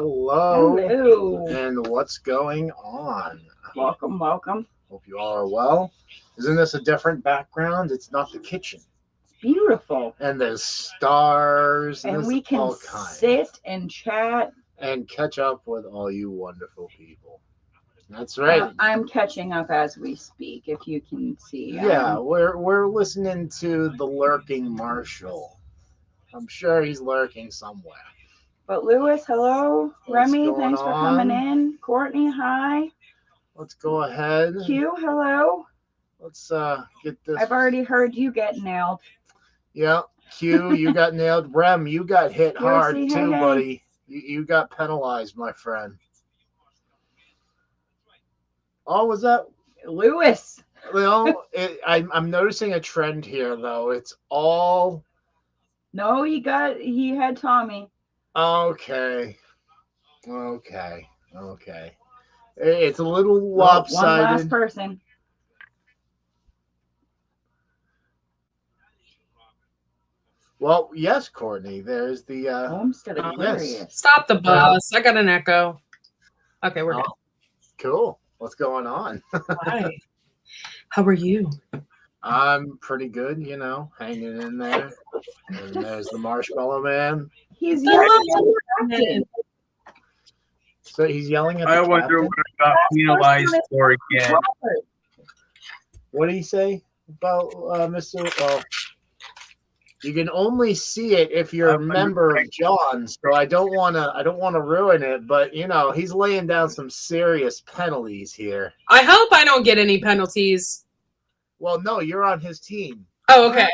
Hello. Hello. And what's going on? Welcome, welcome. Hope you all are well. Isn't this a different background? It's not the kitchen. It's beautiful. And there's stars. And there's we can all kinds. sit and chat. And catch up with all you wonderful people. That's right. I'm catching up as we speak, if you can see. Yeah, we're listening to the lurking Marshall. I'm sure he's lurking somewhere. But Lewis, hello. What's Remy, going thanks for coming on? in. Courtney, hi. Let's go ahead. Q, hello. Let's get this. I've already heard you get nailed. Yeah, Q, you got nailed. Rem, you got hit hard Lucy, too, hey. buddy. You got penalized, my friend. Oh, was that Lewis? Well, I'm noticing a trend here, though. It's all No, he had Tommy. okay. It's a little lopsided. One last person. Well, yes, Courtney. There's the Homestead Aquarius. Stop the bus. I got an echo. Okay, we're good. Cool. What's going on? Hi. How are you? I'm pretty good, hanging in there. And there's the Marshmallow Man. He's yelling at the captain. So he's yelling at the I wonder what I got penalized for again. What did he say about Mr. Well, you can only see it if you're a member of John's, so I don't want to ruin it, but he's laying down some serious penalties here. I hope I don't get any penalties. Well, no, you're on his team. Oh, okay.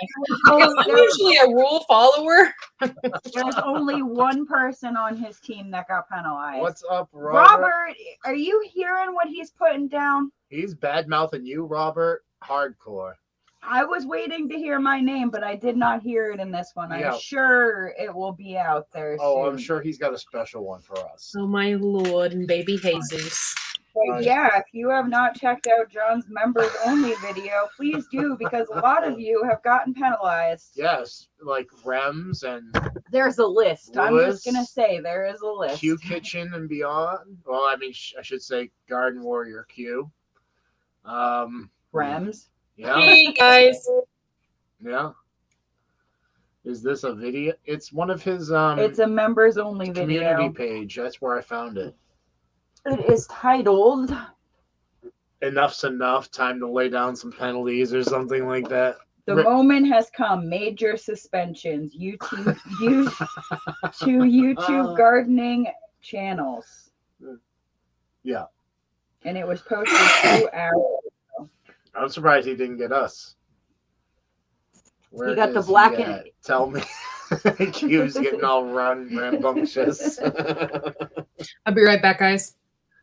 I'm usually a rule follower. There's only one person on his team that got penalized. What's up, Robert? Robert, are you hearing what he's putting down? He's bad-mouthing you, Robert. Hardcore. I was waiting to hear my name, but I did not hear it in this one. Yeah. I'm sure it will be out there soon. I'm sure he's got a special one for us. Oh, my Lord, and baby Jesus. But yeah, if you have not checked out John's members only video, please do, because a lot of you have gotten penalized. Yes, like Rems and there's a list. Lewis, I'm just gonna say there is a list. Q Kitchen and beyond. Well, I mean, I should say Garden Warrior Q. Rems. Yeah. Hey, guys. Yeah. Is this a video? It's one of his it's a members only community video. page. That's where I found it. It is titled Enough's Enough, time to lay down some penalties or something like that. The moment has come. Major suspensions. YouTube gardening channels. Yeah. And it was posted 2 hours ago. I'm surprised he didn't get us. Where He got the is black he in at? it. Tell me. Q's getting all rambunctious. I'll be right back, guys.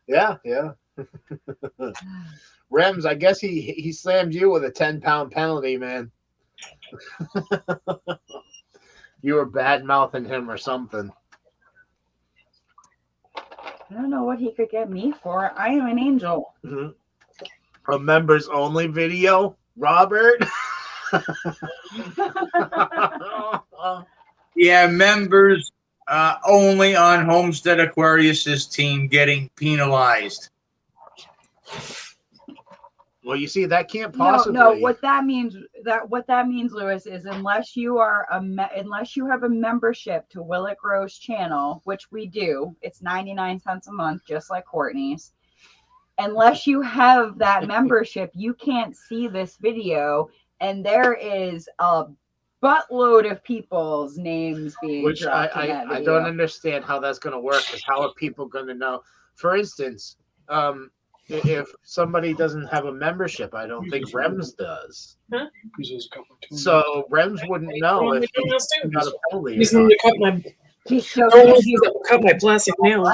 Yeah. Rems, I guess he slammed you with a 10-pound penalty, man. You were bad-mouthing him or something. I don't know what he could get me for. I am an angel. Mm-hmm. A members only video, Robert. Yeah, members only on Homestead Aquarius's team getting penalized. Well, you see, that can't possibly. No. What that means, Lewis, is unless you have a membership to Willick Rose channel, which we do, it's 99 cents a month, just like Courtney's. Unless you have that membership, you can't see this video, and there is a buttload of people's names being dropped in that video. I don't understand how that's going to work. Because how are people going to know? For instance, if somebody doesn't have a membership, I don't think Rems does. Huh? So Rems wouldn't know if he got a penalty. He's going to cut my plastic nail.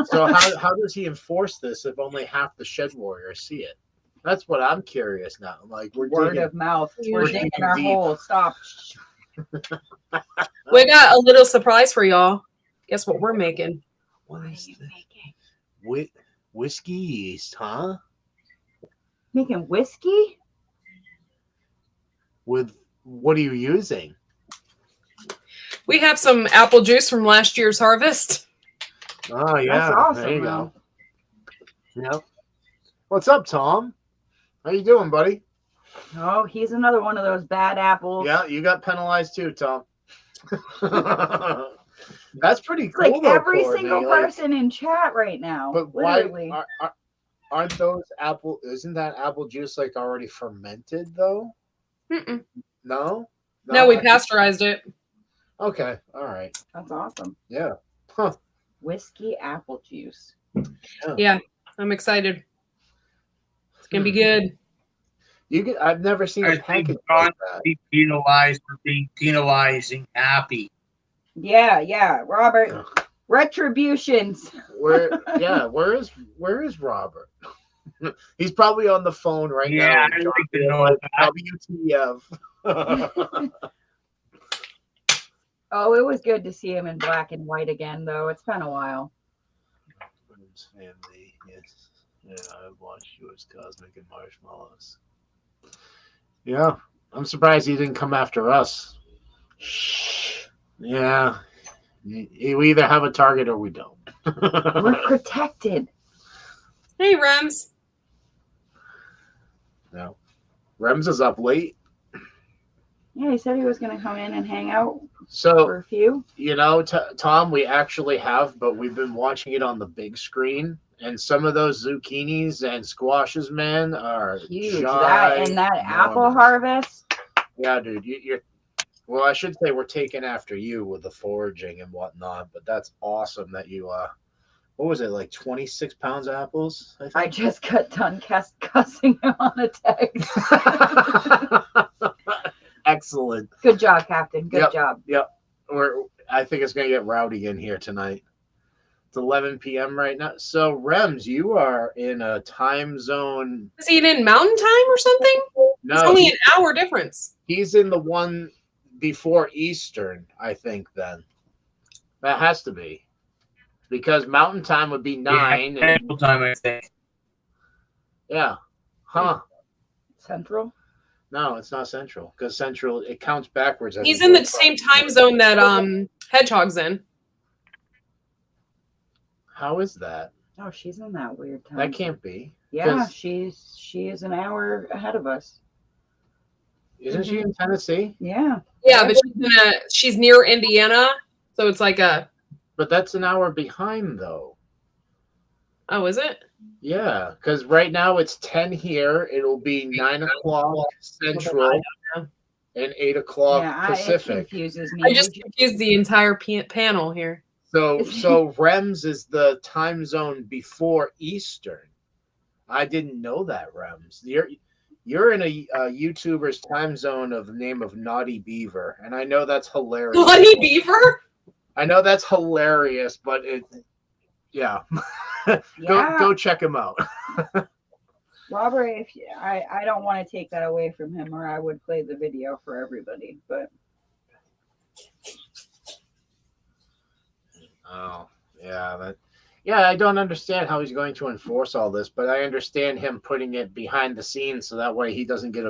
So how does he enforce this if only half the Shed Warriors see it? That's what I'm curious now. Like word of mouth. We're digging our hole. Stop. We got a little surprise for y'all. Guess what we're making? What are you making? Whiskey yeast, huh? Making whiskey? With what are you using? We have some apple juice from last year's harvest. Oh yeah, That's awesome, there you though. go. Yep. What's up, Tom? How you doing, buddy? Oh, he's another one of those bad apples. Yeah, you got penalized too, Tom. That's pretty It's cool. like though, every Courtney. single person in chat right now. But literally. why aren't those apple? Isn't that apple juice like already fermented though? Mm-mm. No. No, we pasteurized it. Okay. All right. That's awesome. Yeah. Huh. Whiskey apple juice. Yeah, I'm excited. It's gonna be good. I've never seen I a think package John like that. be penalized for being penalizing happy. Yeah, Robert. Ugh. Retributions. Where is Robert? He's probably on the phone right now. Yeah, I'd like to know that. WTF. Oh, it was good to see him in black and white again, though. It's been a while. Family, yes. Yeah, I watched yours Cosmic and Marshmallows. Yeah, I'm surprised he didn't come after us. Yeah, we either have a target or we don't. We're protected. Hey, Rems. No, Rems is up late. Yeah, he said he was going to come in and hang out So, for a few. you know, Tom, we actually have, but we've been watching it on the big screen. And some of those zucchinis and squashes, man, are Huge. That apple ginormous. harvest. Yeah, dude. You're well, I should say we're taking after you with the foraging and whatnot, but that's awesome that you what was it, like 26 pounds of apples? I I think? just got done cussing him on a text. Excellent. Good job, Captain. Good Yep. job. I think it's gonna get rowdy in here tonight. It's 11 p.m. right now. So Rems, you are in a time zone. Is he in Mountain Time or something? It's No, only an hour difference. he's in the one before Eastern, I think. Then that has to be because Mountain Time would be 9. Yeah, and, time, I think. yeah, huh? Central. No, it's not Central because Central it counts backwards. as He's it in the goes same up. time zone that Hedgehog's in. How is that? Oh, she's in that weird time. That can't be. Yeah, 'cause- she is an hour ahead of us. Isn't she in Tennessee? Yeah. Yeah, but she's near Indiana, so it's like a. But that's an hour behind, though. Oh, is it? Yeah, because right now it's 10 here. It'll be 9 o'clock Central and 8 o'clock Yeah, it Pacific. confuses me. I just confused the entire panel here. So Rems is the time zone before Eastern. I didn't know that, Rems. You're in a YouTuber's time zone of the name of Naughty Beaver, and I know that's hilarious. Bloody Beaver? I know that's hilarious, but yeah. Go check him out. Robert, I don't want to take that away from him, or I would play the video for everybody. But oh, yeah, I don't understand how he's going to enforce all this, but I understand him putting it behind the scenes so that way he doesn't get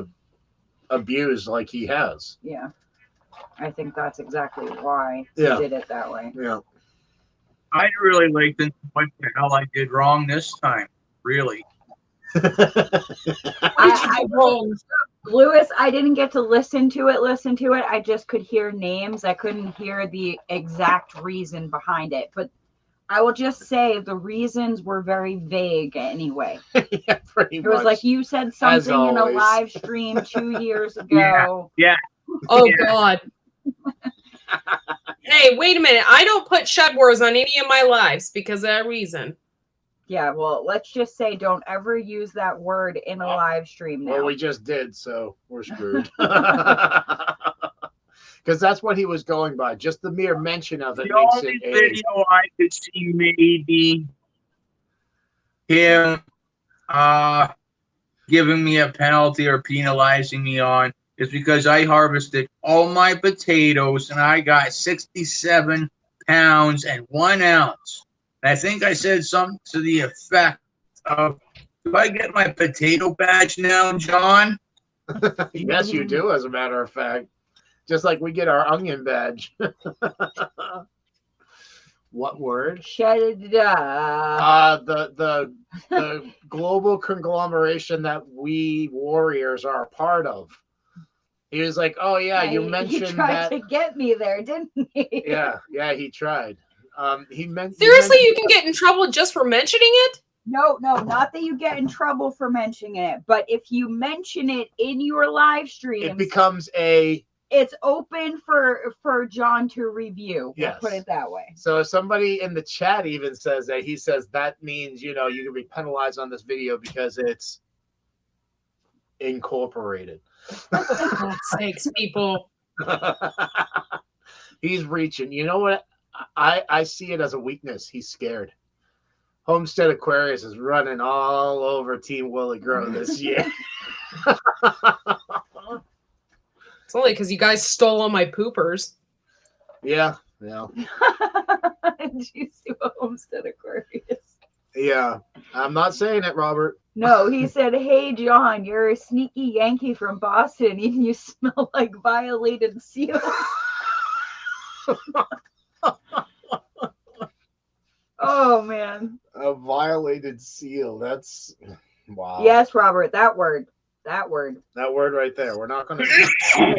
abused like he has. yeah, I think that's exactly why Yeah. he did it that way. Yeah. I'd really like to know what the hell I did wrong this time. Really. Lewis, I didn't get to listen to it. I just could hear names. I couldn't hear the exact reason behind it. But I will just say the reasons were very vague anyway. Yeah, pretty It was much. like you said something in a always. live stream 2 years ago. Yeah. Oh, Yeah. God. Hey, wait a minute. I don't put Shud Wars on any of my lives because of that reason. Yeah, well, let's just say don't ever use that word in a live stream now. Well, we just did, so we're screwed. Because that's what he was going by. Just the mere mention of it The makes only it a. video I could see maybe him giving me a penalty or penalizing me on is because I harvested all my potatoes and I got 67 pounds and 1 ounce. And I think I said something to the effect of, do I get my potato badge now, John? Yes, you do, as a matter of fact. Just like we get our onion badge. What word? The global conglomeration that we warriors are a part of. He was like, "Oh yeah, you mentioned he tried that." to get me there, didn't he? Yeah, he tried. Seriously, you can get in trouble just for mentioning it? No, not that you get in trouble for mentioning it, but if you mention it in your live stream, it becomes it's open for John to review. We'll put it that way. So if somebody in the chat even says that, he says that means, you can be penalized on this video because it's incorporated. For God's sakes, people. He's reaching. You know what? I see it as a weakness. He's scared. Homestead Aquarius is running all over Team Willie Grow this year. It's only because you guys stole all my poopers. Yeah. Did you see what Homestead Aquarius? Yeah. I'm not saying it, Robert. No, he said, "Hey, John, you're a sneaky Yankee from Boston, and you smell like violated seals." Oh, man. A violated seal. That's wow. Yes, Robert, that word. That word right there. We're not going to. I'm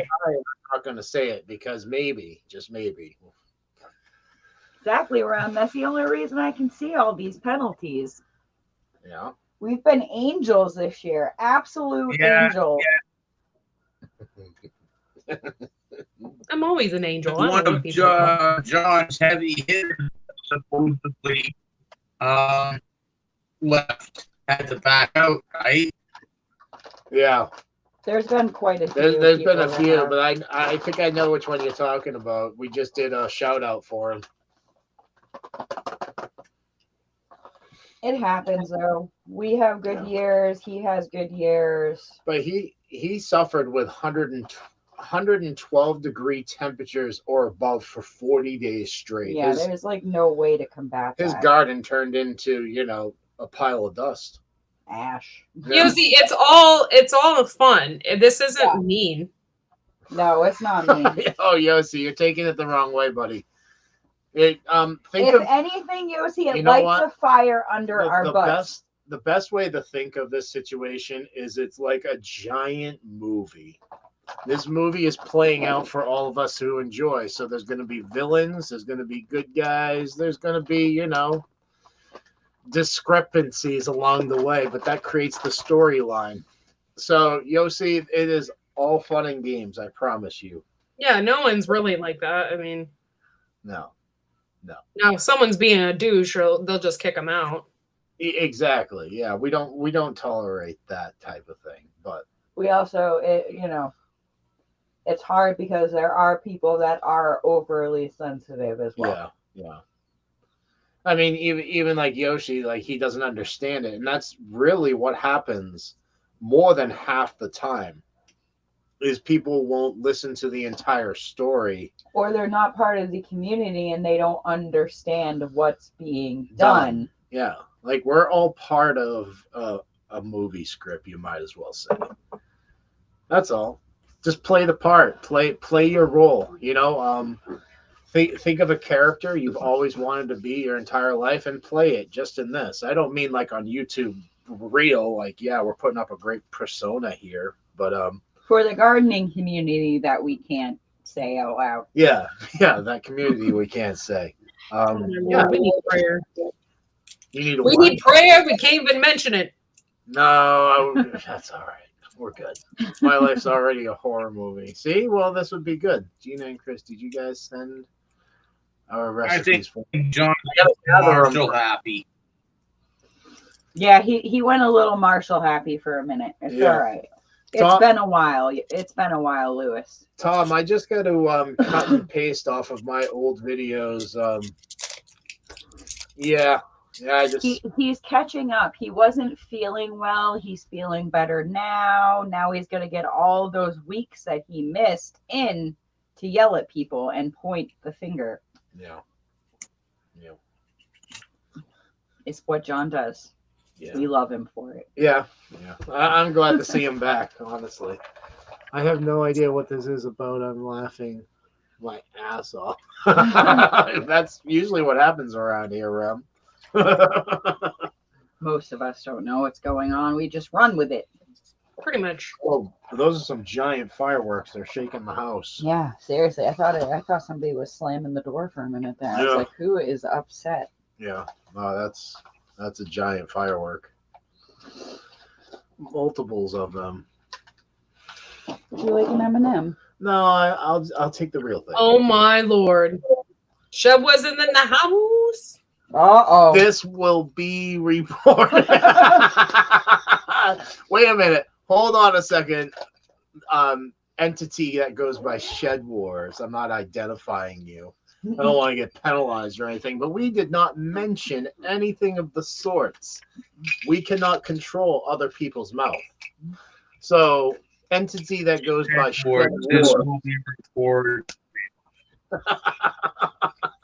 not going to say it because maybe, just maybe. Exactly, Ron. That's the only reason I can see all these penalties. Yeah. We've been angels this year. Absolute angels. Yeah. I'm always an angel. One of John's heavy hitters supposedly left, had to back out, right? Yeah. There's been quite a few. There's been a few, but I think I know which one you're talking about. We just did a shout out for him. It happens, though. We have good years. He has good years. But he suffered with 112-degree temperatures or above for 40 days straight. Yeah, there's like no way to combat that. His garden turned into, a pile of dust. Ash. Yeah. You see, it's all fun. This isn't mean. No, it's not mean. Oh, Yossi, you're taking it the wrong way, buddy. If anything, Yossi, it lights a fire under our butts. The best way to think of this situation is it's like a giant movie. This movie is playing out for all of us who enjoy. So there's going to be villains. There's going to be good guys. There's going to be, discrepancies along the way, but that creates the storyline. So, Yossi, it is all fun and games, I promise you. Yeah, no one's really like that. I mean, no. Now, if someone's being a douche, they'll just kick them out. Exactly. Yeah, we don't tolerate that type of thing. But we also, it's hard because there are people that are overly sensitive as well. Yeah. I mean, even like Yoshi, like he doesn't understand it, and that's really what happens more than half the time. Is people won't listen to the entire story, or they're not part of the community and they don't understand what's being done. Yeah, like we're all part of a movie script. You might as well say. That's all. Just play the part. Play your role. Think of a character you've always wanted to be your entire life and play it just in this. I don't mean like on YouTube real, like, yeah, we're putting up a great persona here, but for the gardening community that we can't say out loud. Yeah, that community we can't say. We need prayer. We need prayer. We can't even mention it. No, that's all right. We're good. My life's already a horror movie. See? Well, this would be good. Gina and Chris, did you guys send our recipes? I think John is still happy. Yeah, he went a little Marshall happy for a minute. It's all right. It's been a while. It's been a while, Lewis. Tom, I just got to cut and paste off of my old videos. He's catching up. He wasn't feeling well. He's feeling better now. Now he's going to get all those weeks that he missed in to yell at people and point the finger. Yeah. It's what John does. Yeah. We love him for it. Yeah. I'm glad to see him back, honestly. I have no idea what this is about. I'm laughing. my ass off. That's usually what happens around here, Rem. Most of us don't know what's going on. We just run with it. Pretty much. Oh, those are some giant fireworks. They're shaking the house. Yeah, seriously. I thought somebody was slamming the door for a minute there. I was Yeah. like, who is upset? Yeah, that's a giant firework. Multiples of them. Would you like an M&M? No, I'll take the real thing. Oh my lord. Shub wasn't in the house. Uh-oh. This will be reported. Wait a minute. Hold on a second. Entity that goes by Shed Wars. I'm not identifying you. I don't want to get penalized or anything, but we did not mention anything of the sorts. We cannot control other people's mouth. So, entity that goes by Shed This Wars. will be recorded.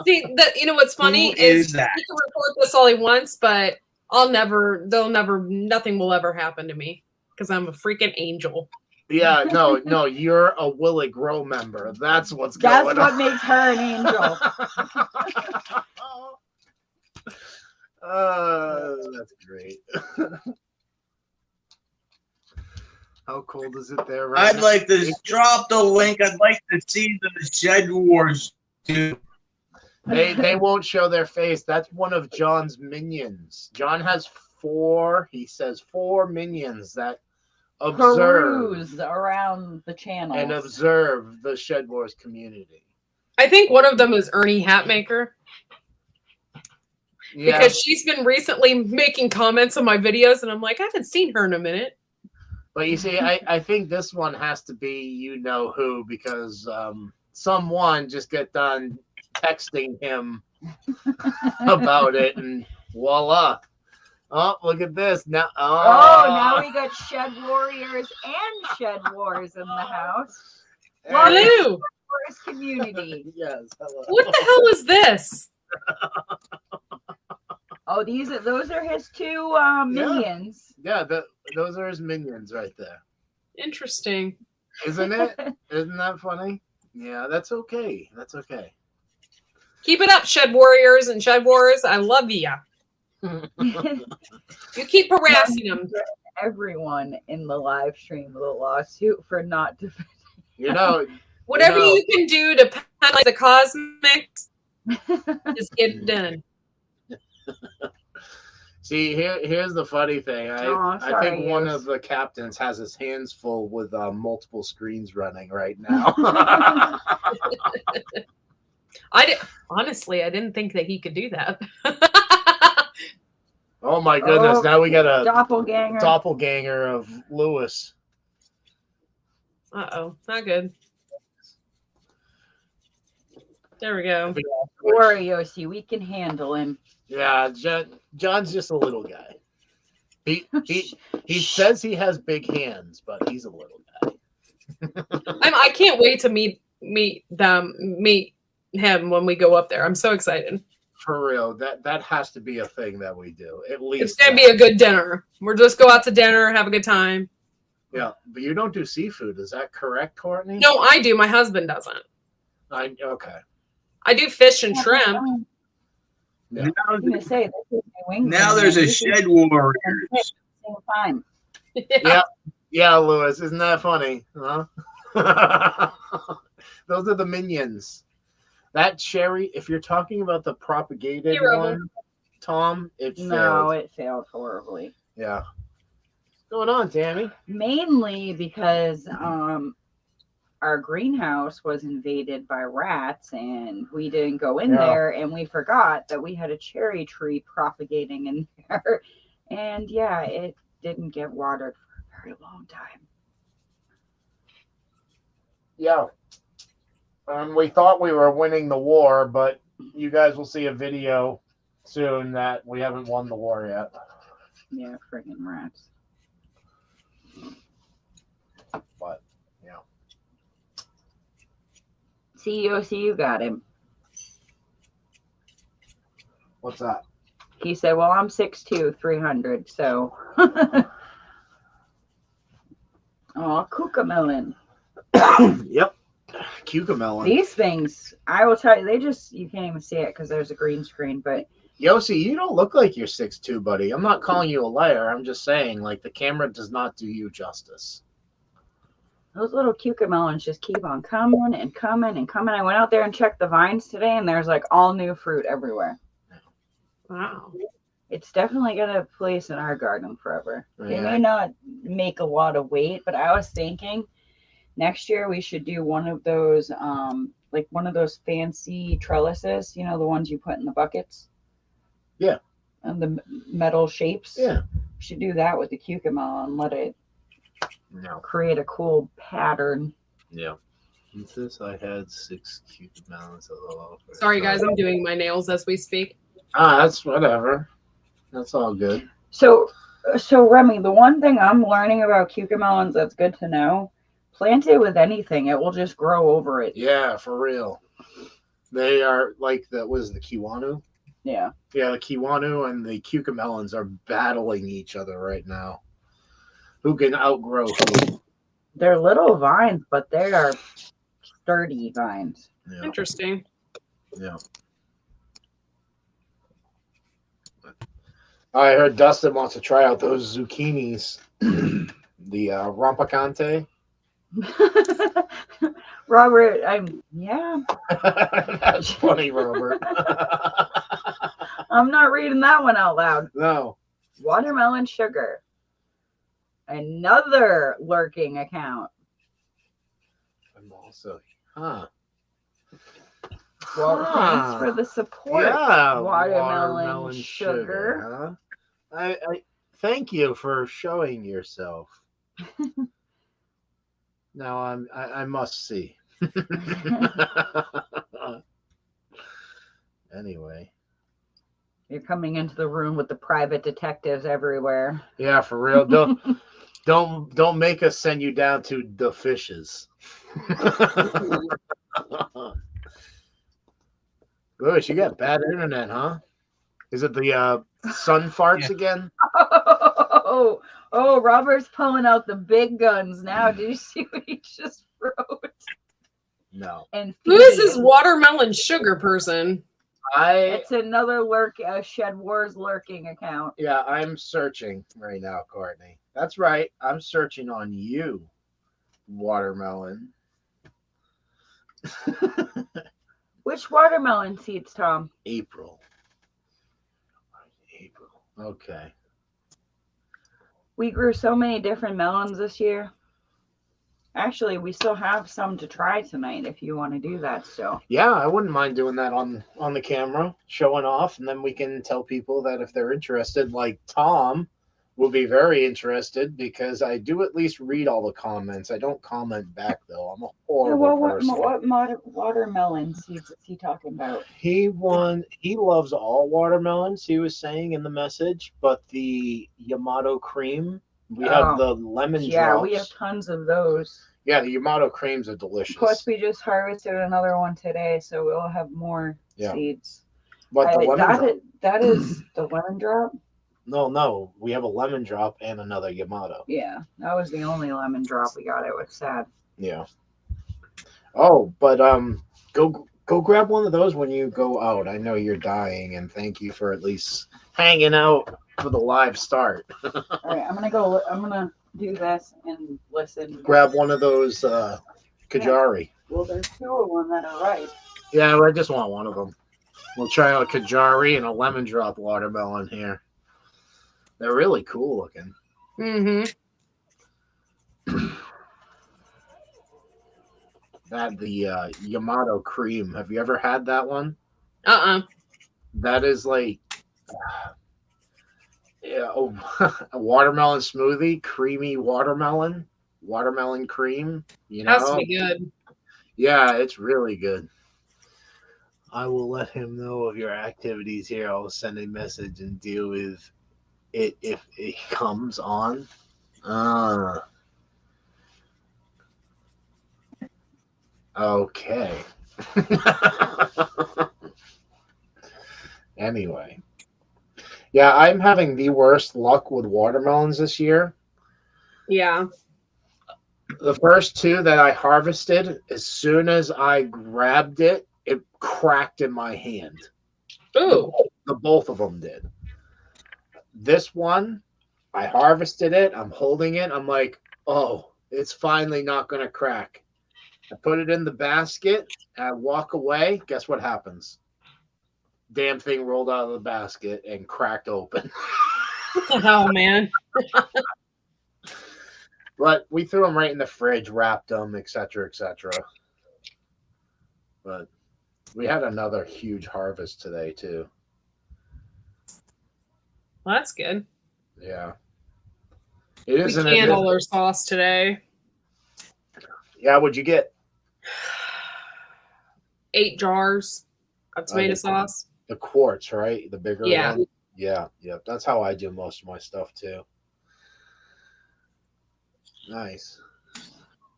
See, you know what's funny Who is that? he can report this all he wants, but nothing will ever happen to me because I'm a freaking angel. Yeah, no, you're a Willie Grow member. That's what's That's going what on. makes her an angel. That's great. How cold is it there right I'd now? like to drop the link. I'd like to see the Shed Wars too. They won't show their face. That's one of John's minions. John has 4 minions that observe Peruse around the channel. and observe the Shed Wars community. I think one of them is Ernie Hatmaker Yeah, because she's been recently making comments on my videos, and I'm like, I haven't seen her in a minute. but you see, I think this one has to be you know who, because someone just got done texting him about it, and voila. Oh, look at this. Now, now we got Shed Warriors and Shed Wars in the house. Love it. Ew, Wars community. Yes. Hello. what the hell is this? Oh, those are his 2 minions. Yeah, those are his minions right there. Interesting. Isn't it? Isn't that funny? Yeah, that's okay. That's okay. Keep it up, Shed Warriors and Shed Wars. I love ya. You keep harassing them. Everyone in the live stream with a lawsuit for not defending. You know, Whatever No. you can do to penalize the cosmics, just get it done. see, here's the funny thing. I sorry, think one Yos. of the captains has his hands full with multiple screens running right now. Honestly, I didn't think that he could do that. Oh my goodness! Oh, Now we got a Doppelganger. doppelganger of Lewis. Uh-oh, not good. There we go. Or Yossi, we can handle him. Yeah, John's just a little guy. He says he has big hands, but he's a little guy. I can't wait to meet him when we go up there. I'm so excited. For real, that has to be a thing that we do. At least It's gonna be a good dinner. We'll just go out to dinner, have a good time. Yeah, but you don't do seafood. Is that correct, Courtney? No, I do. My husband doesn't. Okay. I do fish and shrimp. Yeah. Now, I was going to say, this is my wing. now there's a Shed Warriors. Same time. Yeah. Yeah, Lewis, isn't that funny? Huh? Those are the minions. That cherry, if you're talking about the propagated Hero. one, Tom, it failed. No, it failed horribly. Yeah. What's going on, Tammy? Mainly because our greenhouse was invaded by rats and we didn't go in there, and we forgot that we had a cherry tree propagating in there. And yeah, it didn't get watered for a very long time. Yeah. We thought we were winning the war, but you guys will see a video soon that we haven't won the war yet. Yeah, friggin' rats. But, yeah. CEO, you got him. What's that? He said, well, I'm 6'2", 300, so. Oh, Kuka Melon. Yep. Cucamelon. These things, I will tell you, you can't even see it because there's a green screen, but Yossi, you don't look like you're 6'2", buddy. I'm not calling you a liar. I'm just saying, like, the camera does not do you justice. those little cucamelons just keep on coming and coming and coming. I went out there and checked the vines today, and there's like all new fruit everywhere. Wow. It's definitely going to place in our garden forever. It Yeah. may not make a lot of weight, but I was thinking next year we should do one of those, like one of those fancy trellises, you know, the ones you put in the buckets. Yeah. And the metal shapes. Yeah. We should do that with the cucamelon and let it No. create a cool pattern. Yeah. Since I had 6 cucamelons. Sorry, guys. I'm doing my nails as we speak. That's whatever. That's all good. So Remy, the one thing I'm learning about cucamelons that's good to know, plant it with anything. It will just grow over it. Yeah, for real. They are like the kiwanu? Yeah. Yeah, the kiwanu and the cucamelons are battling each other right now. Who can outgrow who? They're little vines, but they are sturdy vines. Yeah. Interesting. Yeah. I heard Dustin wants to try out those zucchinis, the rompicante. Robert, yeah. That's funny, Robert. I'm not reading that one out loud. No. Watermelon sugar. Another lurking account. I'm also, huh. Well, thanks for the support. Yeah, Watermelon sugar. Huh? I thank you for showing yourself. Now I must see. Anyway. You're coming into the room with the private detectives everywhere. Yeah, for real. Don't make us send you down to the fishes. Gosh, you got bad internet, huh? Is it the sun farts again? Oh, Robert's pulling out the big guns now. Did you see what he just wrote? No. And Who is this watermelon sugar person? It's another Shed Wars lurking account. Yeah, I'm searching right now, Courtney. That's right. I'm searching on you, watermelon. Which watermelon seeds, Tom? April. Okay. We grew so many different melons this year. Actually, we still have some to try tonight if you want to do that still. Yeah, I wouldn't mind doing that on the camera, showing off, and then we can tell people that if they're interested, like Tom will be very interested because I do at least read all the comments. I don't comment back though. I'm a horrible person. What watermelon seeds is he talking about? He loves all watermelons, he was saying in the message, but the Yamato cream, we have the lemon drops. Yeah, we have tons of those. Yeah, the Yamato creams are delicious. Plus, we just harvested another one today, so we'll have more seeds. But the lemon drop. That is the lemon drop? No, we have a lemon drop and another Yamato. Yeah, that was the only lemon drop we got. It was sad. Yeah. Oh, but go grab one of those when you go out. I know you're dying, and thank you for at least hanging out for the live start. All right, I'm gonna do this and listen. Grab one of those Kajari. Well, there's 2 of them that are ripe. Yeah, I just want one of them. We'll try out a Kajari and a lemon drop watermelon here. They're really cool looking. Mm-hmm. The Yamato cream. Have you ever had that one? That is like a watermelon smoothie, creamy watermelon cream. You know, has to be good. Yeah, it's really good. I will let him know of your activities here. I'll send a message and deal with it if it comes on. Okay. Anyway. Yeah, I'm having the worst luck with watermelons this year. Yeah. The first two that I harvested, as soon as I grabbed it, it cracked in my hand. Ooh. The both of them did. This one, I harvested it. I'm holding it. I'm like, oh, it's finally not going to crack. I put it in the basket. I walk away. Guess what happens? Damn thing rolled out of the basket and cracked open. What the hell, man? But we threw them right in the fridge, wrapped them, etc., etc. But we had another huge harvest today too. Well, that's good. Yeah. It We isn't. canned all our sauce today. Yeah, what'd you get? 8 jars of tomato sauce. The quarts, right? The bigger Yeah. one. Yeah, yeah. That's how I do most of my stuff too. Nice.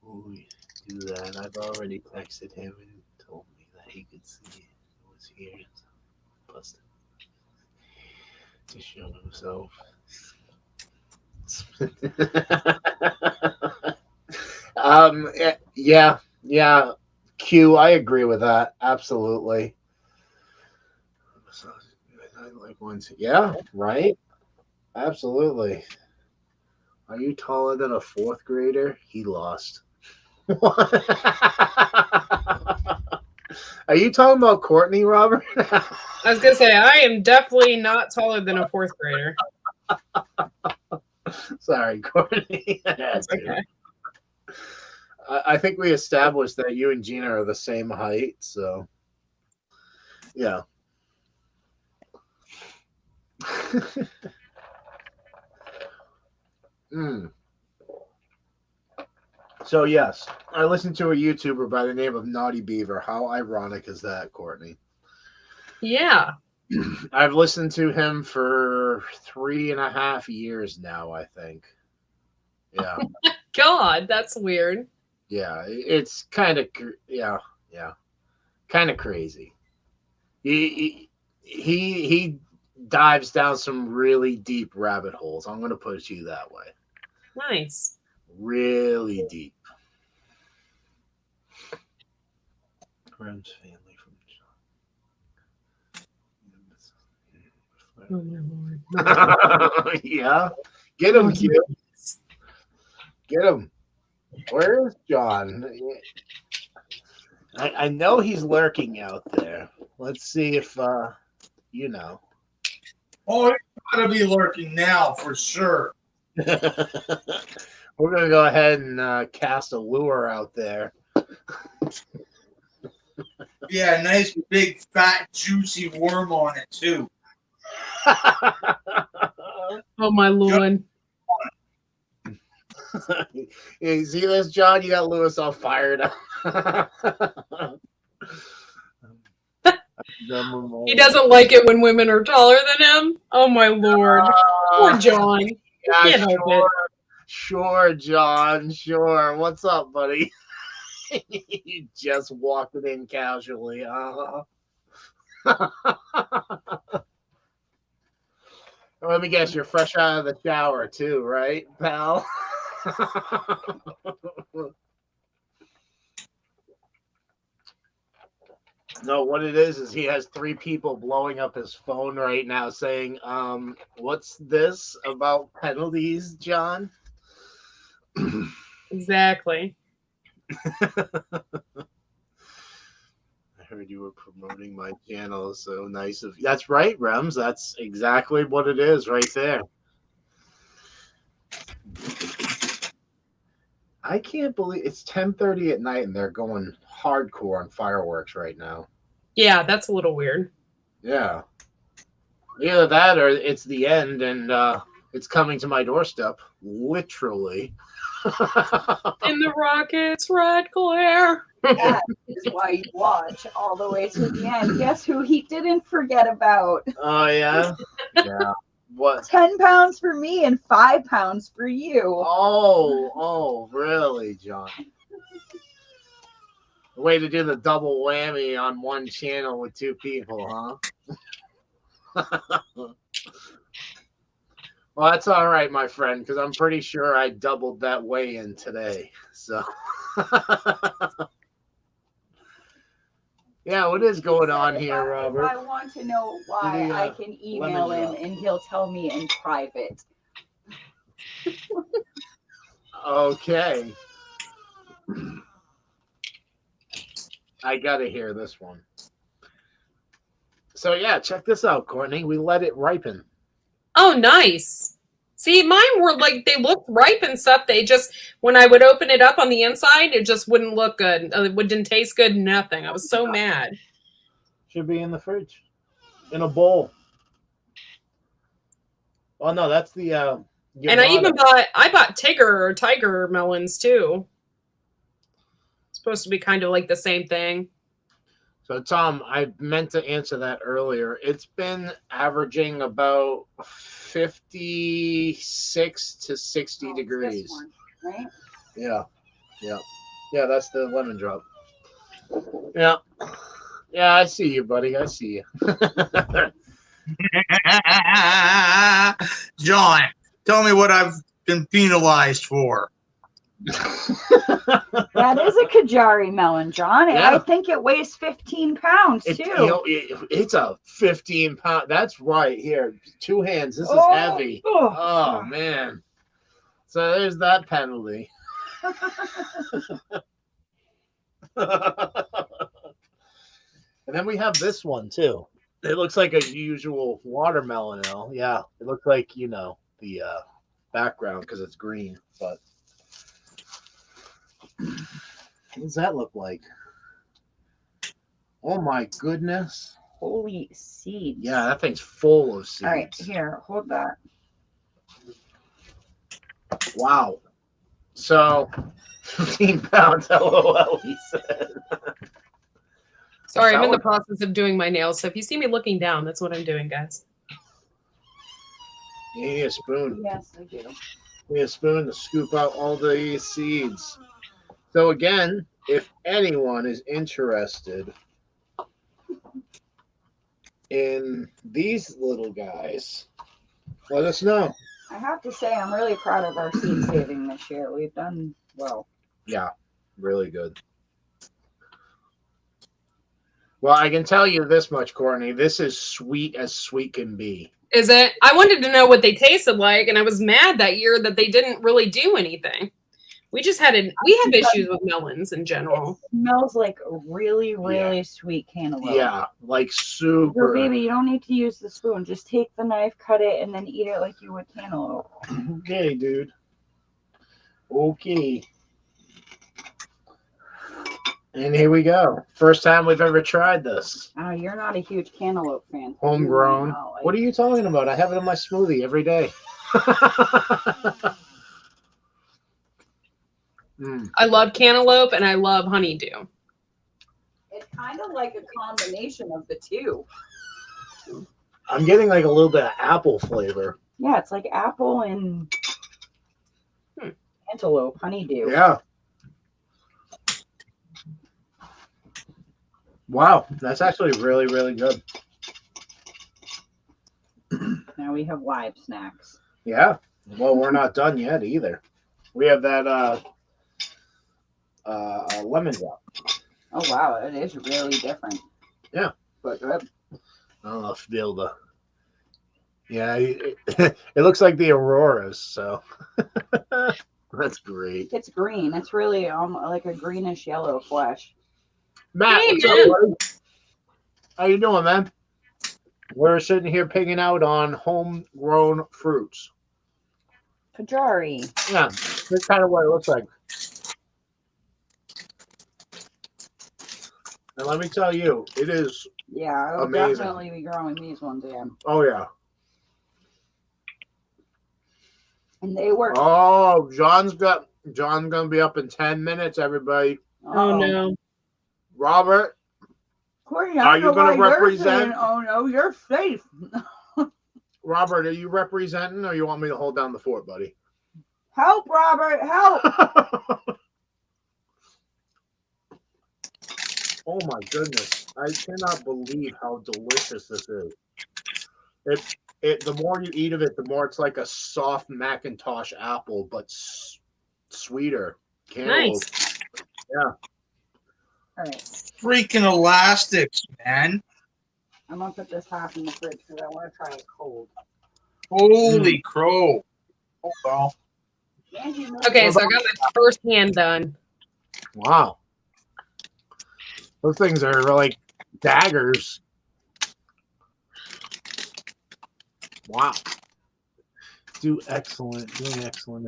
We do that. I've already texted him and told me that he could see it was here. Plus, to show himself. Yeah. Q, I agree with that. Absolutely. I like ones. Yeah, right. Absolutely. Are you taller than a fourth grader? He lost. Are you talking about Courtney, Robert? I was going to say, I am definitely not taller than a 4th grader. Sorry, Courtney. That's okay. I think we established that you and Gina are the same height, so yeah. So yes, I listened to a YouTuber by the name of Naughty Beaver. How ironic is that, Courtney? Yeah. I've listened to him for 3.5 years now, I think. Yeah. God, that's weird. Yeah, it's kind of kind of crazy. He dives down some really deep rabbit holes. I'm going to put it to you that way. Nice. Really deep. Grimm's family from. Oh my Lord. Yeah, get him, Q. Get him. Where is John? I know he's lurking out there. Let's see if you know. Oh, he's gotta be lurking now for sure. We're gonna go ahead and cast a lure out there. Yeah, nice big fat juicy worm on it too. Oh my Lord. You see this, John? You got Lewis all fired up. He doesn't like it when women are taller than him. Oh my Lord. Poor John. Yeah, Can't help it. Sure, John. Sure. What's up, buddy? You just walked it in casually. Let me guess, you're fresh out of the shower too, right, pal? No, what it is he has 3 people blowing up his phone right now saying, what's this about penalties, John? Exactly. I heard you were promoting my channel. So nice of you. That's right, Rems. That's exactly what it is right there. I can't believe it's 10:30 at night and they're going hardcore on fireworks right now. Yeah, that's a little weird. Yeah. Either that or it's the end and it's coming to my doorstep. Literally. In the rockets, red glare. That is why you watch all the way to the end. Guess who he didn't forget about? Oh, yeah? Yeah. What? 10 pounds for me and 5 pounds for you. Oh, really, John? Way to do the double whammy on one channel with 2 people, huh? Well, that's all right, my friend, because I'm pretty sure I doubled that weigh-in today. So, yeah, what is going on here, Robert? If I want to know why, I can email him and he'll tell me in private. Okay. I gotta hear this one. So yeah, check this out, Courtney. We let it ripen. Oh, nice. See, mine were like, they looked ripe and stuff. They just, when I would open it up on the inside, it just wouldn't look good. It didn't taste good, nothing. I was so mad. Should be in the fridge. In a bowl. Oh no, that's the and I bought tiger melons too. It's supposed to be kind of like the same thing. So Tom, I meant to answer that earlier. It's been averaging about 56 to 60 degrees. This one, right? Yeah. That's the lemon drop. Yeah, I see you, buddy. I see you. John, tell me what I've been penalized for. That is a Kajari melon, John. Yeah. I think it weighs 15 pounds too. It's a 15-pound. That's right here. 2 hands. This is heavy. Oh man. So there's that penalty. And then we have this one too. It looks like a usual watermelon. Yeah, it looks like the background because it's green, but. What does that look like? Oh my goodness. Holy seeds. Yeah, that thing's full of seeds. All right, here, hold that. Wow. So, 15 pounds, LOL, he said. Sorry, I'm in the process of doing my nails, so if you see me looking down, that's what I'm doing, guys. You need a spoon. Yes, I do. You need a spoon to scoop out all the seeds. So again, if anyone is interested in these little guys, let us know. I have to say, I'm really proud of our seed saving this year. We've done well. Yeah, really good. Well, I can tell you this much, Courtney. This is sweet as sweet can be. Is it? I wanted to know what they tasted like, and I was mad that year that they didn't really do anything. We have issues with melons in general. It smells like really, really sweet cantaloupe. Yeah, like super. So baby, you don't need to use the spoon. Just take the knife, cut it, and then eat it like you would cantaloupe. Okay, dude. Okay. And here we go. First time we've ever tried this. Oh, you're not a huge cantaloupe fan. Homegrown. What are you talking about? I have it in my smoothie every day. I love cantaloupe and I love honeydew. It's kind of like a combination of the two. I'm getting like a little bit of apple flavor. Yeah, it's like apple and cantaloupe, honeydew. Yeah. Wow, that's actually really, really good. Now we have live snacks. Yeah. Well, we're not done yet either. We have that lemon drop. Oh wow, it is really different. Yeah, but good. I don't know if you'll be able to. Yeah, it looks like the auroras. So that's great. It's green. It's really like a greenish yellow flesh. Matt, hey, what's up, buddy? How you doing, man? We're sitting here picking out on homegrown fruits. Kajari. Yeah, that's kind of what it looks like. And let me tell you, it is I'll amazing. definitely be growing these ones again. Oh, yeah. And they work. Oh, John's going to be up in 10 minutes, everybody. Oh, no. Robert, Courtney, are you going to represent? Oh, no, you're safe. Robert, are you representing or you want me to hold down the fort, buddy? Help, Robert, help. Oh my goodness. I cannot believe how delicious this is. the more you eat of it, the more it's like a soft Macintosh apple, but sweeter. Cantaloupe. Nice. All right. Freaking elastics, man. I'm gonna put this half in the fridge because I want to try it cold. Holy crow. Oh, well. Okay, so I got my first hand done. Wow. Those things are like daggers. Wow. Doing excellent,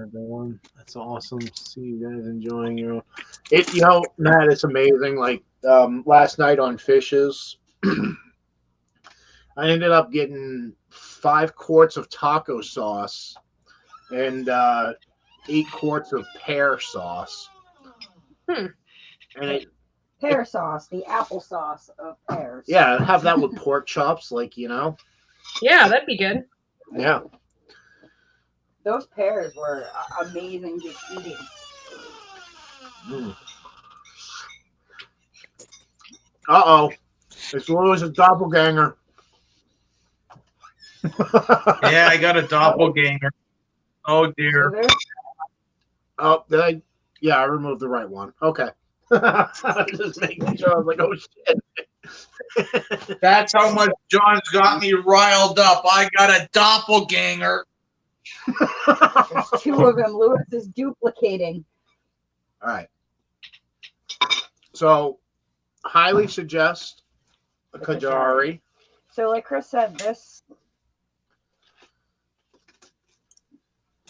everyone. That's awesome. See you guys enjoying your it. You know, Matt, it's amazing. Like last night on Fishes, I ended up getting 5 quarts of taco sauce and 8 quarts of pear sauce. And Pear sauce, the applesauce of pears. yeah, have that with pork chops, like Yeah, that'd be good. Yeah. Those pears were amazing to eating. Uh-oh. It's Louis's doppelganger. Yeah, I got a doppelganger. Oh, dear. Oh, did I? Yeah, I removed the right one. Okay. Just making sure. I was like, oh, shit. That's how much John's got me riled up. I got a doppelganger. There's 2 of them. Louis is duplicating. All right. So, highly suggest a Kajari. So, like Chris said, this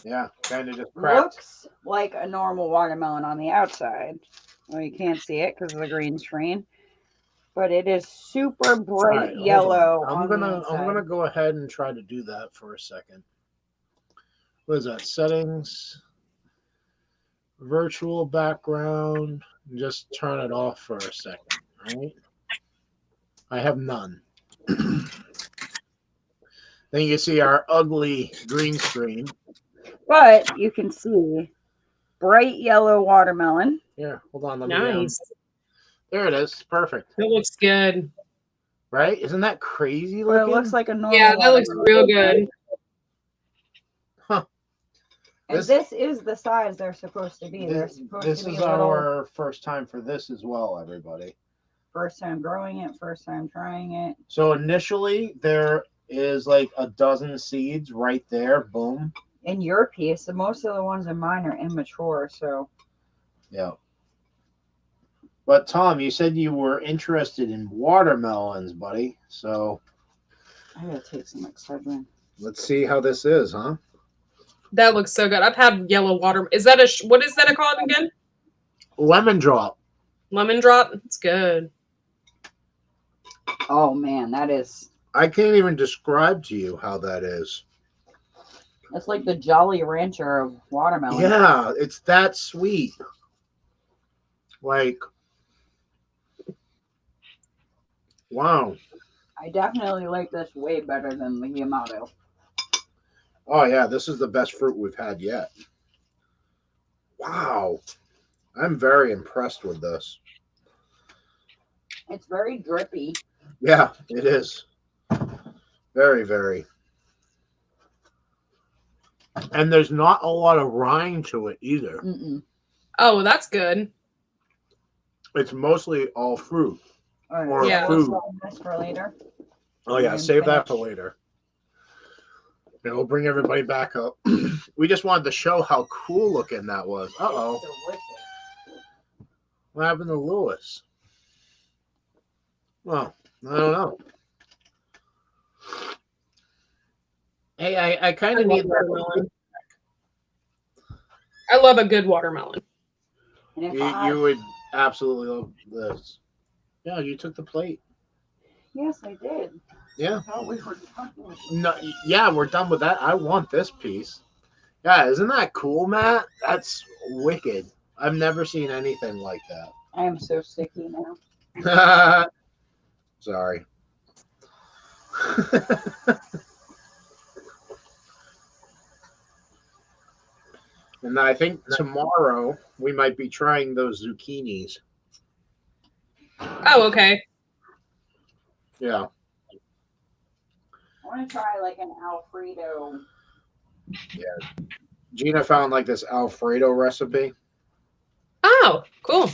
Yeah, kind of just cracked. looks like a normal watermelon on the outside. Well, you can't see it because of the green screen, but it is super bright All right, hold yellow. on. I'm gonna go ahead and try to do that for a second. What is that? Settings, virtual background. Just turn it off for a second. All right. I have none. Then you see our ugly green screen. But you can see bright yellow watermelon. Here, hold on. Let me. Nice. There it is. Perfect. It looks good. Right? Isn't that crazy But looking? it looks like a normal Yeah, that looks watermelon. real good. Huh. And this is the size they're supposed to be. They're supposed This to be is little. our first time for this as well, everybody. First time growing it, first time trying it. So initially there is like a dozen seeds right there. Boom. In your piece, and most of the ones in mine are immature, so Yeah. But Tom, you said you were interested in watermelons, buddy. So I gotta take some Excedrin. let's see how this is, huh? That looks so good. I've had yellow water. Is that what is that called again? Lemon drop. Lemon drop. It's good. Oh man, that is. I can't even describe to you how that is. That's like the Jolly Rancher of watermelon. Yeah, it's that sweet. Like, wow. I definitely like this way better than the Yamato. Oh, yeah, this is the best fruit we've had yet. Wow. I'm very impressed with this. It's very drippy. Yeah, it is. Very, very. And there's not a lot of rind to it either. Mm-mm. Oh, that's good. It's mostly all fruit. All right, Or Yeah. we'll food. save this for later. Oh, yeah, And save that for finish. later. And we'll bring everybody back up. We just wanted to show how cool looking that was. Uh-oh. It's delicious. What happened to Lewis? Well, I don't know. Hey, I kind I of love need that. watermelon. I love a good watermelon. And if You would absolutely love this. Yeah, you took the plate. Yes, I did. Yeah. I thought we were done. No, yeah, we're done with that. I want this piece. Yeah, isn't that cool, Matt? That's wicked. I've never seen anything like I am so sticky now. that. Sorry. And I think tomorrow we might be trying those zucchinis. Oh, okay. Yeah. want to try like an Alfredo. Gina found like this Alfredo recipe, Oh, cool.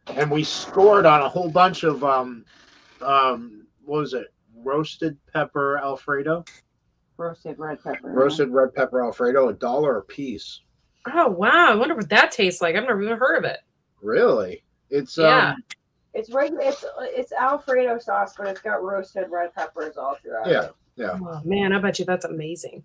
and we scored on a whole bunch of what was it? Roasted pepper Alfredo, Roasted red pepper. roasted red pepper Alfredo, $1 a piece. Oh wow, I wonder what that tastes like. I've never even heard of it. Really? It's Yeah. It's regular. It's Alfredo sauce, but it's got roasted red peppers all throughout. yeah, it. yeah. Oh man, I bet you that's amazing.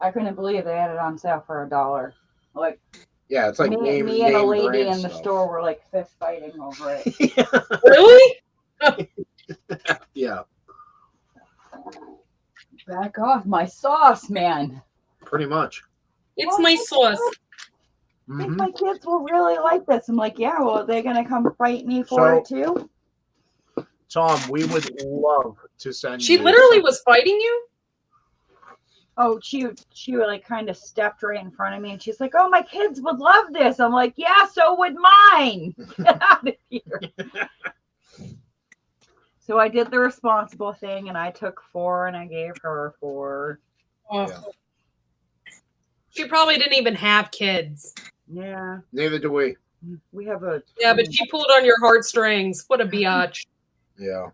I couldn't believe they had it on sale for $1. Like Yeah, it's like me and a lady in the store were like fist fighting over it. Really? Yeah, Back off my sauce, man. pretty much. It's my sauce. I think Mhm. my kids will really like this. I'm like, yeah, well, are they gonna come fight me for it too? Tom, we would love to send She you literally some- was fighting you? Oh, she like kind of stepped right in front of me, and she's like, "Oh, my kids would love this." I'm like, "Yeah, so would mine." Get out of here. So I did the responsible thing, and I took 4, and I gave her 4. Oh. Yeah. She probably didn't even have kids. Yeah, Neither do we. we have a. Yeah, but she pulled on your heartstrings. What a biatch. Yeah.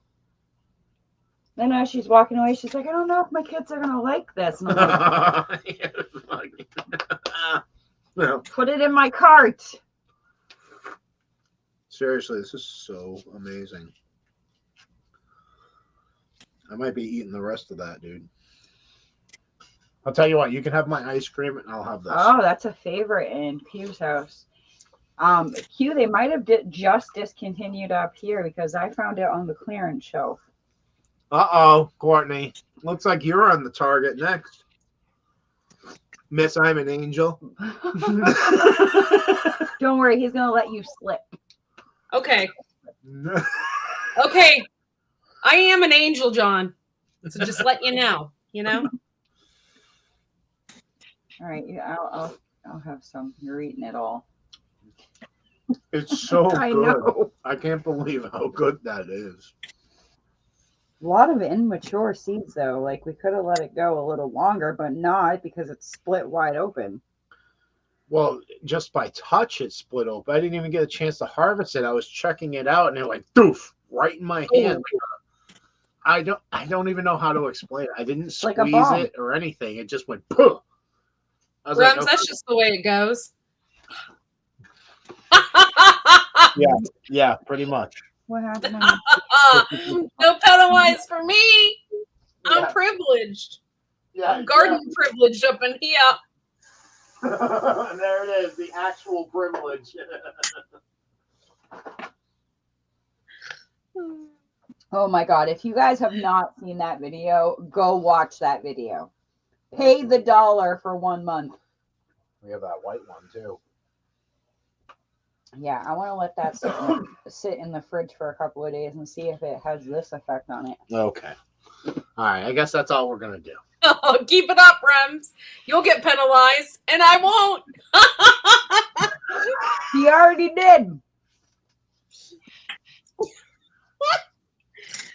Then as she's walking away, she's like, "I don't know if my kids are gonna like this." And I'm like, No, "Put it in my cart." seriously, this is so amazing. I might be eating the rest of that, dude. I'll tell you what, you can have my ice cream and I'll have this. Oh, that's a favorite in Q's house. Q, they might have just discontinued up here because I found it on the clearance shelf. Uh-oh, Courtney. Looks like you're on the target next. Miss, I'm an angel. Don't worry, he's gonna let you slip. Okay. Okay. I am an angel, John. So just let you know, you know? All right, yeah, I'll have some. You're eating it all. It's so I good. know. I can't believe how good that is. A lot of immature seeds, though. Like we could have let it go a little longer, but not because it's split wide open. Well, just by touch, it split open. I didn't even get a chance to harvest it. I was checking it out, and it went doof right in my hand. I don't even know how to explain it. I didn't Like a squeeze bomb. it or anything. It just went poof. I was Rums, like, that's just the way it goes. yeah, pretty much. What happened? No penalize for me. I'm Yeah. privileged. Yeah, I'm garden privileged up in here. there it is, the actual privilege. Oh my God. If you guys have not seen that video, go watch that video. Pay the $1 for 1 month. We have that white one too. Yeah, I want to let that sit in the fridge for a couple of days and see if it has this effect on it. Okay. All right. I guess that's all we're gonna do. Oh, keep it up, Rems. You'll get penalized, and I won't. He already did.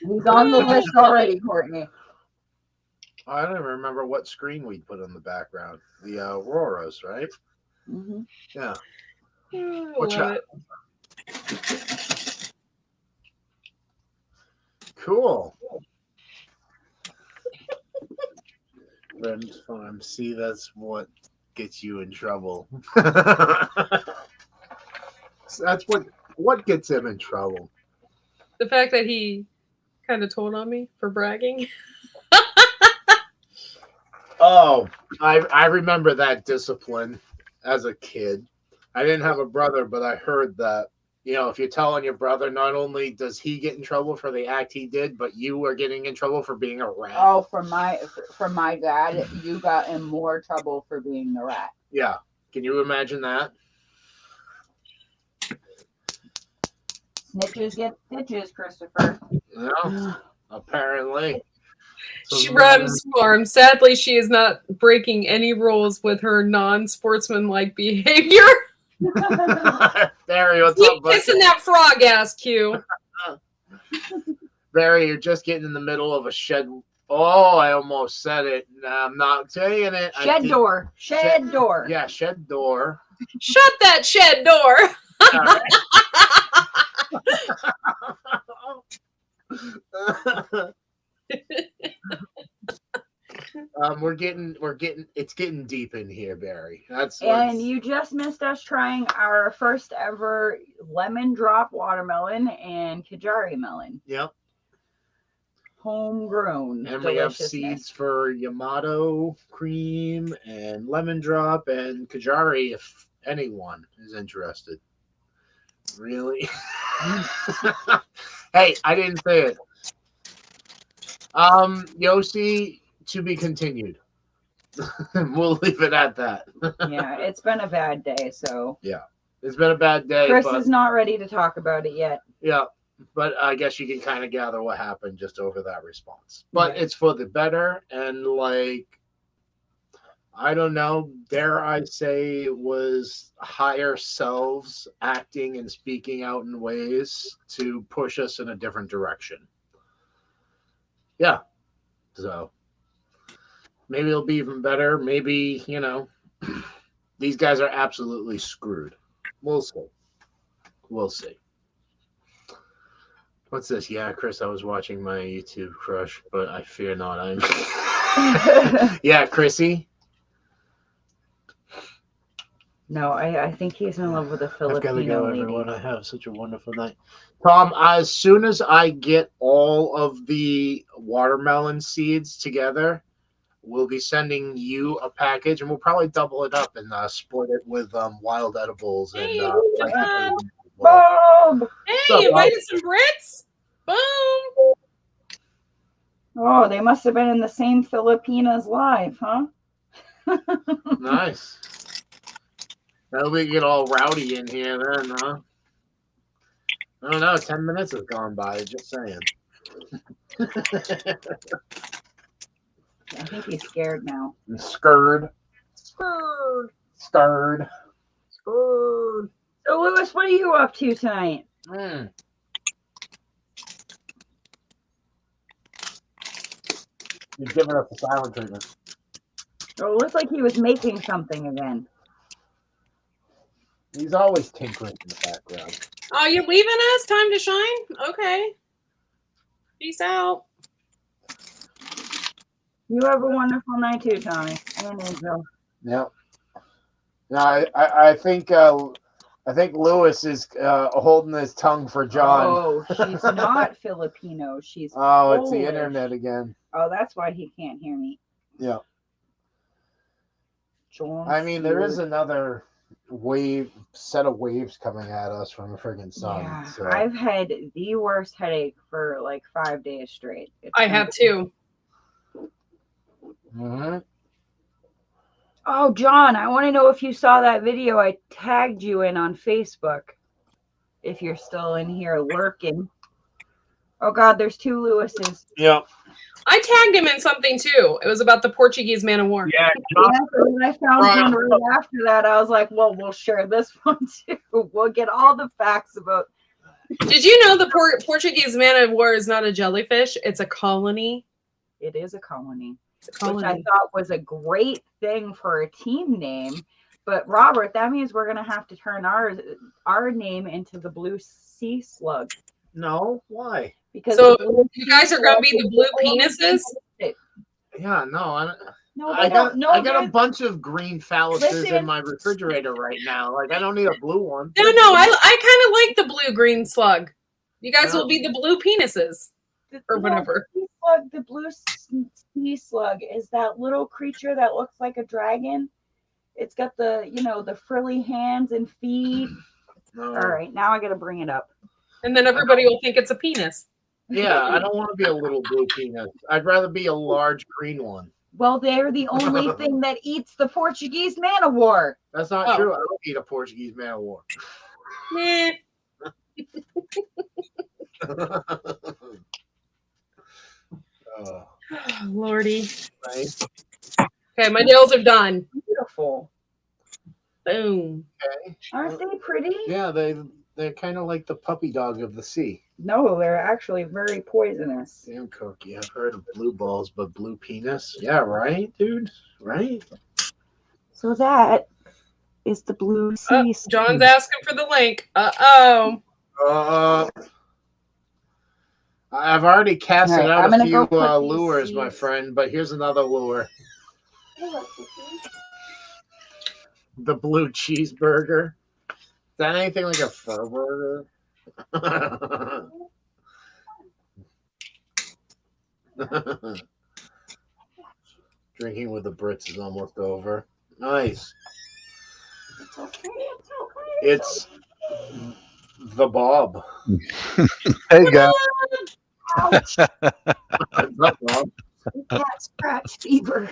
He's on the list already, Courtney. I don't even remember what screen we put in the background. The Auroras, right? Mm-hmm. Yeah. I What's love up? it. Cool. Friends Farm. See, that's what gets you in trouble. That's what gets him in trouble. The fact that he kind of told on me for bragging. Oh, I remember that discipline as a kid. I didn't have a brother, but I heard that, if you're telling your brother, not only does he get in trouble for the act he did, but you are getting in trouble for being a rat. Oh, from my dad, you got in more trouble for being the rat. Yeah. Can you imagine that? Snitches get stitches, Christopher. Yeah, apparently. She runs farm. Sadly, she is not breaking any rules with her non-sportsmanlike behavior. Barry, what's Keep up, buddy? kissing that frog ass, Q. Barry, you're just getting in the middle of a shed. Oh, I almost said it. Nah, I'm not saying it. Shed door. Shed door. Yeah, shed door. Shut that shed door. It's getting deep in here, Barry. And you just missed us trying our first ever lemon drop watermelon and Kajari melon. Yep. Homegrown. And we have seeds for Yamato cream and lemon drop and Kajari if anyone is interested. Really? Hey, I didn't say it. Yossi, to be continued. We'll leave it at that. Yeah, it's been a bad day, so. Yeah, it's been a bad day. Chris is not ready to talk about it yet. Yeah, but I guess you can kind of gather what happened just over that response. But Yeah. it's for the better, and like, I don't know, dare I say it was higher selves acting and speaking out in ways to push us in a different direction. Yeah, so maybe it'll be even better. Maybe, these guys are absolutely screwed. We'll see. We'll see. What's this? Yeah, Chris, I was watching my YouTube crush, but I fear not. Yeah, Chrissy. No, I think he's in love with a Filipino I've got to go, lady. everyone. I have such a wonderful night. Tom, as soon as I get all of the watermelon seeds together, we'll be sending you a package, and we'll probably double it up and split it with wild edibles. Hey, and Boom! Hey, you invited some Brits? Boom! Oh, they must have been in the same Filipinas live, huh? Nice. Now we get all rowdy in here then, huh? I don't know. 10 minutes has gone by. Just saying. I think he's scared now. Scared. Scared. Scared. Scared. So, Lewis, what are you up to tonight? You're giving us the silent treatment. Oh, it looks like he was making something again. He's always tinkering in the background. Oh, you're leaving us? Time to shine? Okay. Peace out. You have a wonderful night too, Tommy. And Angel. Yep. No, I think Lewis is holding his tongue for John. Oh, she's not Filipino. She's Oh, it's the Polish. internet again. Oh, that's why he can't hear me. Yeah. John I mean, there is Stewart. another set of waves coming at us from the friggin' sun. Yeah, So. I've had the worst headache for like 5 days straight. I have too. Mm-hmm. Oh, John, I want to know if you saw that video I tagged you in on Facebook. If you're still in here lurking. Oh, God, there's 2 Lewises. Yeah. I tagged him in something too. It was about the Portuguese man of war. Yeah. Yeah, so when I found one right after that, I was like, well, we'll share this one too. We'll get all the facts about. Did you know the Portuguese man of war is not a jellyfish? It's a colony. It is a colony. It's a colony. Which I thought was a great thing for a team name. But Robert, that means we're gonna have to turn our name into the blue sea slug. No, why? Because So the blue you guys sea are gonna slug be the is blue only penises? Yeah, no, No, I got a guys, bunch of green phalluses Listen. in my refrigerator right now. Like, I don't need a blue one. No, I kind of like the blue-green slug. You guys No. will be the blue penises or whatever. The blue sea slug is that little creature that looks like a dragon. It's got the frilly hands and feet. No. All right, now I got to bring it up. And then everybody will think it's a penis. Yeah, I don't want to be a little blue penis. I'd rather be a large green one. Well, they're the only thing that eats the Portuguese man of war. That's not Oh. true. I don't eat a Portuguese man of war. Meh. Lordy. Right? Okay, my nails are done. Beautiful. Boom. Okay. Aren't they pretty? Yeah, They're kind of like the puppy dog of the sea. No, they're actually very poisonous. Damn, Cookie. I've heard of blue balls, but blue penis? Yeah, right, dude? Right? So that is the blue sea. John's asking for the link. Uh-oh. I've already casted All right, out I'm a gonna few go put these lures, my seeds- friend, but here's another lure. The blue cheeseburger. Is that anything like a fur burger? Drinking with the Brits is almost over. Nice. It's okay. It's the Bob. Hey guys. Ouch! What's up, Bob? Cat scratch fever.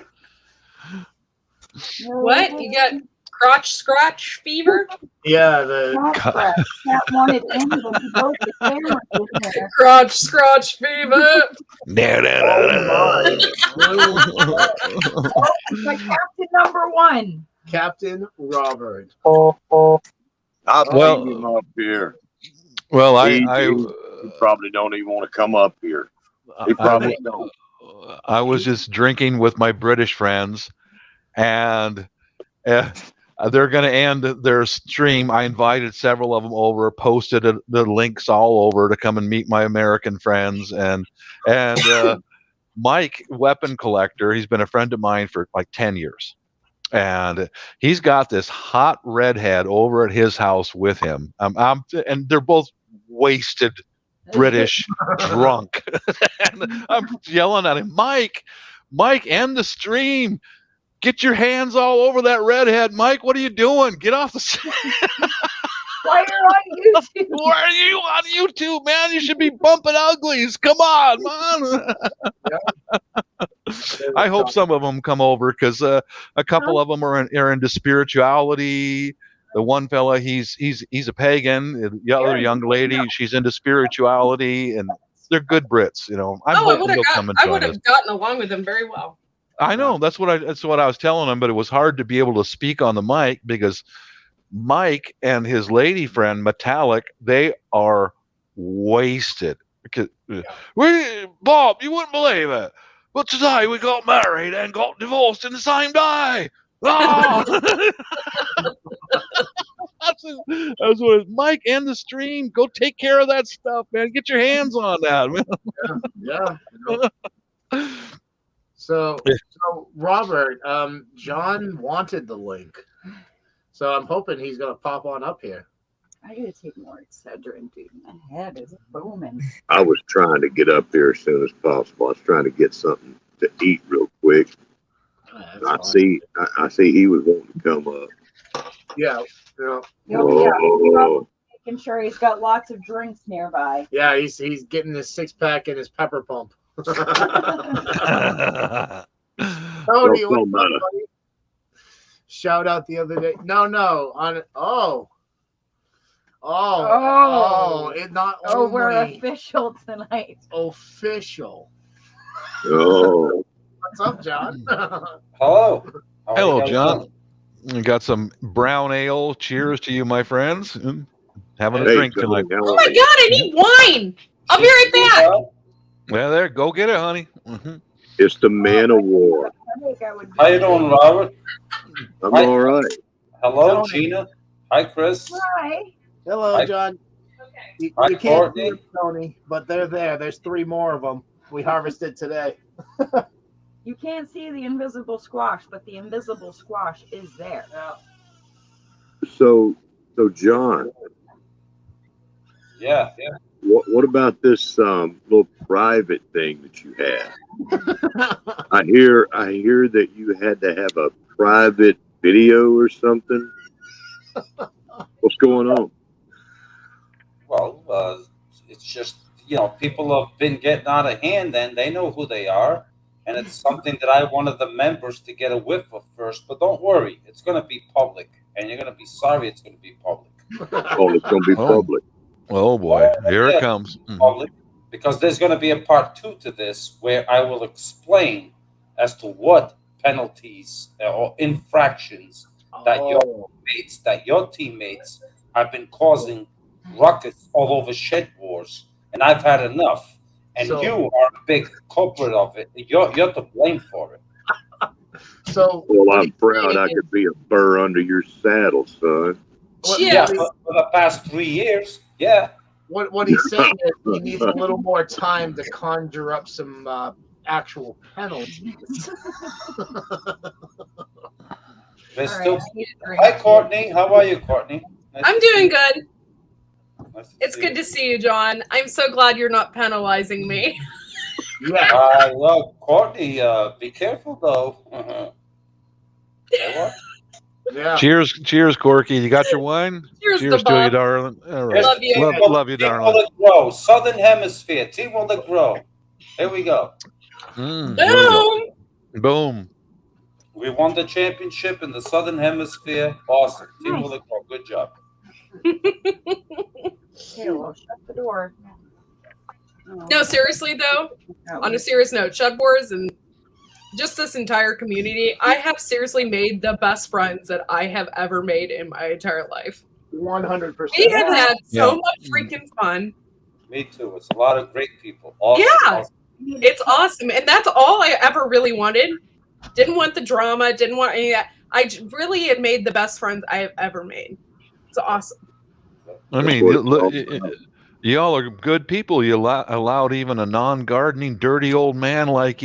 What? You got crotch scratch fever? Yeah, the Cat scratch. Cat wanted in when he broke the camera in there. Crotch scratch fever. My captain number one. Captain Robert. I'll Well- feed him up here. Well, He probably don't even want to come up here. He probably don't. I was just drinking with my British friends, and they're going to end their stream. I invited several of them over, posted the links all over to come and meet my American friends, and Mike, weapon collector, he's been a friend of mine for like 10 years. And he's got this hot redhead over at his house with him. And they're both wasted British drunk. And I'm yelling at him, Mike, end the stream. Get your hands all over that redhead. Mike, what are you doing? Get off the Why are you on YouTube? Why are you on YouTube, man? You should be bumping uglies. Come on, man. I hope some of them come over because a couple of them are into spirituality. The one fella, he's a pagan. The other young lady, she's into spirituality, and they're good Brits. You know, I'm hoping they'll come and I join would us. have gotten along with them very well. I know that's what I was telling him, but it was hard to be able to speak on the mic because Mike and his lady friend Metallic, they are wasted. Because Bob, you wouldn't believe it, but today we got married and got divorced in the same day. Oh! That's what it, Mike, end the stream. Go take care of that stuff, man. Get your hands on that, man. Yeah. So Robert, John wanted the link. So I'm hoping he's gonna pop on up here. I gotta take more Excedrin, dude. My head is booming. I was trying to get up here as soon as possible. I was trying to get something to eat real quick. I see he was wanting to come up. Yeah. Oh, Making sure he's got lots of drinks nearby. Yeah, he's getting his 6-pack and his pepper pump. Tony, don't matter. Shout out the other day. No, on it not only we're official tonight. official. Oh, What's up, John? Hello. Hello, John. We got some brown ale. Cheers to you, my friends. Having a hey, drink Tony, tonight. how Oh are my you? God, I need wine. I'll be right back. Well, there, go get it, honey. Mm-hmm. It's the man of war. How you doing, Robert? I'm Hi. all right. Hello, Tony. Gina. Hi, Chris. Hi. Hello, Hi. John. You Hi, can't see Courtney. them, Tony, but they're there. There's 3 more of them. We harvested today. You can't see the invisible squash, but the invisible squash is there. So John, Yeah. what about this little private thing that you had? I hear that you had to have a private video or something. What's going on? Well, it's just, people have been getting out of hand and they know who they are. And it's something that I wanted the members to get a whiff of first. But don't worry, it's going to be public. And you're going to be sorry it's going to be public. Oh, it's going to be Oh. public. Oh boy, here Yeah. it comes. Mhm. Public. Because there's going to be a part 2 to this where I will explain as to what penalties or infractions that your teammates have been causing ruckus all over Shed Wars, and I've had enough. And So- you are a big culprit of it. You're to blame for it. So Well, what I'm he's proud saying I is- could be a burr under your saddle, son. what- Yeah, Yes. for the past 3 years. Yeah. what he's saying is he needs a little more time to conjure up some actual penalties. There's All still. right, I need a drink. Hi, Courtney. How are you, Courtney? Nice I'm to see doing you. good. Nice to It's see good you. to see you, John. I'm so glad you're not penalizing me. Yeah. Well, Courtney, be careful though. Say what? Yeah. Cheers, Corky. You got your wine? Cheers, Cheers the to you, Bob. darling. All right. Love you. Love you, Team darling. will it grow. Southern Hemisphere. Team will it grow. Here we go. Here we go. Boom. Boom. We won the championship in the Southern Hemisphere. Awesome. Team Nice. will it grow. Good job. Okay, well, shut the door. Oh, No, seriously though, that on a was- serious note, Chud Wars and just this entire community, I have seriously made the best friends that I have ever made in my entire life. 100%. We have had so Yeah. much freaking fun. Me too. It's a lot of great people. Awesome. Yeah. Awesome. It's awesome. And that's all I ever really wanted. Didn't want the drama, didn't want any of that. Really had made the best friends I have ever made. It's awesome. I mean, That's what look, it's all about. y'all are good people. You allowed even a non-gardening, dirty old man like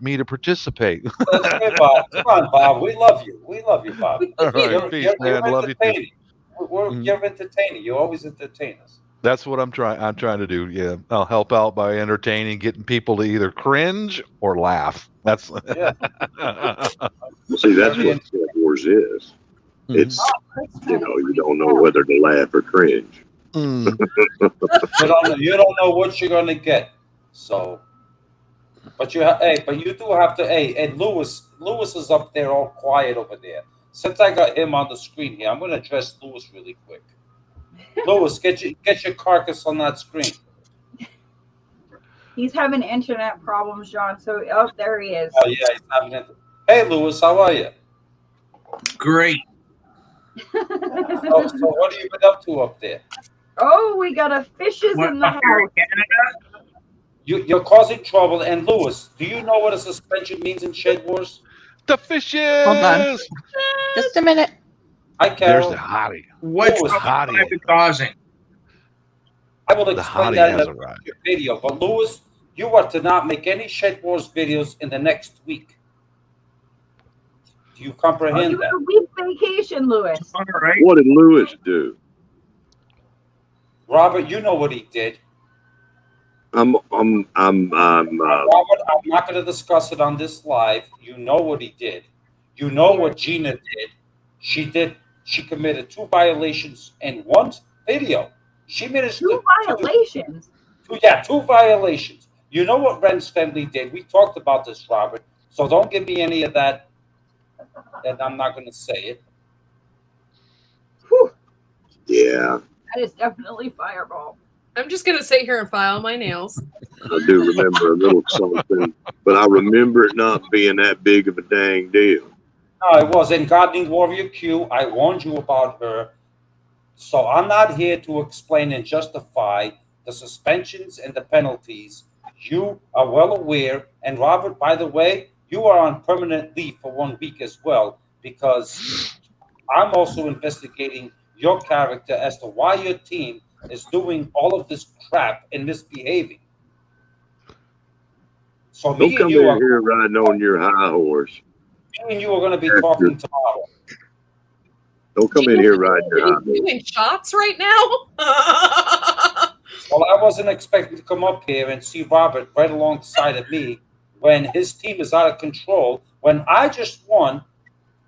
me to participate. That's great, Bob. Come on, Bob. We love you. We love you, Bob. All right, peace, man. Love you too. entertaining. Mhm. You're entertaining. You always entertain us. That's what I'm trying to do. Yeah, I'll help out by entertaining, getting people to either cringe or laugh. That's Yeah. See, that's what Star Wars is. It's, you know, you don't know whether to laugh or cringe. Mm. You don't know what you're gonna get. So, but but you do have to. Hey, and Lewis is up there all quiet over there. Since I got him on the screen here, I'm gonna address Lewis really quick. Lewis, get your carcass on that screen. He's having internet problems, John. So, oh, there he is. Oh yeah, he's having it. Hey, Lewis, how are you? Great. So what have you been up to up there? Oh, we got a fishes What, in the up here in house. Canada? You're causing trouble. And Lewis, do you know what a suspension means in Shed Wars? The fishes. Hold on. Just a minute. Hi, There's Carol. the hottie. What Lewis, trouble hottie. have you causing? I will The explain hottie that in has the arrived. video. But Lewis, you are to not make any Shed Wars videos in the next week. Do you Oh, comprehend you that? had a week vacation, Lewis. All right. What did Lewis do? Robert, you know what he did. I'm Robert, I'm not going to discuss it on this live. You know what he did. You know what Gina did. She committed 2 violations in one video. She managed 2 to violations. 2 violations. You know what Ren's family did. We talked about this, Robert. So don't give me any of that. And I'm not going to say it. yeah, That is definitely Fireball. I'm just gonna sit here and file my nails. I do remember a little something, but I remember it not being that big of a dang deal. No, it was in Gardening Warrior Q. I warned you about her. So I'm not here to explain and justify the suspensions and the penalties. You are well aware. And Robert, by the way, you are on permanent leave for 1 week as well, because I'm also investigating your character as to why your team is doing all of this crap and misbehaving. So Don't me come and you in are here riding on your high horse. going to be talking tomorrow. Don't come in here riding your high You horse. doing shots right now? Well, I wasn't expecting to come up here and see Robert right alongside of me when his team is out of control. When I just won,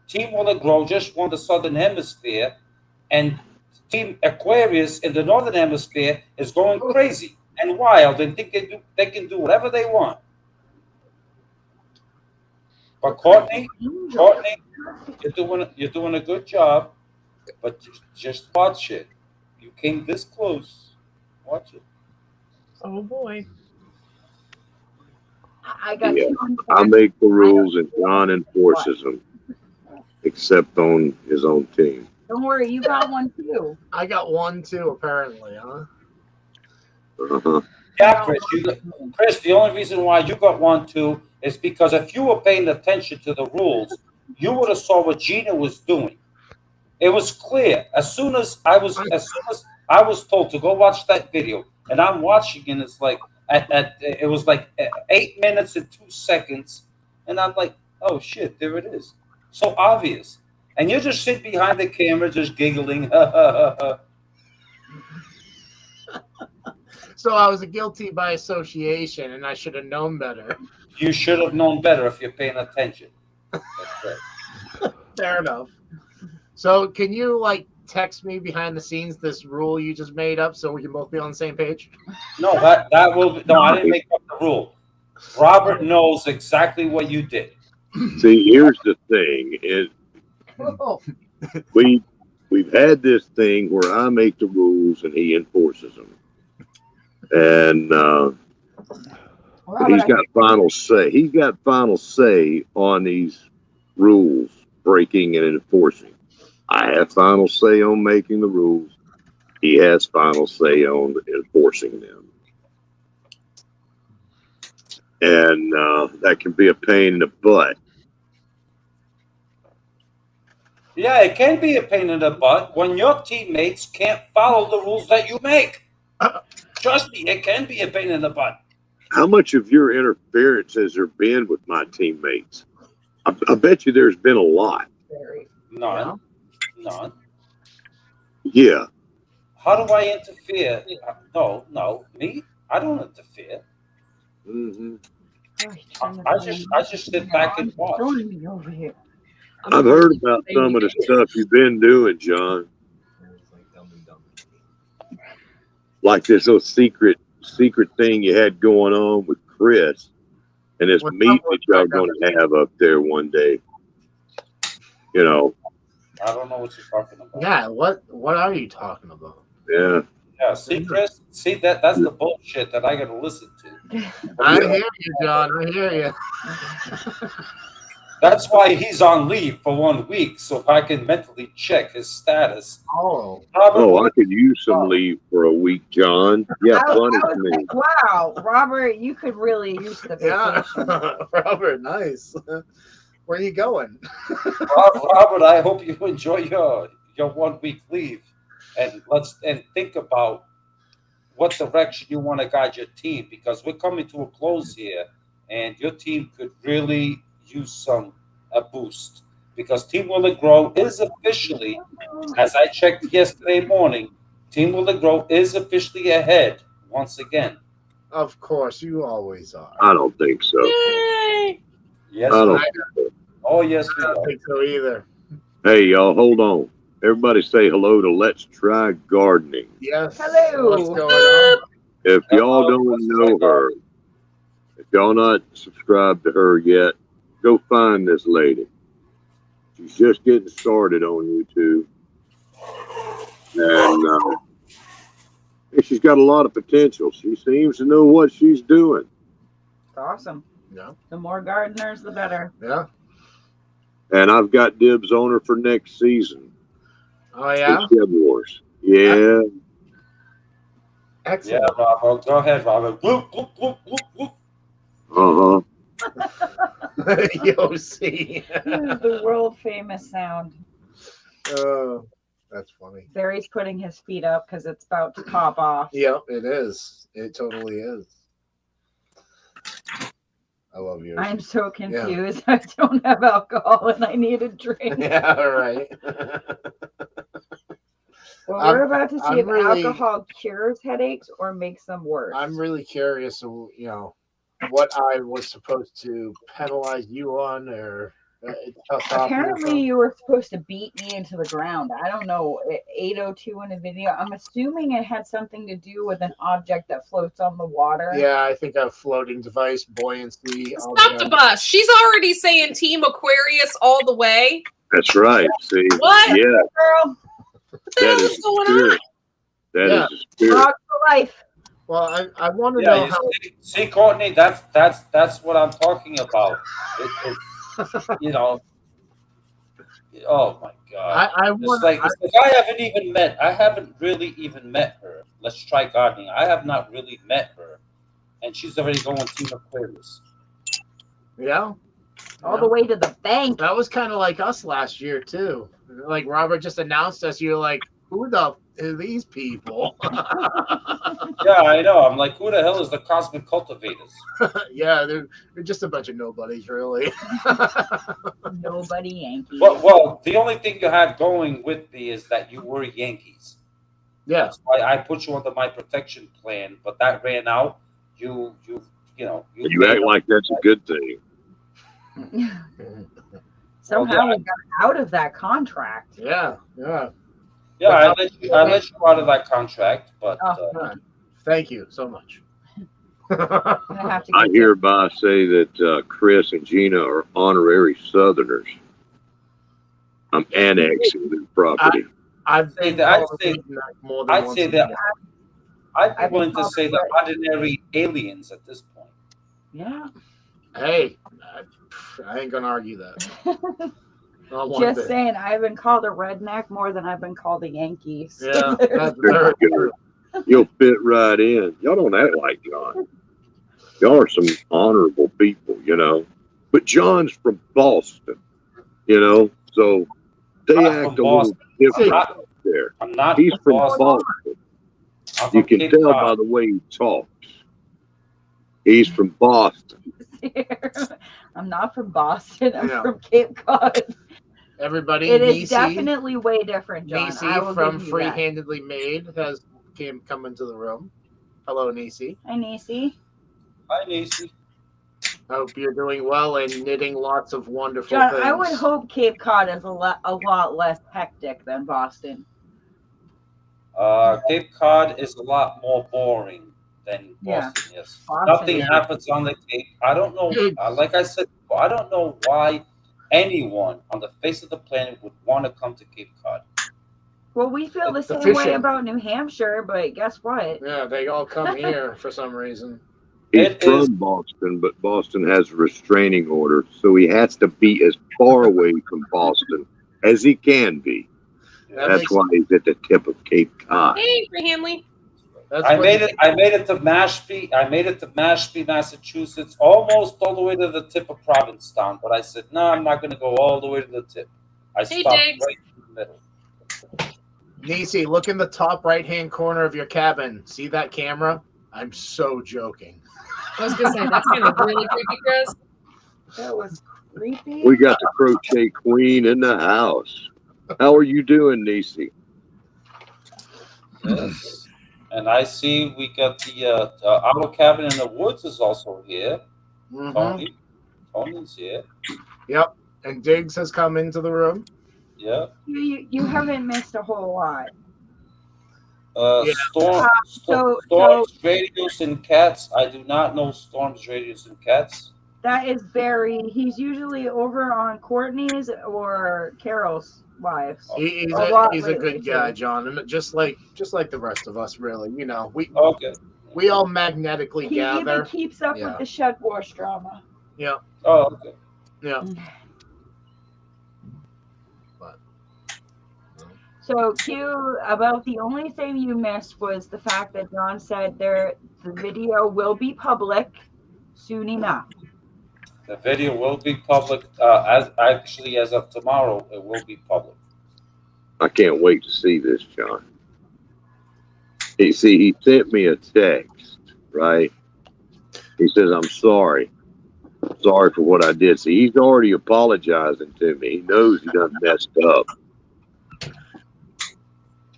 Team Will Grow just won the Southern Hemisphere, and Team Aquarius in the Northern Hemisphere is going crazy and wild and think they can do whatever they want. But Courtney, you're doing a good job, but just watch it. You came this close. Watch it. Oh boy. I got Yeah, 2 I make the rules and John enforces them, except on his own team. Don't worry, you got one too. I got one too, apparently, huh? Uh-huh. Yeah, Chris, the only reason why you got one too is because if you were paying attention to the rules, you would have saw what Gina was doing. It was clear. As soon as I was told to go watch that video, and I'm watching, and it's like it was like 8 minutes and 2 seconds, and I'm like, oh shit, there it is. So obvious. And you just sit behind the camera just giggling. So I was guilty by association, and I should have known better. You should have known better if you're paying attention. That's right. Fair enough. So can you like text me behind the scenes this rule you just made up so we can both be on the same page? No, that will no. I didn't make up the rule. Robert knows exactly what you did. See, here's the thing: is we've had this thing where I make the rules and he enforces them, and he's got final say. He's got final say on these rules breaking and enforcing. I have final say on making the rules. He has final say on enforcing them. And that can be a pain in the butt. Yeah, it can be a pain in the butt when your teammates can't follow the rules that you make. Trust me, it can be a pain in the butt. How much of your interference has there been with my teammates? I bet you there's been a lot. None. None. Yeah. How do I interfere? No, me? I don't interfere. Mm-hmm. I just sit back and watch. I've heard about some of the stuff you've been doing, John. Like this little secret thing you had going on with Chris, and this meeting that y'all going to have up there one day. You know. I don't know what you're talking about. Yeah, what are you talking about? Yeah. Yeah, see, Chris, that's the bullshit that I got to listen to. I hear you, John. I hear you. That's why he's on leave for 1 week, so I can mentally check his status. Oh, I could use some leave for a week, John. Yeah, punish me. Wow, Robert, you could really use the vacation. Yeah, Robert, nice. Where are you going? Robert, I hope you enjoy your 1 week leave, and think about what direction you want to guide your team, because we're coming to a close here, and your team could really use a boost, because Team Will It Grow is officially, as I checked yesterday morning, Team Will It Grow is officially ahead once again. Of course, you always are. I don't think so. Yay! Yes, I don't we think so. Oh, yes, we I don't are. think so either. Hey, y'all, hold on. Everybody say hello to Let's Try Gardening. Yes. Hello. What's going on? If y'all don't know her, if y'all not subscribed to her yet, go find this lady. She's just getting started on YouTube. And she's got a lot of potential. She seems to know what she's doing. It's awesome. Yeah. The more gardeners, the better. Yeah. And I've got dibs on her for next season. Oh, yeah? Shed Wars. Yeah. Excellent. Yeah, Robert. Go ahead, Robert. Whoop, whoop, whoop, whoop, whoop. Uh-huh. Yo, see. The world famous sound. Oh, that's funny. Barry's putting his feet up because it's about to pop off. Yep, it is. It totally is. I love yours. I'm so confused. I don't have alcohol and I need a drink. Yeah, right. Well, we're about to see if really, alcohol cures headaches or makes them worse. I'm really curious, what I was supposed to penalize you on, or apparently you were supposed to beat me into the ground. I don't know. 802 in the video. I'm assuming it had something to do with an object that floats on the water. Yeah, I think a floating device, buoyancy. Stop the bus. She's already saying Team Aquarius all the way. That's right. See? What? Yeah. Girl. What the hell is going on? That is the spirit. Rock for life. Well, I want to know how. See, Courtney, that's what I'm talking about. Oh my God! I It's want. like I haven't really even met her. Let's try gardening. I have not really met her, and she's already going Team Aquarius. Yeah. All the way to the bank. That was kind of like us last year too. Like Robert just announced us. You're like, who the are these people? Yeah, I know. I'm like, who the hell is the Cosmic Cultivators? Yeah, they're just a bunch of nobodies, really. Nobody Yankees. Well, the only thing you had going with me is that you were Yankees. Yeah. That's why I put you under my protection plan, but that ran out. You act like that's a good thing. Somehow we got out of that contract. Yeah. Yeah, I let you out of that contract, but thank you so much. I hereby say that Chris and Gina are honorary Southerners. I'm annexing the property. I'd say I'd be willing to say the ordinary aliens at this point. Yeah. Hey, I ain't gonna argue that. Just saying, I've been called a redneck more than I've been called a Yankee. So yeah, that's very true. You'll fit right in. Y'all don't act like John. Y'all are some honorable people, you know. But John's from Boston, you know, so they act a little different out there. I'm not. He's from Boston. You can tell by the way he talks. He's from Boston. I'm not from Boston. I'm from Cape Cod. Everybody, it is definitely way different, John. Nisi from Free-Handedly Made has come into the room. Hello, Nisi. Hi, Nisi. Hi, Nisi. I hope you're doing well and knitting lots of wonderful John, things. I would hope Cape Cod is a lot less hectic than Boston. Cape Cod is a lot more boring than Boston. Yes, Boston, nothing happens on the Cape. I don't know. Like I said, I don't know why anyone on the face of the planet would want to come to Cape Cod. Well, we feel the same way about New Hampshire, but guess what? Yeah, they all come here for some reason. He's from Boston, but Boston has a restraining order, so he has to be as far away from Boston as he can be. That's why he's at the tip of Cape Cod. Hey, Free Hanley. I made it to Mashpee. I made it to Mashpee, Massachusetts, almost all the way to the tip of Provincetown. But I said, no, I'm not going to go all the way to the tip. I stopped right in the middle. Nisi, look in the top right-hand corner of your cabin. See that camera? I'm so joking. I was going to say, that's kind of really creepy, Chris. That was creepy. We got the crochet queen in the house. How are you doing, Nisi? Yes. And I see we got the Auto Cabin in the Woods is also here. Mm-hmm. Tony's here. Yep. And Diggs has come into the room. Yeah. You haven't missed a whole lot. Storms, Radios, and Cats. I do not know Storms, Radios, and Cats. That is Barry. He's usually over on Courtney's or Carol's wives. He's a good guy, John, and just like the rest of us, really. You know, we all magnetically gather. He even keeps up with the Shed Wars drama. Yeah. Oh, okay. Yeah. So, Q, about the only thing you missed was the fact that John said the video will be public soon enough. The video will be public. As of tomorrow, it will be public. I can't wait to see this, John. He sent me a text, right? He says, I'm sorry. I'm sorry for what I did. See, he's already apologizing to me. He knows he done messed up.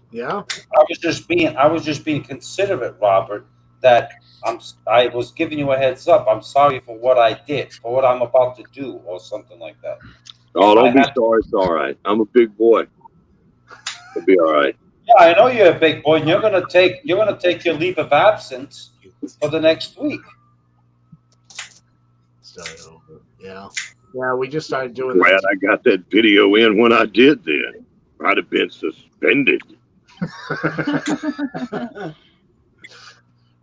Yeah. I was just being considerate, Robert, that I was giving you a heads up. I'm sorry for what I did, for what I'm about to do, or something like that. Oh, don't be sorry. It's all right. I'm a big boy. It'll be all right. Yeah, I know you're a big boy, and you're gonna take your leave of absence for the next week. So yeah, we just started doing. Glad I got that video in when I did. Then I'd have been suspended.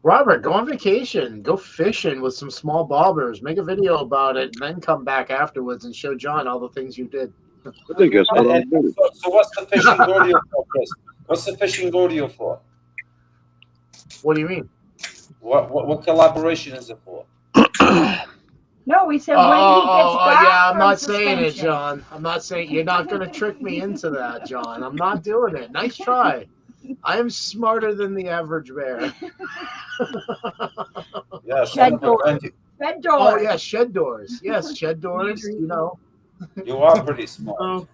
Robert, go on vacation. Go fishing with some small bobbers. Make a video about it, and then come back afterwards and show John all the things you did. I think that's what I'll do. So what's the fishing rodeo for, Chris? What's the fishing rodeo for? What do you mean? What collaboration is it for? No, we said when he gets back yeah, I'm from not saying it, suspension. John. I'm not saying you're not going to trick me into that, John. I'm not doing it. Nice try. I am smarter than the average bear. Yes, Shed doors. Shed doors. Oh yeah, shed doors. Yes, shed doors. You know. you are pretty smart. Oh.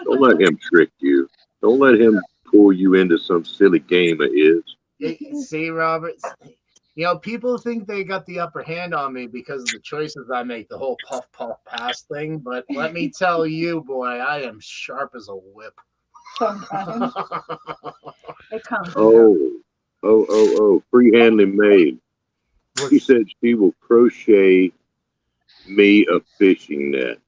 Don't let him trick you. Don't let him pull you into some silly game of his. See, Robert. You know, people think they got the upper hand on me because of the choices I make, the whole puff pass thing. But let me tell you, boy, I am sharp as a whip. Sometimes it comes. Oh, free-handling maid. She said she will crochet me a fishing net.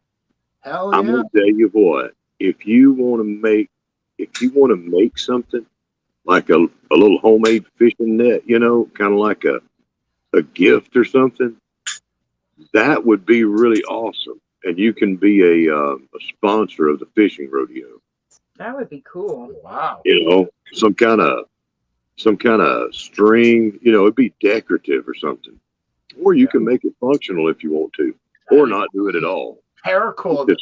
Hell I'm yeah. gonna tell you what, if you want to make something like a little homemade fishing net, you know, kind of like a gift or something, that would be really awesome. And you can be a sponsor of the fishing rodeo. That would be cool. Wow. You know, some kind of string, you know, it'd be decorative or something. Or you can make it functional if you want to, or not do it at all. Paracord.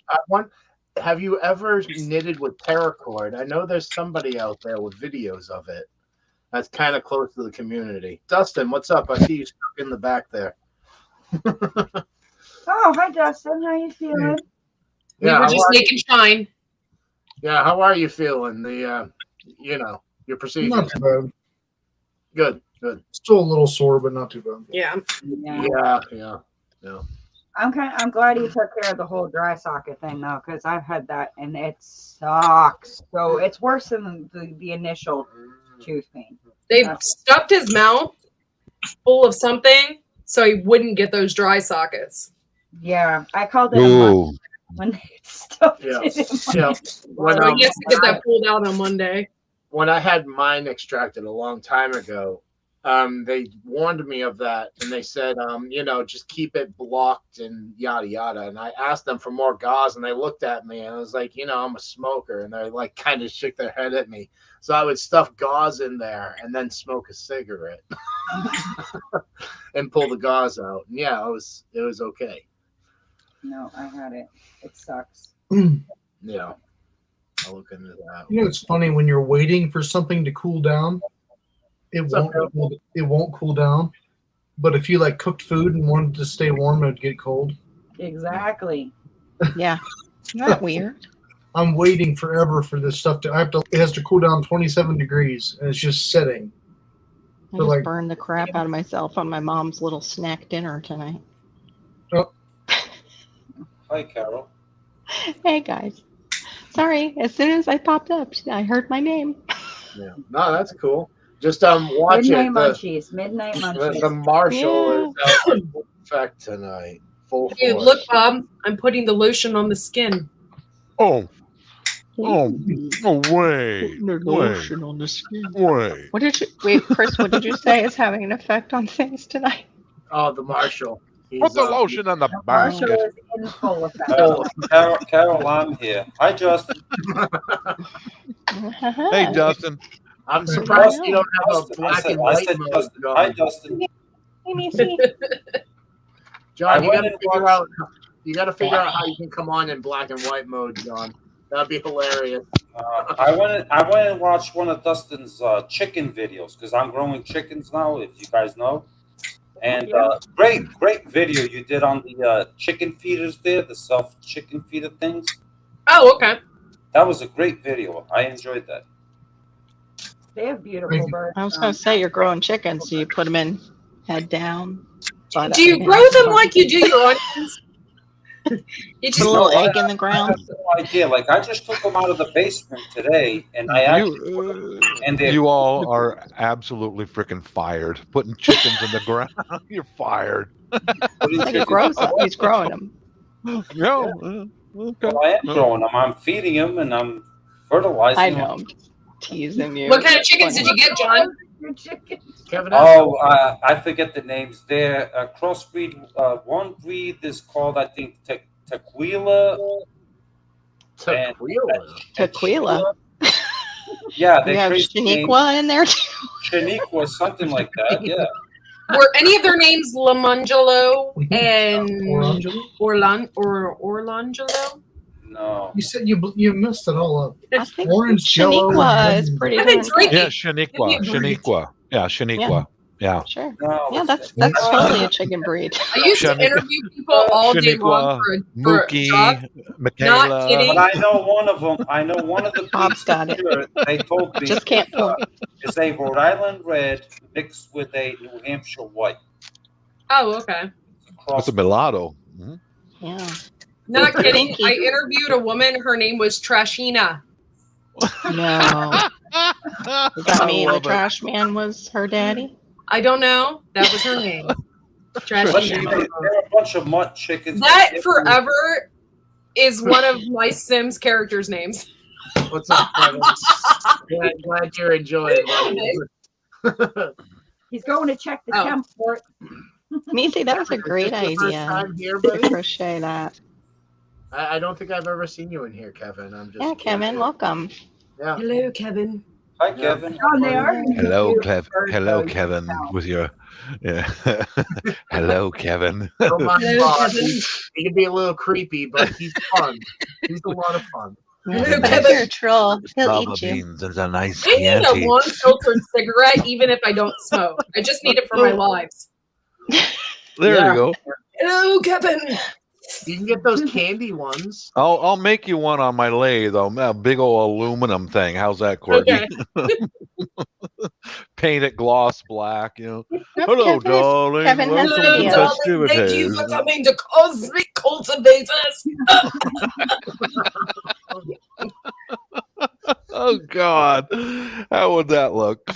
Have you ever knitted with paracord? I know there's somebody out there with videos of it. That's kind of close to the community. Dustin, what's up? I see you stuck in the back there. Oh, hi Dustin. How you feeling? We were just making shine. Yeah, how are you feeling? The your procedure. Not too bad. Good. Still a little sore, but not too bad. Yeah. Yeah. I'm glad he took care of the whole dry socket thing though, because I've had that and it sucks. So it's worse than the initial tooth pain. They stuffed his mouth full of something so he wouldn't get those dry sockets. Yeah, I called it a month when they stuffed Yeah. it in Yeah. Well, he gets to get that pulled out on Monday. When I had mine extracted a long time ago, they warned me of that, and they said, just keep it blocked and yada yada. And I asked them for more gauze, and they looked at me, and I was like, I'm a smoker, and they like kind of shook their head at me. So I would stuff gauze in there and then smoke a cigarette and pull the gauze out. And yeah, it was okay. No, I had it. It sucks. Yeah, I'll look into that. You know, it's funny when you're waiting for something to cool down, it won't cool down. But if you like cooked food and wanted to stay warm, it would get cold. Exactly. Yeah. Isn't that weird? I'm waiting forever for this stuff it has to cool down 27 degrees and it's just sitting. I So, just like- burned the crap out of myself on my mom's little snack dinner tonight. Hi, Carol. Hey guys. Sorry, as soon as I popped up, I heard my name. Yeah, no, that's cool. Just watch Midnight it. Munchies. Midnight Munchies. The Marshall is out in full effect tonight. Full Dude, force. look, Bob, I'm putting the lotion on the skin. Oh, wait. Lotion on the skin. Wait. Wait, Chris, what did you say is having an effect on things tonight? Oh, the Marshall. Put the lotion on the Marshall basket. is in full effect. Carol, I'm here. Hi, Justin. Hey, Dustin. I'm surprised you don't have a Dustin, black and I white said mode Justin. going. Hi, Justin. John, you went gotta and figure watched- out. You gotta figure out how you can come on in black and white mode, John. That'd be hilarious. I went and watched one of Dustin's chicken videos because I'm growing chickens now, if you guys know. And great video you did on the chicken feeders there, the self chicken feeder things. Oh, okay. That was a great video. I enjoyed that. They have beautiful birds. I was going to say you're growing chickens, so you put them in head down. Do you grow them like you do your onions? You Put just a little egg in the ground. I have no idea. Like I just took them out of the basement today, and I actually You all are absolutely freaking fired. Putting chickens in the ground. You're fired. Like he grows them. He's growing them. No. Okay. Well, I am growing them. I'm feeding them, and I'm fertilizing I them. know. I'm just teasing you. What kind of chickens did you get, John? Your chickens. Kevin, I forget the names. They're a crossbreed. One breed is called, I think, Tequila. Tequila. Tequila. Yeah, You they have crazy name. Shaniqua in there too. Shaniqua, something like that. Yeah. Were any of their names Lamangelo and Orlangelo? No. You said you messed it all up. I think Orange Jello. Shaniqua is pretty I've been darn drinking. good. Yeah, Shaniqua. Yeah, Shaniqua. Yeah. Sure. No. Yeah, it's- that's totally a chicken breed. I used to Shaniqua- interview people all day long Shaniqua, for a job. Mookie, Michaela. kidding. But I know one of them. I know one of the Bob's beats got it. here, they told me Just can't pull. is a Rhode Island red mixed with a New Hampshire white. Oh, okay. That's a mulatto. Mhm. Yeah. Not Super kidding. pinky. I interviewed a woman. Her name was Trashina. No. Does that I mean the love it. trash man was her daddy? I don't know. That was her name. Listen, Trashina. they're a bunch of mutt chickens. That forever is one of my Sims characters' names. What's up, Kevin? glad you're enjoying it. He's going to check the Oh. temp port. Nisi, that was a great Is this your first idea. time here, To buddy? crochet that. I don't think I've ever seen you in here, Kevin. I'm just Yeah, Kevin, welcome. Yeah. Hello, Kevin. Hi, Kevin. Oh, they are. Hello, Kevin. Hello, Kevin, with your. Yeah. Hello, Kevin. Don't mind Hello, Bob. Kevin. He can be a little creepy, but he's fun. He's a lot of fun. Yeah, Hello, but if Kevin. you're a troll, he'll Lava eat you. beans and a nice I need a Chianti. long filtered cigarette, even if I don't smoke. I just need it for my lives. There Yeah. you go. Hello, Kevin. You can get those candy ones. I'll make you one on my lathe, though. A big old aluminum thing. How's that, Courtney? Okay. Paint it gloss black. You know. Nope, Hello, Kevin has- darling. Kevin has Welcome the to idea. the Darling, thank you for festivities. coming to Cosmic Cultivators. Oh God, how would that look?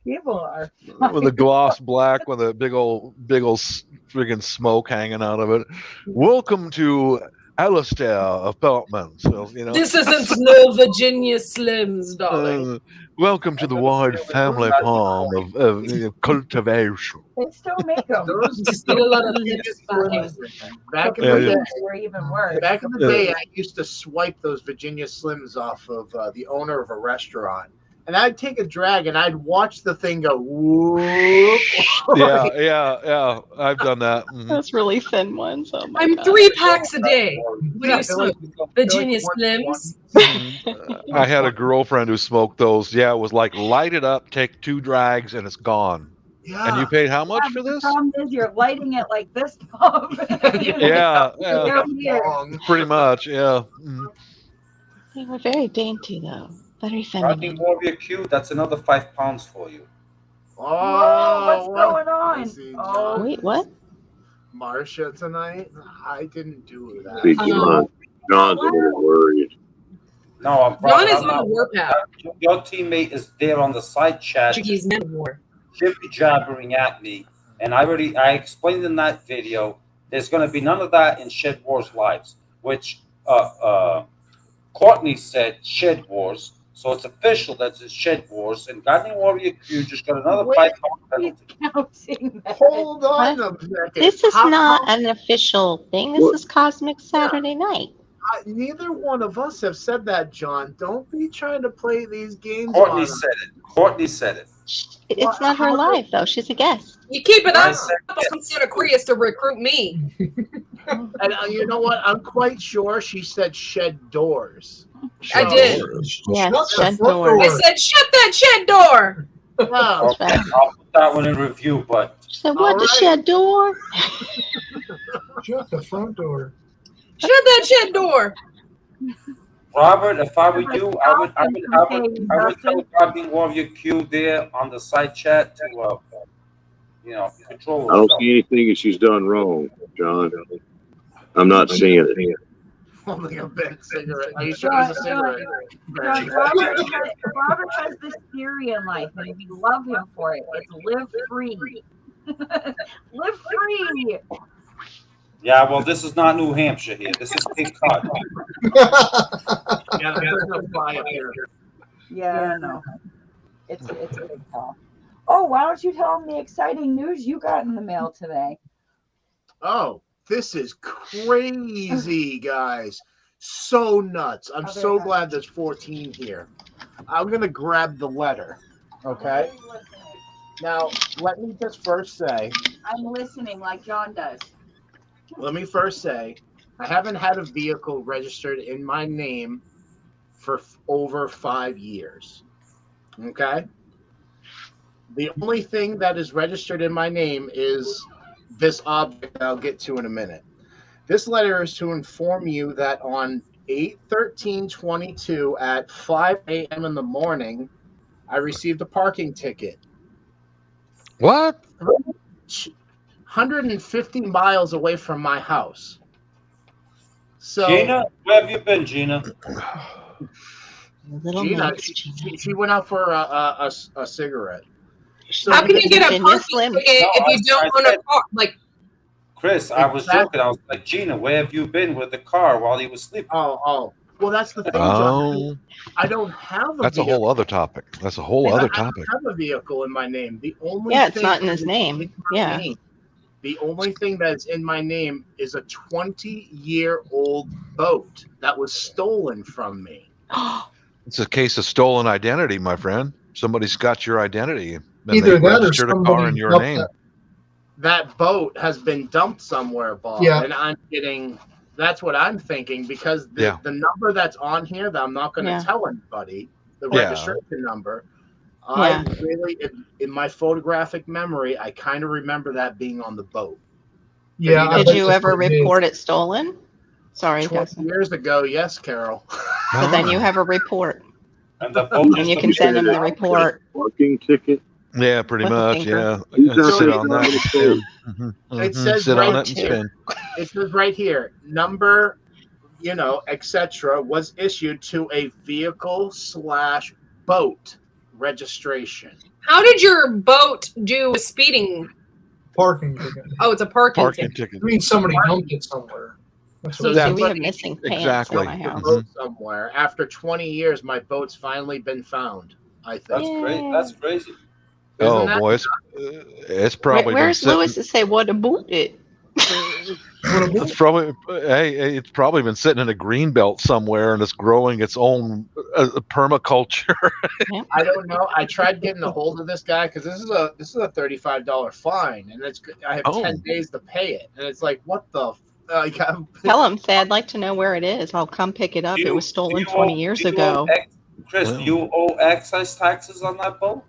People are. With a gloss black with a big old friggin' smoke hanging out of it. Welcome to Alistair Apartments. So, you know. This isn't no Virginia Slims, darling. Welcome to the wide family farm of cultivation. They still make them. Those Just need a lot of lip smacking. Back in Yeah, the yeah. day, Were even worse. back in the day, I used to swipe those Virginia Slims off of the owner of a restaurant, and I'd take a drag and I'd watch the thing go whoop. Yeah. I've done that. Mhm. Those really thin ones. Oh my I'm God. 3 packs a day. What do Yeah, you they're like- smoke? Virginia they're like Slims. I had a girlfriend who smoked those. Yeah, it was like light it up, take 2 drags, and it's gone. Yeah. And you paid how much for The this? problem is you're lighting it like this, Bob. Yeah, Down here. Long. pretty much. Yeah. Mhm. They were very dainty, though. Very Guardian feminine. Warrior Q, that's another 5 pounds for you. Whoa, what's going on? I see, Oh, Wait, what? Marcia tonight? I didn't do See, that. John's a little worried. No, I'm John proud. is I'm on not- the warpath. Your teammate is there on the side chat, Portuguese men of war. jibby jabbering at me, and I explained in that video. There's going to be none of that in Shed Wars Lives, which Courtney said Shed Wars, so it's official that it's Shed Wars. And Guardian Warrior Q just got another Wait. 5 pound penalty. counting that. Hold on a second. This is How- not an official thing. This What? is Cosmic Saturday Night. Neither one of us have said that, John. Don't be trying to play these games. Courtney on us. said it. Courtney said it. It's not her live, though. She's a guest. You keep it I up. said I'm Santa Cruz to recruit me. And you know what? I'm quite sure she said shed doors. I did. Yeah, Shut the shed front door. I said, shut that shed door. Wow. Okay, I'll put that one in review, but She said, what, the Alright. shed door? Shut the front door. Shut that shed door. Robert, if I were you, I would tell Guardian Warrior Q there on the side chat to control I don't herself. see anything that she's done wrong, John. I'm not seeing it. Holding a big cigarette. Are you sure it's a cigarette? John, Robert has this theory in life, and we love him for it. It's live free. Live free. Yeah, well, this is not New Hampshire here. This is Cape Cod. Yeah, there's no fly up here. Yeah, I know. It's a big call. Oh, why don't you tell them the exciting news you got in the mail today? Oh, this is crazy, guys. so nuts. I'm Oh, so very glad there's 14 here. I'm gonna grab the letter. Okay. Now, let me just first say, I'm listening like John does. I haven't had a vehicle registered in my name for over 5 years. Okay. The only thing that is registered in my name is this object that I'll get to in a minute. This letter is to inform you that on 8/13/22 at 5 a.m. in the morning, I received a parking ticket. What? 150 miles away from my house. So Gina, where have you been, Gina? Little Gina, Mix, she went out for a cigarette. So How can you get a Virginia parking Slim. ticket No, if you don't I own a said- car? Like, Chris, I was Exactly. joking. I was like, Gina, where have you been with the car while he was sleeping? Oh. Well, that's the thing, John. Oh, I don't have a that's a vehicle. whole other topic. That's a whole I other don't topic. have a vehicle in my name. The only Yeah, it's thing not in his that is name. in my Yeah. name- the only thing that's in my name is a 20-year-old boat that was stolen from me. It's a case of stolen identity, my friend. Somebody's got your identity. And Either they that or registered a car somebody in your dumped name. that. That boat has been dumped somewhere, Bob. Yeah. And I'm getting. That's what I'm thinking, because the, Yeah. the number that's on here that I'm not going to Yeah. tell anybody, the Yeah. registration number, Yeah. I really, in my photographic memory, I kind of remember that being on the boat. Yeah. I Did bet you that's ever what it is. report it stolen? Sorry, 20 Dustin. years ago, yes, Carol. But then you Oh. have a report, And the boat and is you the can send him the Yeah. report. Parking ticket. Yeah, pretty With a much. finger. Yeah. Who's And out sit there on that and trying to spin. It says Sit right on it and here. spin. It says right here, number, etc., was issued to a vehicle/boat registration. how did your boat do a speeding? Parking ticket. Oh, it's a parking Parking ticket. ticket. I mean, somebody dumped it somewhere. That's So what See, it we is. have missing pants Exactly. in my The house. boat somewhere. After 20 years, my boat's finally been found, I think. That's great. That's crazy. Oh Isn't that- boy, it's probably Where's been Lewis to say what about it? It's probably it's probably been sitting in a green belt somewhere and it's growing its own permaculture. I don't know. I tried getting a hold of this guy because this is a $35 fine, and I have 10 days to pay it, and it's like, what the? Tell him, say, I'd like to know where it is. I'll come pick it up. It was stolen 20 years ago. Chris, do you owe excise taxes on that boat?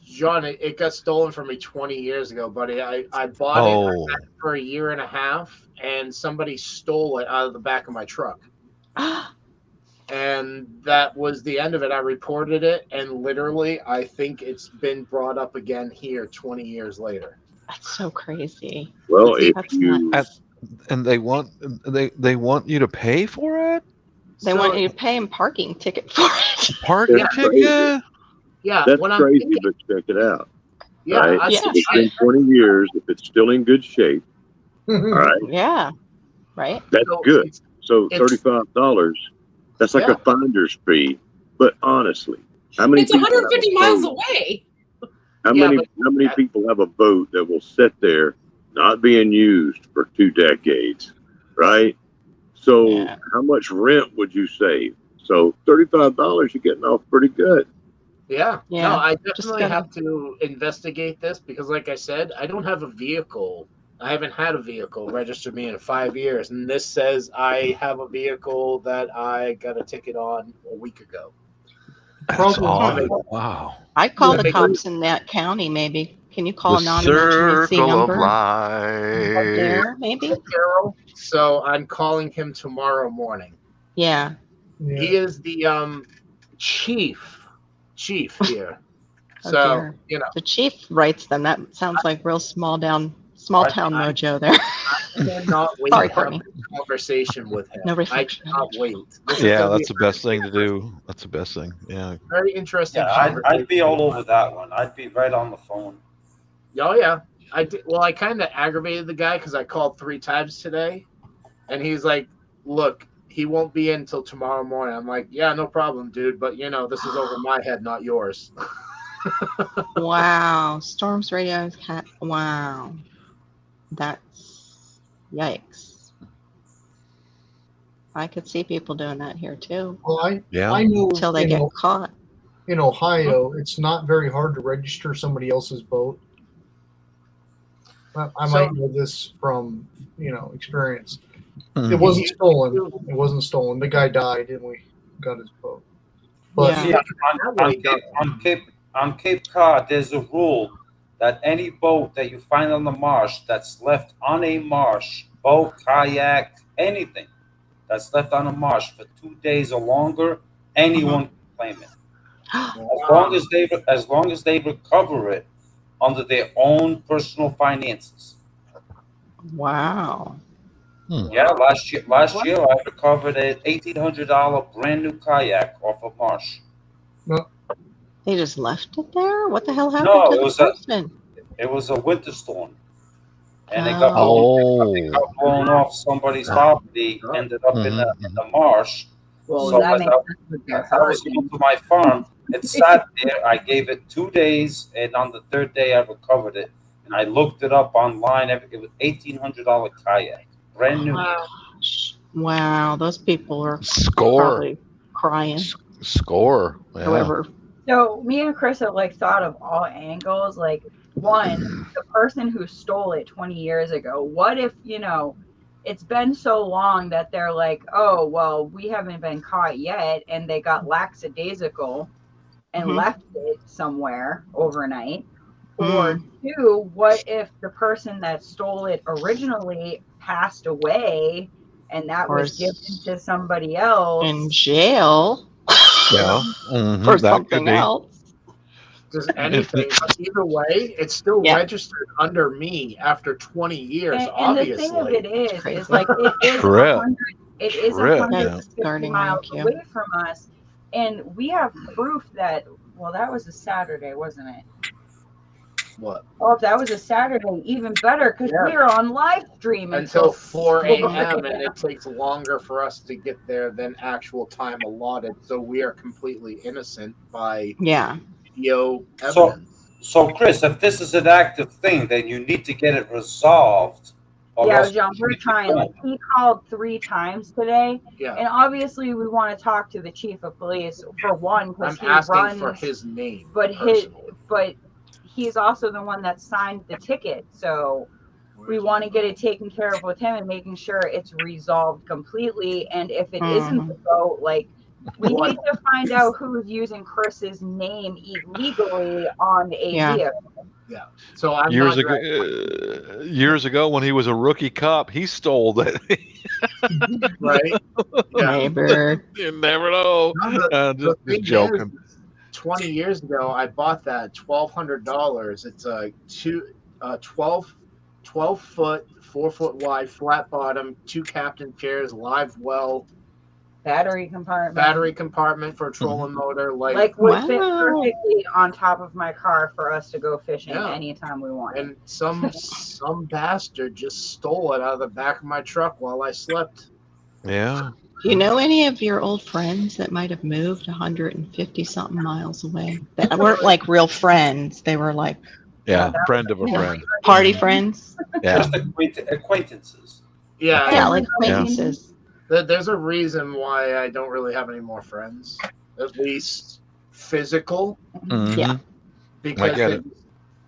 John, it got stolen from me 20 years ago, buddy. I bought it. I had it for a year and a half, and somebody stole it out of the back of my truck. And that was the end of it. I reported it, and literally, I think it's been brought up again here 20 years later. That's so crazy. Well, if That's you And they want you to pay for it. They want you to pay him parking ticket for it. Parking That's ticket. Yeah, that's when I'm crazy, thinking, but check it out. yeah, right? I, If it's been 20 years, if it's still in good shape, all right, Yeah. Right? that's so good. So it's- $35, that's like Yeah. a finder's fee. But honestly, how many It's people have a 150 miles boat? away. How Yeah, many people have a boat that will sit there not being used for 2 decades, right? So Yeah. how much rent would you save? So $35, you're getting off pretty good. Yeah. Yeah, No, I just definitely gotta- have to investigate this because, like I said, I don't have a vehicle. I haven't had a vehicle registered me in 5 years, and this says I have a vehicle that I got a ticket on a week ago. That's Problem- odd. Wow. I'd call Yeah, the they- cops in that county, maybe. Can you call The a non-emergency circle of number up life. there, maybe? Carol. So I'm calling him tomorrow morning. Yeah. Yeah. He is the chief here. Oh, So dear. you know, The chief writes them. That sounds like real small town mojo there. I cannot wait Sorry, to have Courtney. a conversation with him. No I reflection. cannot wait. This is Yeah, gonna be that's the best thing to do. That's the best thing. Yeah. very interesting. Yeah, I'd be all over that one. I'd be right on the phone. Oh yeah, I did. Well, I kind of aggravated the guy because I called 3 times today, and he's like, "Look, he won't be in until tomorrow morning." I'm like, "Yeah, no problem, dude. But this is over my head, not yours." Wow. Storms Radio cat. Wow. That's yikes. I could see people doing that here too. Well, I Yeah. know Until they get caught. in Ohio, it's not very hard to register somebody else's boat. I So- might know this from experience. Mhm. It wasn't stolen. It wasn't stolen. The guy died, and we got his boat. But Yeah. See, on Cape Cod, there's a rule that any boat that you find on the marsh that's left on a marsh, boat, kayak, anything that's left on a marsh for 2 days or longer, anyone can claim it. As long as they recover it under their own personal finances. Wow. Yeah, last year I recovered an $1,800 brand new kayak off a marsh. They just left it there? What the hell happened No, to it the was person? It was a winter storm, and it Oh. got blown off somebody's property. Ended up in the marsh. Well, So that as makes I, sense with their as I was hurricane. going to my farm, it sat there. I gave it 2 days, and on the third day I recovered it. And I looked it up online. It was $1,800 kayak, brand new. Wow, those people are Score. probably crying. Score. Yeah. Whoever. So me and Chris have like thought of all angles. Like, one, the person who stole it 20 years ago. What if, it's been so long that they're like, oh, well, we haven't been caught yet, and they got lackadaisical and left it somewhere overnight. Or two, what if the person that stole it originally passed away and that Or was given to somebody else? in jail Yeah. Mhm, or that could something be. Just else. anything. But either way, it's still registered under me after 20 years. And the thing of it is like it is Trip. 100. It is Trip, 150 Guarding miles rank, yeah. away from us, and we have proof that. Well, that was a Saturday, wasn't it? What? Oh, if that was a Saturday, even better because Yeah. we are on live stream Until 4 4 a.m. and it takes longer for us to get there than actual time allotted. So we are completely innocent by Yeah. video So, evidence. so Chris, if this is an active thing, then you need to get it resolved. or Yeah, else John, you we're keep trying. going. Like, he called 3 times today, Yeah. and obviously we want to talk to the chief of police for one because I'm he asking runs. for his name. But personally. he's also the one that signed the ticket, so we want to get it taken care of with him and making sure it's resolved completely. And if it isn't the boat, like we need to find out who's using Chris's name illegally on a vehicle. Yeah. So I'm years not ago, years ago when he was a rookie cop, he stole it. right. Yeah. Maybe. You never know. The Just thing joking. is, 20 years ago, I bought that $1,200. It's a 12 foot, 4 foot wide, flat bottom, 2 captain chairs, live well, Battery compartment for a trolling motor. like would fit perfectly on top of my car for us to go fishing Yeah. anytime we want. And some bastard just stole it out of the back of my truck while I slept. Yeah. Do you know any of your old friends that might have moved 150 something miles away? That weren't like real friends. They were like Friend of a friend. party friends. Yeah. Just acquaintances. Yeah. Yeah, like acquaintances. There's a reason why I don't really have any more friends, at least physical. Mhm. Yeah. Because I get it.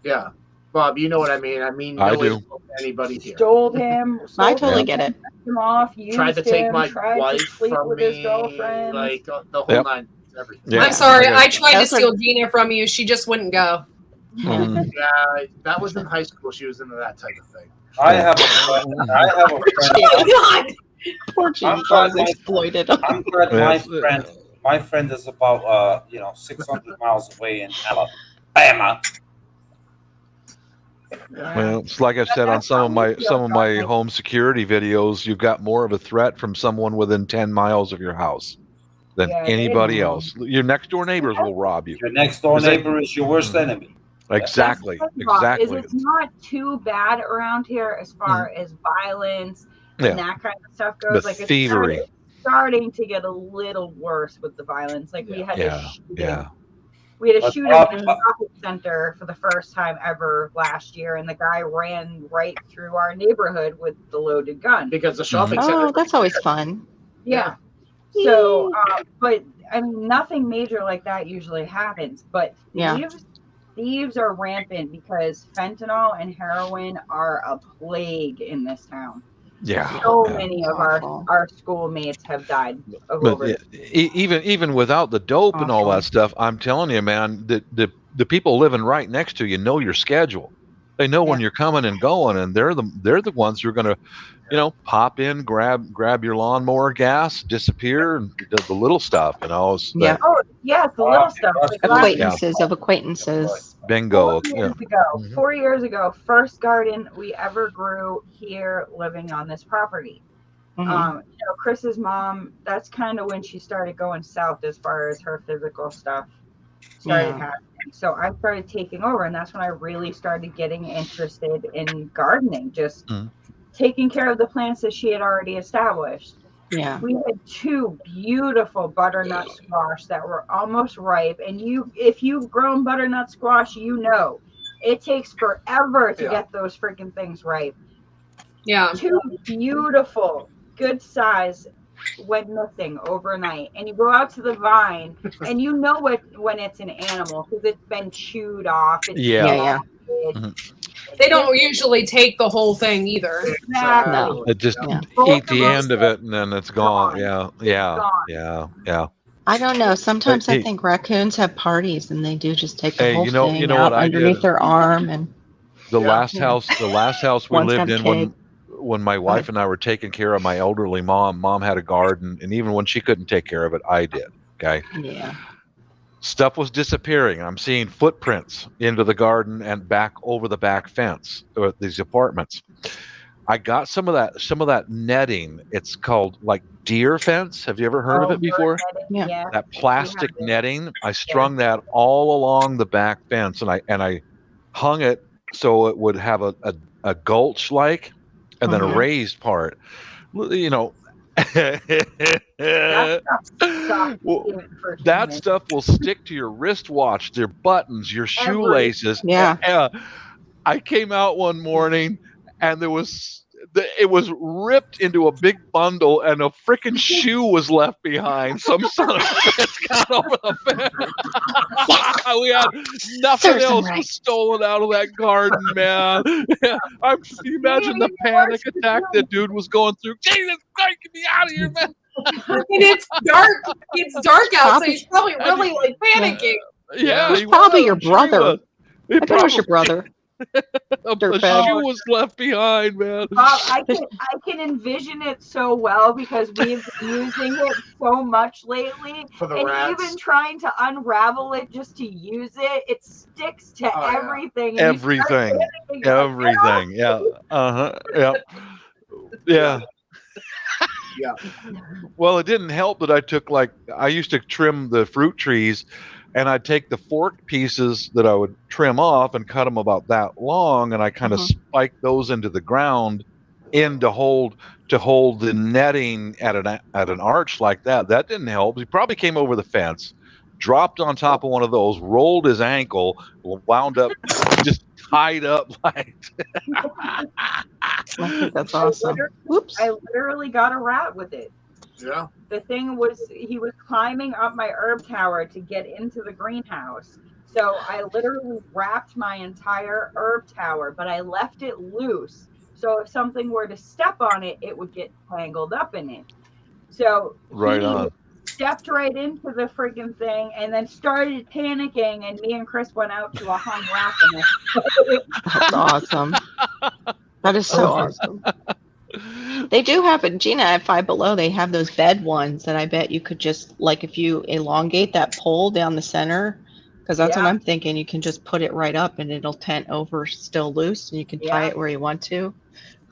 Yeah. Bob, you know what I mean. I mean, I no do. insult to anybody here. Stole him. I totally get it. Pissed him off. Used Tried to take him, my tried wife to sleep from with his me, girlfriend. like the whole Yep. nine, everything. Yeah. I'm sorry. I I get tried to Those are- steal Gina from you. She just wouldn't go. Mhm. Yeah, that was in high school. She was into that type of thing. I have a friend. Oh, God. Poor I'm James glad was exploited. I'm glad Yeah. my friend is about 600 miles away in Alabama. Well, it's like I said on some of my home security videos, you've got more of a threat from someone within 10 miles of your house than Yeah, anybody they- else. Your next door neighbors will rob you. Your next door Is that- neighbor is your worst enemy. Exactly. That's the thing, Bob, Exactly. Is it's not too bad around here as far as violence Yeah. and that kind of stuff goes. The Like thievery. it's starting to get a little worse with the violence. Like we had Yeah. a shooting. Yeah. We had a But shooting Bob- in a shopping center for the first time ever last year, and the guy ran right through our neighborhood with the loaded gun. Because the shopping Oh, center. that's always fun. Yeah. So, but I mean, nothing major like that usually happens. But Yeah. thieves are rampant because fentanyl and heroin are a plague in this town. Yeah. So yeah. many It's of awful. our schoolmates have died of But overdose. even without the dope and all Awful. that stuff, I'm telling you, man, the people living right next to you know your schedule. They know when Yeah. you're coming and going, and they're the ones who are going to, pop in, grab your lawnmower gas, disappear, and the little stuff. Yeah. Oh, yeah, it's the little stuff. Like Acquaintances of acquaintances. bingo. 4 years ago, Mhm. 4 years ago, first garden we ever grew here living on this property. Mhm. Chris's mom, that's kind of when she started going south as far as her physical stuff started Yeah. happening. So I started taking over, and that's when I really started getting interested in gardening, just Mhm. taking care of the plants that she had already established. Yeah. We had 2 beautiful butternut squash that were almost ripe. And if you've grown butternut squash, it takes forever to get those freaking things ripe. Yeah. 2 beautiful, good size went missing overnight. And you go out to the vine, and you know when it's an animal because it's been chewed off. It's Yeah. Yeah. Mhm. They don't usually take the whole thing either. Exactly. No. It just Yeah. Both eat the of end of it, and then it's gone. gone. Yeah. Gone. I don't know. Sometimes I Hey, think raccoons have parties and they do just take the hey, whole you thing know out what I did? underneath their arm and The Yeah. last house we One's lived got a in pig. when my wife and I were taking care of my elderly mom. Mom had a garden, and even when she couldn't take care of it, I did. Okay. yeah. Stuff was disappearing. I'm seeing footprints into the garden and back over the back fence of these apartments. I got some of that netting. It's called like deer fence. Have you ever heard of it before? Yeah. Yeah. That We plastic have it. netting. I strung that all along the back fence, and I hung it so it would have a gulch like, and then a Mhm. raised part. You know, That stuff sucks well, even for that humans. stuff will stick to your wristwatch, your buttons, your shoelaces. Yeah. I came out one morning and it was ripped into a big bundle, and a freaking shoe was left behind. Some son of a bitch got over the fence. We had nothing Serves 'em else right. was stolen out of that garden, man. You imagine the panic attack that dude was going through. Jesus Christ, get me out of here, man. And it's dark. It's dark out, so he's probably And really like panicking. Yeah, It's he probably was. your I'm sure he brother. was. I bet it was your brother. A Dirtbag. shoe was left behind, man. Bob, I can envision it so well because we've been using it so much lately. For the And rats. even trying to unravel it just to use it, it sticks to Oh, yeah. everything. And you start Everything. panicking, you're like, Everything. Yeah. Yeah. Yeah. Yeah. Well, it didn't help that I used to trim the fruit trees, and I'd take the forked pieces that I would trim off and cut them about that long, and I kind of spiked those into the ground to hold the netting at an arch like that. That didn't help. He probably came over the fence, dropped on top of one of those, rolled his ankle, wound up just tied up like I think that's awesome. Whoops. I literally got a rat with it. Yeah. The thing was, he was climbing up my herb tower to get into the greenhouse. So I literally wrapped my entire herb tower, but I left it loose. So if something were to step on it, it would get tangled up in it. So right he on. stepped right into the freaking thing and then started panicking. And me and Chris went out to a hung rack. That's awesome. That is so awesome. They do have it. Gina at Five Below, they have those bed ones that I bet you could just, like, if you elongate that pole down the center, because that's what I'm thinking, you can just put it right up and it'll tent over still loose, and you can tie it where you want to.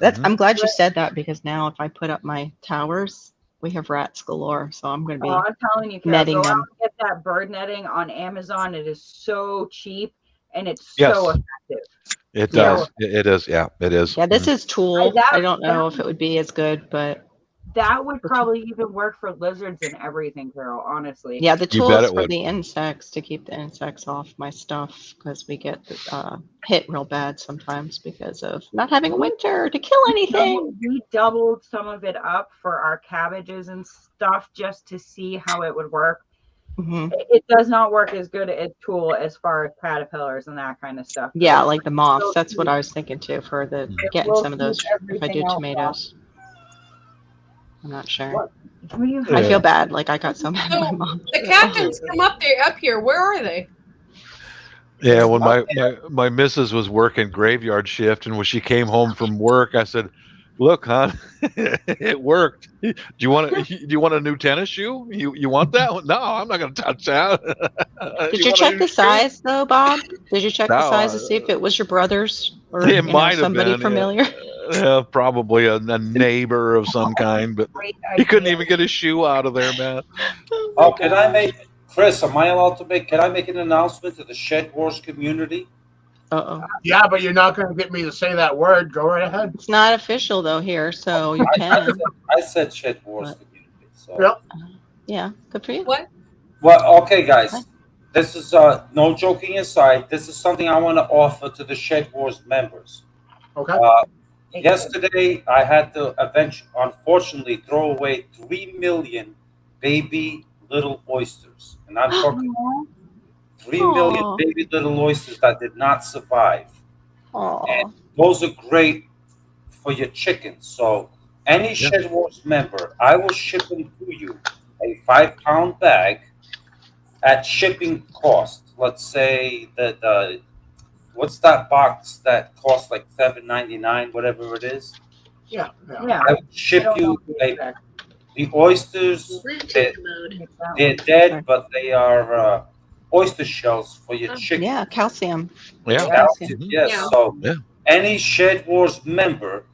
I'm glad you said that, because now if I put up my towers, we have rats galore. So I'm going to be I'm telling you, Carol, netting go them. out and get that bird netting on Amazon. It is so cheap and it's Yes. so effective. It does. It is. Yeah, it is. Yeah, this is Tool. That- I don't know if it would be as good, but That would probably even work for lizards and everything, Carol, honestly. Yeah, the You tool bet is it for would. the insects, to keep the insects off my stuff, because we get hit real bad sometimes because of not having a winter to kill anything. We doubled some of it up for our cabbages and stuff just to see how it would work. Hmm. It does not work as good a tool as far as caterpillars and that kind of stuff. Yeah, like the moths. That's what I was thinking too, for the Mhm. getting some of those if I everything do else tomatoes. I'm not sure. What? What do you I Yeah. feel bad. Like I got so mad at my So mom. the captains come up here. Where are they? Yeah, when my missus was working graveyard shift, and when she came home from work, I said, "Look, hon, it worked. Do you want a new tennis shoe? You want that one? No, I'm not going to touch that. Did you want a check new the shoe? size though, Bob? Did you check the No, size to see if it was your brother's or it might have somebody been familiar? probably a neighbor of some kind, but Great he couldn't idea. even get his shoe out of there, man. Oh, can I make Chris? Am I allowed to make? Can I make an announcement to the Shed Wars community? Uh-oh. Yeah, but you're not going to get me to say that word. Go right ahead. It's not official though here, so you can. I said Shed Wars What? community. So. Yep. Yeah, good for you. What? Well, okay, guys. This is no joking aside. This is something I want to offer to the Shed Wars members. Okay. Yesterday, I had to unfortunately throw away 3 million baby little oysters, and I'm talking 3 million Aw. baby little oysters that did not survive. Aw. Those are great for your chickens. So, any Shed Wars member, I will ship them to you a 5-pound bag at shipping cost. Let's say that what's that box that costs like $7.99, whatever it is. Yeah. Yeah. I will ship you the oysters. They're dead, but they are oyster shells for your chicken. Yeah, calcium. Yeah. Calcium, yes. Yeah. So Yeah. any Shed Wars member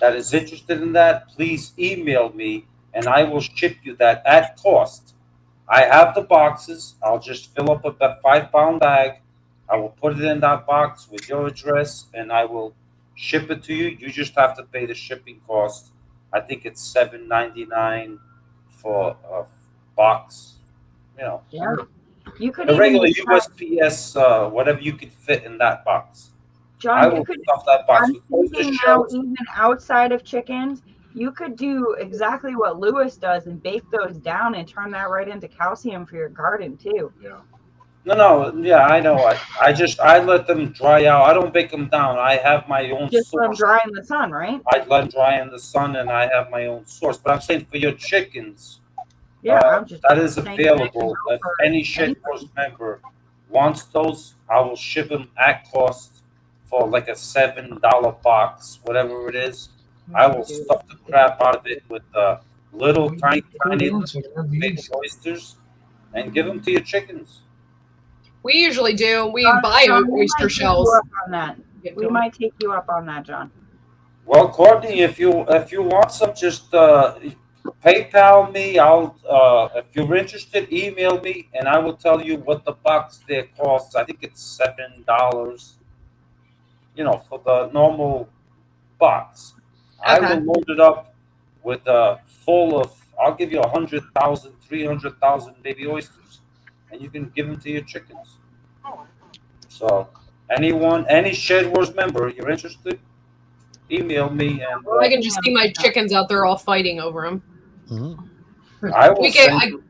that is interested in that, please email me and I will ship you that at cost. I have the boxes. I'll just fill up a 5-pound bag. I will put it in that box with your address and I will ship it to you. You just have to pay the shipping cost. I think it's $7.99 for a box. Yeah. You could The even regular use USPS, whatever you could fit in that box. I John, will you could. stuff that box I'm with oyster thinking now, shells. even outside of chickens, you could do exactly what Lewis does and bake those down and turn that right into calcium for your garden too. Yeah. No, yeah, I know. I let them dry out. I don't bake them down. I have my own Just let them source. dry in the sun, right? I let them dry in the sun, and I have my own source. But I'm saying for your chickens, Yeah, I'm just that is saying available. If for any Shed Wars member wants those, I will ship them at cost for like a $7 box, whatever it is. I will stuff the crap out of it with little tiny baby oysters and give them to your chickens. We usually do. We John, buy we might oyster take shells. you up on that. We might take you up on that, John. Well, Courtney, if you want some, just PayPal me. I'll if you're interested, email me, and I will tell you what the box there costs. I think it's $7. For the normal box. I Okay. will load it up with full of. I'll give you 100,000, 300,000 baby oysters, and you can give them to your chickens. So, any Shed Wars member, you're interested, email me, and I can just see my chickens out there all fighting over them. I will send you.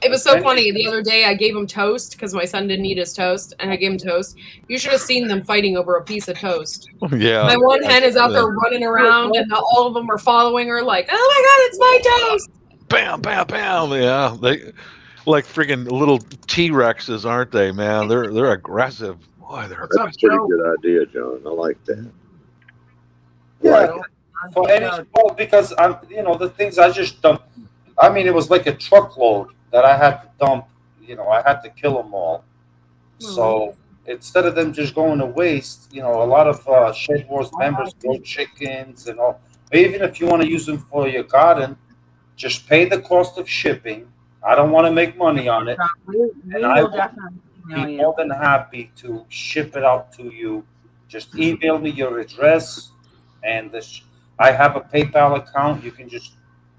It was so funny. The other day, I gave him toast because my son didn't eat his toast, and I gave him toast. You should have seen them fighting over a piece of toast. Yeah. My one hen is out there running around, and all of them are following her like, "Oh my god, it's my toast!" Bam, bam, bam. Yeah, they like freaking little T-Rexes, aren't they, man? They're aggressive. Boy, they're That's a aggressive. pretty good idea, John. I like that. Yeah, because I'm, the things I just dumped. I mean, it was like a truckload that I had to dump. I had to kill them all. So instead of them just going to waste, a lot of Shed Wars members grow chickens and all. Even if you want to use them for your garden, just pay the cost of shipping. I don't want to make money on it. We I will will definitely email be you. more than happy to ship it out to you. Just email me your address, and I have a PayPal account. You can just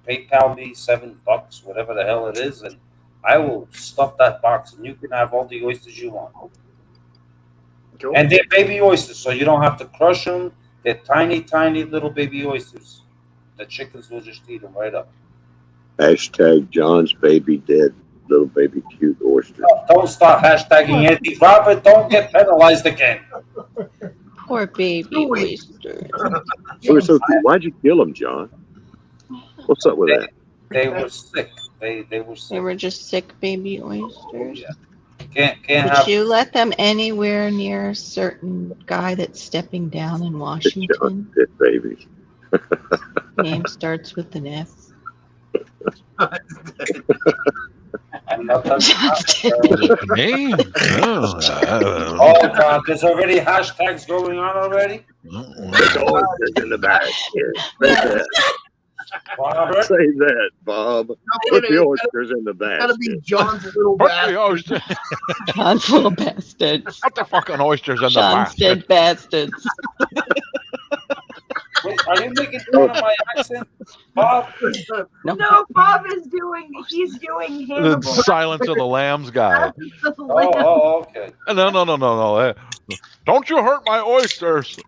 PayPal me $7, whatever the hell it is, and I will stuff that box, and you can have all the oysters you want. Cool. And they're baby oysters, so you don't have to crush them. They're tiny, tiny little baby oysters. The chickens will just eat them right up. Hashtag John's baby dead. Little baby cute oyster. Don't start hashtagging anything. Robert, don't get penalized again. Poor baby oyster. They were so cute. Why'd you kill them, John? What's up with that? They were sick. They were sick. They were just sick baby oysters. Yeah. Can't Would have. you let them anywhere near a certain guy that's stepping down in Washington? Dead babies. Name starts with an F. I'm not touching Name? Oh God! There's already hashtags going on already. Oysters in the basket. Robert, Say that, Bob. Put the oysters in the Gotta be basket. John's little Put bastard. the oysters. John's little bastards. Put the fucking oysters in the John's basket. dead bastards. wait, are you making fun of my accent, Bob? No, Bob is doing. He's doing The Hannibal. Silence of the Lambs guy. Oh, okay. No. Don't you hurt my oysters.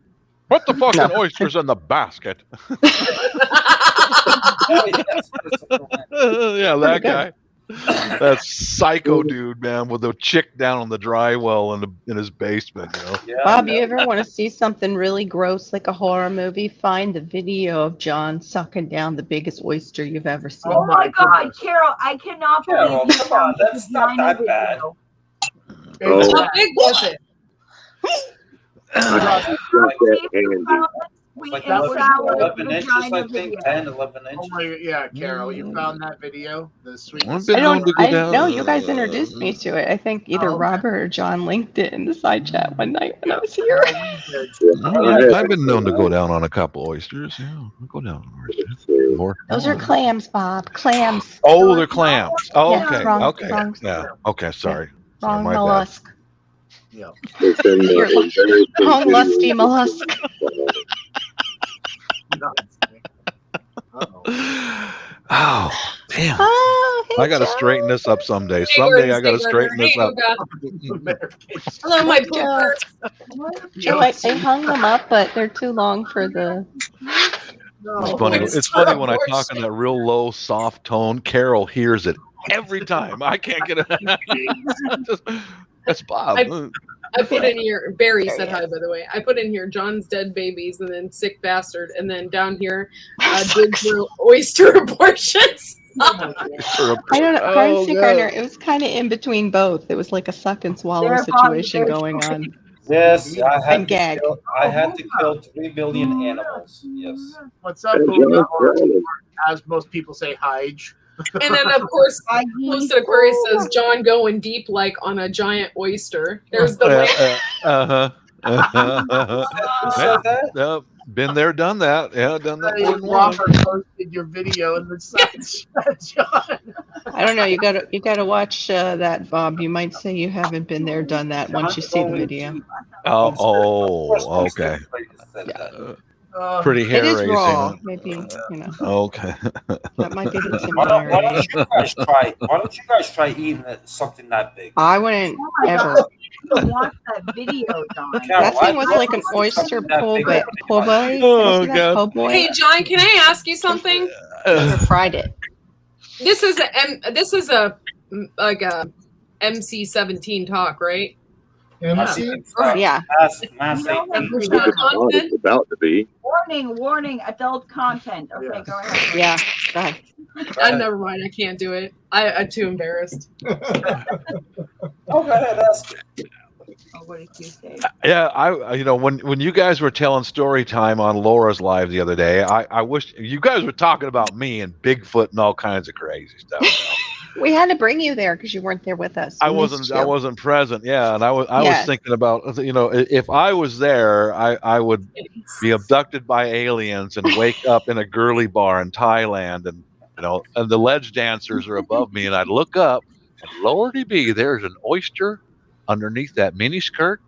Put the fucking oysters in the basket. Oh, yes. Yeah, that guy. That psycho dude, man, with the chick down on the dry well in his basement, you know. Yeah, Bob, you ever want to see something really gross like a horror movie? Find the video of John sucking down the biggest oyster you've ever seen. Oh my God, Carol! I cannot believe Carol, you come on, found that's this not that vagina bad. video. Oh, How big was it? I got that handy. Sweet Like and 11, sour 11 inches, vagina I think. video. 10, 11 Oh inches. my, yeah, Carol, you found that video? The sweet. I've been I known don't. to go I down. know you guys introduced me to it. I think either Oh, okay. Robert or John linked it in the side chat one night when I was here. I've been known to go down on a couple oysters. Yeah, I'll go down on oysters. More. Those are clams, Bob. Clams. Oh, they're clams. Oh, Yeah, okay. wrong- Okay. wrong- Yeah. Okay. Sorry. Wrong my bad. mollusk. Yeah. It's in the- it's very Wrong lusty mollusk. Oh, damn. Oh, hey, I got to Joe. straighten this up someday. Hey, Someday I got to Gordon, straighten this hey, up. Hello, my Joe. poopers. Joe, I hung them up, but they're too long for the. It's funny. It's funny when I talk in that real low, soft tone. Carol hears it every time. I can't get it. That's Bob. I put in here, Barry said hi, by the way. I put in here John's dead babies and then sick bastard. And then down here, dig through oyster abortions. I don't know. Privacy Gardner, it was kind of in between both. It was like a suck and swallow They're situation probably going on. Yes, And gag. I had to kill 3 billion animals. Yes. What's up, Hey, Boomer? John, Or as most people say, Hige. And then, of course, posted Aquarius says, John going deep like on a giant oyster. There's the link. Who said that? Been there, done that. Yeah, done that. Hey, more than once. Robert posted your video in the side chat, John. I don't know. You gotta watch that, Bob. You might say you haven't been there, done that once you see the video. Oh, okay. Pretty hair It is raising. raw. Maybe Okay. that might be the Why similarity. don't you guys try eating something that big? I wouldn't Oh my ever. God, you need to watch that video, John. That thing was like an oyster po' boy. Oh, God. Po' boy. Hey, John, can I ask you something? Never fried it. This is a like a MC-17 talk, right? MC? Yeah. Mass No, 18. Oh, it's about to be. Warning, adult content. Okay, go ahead. Yeah. Go ahead. Never mind. I can't do it. I'm too embarrassed. Oh, go ahead, ask it. Oh, what did you say? Yeah, when you guys were telling story time on Laura's live the other day, I wish you guys were talking about me and Bigfoot and all kinds of crazy stuff. We had to bring you there because you weren't there with us. I We missed wasn't present. Yeah, and I was Yeah. thinking about, if I was there, I would be abducted by aliens and wake up in a girly bar in Thailand, and and the ledge dancers are above me, and I'd look up, and lordy be, there's an oyster underneath that mini skirt.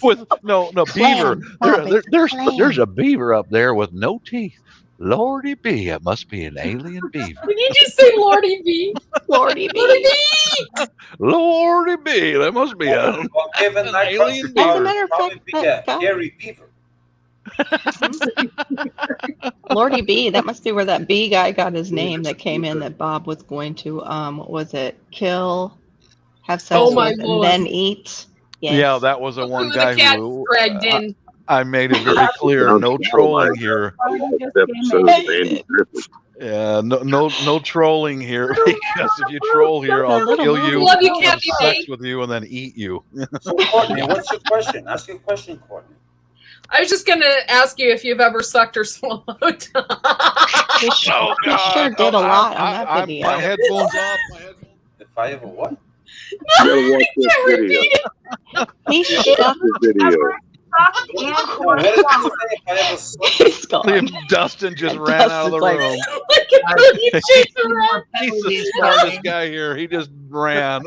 With no beaver. Clam, Bobby, There's clam. there's a beaver up there with no teeth. Lordy B, it must be an alien beaver. Did you just say Lordy B? Lordy Lordy B. B! Lordy B, that must be a Well, given an that alien question, As a beaver. matter of probably fact, be that a guy, hairy beaver. Lordy B, that must be where that bee guy got his name that came in that Bob was going to, what was it, kill, have sex Oh my with, and lord. then eat? Yes. Yeah, that was the Who one the guy cat who dragged in. I made it very clear, Sounds no like trolling here. Next episode of Andy Griffith. Yeah, no trolling here because if you troll here, I'll Little kill Ruby. you, Love you, have Kathy sex B. with you, and then eat you. So, Courtney, what's your question? Ask your question, Courtney. I was just going to ask you if you've ever sucked or swallowed. He sure did a lot on that video. My headphones off. My headphones. If I ever what? You gotta watch this video. He Watch shucked. the video. Oh, what did you say if I ever sucked? He's gone. Dustin just And ran out of the Dustin's like, room. You chased around. He's the smartest guy here. He just ran.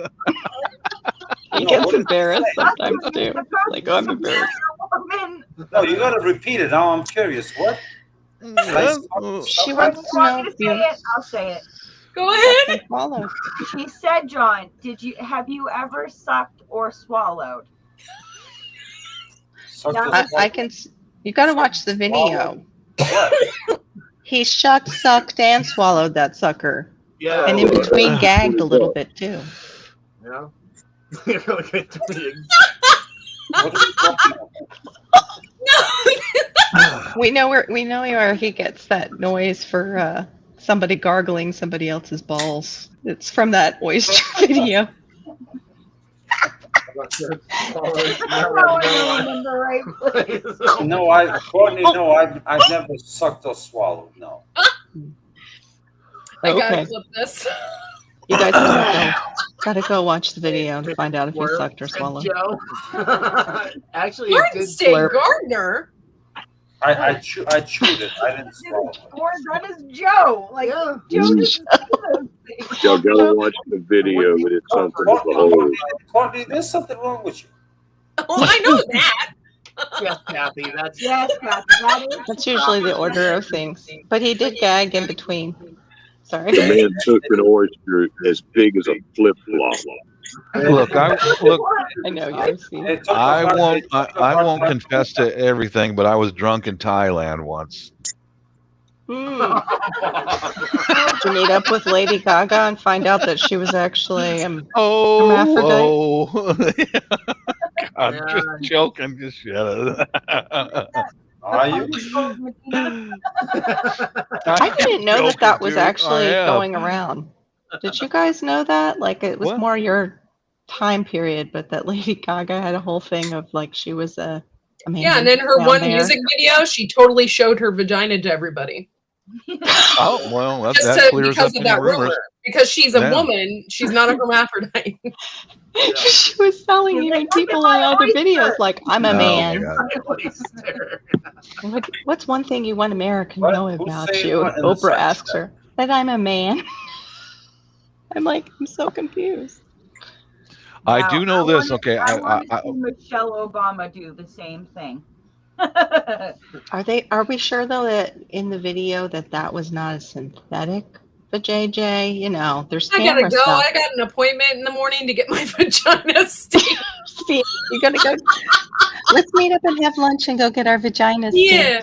He No, gets what did you embarrassed say? sometimes too. Like, I'm embarrassed. No, you gotta repeat it. Now I'm curious. What? She wants to know if you I'll say it. Go ahead. sucked or swallowed. He said, John, have you ever sucked or swallowed? Sucked Yeah. or I swallowed? can. You got to watch the video. What? He shucked, sucked, and swallowed that sucker, Yeah. and in between gagged a little bit too. Yeah. Really good to me. What are we talking about? We know where he gets that noise for somebody gargling somebody else's balls. It's from that oyster video. No, Courtney, no, I've never sucked or swallowed. No. I gotta Okay, flip this. you guys gotta go watch the video to find out if you sucked or swallowed. Joe. Actually, it Garden did State slurp. Gardner. I chewed it. I didn't swallow it. Or that is Joe. Like, Yeah. Joe doesn't do those things. Y'all gotta watch the video. It's something to behold. Courtney, there's something wrong with you. Oh, I know that. Yes, Kathy. That's Yes, Kathy, that is That's usually the order of things. But he did gag in between. Sorry. The man took an oyster as big as a flip flop. Look, I know you see. It took I a- won't. it took a I hard won't time- confess to everything, but I was drunk in Thailand once. Did you meet up with Lady Gaga and find out that she was actually Oh, I'm Yeah. just joking. Just shut up. Are you? I didn't know that that was Joking, dude. actually I am. going around. Did you guys know that? Like, it was What? more your time period, but that Lady Gaga had a whole thing of like she was a man. Yeah, and in her down one there. music video, she totally showed her vagina to everybody. Oh well, that, Just that clears up because of any that rumors. rumor. Because she's a Yeah. woman, she's not a hermaphrodite. She was telling She's even like, people "Look on at my other oyster." videos like, I'm a No, man. God. What's one thing you want America to What? know Who's about saying you? what And in the Oprah section? asks her that I'm a man. I'm like, I'm so confused. I do know this. wanna- Okay, I want I, to see Michelle Obama do the same thing. Are we sure though that in the video that was not a synthetic for JJ? You know, there's I gotta camera go. stuff. I got an appointment in the morning to get my vagina steamed. See, you gotta go. Let's meet up and have lunch and go get our vaginas. Yeah.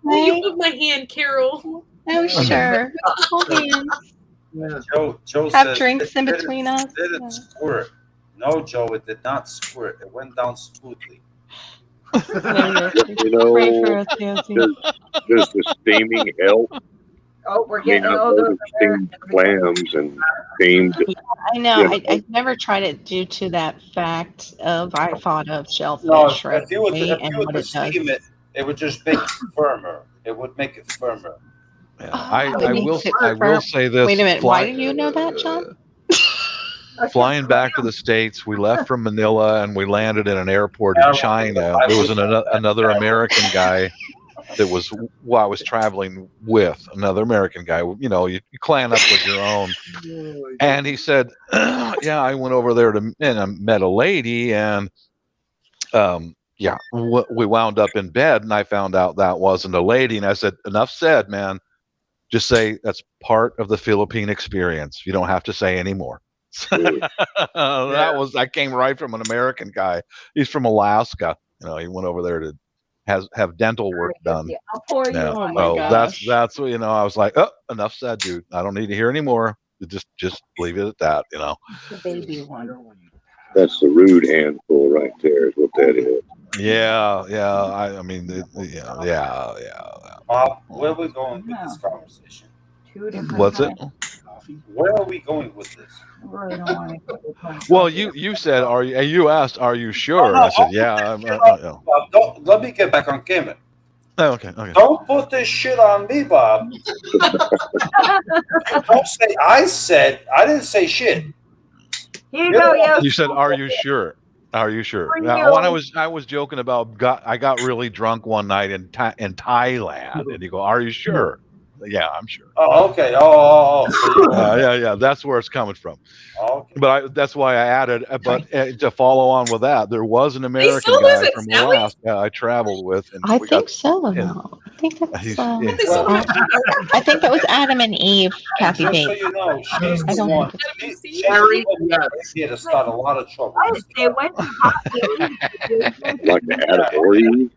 Will Okay. you hold my hand, Carol? Oh, sure. Hold hands. Joe Have says drinks it in didn't- between us. It didn't squirt. No, Joe, it did not squirt. It went down smoothly. You Pray for know, us, Nancy. does the steaming help? Oh, we're I mean, getting I've all those ordered steamed clams and steamed. I know. Yeah. I never tried it due to that fact of I thought of shellfish, No, right? if you were and to what it does. steam it, it would just make it firmer. It would make it firmer. yeah, Oh, I it will. makes it I will firm. say this. Wait a minute. Why did you know that, John? Flying back to the States, we left from Manila and we landed in an airport in China. There was another American guy that was who I was traveling with, another American guy. You know, you clan up with your own. And he said, yeah, I went over there and I met a lady and yeah, we wound up in bed and I found out that wasn't a lady. And I said, enough said, man. Just say that's part of the Philippine experience. You don't have to say anymore. That came right from an American guy. He's from Alaska. He went over there to have dental work done. I'll pour you Yeah. Oh one. my Oh, gosh. that's what I was like, oh, enough said, dude. I don't need to hear anymore. Just leave it at that. The baby one. That's the rude handful right there. Is what that is. Yeah. I mean, yeah. Bob, where are we going with this conversation? Two different What's it? kinds. Where are we going with this? I really don't want to. Well, you said, you asked, are you sure? No, I said, yeah. Bob, let me get back on camera. Okay. Don't put this shit on me, Bob. Don't say I said. I didn't say shit. Here you go, yo. You said, are you sure? Are you sure? For When you. I was joking about I got really drunk one night in Thailand, and you go, are you sure? Yeah, I'm sure. Oh, okay. Oh. So Yeah. That's where it's coming from. okay. But that's why I added. But to follow on with that, there was an American still live guy in from Sally? Alaska I traveled with, and I we think got. so. Yeah. No, I think that's. He's- They still Well, have I think that was Adam and Eve, Kathy Just so Bates. you know, she's I the don't one. think it's- She's Very the one yes. here to start a lot of trouble. Right, they went to hospital. Like the Adam or Eve.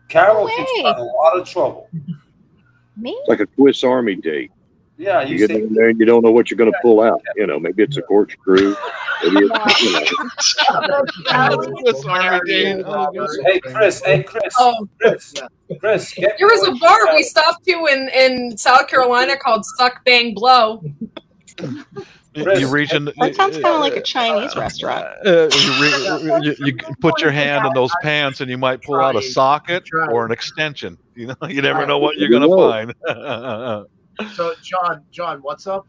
Carol No can way. start a lot of trouble. Me? It's like a Swiss Army date. Yeah, You you get see. in there and you don't know what you're going to pull out. Maybe it's a corkscrew. Maybe it's, Swiss Army date. Hey, Chris. Oh. Chris. Get There was me a bar we stopped to in South Carolina called Suck Bang Blow. Chris, You reach in. That sounds kind of like a Chinese restaurant. You put your hand in those pants, and you might pull out a socket or an extension. You never know what you're gonna find. So, John, what's up?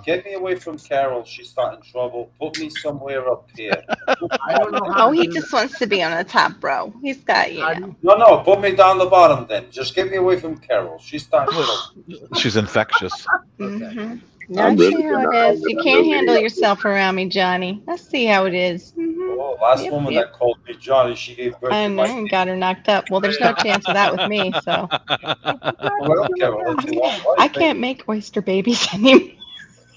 Get me away from Carol. She's starting trouble. Put me somewhere up here. I don't know how Oh, to he do just wants to be on the top, bro. He's got you. How Know. No, put me down the bottom then. Just get me away from Carol. She's starting trouble. She's infectious. Mm-hmm. Now I'm see really how gonna- it is. You can't handle yourself around me, Johnny. Let's see how it is. Oh, last Yep, woman yep. that called me Johnny, she gave birth I to know, my and got her knocked up. Well, there's no chance of that with me, so Well, Carol, if you want I can't make oyster babies anymore.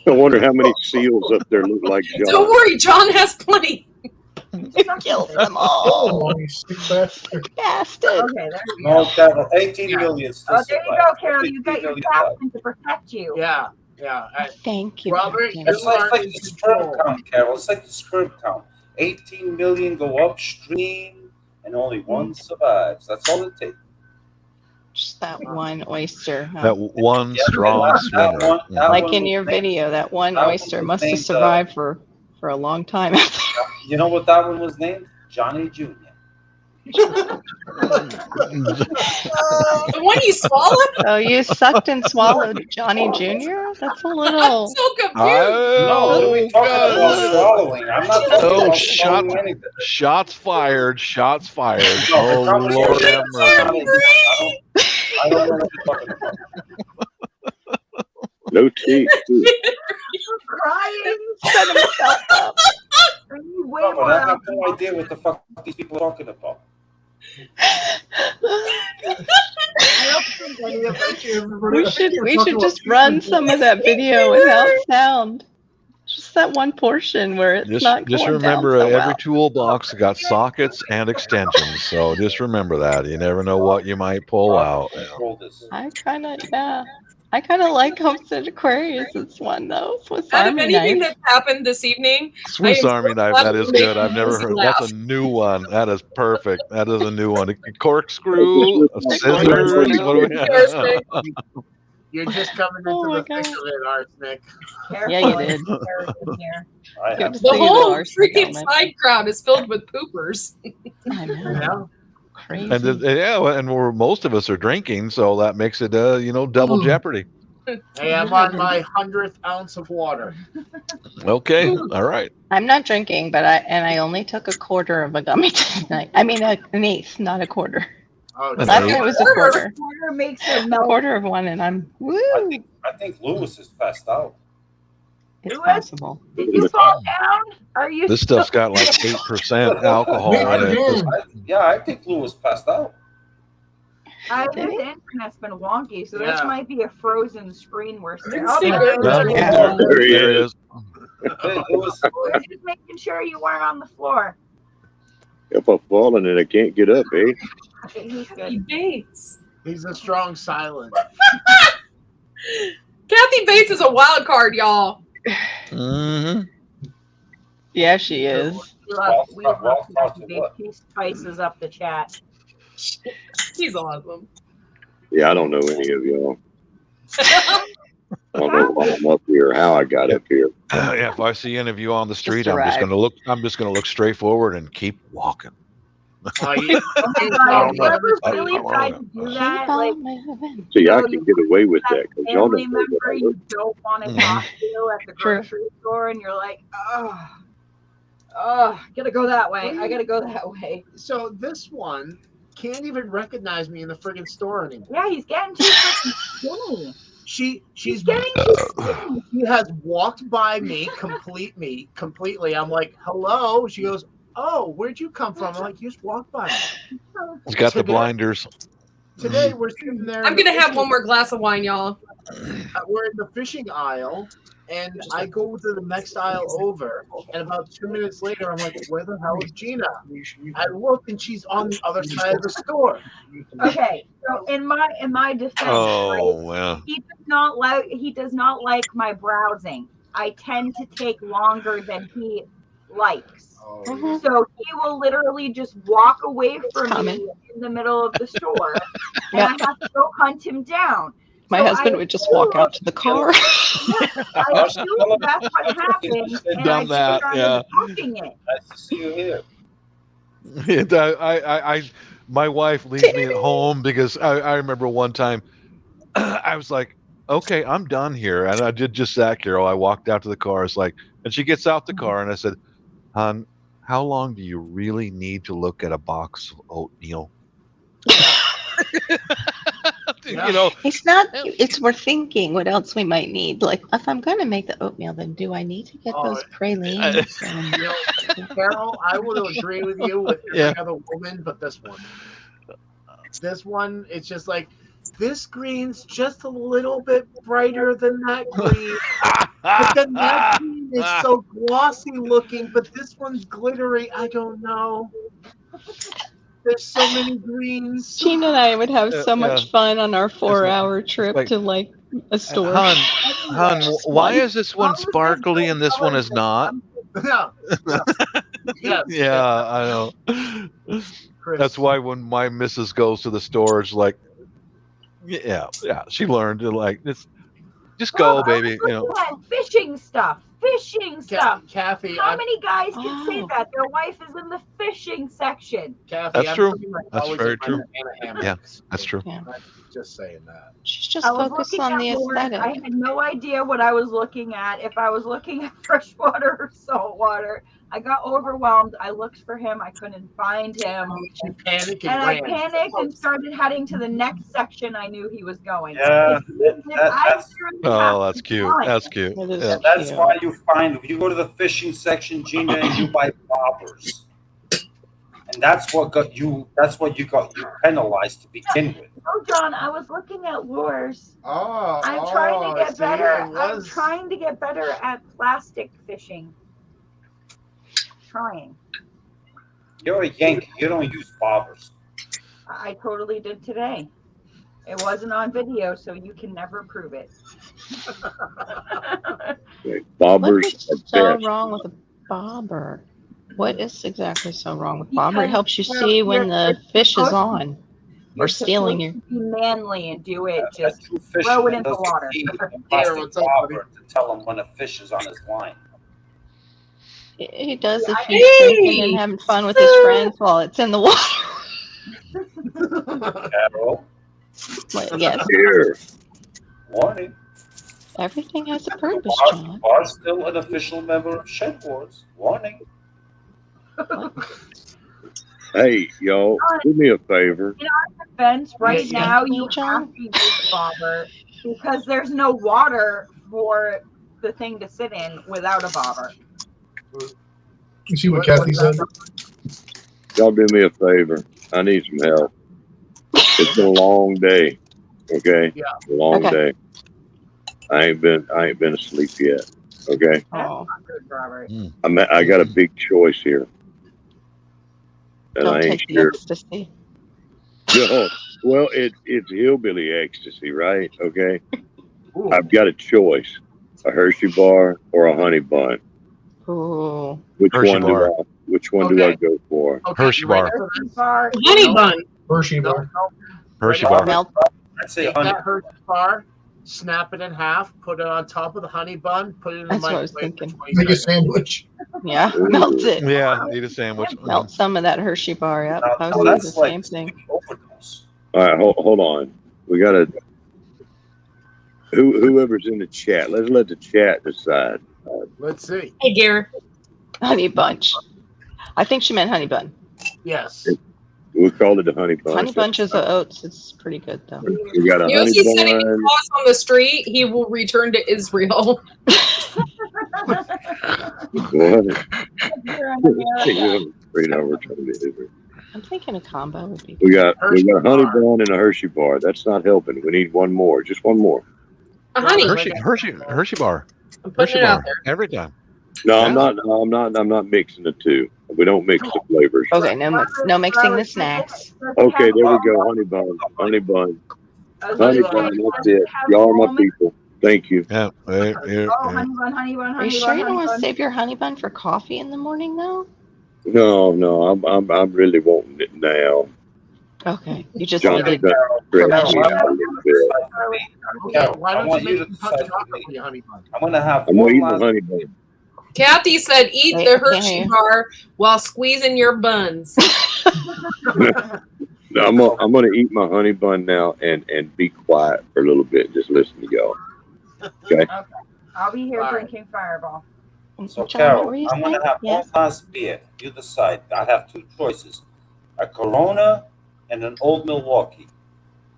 I wonder how many seals up there look like Don't John. worry, John has plenty. Kills them Oh, all. you sick bastard. Bastard. Okay, there you No, go. Carol, 18 million. Still Oh, there you survive. go, Carol. You got 18 your million captain to protect you. Yeah. Thank you. Robert, Captain. It's like are the in sperm control. count, Carol. It's like the sperm count. 18 million go upstream, and only one survives. That's all it takes. Just that one oyster. Huh? That one Yeah, strong that swimmer. one- that Like one in was your named- video, that one that one oyster was must have named, survived for a long time. You know what that one was named? Johnny Jr. The one you swallowed? Oh, you sucked and swallowed Johnny Jr.? That's a little. I'm so confused. No, what are we talking about swallowing? I'm not talking Oh, about shut swallowing anything. Shots fired. Shots fired. No, Oh, the conversation- Lord have mercy. I don't know what you're talking about. No teeth. too. Crying. Set himself up. Are you way No, more but I have alcohol? no idea what the fuck these people are talking about. I don't think any of us We should just run some of that video without sound. Just that one portion where it's not Just going remember, down so every well. toolbox got sockets and extensions. So just remember that. You never know what you might pull out. Control this. I kind of like Homestead Aquarius. It's one though. Swiss Out of Army anything knife. that's happened this evening, Swiss I am Army so knife. glad That is you good. made I've never me heard. laugh. That's a new one. That is perfect. That is a new one. A corkscrew, a scissors. What do we You're just coming into Oh my the thick God. of it, Arsenic. Yeah, you did. I Good have to The see you, whole Lars. freaking side crowd is filled with poopers. I know. Yeah. Crazy. and most of us are drinking, so that makes it double jeopardy. Hey, I'm on my 100th ounce of water. Okay, all right. I'm not drinking, but I only took a quarter of a gummy tonight. I mean, an eighth, not a quarter. Oh, An Last eighth? night was a quarter. Water makes it A melt. quarter of one, and I'm woo. I think Lewis is passed out. It's Lewis? possible. Did you fall down? Are you? This stuff's got like 8% alcohol in it. Yeah, I think Lewis passed out. His internet's been wonky, so this Yeah. might be a frozen screen we're staring. Didn't see there good. it Well, is. Yeah. There he There it is. is. It was Just making sure you weren't on the floor. If I fall and then I can't get up, eh? Okay, he's Kathy good. Bates. He's a strong silent. Kathy Bates is a wild card, y'all. Mm-hmm. Yeah, she is. We love Well, Kathy Bates. He spices up the chat. He's awesome. Yeah, I don't know any of y'all. I don't know why I'm up here, how I got up here. Yeah, if I see any of you on the street, Just I'm just arrived. gonna look straight forward and keep walking. Oh, you, Oh my I God, don't have you know. ever really tried to do that? Like, See, I So can you get away with that because y'all family don't know what member I you look. don't want to Mhm. talk to at the True. grocery store, and you're like, oh, gotta go that way. I gotta go that way. So this one can't even recognize me in the friggin' store anymore. Yeah, he's getting too freaking skinny. She's He's getting too skinny. she has walked by me completely. I'm like, hello. She goes, oh, where'd you come from? I'm like, you just walked by me. He's got the Today- blinders. Today we're sitting there. I'm in the gonna have fishing- one more glass of wine, y'all. We're in the fishing aisle, and I go to the next aisle over, and about 2 minutes later, I'm like, where the hell is Gina? I look, and she's on the other side of the store. Okay, so in my defense, right, Oh well. he does not like my browsing. I tend to take longer than he likes. Mhm. So he will literally just walk away from common. me in the middle of the store, and Yeah. I have to go hunt him down. My So husband I would just walk out to the car. I assume that's what happens, and Done I that, started yeah. talking it. nice to see you here. My wife leaves me at home because I remember one time I was like, okay, I'm done here. And I did just that, Carol. I walked out to the car. It's like, and she gets out the car and I said, hon, how long do you really need to look at a box of oatmeal? Yeah. You know, It's not. It's we're thinking what else we might need. Like if I'm going to make the oatmeal, then do I need to get Oh, those pralines? And, You know, Carol, I would agree with you with every Yeah. other woman, but this one. This one, it's just like, this green's just a little bit brighter than that green. But then that green is so glossy looking, but this one's glittery. I don't know. There's so many greens. Gina and I would have so much fun on our 4-hour trip like, to like a store. Hon, why is this one sparkly and this one is not? Yeah. Yes. Yeah, I know. Chris. That's why when my missus goes to the store, it's like, yeah, she learned to like just go, Oh, baby. You know, Fishing stuff. Kathy, How many guys can say Oh. that their wife is in the fishing section? Kathy, That's I'm true. pretty much That's always very in my true. banana Yeah, hammocks. that's true. Yeah. I'm just saying that. She's just I was focused looking on the at lures. I aesthetic. had no idea what I was looking at. If I was looking at freshwater or saltwater, I got overwhelmed. I looked for him. I couldn't find him. She panicked And and I ran. panicked and started heading to the next section I knew he was going. Yeah, If I that's truly Oh, have that's to cute. find- That's cute. That is Yeah. that's cute. why you find you go to the fishing section, Gina, and you buy bobbers. And that's what got you penalized to begin with. Oh, John, I was looking at lures. Oh, I'm trying to get see, better. it I'm was- trying to get better at plastic fishing. Trying. You're a Yankee. You don't use bobbers. I totally did today. It wasn't on video, so you can never prove it. Okay, What bobbers is are so best. wrong with a bobber? What is exactly so wrong with bobber? It Because, helps you well, see when you're the fish is supposed on You're or stealing you. supposed to be manly and do it. A Just true throw it fisherman in the doesn't water. need a Here, plastic what's up, bobber to tell him when a fish is on his line. He does if Yeah, he's drinking and having fun with his friends while it's in the water. Carol, But yes, Here, warning. everything has a You purpose, are, John. you are still an official member of Shed Wars. Warning. hey, y'all, do me a favor. Fence right Yes, now, Anthony, you John? have to use bobber because there's no water for the thing to sit in without a bobber. You see what Kathy said? Y'all do me a favor. I need some help. It's a long day. Okay. Yeah. A long Okay. day. I ain't been asleep yet. Okay. Oh, Not good, Robert. I got a big choice here. And don't I ain't take the sure. ecstasy. No, well, it's hillbilly ecstasy, right? Okay. Ooh. I've got a choice: a Hershey bar or a honey bun. Ooh. Which Hershey one bar. do I go for? Okay, Hershey you ready bar. for Hershey this? bar. Honey No. bun. Hershey No, bar. no. Hershey Ready? bar. Melt. I'd say Take honey. that Hershey bar, snap it in half, put it on top of the honey bun, put it in the That's what I was microwave for thinking. 20 Make a seconds. sandwich. Yeah, Ooh. melt it. Yeah, eat a sandwich. Melt some of that Hershey bar. Yep, Now, I was now doing the that's like same thing. overdose. All right, hold on. We gotta. Whoever's in the chat, let's let the chat decide. Let's see. Hey, Gary. Honey bunch. I think she meant honey bun. Yes. We called it the honey bunch. Honey bunches of oats. It's pretty good though. We got a honey Yosi said if he bun. falls on the street, he will return to Israel. What? Straight over to the- I'm thinking a combo would be. We got Hershey a honey bar. bun and a Hershey bar. That's not helping. We need one more. Just one more. A honey. Hershey bar. I'm putting Hershey it out bar. there. Every time. No, Yeah. I'm not mixing the two. We don't mix the flavors. Okay, no mixing the snacks. Okay, there we go. Honey bun. Honey bun. Honey bun. That's it. Y'all are my people. Thank you. Yeah. Oh, honey bun, honey bun, Are honey you bun, sure you don't honey want to bun. save your honey bun for coffee in the morning though? No, I'm really wanting it now. Okay, you just John, need to John, ferment me it. out a little bit. Okay, why I don't want you you make to some hot decide for chocolate me. for your honey bun? I'm gonna have I'm gonna one eat my last. honey bun. Kathy said, "Eat Wait, the I can't Hershey hear you. bar while squeezing your buns." No, I'm gonna eat my honey bun now and be quiet for a little bit. Just listen to y'all. Okay. I'll be here All right. drinking Fireball. So John, what Carol, were you I'm saying? gonna have Yes. one last beer. You decide. I have two choices: a Corona and an Old Milwaukee.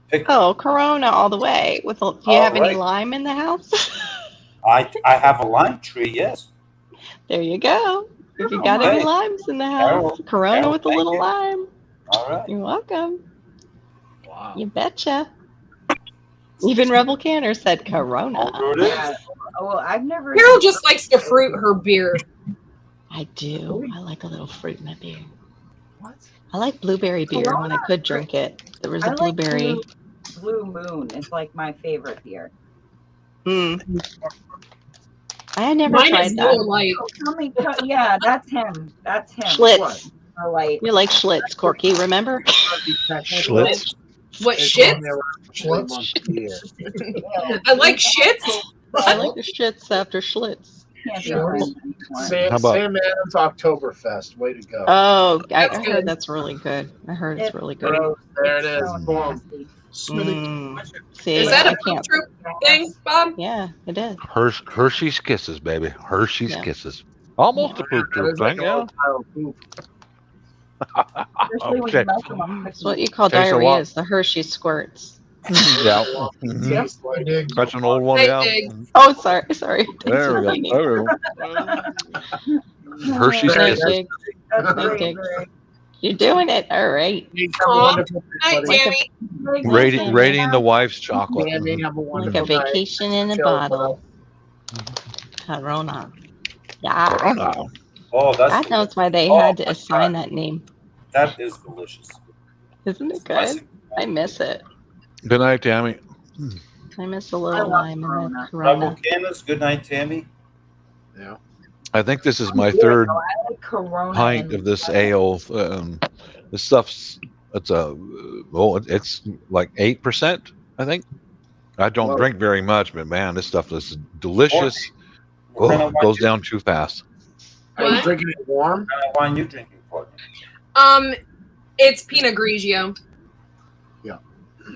Pick. Oh, Corona all the way. Do you All have any right. lime in the house? I have a lime tree. Yes. There you go. If you got any Okay. limes in the Carol, house, Corona Carol, with a thank little you. lime. All right. You're welcome. Wow. You betcha. Even Rebel Canner said Corona. There it is. Yeah. Oh, well, I've never. Carol just likes to fruit her beer. I do. I like a little fruit in my beer. What? I like blueberry beer when I could drink it. There was I a like blueberry. Blue Moon. It's like my favorite beer. Mm. I had never Mine tried is Miller that. Lite. Yeah, that's him. That's him. Schlitz. Or light. You like Schlitz, Corky, remember? Schlitz. What It's shit? on there for 3 months a year. I like shits. I like the shits after Schlitz. Can't be friends anymore. How about- Sam Adams Oktoberfest. Way to go. Oh, I That's heard good. that's really good. I heard it's really good. Gross. There it It's is. so Boom. nasty. See, Is that I a poop can't. troop thing, Bob? Yeah, it is. Hershey's Kisses, baby. Hershey's Yeah. Kisses. Almost a poop That troop is like thing, an yeah. old style poop. Especially when Okay. you melt them up It's what you call Tastes a diarrhea. lot. Is the Hershey squirts. Yeah. Mhm. Tastes like it. That's an old one, Hey, yeah. Dig. Oh, sorry. There we go. Thanks There we go. Hershey's for Kisses. Dig. That's No great. digs. You're doing it. All right. Have a Aw. wonderful Night, night, Tammy. Rating the wife's chocolate. Tammy. Mhm. Have a Like wonderful a night. vacation in a Chill, bottle. Corona. Yeah. Corona. Oh, that's God knows why they Oh, had to my assign God. that name. That is delicious. Isn't it Spicy. good? I miss it. Good night, Tammy. I miss a I little love lime in the Corona. Rebel Corona. Candace, good night, Tammy. Yeah. I think this is my Yeah, third no, I like Corona pint and- of this ale. This stuff's it's like 8%, I think. I don't Whoa. drink very much, but man, this stuff is delicious. What kind Oh, of it wine goes you- down too fast. Are you What? drinking it warm? What kind of wine you drinking, Courtney? It's Pinot Grigio. Yeah.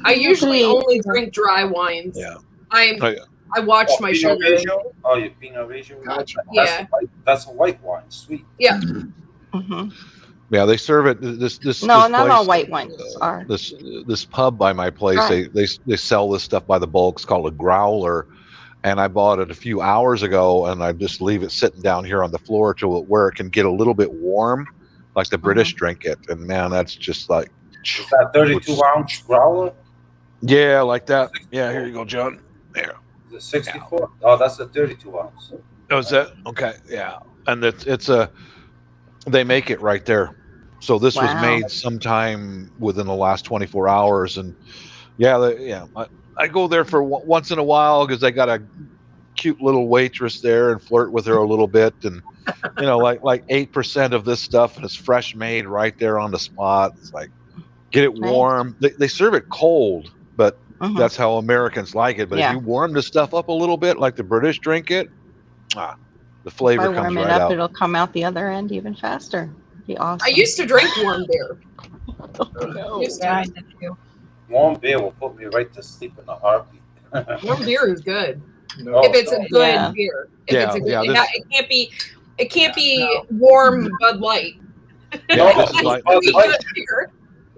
I usually Sweet. only drink dry wines. Yeah. I watch Oh, my Pinot sugar. Grigio? Oh, you Pinot Grigio? Gotcha. Yeah. That's a white wine. Sweet. hmm Yeah, they serve it. This No, this not place, all white wines are. This pub by my place, Right. they sell this stuff by the bulk. It's called a growler, and I bought it a few hours ago, and I just leave it sitting down here on the floor to where it can get a little bit warm, like the British drink it. And man, that's just like Is that 32-ounce growler? Yeah, like that. Yeah, here you go, John. There. Is it 64? Oh, that's a 32-ounce. Oh, is that okay? Yeah, and it's a they make it right there. So this was Wow. made sometime within the last 24 hours, and yeah. I go there for once in a while because I got a cute little waitress there and flirt with her a little bit, and like 8% of this stuff, and it's fresh made right there on the spot. It's like get it Nice. warm. They serve it cold, but Mhm. that's how Americans like it. But Yeah. if you warm the stuff up a little bit, like the British drink it, the If flavor I comes warm it right up, out. it'll come out the other end even faster. Be awesome. I used to drink warm beer. No. Used Yeah, I to. did too. Warm beer will put me right to sleep in a heartbeat. Warm beer is good No. if it's a good Yeah. beer. If Yeah, it's a good, yeah, it can't be warm Bud Light. Yeah, It this is needs like to be Bud good Light. beer.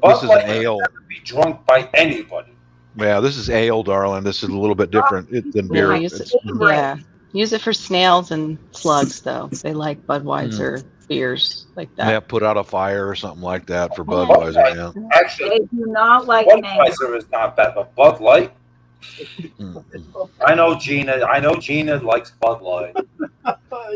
this is an Light ale. can never be drunk by anybody. Yeah, this is ale, darling. This is a little bit different than Yeah, beer. use It's, it. Yeah. Use it for snails and slugs, though. They like Budweiser beers like that. yeah, put out a fire or something like that for Yeah. Budweiser. Yeah. Actually, They do not like mango. Budweiser is not bad, but Bud Light. Mm. I know Gina likes Bud Light.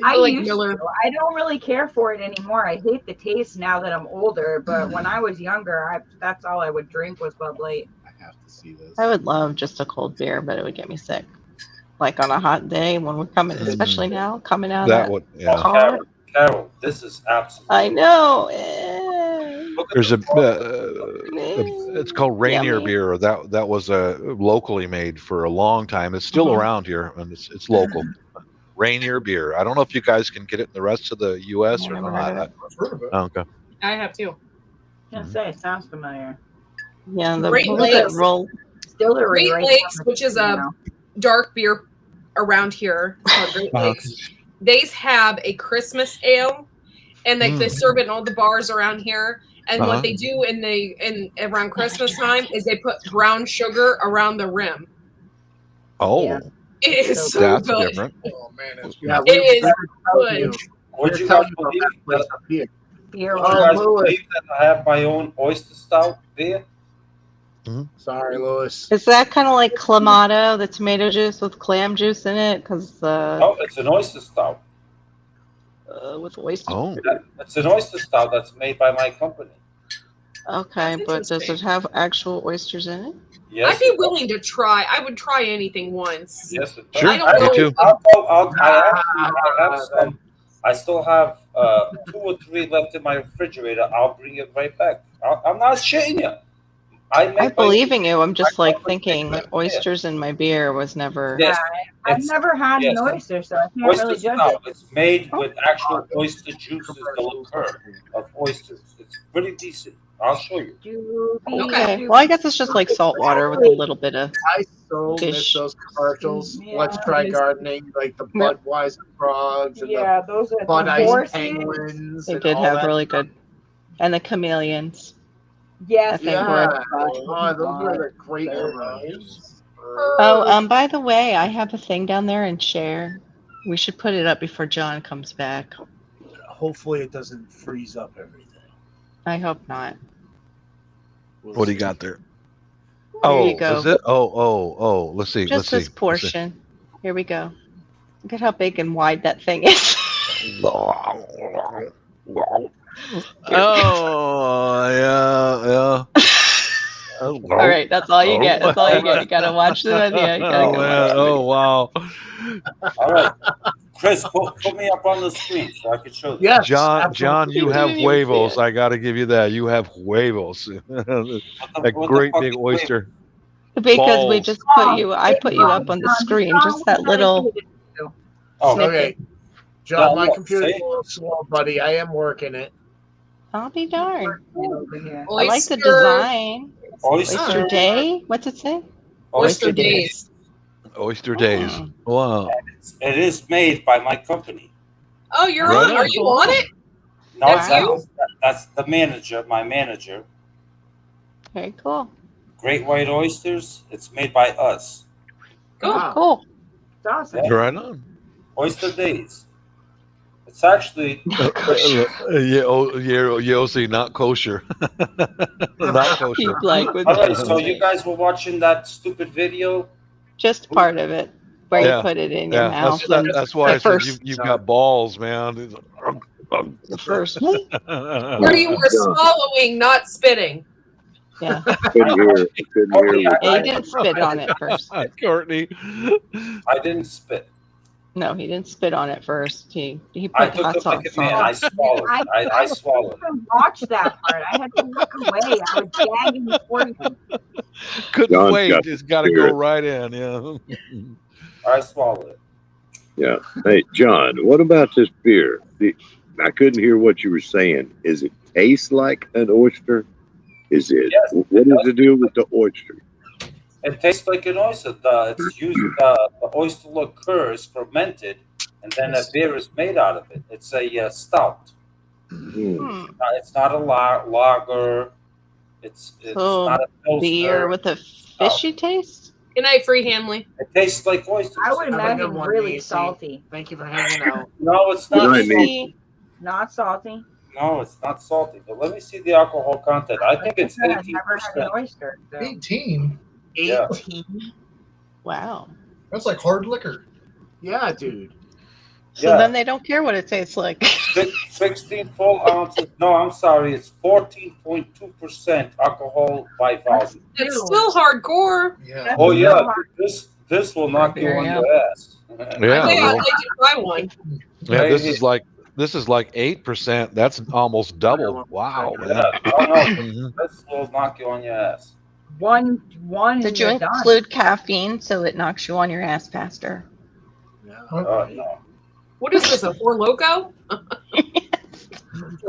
I like used Miller. to. I don't really care for it anymore. I hate the taste now that I'm older. But when I was younger, that's all I would drink was Bud Light. I have to see this. I would love just a cold beer, but it would get me sick. Like on a hot day when we're coming, especially now, coming out That of would, yeah. car. Carol, this is absolutely. I know. Look at There's a, the it's called Rainier Yummy. beer. That was locally made for a long time. It's still Mhm. around here, and it's local. Rainier beer. I don't know if you guys can get it in the rest of the U.S. or Never not. heard of I've heard of it. Okay. I have too. Gonna say it sounds familiar. Yeah, the Great what was it? Lakes. Roll. Distillery, Great right Lakes, down the which is street a now. dark beer around here. It's called Great Uh-huh. Lakes. They have a Christmas ale, and they Mm. serve it in all the bars around here. And Uh-huh. what they do in around Christmas time is they put brown sugar around the rim. Oh, Yeah. It is so that's good. different. Oh man, it's Yeah, It is good. good. Would you guys believe that? Beer Would you was- guys Lewis. believe that I have my own oyster stout beer? Sorry, Lewis. Is that kind of like clamato, the tomato juice with clam juice in it? Because Oh, it's an oyster stout. with oyster. Oh, It's an oyster stout that's made by my company. Okay, That's but does it interesting. have actual oysters in it? Yes. I'd be willing to try. I would try anything once. Yes, it Sure, I don't me know. too. I have some. I still have 2 or 3 left in my refrigerator. I'll bring it right back. I'm not shitting you. I I believe in you. I'm just I like company thinking makes it, oysters in my beer was never. Yes, I've it's never had yes. an oyster, so I can't oyster really judge stout. it. It's made with actual oyster juices, the liqueur of oysters. It's pretty decent. I'll show you. Okay. Well, I guess it's just like salt water with a little bit of. I so miss Fish. those commercials. Yeah. Let's try gardening, like the Yep. Budweiser frogs and Yeah, those are the Bud the Ice horses. penguins. They and did all have that really stuff. good, and the chameleons. Yes, I think Yeah, we're- those were the great commercials. Oh, by the way, I have a thing down there and share. We should put it up before John comes back. Hopefully, it doesn't freeze up everything. I hope not. We'll What do you see. got there? There Oh, you go. is it? Oh. Let's see. Just Let's this portion. Here we go. Look at how big and wide that thing is. see. Oh, yeah. All right, that's all you get. That's all you get. You gotta watch the video. You gotta Oh, go man. watch the Oh, wow. All right, Chris, put me up on the screen so I can show you. Yes, John, you have didn't even see huevos. it. I got to give you that. You have huevos. What A the great fuck big is oyster. Because we Balls. just put you. I put you up on the screen. Just that little. Oh, Okay. John, Yeah, my look, computer's see? a little slow, buddy. I am working it. I'll be darned. over here. I like the Oyster- design. oyster, Oyster Day. What's it say? Oyster days. Oyster days. Mm. Wow. It is made by my company. Oh, you're Right on. on. Are you on it? No, That's you? That's the manager, my manager. Very cool. Great White Oysters. It's made by us. Cool. Wow. Cool. It's awesome. Yeah. Right on. Oyster Days. It's actually Yossi, not kosher. Not kosher. He's like, with all right. So you guys were watching that stupid video. just part of it where Yeah. you put it in your Yeah, mouth. that's why I the said first, you've got balls, man. the first, Where you were swallowing, not spitting. yeah. Couldn't hear what Yeah, he didn't spit on it first. Courtney. I didn't spit. No, he didn't spit on it first. He I put took hot a sauce look at me and on I it. swallowed. I swallowed. couldn't watch that part. I had to look away. I was gagging for you. Couldn't John's wait. got It's got to go right in. Yeah. I swallowed it. Yeah. Hey, John, what about this beer? I couldn't hear what you were saying. Is it taste like an oyster? Is it? Yes, What is the deal with the oyster? It tastes like an oyster. It's used. The oyster liqueur is fermented, and then a beer is made out of it. It's a stout. Hmm. It's not a lager. It's So, not a pilsner. beer with a fishy taste? Good night, Free Hanley. It tastes like oysters. I would Have a imagine good one, really Nancy. salty. Thank you for hanging out. No, it's Good not. night, salty. Nancy. Not salty. No, it's not salty. But let me see the alcohol content. I think it's I've never had an 18%. oyster. So. 18. Yeah. 18. Wow. That's like hard liquor. Yeah, dude. So Yeah. then they don't care what it tastes like. 16 full ounces. No, I'm sorry. It's 14.2% alcohol by volume. It's still hardcore. Yeah. Oh yeah, this will knock you on Yeah. your ass. Yeah, I think well, I'd like to try one. yeah. This is like 8%. That's almost double. Wow, Yeah, man. oh no, Mhm. this will knock you on your ass. One. Did and you you're done. include caffeine so it knocks you on your ass faster? Yeah. No. What is this, a Four Loco?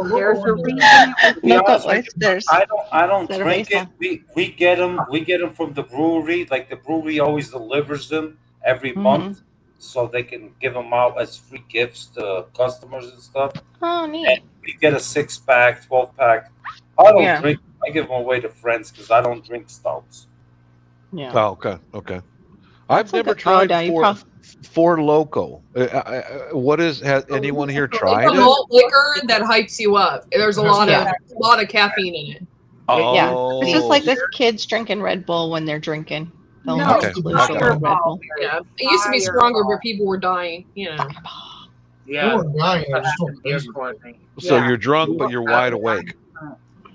There's a reason it was Be No, but honest with you, oysters. I don't That are drink based it. We get them from the brewery. Like the brewery always delivers them every Mhm. month, so they can give them out as free gifts to customers and stuff. Oh, neat. And we get a 6-pack, 12-pack. I don't Yeah. drink. I give them away to friends because I don't drink stouts. Yeah. Oh, okay. I've That's like never a- tried now you Four Loco. What is? Has anyone here It's tried a it? malt liquor that hypes you up. There's a lot Yeah. of caffeine in it. Yeah. Oh, It's just like this kids drinking Red Bull when they're drinking. They'll No, have Okay. to lose a little Red Bull. Yeah, it used to be stronger, but people were dying. You know. Yeah. You weren't dying. I just don't Beer crazy. quarantine. so Yeah. you're drunk, but you're wide awake.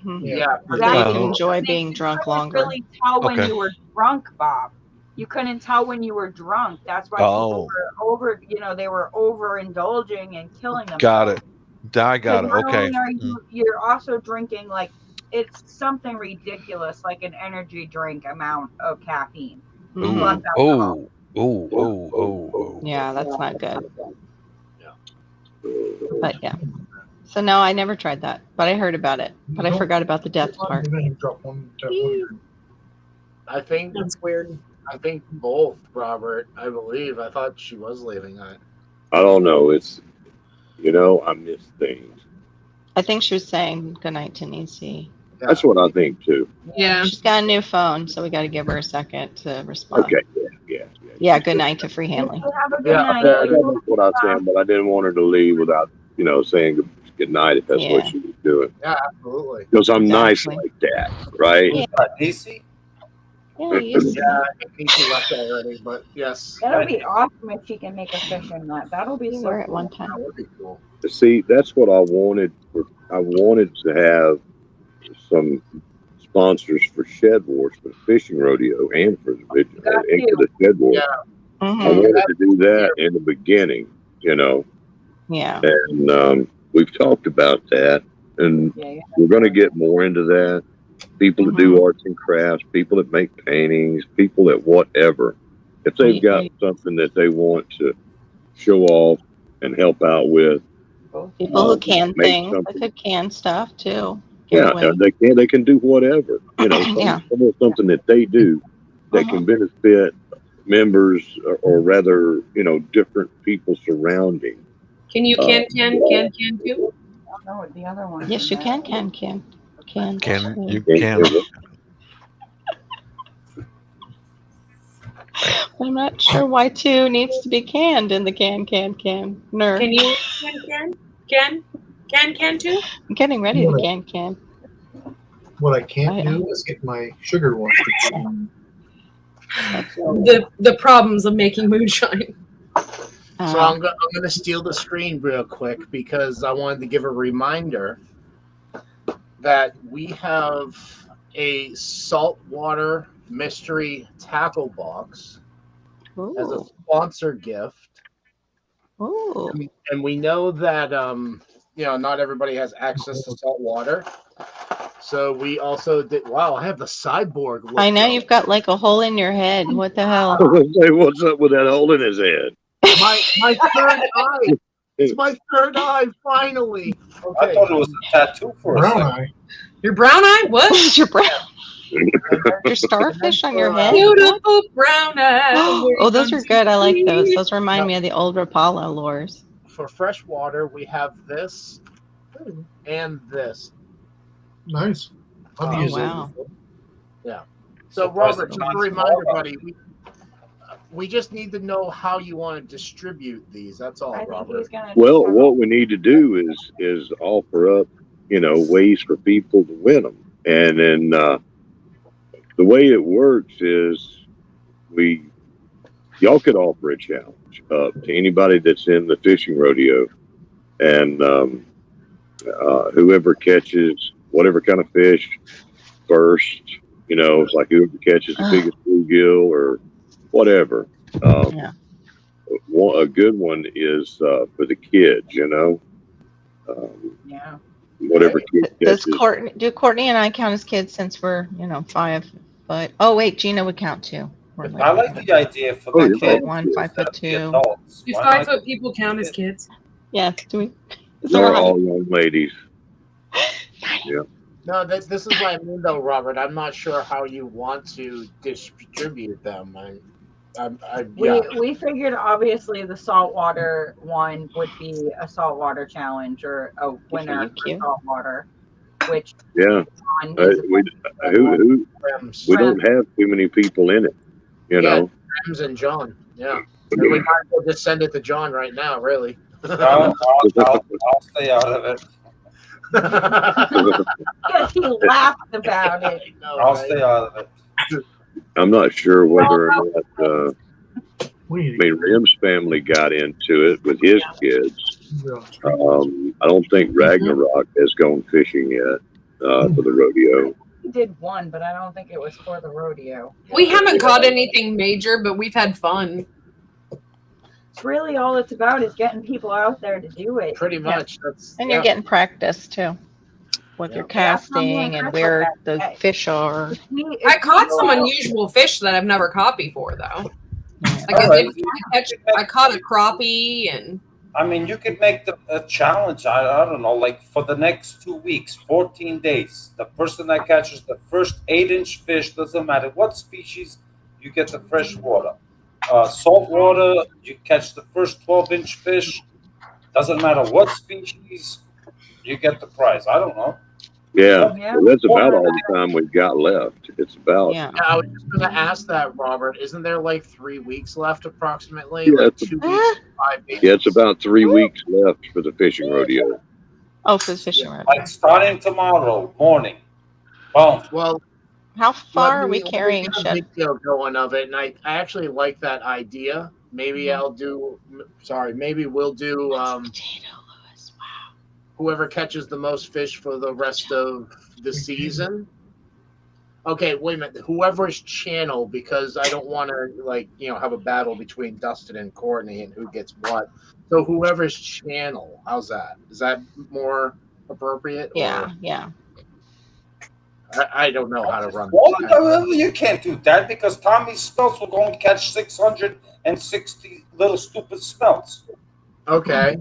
Mhm. Yeah. Yeah. So Exactly. you can enjoy You being drunk couldn't longer. really tell when Okay. you were drunk, Bob. You couldn't tell when you were drunk. That's why Oh. people were they were overindulging and killing themselves. Got it. I got it. Not Okay. only are you're also drinking like it's something ridiculous, like an energy drink amount of caffeine. Mhm. Plus alcohol. Oh. Yeah, that's not good. Yeah. But yeah. So no, I never tried that, but I heard about it. But I Don't- forgot about the death part. Then you drop one. I think That's weird. both, Robert. I believe. I thought she was leaving. I don't know. It's, I miss things. I think she was saying goodnight to Nisi. That's what I think too. Yeah. She's got a new phone, so we got to give her a second to respond. Okay. Yeah. Yeah, good night to Free Hanley. Have a good Yeah, night. That's what I was saying, but I didn't want her to leave without, saying good night if that's what Yeah. she was doing. Yeah, absolutely. Because I'm nice Exactly. like that, right? Yeah. DC? Yeah, you see. Yeah, I think she left already, but yes. That'll be awesome if she can make a fishing net. That'll be We so were at cool. one time. That would be cool. See, that's what I wanted. I wanted to have some sponsors for Shed Wars, for the fishing rodeo, and for the video, Got and you. for the Shed Wars. Yeah. I Mhm. wanted to do that in the beginning, Yeah. and we've talked about that, and Yeah, yeah. we're going to get more into that. People that do arts and crafts, people that make paintings, people that whatever. If they've got something that they want to show off and help out with, People who can make things, something. they could can stuff too. Give yeah, away. they can do whatever. Yeah. Something that they do that can benefit members, or rather, different people surrounding. Can you can too? I don't know what the other one. Yes, you is. can. Can you And- can? I'm not sure why two needs to be canned in the can. Ner. Can you can? Ken? Ken too? I'm getting ready to can. What I can't I- do is get my sugar washed. The problems of making moonshine. So I'm going to steal the screen real quick because I wanted to give a reminder that we have a saltwater mystery tackle box as a sponsor gift. Ooh. And we know that not everybody has access to salt water. So we also did. Wow, I have the cyborg look. I know going. you've got like a hole in your head. What the hell? Say, what's up with that hole in his head? My third eye. It's my third eye finally. I Okay. thought it was a tattoo for a Brown second. eye. Your brown eye? What? What's your brown? Your starfish on your head? Beautiful brown eye. Oh, those are good. I like those. Those remind me of the old Rapala lures. For fresh water, we have this and this. Nice. I've Oh, used wow. those before. So Surprised Robert, it's just not a reminder, small. buddy. We just need to know how you want to distribute these. That's all, I think Robert. he's gonna. Well, what we need to do is offer up, ways for people to win them, and then the way it works is y'all could offer a challenge up to anybody that's in the fishing rodeo, and whoever catches whatever kind of fish first, it's like whoever catches the biggest bluegill or whatever. Yeah. A good one is for the kids, Yeah. whatever kid Does catches. Courtney and I count as kids since we're 5 foot? Oh wait, Gina would count too. We're I like the idea for the you're kids. 5'1", 5'2". The adults. Do Why 5 not foot people count as kids? Yeah. Do we? Is They're there a all young ladies. Yeah. No, this is what I mean, though, Robert. I'm not sure how you want to distribute them. We figured obviously the saltwater one would be a saltwater challenge or a winner Thank you. for saltwater, which Yeah. John needs a We don't have too many people in it, Yeah, James and John. Yeah. We might as well just send it to John right now, really. No, I'll stay out of it. Because he laughed about it. I'll stay out of it. I'm not sure whether or not. We Rim's family got into it with his kids. I don't think Ragnarok has gone fishing yet for the rodeo. He did one, but I don't think it was for the rodeo. We haven't caught anything major, but we've had fun. It's really all it's about is getting people out there to do it. Pretty much. And you're getting practice too with your casting and where the fish are. I caught some unusual fish that I've never caught before, though. Like I caught a crappie, and I mean, you could make a challenge. I don't know, like for the next 2 weeks, 14 days. The person that catches the first 8-inch fish, doesn't matter what species, you get the fresh water. Salt water, you catch the first 12-inch fish. Doesn't matter what species, you get the prize. I don't know. Yeah, well, that's about all the time we've got left. It's about. Yeah. I was just going to ask that, Robert. Isn't there like 3 weeks left approximately? Yeah, like 2 weeks, 5 days? Yeah, it's about 3 weeks left for the fishing rodeo. Oh, for the fishing rodeo. Like starting tomorrow morning. Boom. Well, how far are we let me carrying get a ship? video going of it, and I actually like that idea. Maybe maybe we'll do whoever catches the most fish for the rest of the season. Okay, wait a minute. Whoever's channel, because I don't want to have a battle between Dustin and Courtney and who gets what. So whoever's channel, how's that? Is that more appropriate? Yeah, or? yeah. I don't know how to run. Well, you can't do that because Tommy Smelts will go and catch 660 little stupid smelts. Okay.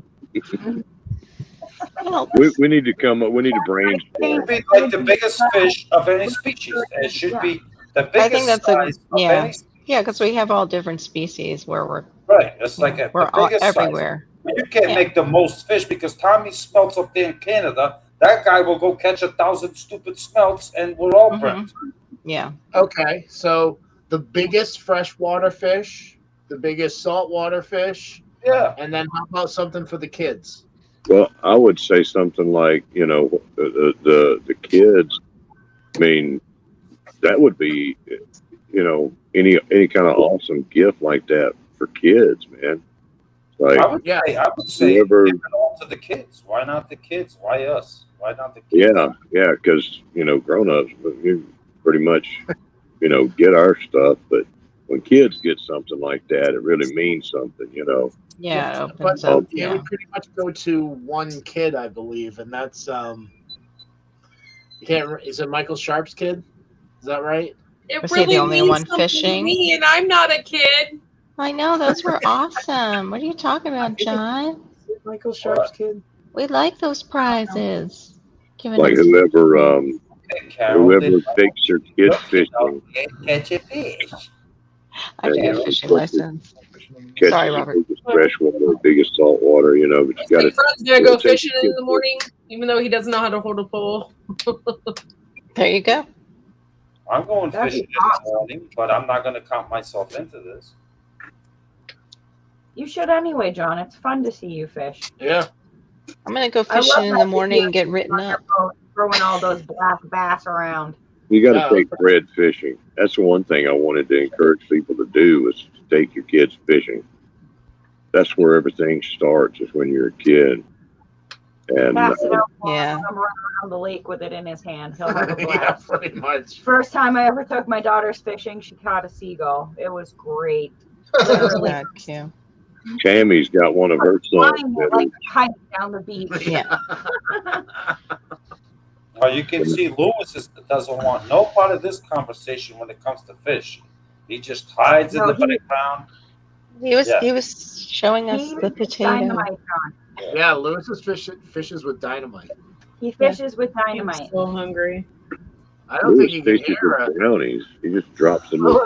We need to come up. We need to brainstorm. It should be like the biggest fish of any species. It should be the biggest I think that's size of any. Yeah, because we have all different species where we're Right. It's like we're the all biggest everywhere. Size. You can't make the most fish because Tommy Smelts up there in Canada. That guy will go catch 1,000 stupid smelts and we're all burnt. Yeah. Okay, so the biggest freshwater fish, the biggest saltwater fish, Yeah. and then how about something for the kids? Well, I would say something like, the kids. I mean, that would be, any kind of awesome gift like that for kids, man. Like I would Yeah. say whoever, give it all to the kids. Why not the kids? Why us? Why not the kids? yeah, because grown-ups, you pretty much, get our stuff, but when kids get something like that, it really means something, Yeah, it But opens up. it Yeah. would pretty much go to one kid, I believe, and that's you can't. Is it Michael Sharp's kid? Is that right? It Was he the really only means one something fishing? to me, and I'm not a kid. I know, those were awesome. What are you talking about, John? Is it Michael Sharp's kid? We like those prizes. Giving like them whoever Carol, whoever takes their kids fishing catch a fish. I do have and fishing catches lessons. catches Sorry, the Robert. biggest freshwater, the biggest saltwater, but you got My to friend's gonna go take fishing your in the morning, even though he doesn't know how to hold a pole. There you go. I'm going That'd be fishing in the morning, but I'm not going to count myself into this. You should anyway, John. It's fun to see you fish. Yeah. I'm gonna go I love fishing in that the morning video and get written on your up. boat, throwing all those black bass around. You got to Yeah. take red fishing. That's the one thing I wanted to encourage people to do is to take your kids fishing. That's where everything starts, is when you're a kid. And Pass it out. Yeah. Let him run around the lake with it in his hand. He'll have a Yeah, blast. pretty much. First time I ever took my daughters fishing, she caught a seagull. It was great. Isn't that cute? Tammy's got one of her sons. Flying that it like is- a kite down the beach. Yeah. Well, you can see Lewis doesn't want no part of this conversation when it comes to fish. He just hides in No, the he- background. He was Yeah. he was showing us He the fishes potato. dynamite, John. Yeah, Lewis is fishes with dynamite. He fishes with I'm dynamite. so hungry. I don't think Lewis you can fishes hear with it. brownies. He just drops a little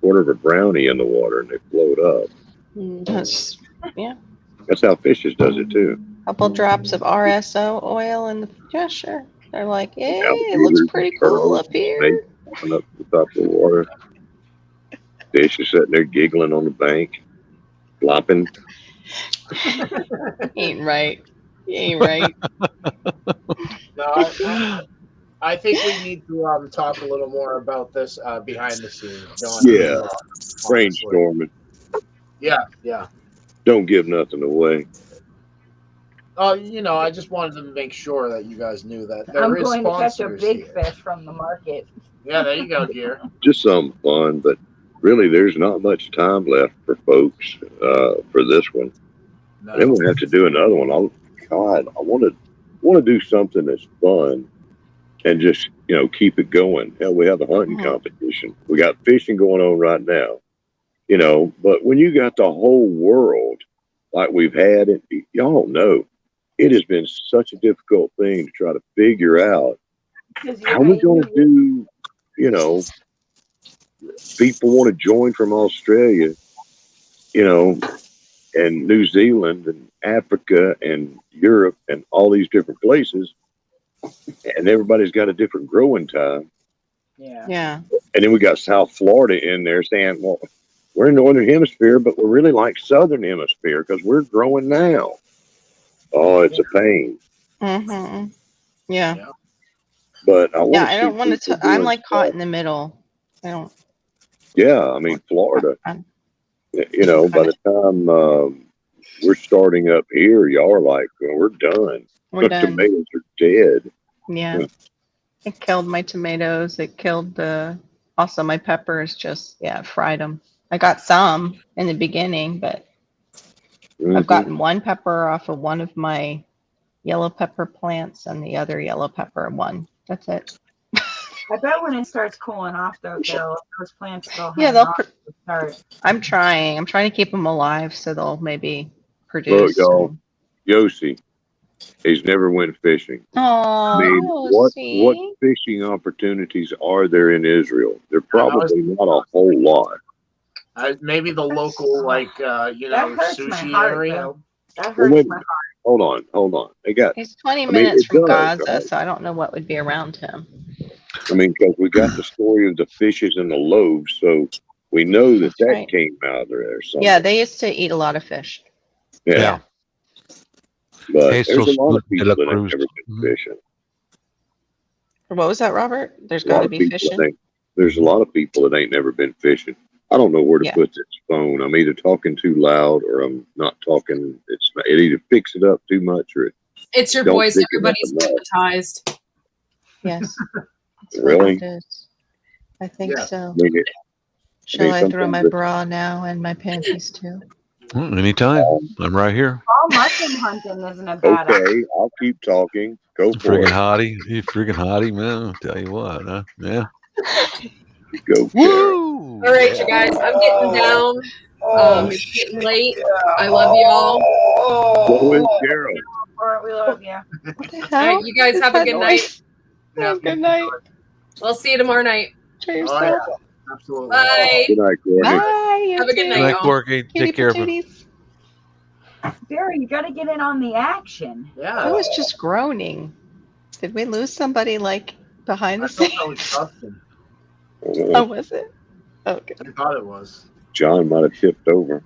quarter of a brownie in the water and they float up. That's That's how fishes does it too. couple drops of RSO oil in the sure. They're like, hey, it Alligators, looks pretty cool turtles, up here. snakes coming up to the top of the water. Fish is sitting there giggling on the bank, flopping. Ain't right. You ain't right. No, I think we need to talk a little more about this behind the scenes, John. Yeah. Honestly. Brainstorming. Yeah. Don't give nothing away. I just wanted to make sure that you guys knew that there I'm is going to catch a sponsors big here. fish from the market. Yeah, there you go, Gear. Just some fun, but really there's not much time left for folks for this one. No. Then we'll have to do another one. I want to do something that's fun and just keep it going. Hell, we have a hunting competition. We got fishing going on right now. But when you got the whole world like we've had it, y'all know it has been such a difficult thing to try to figure out how we're going to do. People want to join from Australia, and New Zealand and Africa and Europe and all these different places, and everybody's got a different growing time. Yeah. Yeah. And then we got South Florida in there saying, well, we're in the Northern Hemisphere, but we're really like Southern Hemisphere because we're growing now. Oh, it's a pain. Mm-hmm. Yeah. But I don't want to. I'm like caught in the middle. I don't. Yeah, I mean, Florida. By the time we're starting up here, y'all are like, well, we're done. We're done. Tomatoes are dead. Yeah. It killed my tomatoes. It killed also my peppers. Just fried them. I got some in the beginning, but I've gotten one pepper off of one of my yellow pepper plants and the other yellow pepper one. That's it. I bet when it starts cooling off, though, those plants will start. I'm trying to keep them alive so they'll maybe produce. Look, y'all, Yossi, he's never went fishing. Oh, I mean, what fishing opportunities are there in Israel? There probably not a whole lot. Maybe the local, sushi area. That hurts my heart. Hold on. He's 20 minutes from Gaza, so I don't know what would be around him. I mean, because we got the story of the fishes and the loaves, so we know that came out of there. Yeah, they used to eat a lot of fish. Yeah. But Jesus there's a lot of de people la that ain't Cruz. never been Mhm. fishing. What was that, Robert? There's A got lot to of be people fishing. that ain't. There's a lot of people that ain't never been fishing. I don't know where to Yeah. put this phone. I'm either talking too loud or I'm not talking. It either picks it up too much or it It's your don't voice. pick it up Everybody's enough. hypnotized. Yes. That's Really? what it is. I think Yeah. so. I mean, Shall I throw sometimes my it- bra now and my panties too? Well, anytime. I'm right here. All mushroom hunting isn't a bad idea. okay, I'll keep talking. Go for Friggin' it. hottie. You friggin' hottie, man. I'll tell you what, huh? Yeah. Go, Karen. Woo! All right, Yeah. you guys. I'm getting down. Oh, It's getting late. I love you all. Go with Gerald. Or we love you. What the All hell? right, you guys is have a that good noise? night. Yeah. Good night. We'll see you tomorrow night. Enjoy Oh, yourself. yeah. Absolutely. Bye. Good night, Courtney. Bye. You Have a good too. night, Good night, y'all. Corky. Cutie Take care of him. patooties. Barry, you got to get in on the action. Yeah. I was just groaning. Did we lose somebody like behind I the thought scenes? that was Justin. Oh, was it? Okay. I thought it was. John might have tipped over.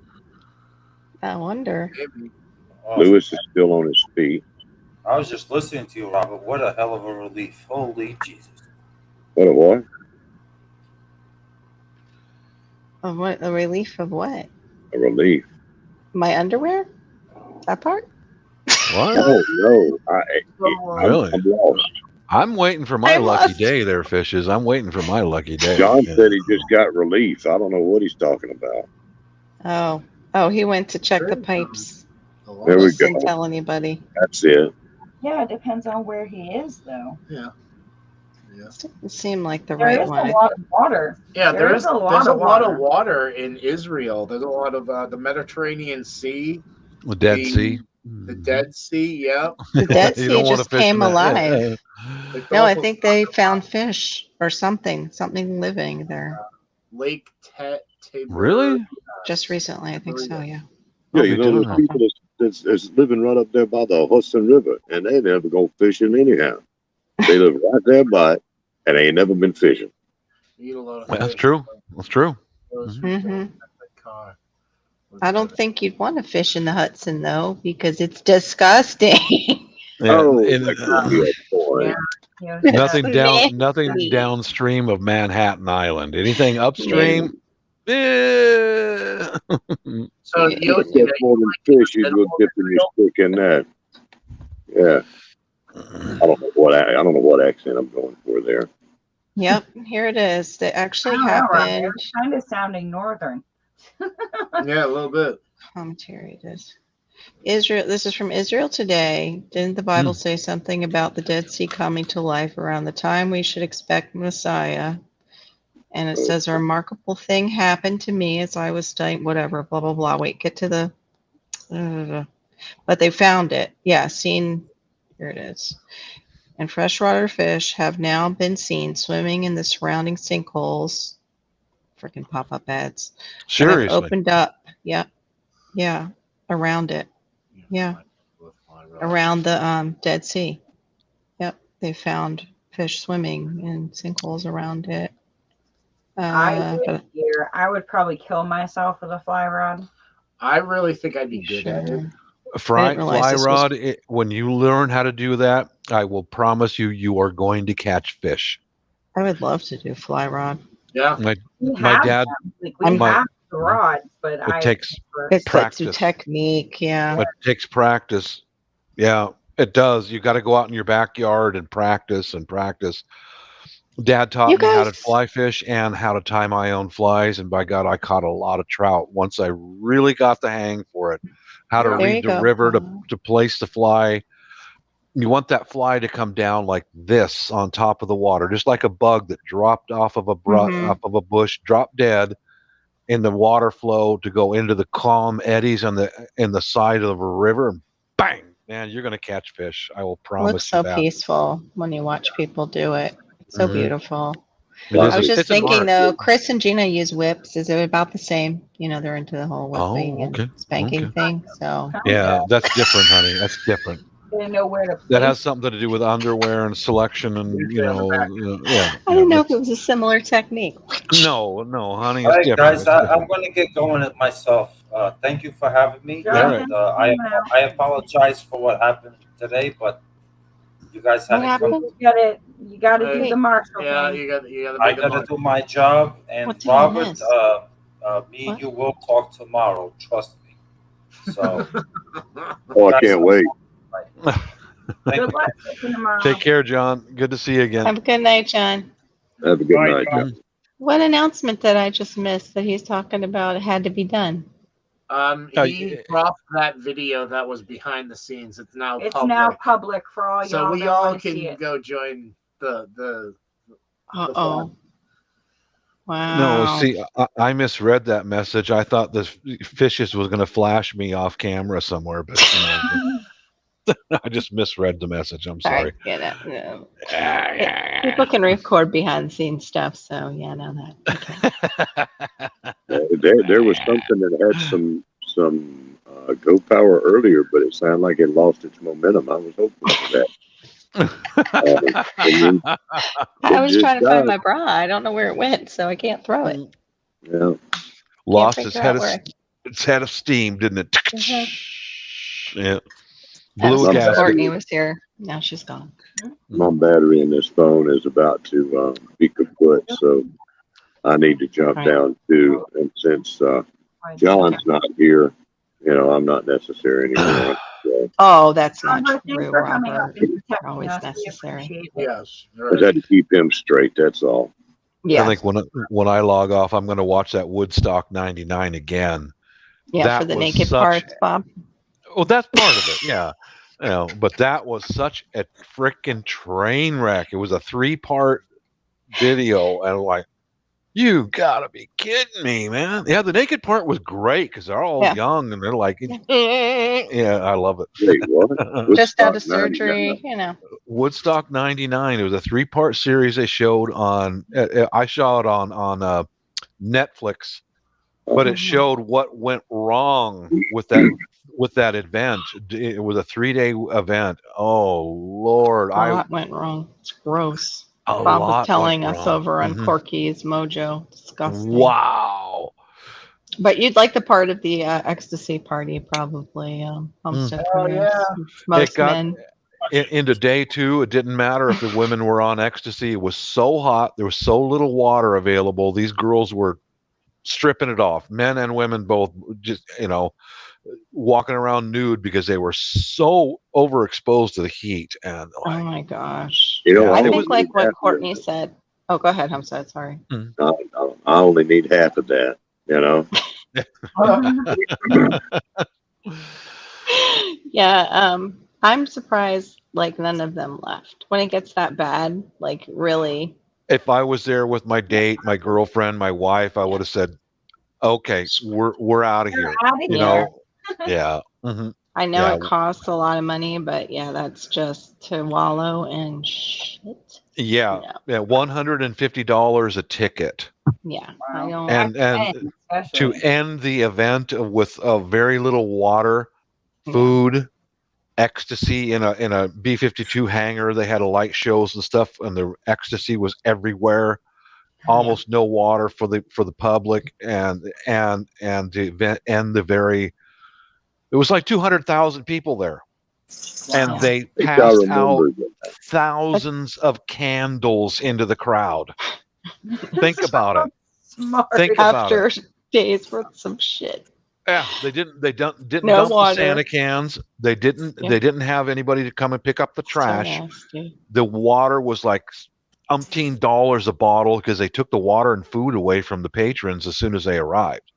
I wonder. Maybe. Oh, Lewis is still on his feet. I was just listening to you, Robert. What a hell of a relief. Holy Jesus. What a what? Of what? A relief of what? A relief. My underwear? That part? What? Oh no, Really? I'm lost. I'm waiting for my I'm lucky lost. day there, fishes. I'm waiting for my lucky day. John Yeah. said he just got relief. I don't know what he's talking about. Oh. Oh, he went to check the pipes. There we Just didn't go. tell anybody. That's it. Yeah, it depends on where he is, though. Yeah. Yeah. Didn't seem like the There right is one. a lot of water. Yeah, There is a lot there's a of lot of water. water in Israel. There's a lot of the Mediterranean Sea, The Dead the- Sea. the Dead Sea. Yeah. The Dead You Sea don't wanna just fish in came that. alive. The No, I Gulf of think they found fish or something living there. Lake Tabor. Really? Just recently, I think so, yeah. Yeah, I'll you be know, doing there's that. people that's living right up there by the Hudson River, and they never go fishing anyhow. They live right there by it, and they ain't never been fishing. Eat a lot of That's fish. true. That's true. Those Mhm. car. I don't think you'd want to fish in the Hudson, though, because it's disgusting. Yeah, Oh, and, that could be a point. Yeah. nothing Nasty. downstream of Manhattan Island. Anything upstream? Eh. So Yeah. you That's more than fish. You go dipping your stick in that. Yeah, I don't know what accent I'm going for there. Yep, here it is. That actually I don't know, Robert. happened. It's kind of sounding northern. Yeah, a little bit. Commentary. Israel. This is from Israel Today. Didn't the Bible say something about the Dead Sea coming to life around the time we should expect Messiah? And it says a remarkable thing happened to me as I was studying. Whatever. Blah blah blah. Wait, get to the. But they found it. Yeah, seen. Here it is. And freshwater fish have now been seen swimming in the surrounding sinkholes. Freaking pop-up ads. That have Seriously. opened up. Yep. Yeah. Around it. Yeah. Around the Dead Sea. Yep. They found fish swimming in sinkholes around it. But I would probably kill myself with a fly rod. I really think I'd be good at it. Fly realize this was- rod, when you learn how to do that, I will promise you are going to catch fish. I would love to do fly rod. Yeah. We My have dad- them. Like, we my- have the rods, but It takes It's like through practice. technique. Yeah. It takes practice. Yeah, it does. You got to go out in your backyard and practice and practice. Dad taught You me how to guys- fly fish and how to tie my own flies, and by God, I caught a lot of trout once I really got the hang for it. How to There read you the go. river to place the fly. You want that fly to come down like this on top of the water, just like a bug that dropped off of a Mhm. off of a bush, dropped dead in the water flow to go into the calm eddies on the side of a river, and bang, man, you're going to catch fish. I will It promise looks you so that. peaceful when you watch people do it. It's so Mhm. beautiful. It is I was a- just it's an thinking art. though, Chris and Gina use whips. Is it about the same? You know, they're into the whole whipping okay, and spanking okay. thing. So Yeah, that's different, honey. That's different. They know where to That place has something to do with underwear and selection, and yeah. I didn't know if it was a similar technique. No, honey, All it's right, different. guys, It's I'm different. going to get going it myself. Thank you for having me. Jonathan, And, hang out. I apologize for what happened today, but you guys had What it happened? covered. You gotta do Wait. the Marshall Yeah, thing. you got to I be the gotta mark. do my job, and What did I Robert, miss? me What? and you will talk tomorrow. Trust me. So Oh, I can't wait. thank Good you. luck for tomorrow. Take care, John. Good to see you again. Have a good night, John. Have a good Bye, night, John. John. What announcement did I just miss that he's talking about? It had to be done. He dropped that video that was behind the scenes. It's now It's public. now public for all So y'all we that all want to see can it. go join the Uh-oh. Wow. No, see, I misread that message. I thought the fishes was going to flash me off camera somewhere, but I just misread the message. I'm sorry. Get it. No. People can record behind the scenes stuff, so yeah, I know that. Okay. There was something that had some go power earlier, but it sounded like it lost its momentum. I was hoping for that. I was just trying to find died. my bra. I don't know where it went, so I can't throw it. Yeah. Lost its figure head out where its head of steam, didn't it? Yeah. That was Blew a since gasket. Courtney was here. Now she's gone. My battery in this phone is about to be kaput, so I need to jump Right. down too. And since John's not here, I'm not necessary anymore. So Oh, that's not Robert, thanks true, for coming up Robert. and You're protecting always us. We necessary. appreciate it. yes. I just had to keep him straight. That's all. Yeah, I think when I log off, I'm going to watch that Woodstock '99 again. yeah, that for the was naked such- parts, Bob. Well, that's part of it, yeah. But that was such a freaking train wreck. It was a 3-part video, and I'm like, you gotta be kidding me, man. Yeah, the naked part was great because they're all Yeah. young and they're like, Yeah. yeah, I love it. Wait, what? Just out of Woodstock 99. surgery, Woodstock '99. It was a 3-part series they showed on. I saw it on Netflix, but it Mhm. showed what went wrong with that event. It was a 3-day event. Oh Lord, a lot went wrong. It's gross. a Bob lot was telling went us wrong. over on Mhm. Corky's Mojo. Disgusting. Wow. But you'd like the part of the ecstasy party, probably. Homestead Chris. Most It got- men. Into day 2, it didn't matter if the women were on ecstasy. It was so hot. There was so little water available. These girls were stripping it off. Men and women both just, walking around nude because they were so overexposed to the heat. And Oh my gosh. Yeah, I it think was- like what Courtney said. Oh, go ahead. I'm sorry. I only need half of that. Yeah. I'm surprised like none of them left. When it gets that bad, like really. if I was there with my date, my girlfriend, my wife, I would have said, "Okay, we're out of here." Out of You here. know? Yeah. Mhm. I know Yeah. it costs a lot of money, but yeah, that's just to wallow in shit. Yeah. Yeah. $150 a ticket, Yeah. Wow. I don't. and Men, to especially. end the event with very little water, food, ecstasy in a B-52 hangar. They had a light shows and stuff, and the ecstasy was everywhere. Almost no water for the public, and the event and the very. It was like 200,000 people there, and Wow. they I passed out remember that. thousands of candles into the crowd. Think about it. Smart. Think about After it. days worth some shit. Yeah, they didn't No dump water. the Santa cans. They didn't have anybody to come and pick up the trash. So nasty. The water was like umpteen dollars a bottle because they took the water and food away from the patrons as soon as they arrived.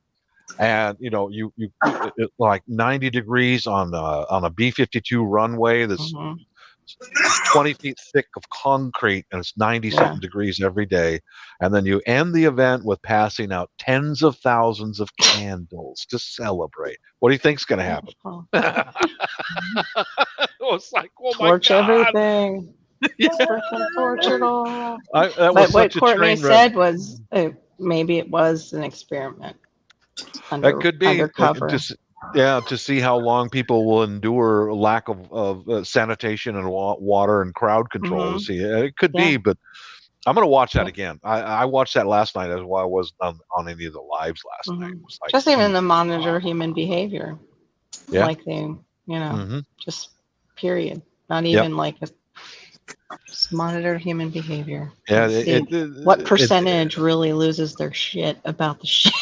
And it, like 90 degrees on a B-52 runway that's Mhm. 20 feet thick of concrete, and it's 90 something degrees every day. And then you end the event with passing out tens of thousands of candles to celebrate. What do you think's going to happen? Oh. It was like, oh my Torch God. everything. Yeah. Freaking torch it all. That But was what such a Courtney train wreck. said was maybe it was an experiment. That could be undercover. to see how long people will endure lack of sanitation and water and crowd control. Mhm. See, it could Yeah. be, but I'm gonna watch that again. I watched that last night as well. I wasn't on any of the lives last night. It was like, Just even to monitor human behavior. Yeah. Like they, you know, Mhm. just period. Not Yep. even like just monitor human behavior. Yeah, And see what percentage really loses their shit about the shit.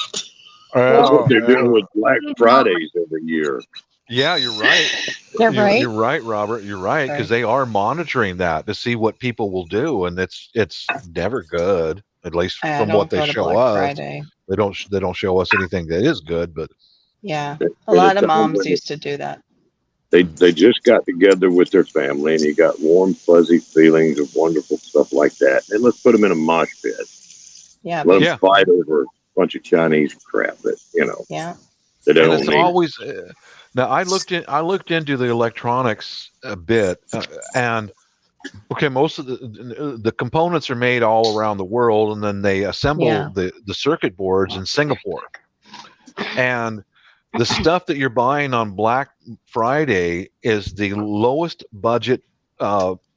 That's what they're doing with Black Fridays every year. Yeah, you're right. They're right. You're right, Robert. You're right, because they are monitoring that to see what people will do, and it's never good. At least from what they show us, Friday. they don't show us anything that is good. But yeah, a lot of moms used to do that. They just got together with their family, and you got warm, fuzzy feelings of wonderful stuff like that. And let's put them in a mosh pit. Yeah, let them fight over a bunch of Chinese crap that they don't and it's need. always. Now I looked into the electronics a bit, and okay, most of the components are made all around the world, and then they assemble the circuit boards in Singapore. And the stuff that you're buying on Black Friday is the lowest budget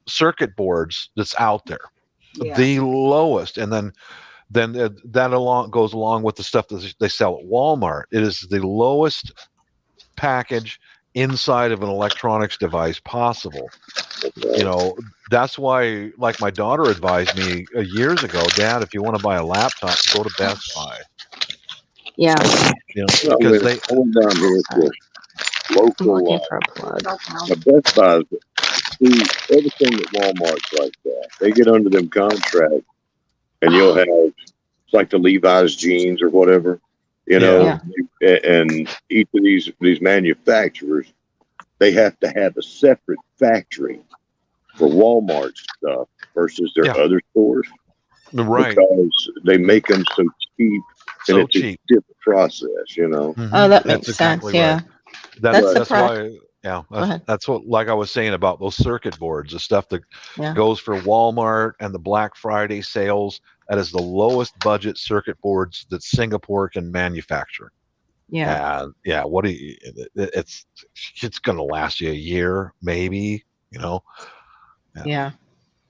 circuit boards that's out there, the lowest. And then that goes along with the stuff that they sell at Walmart. It is the lowest package inside of an electronics device possible. You know, that's why, like my daughter advised me years ago, Dad, if you want to buy a laptop, go to Best Buy. Yeah. You know, because they hold down here to local Best Buy. See, everything at Walmart's like that. They get under them contracts, and you'll have it's like the Levi's jeans or whatever, you know. And each of these manufacturers, they have to have a separate factory for Walmart stuff versus their other stores, right? Because they make them so cheap, so and it's cheap. a different process, you know. Mm-hmm. Oh, that makes sense. Exactly Yeah, right. That's why. Yeah, that's what, like I was saying about those circuit boards, the stuff that goes for Walmart and the Black Friday sales. That is the lowest budget circuit boards that Singapore can manufacture. Yeah, and what do you? It's going to last you a year, maybe. You know. Yeah.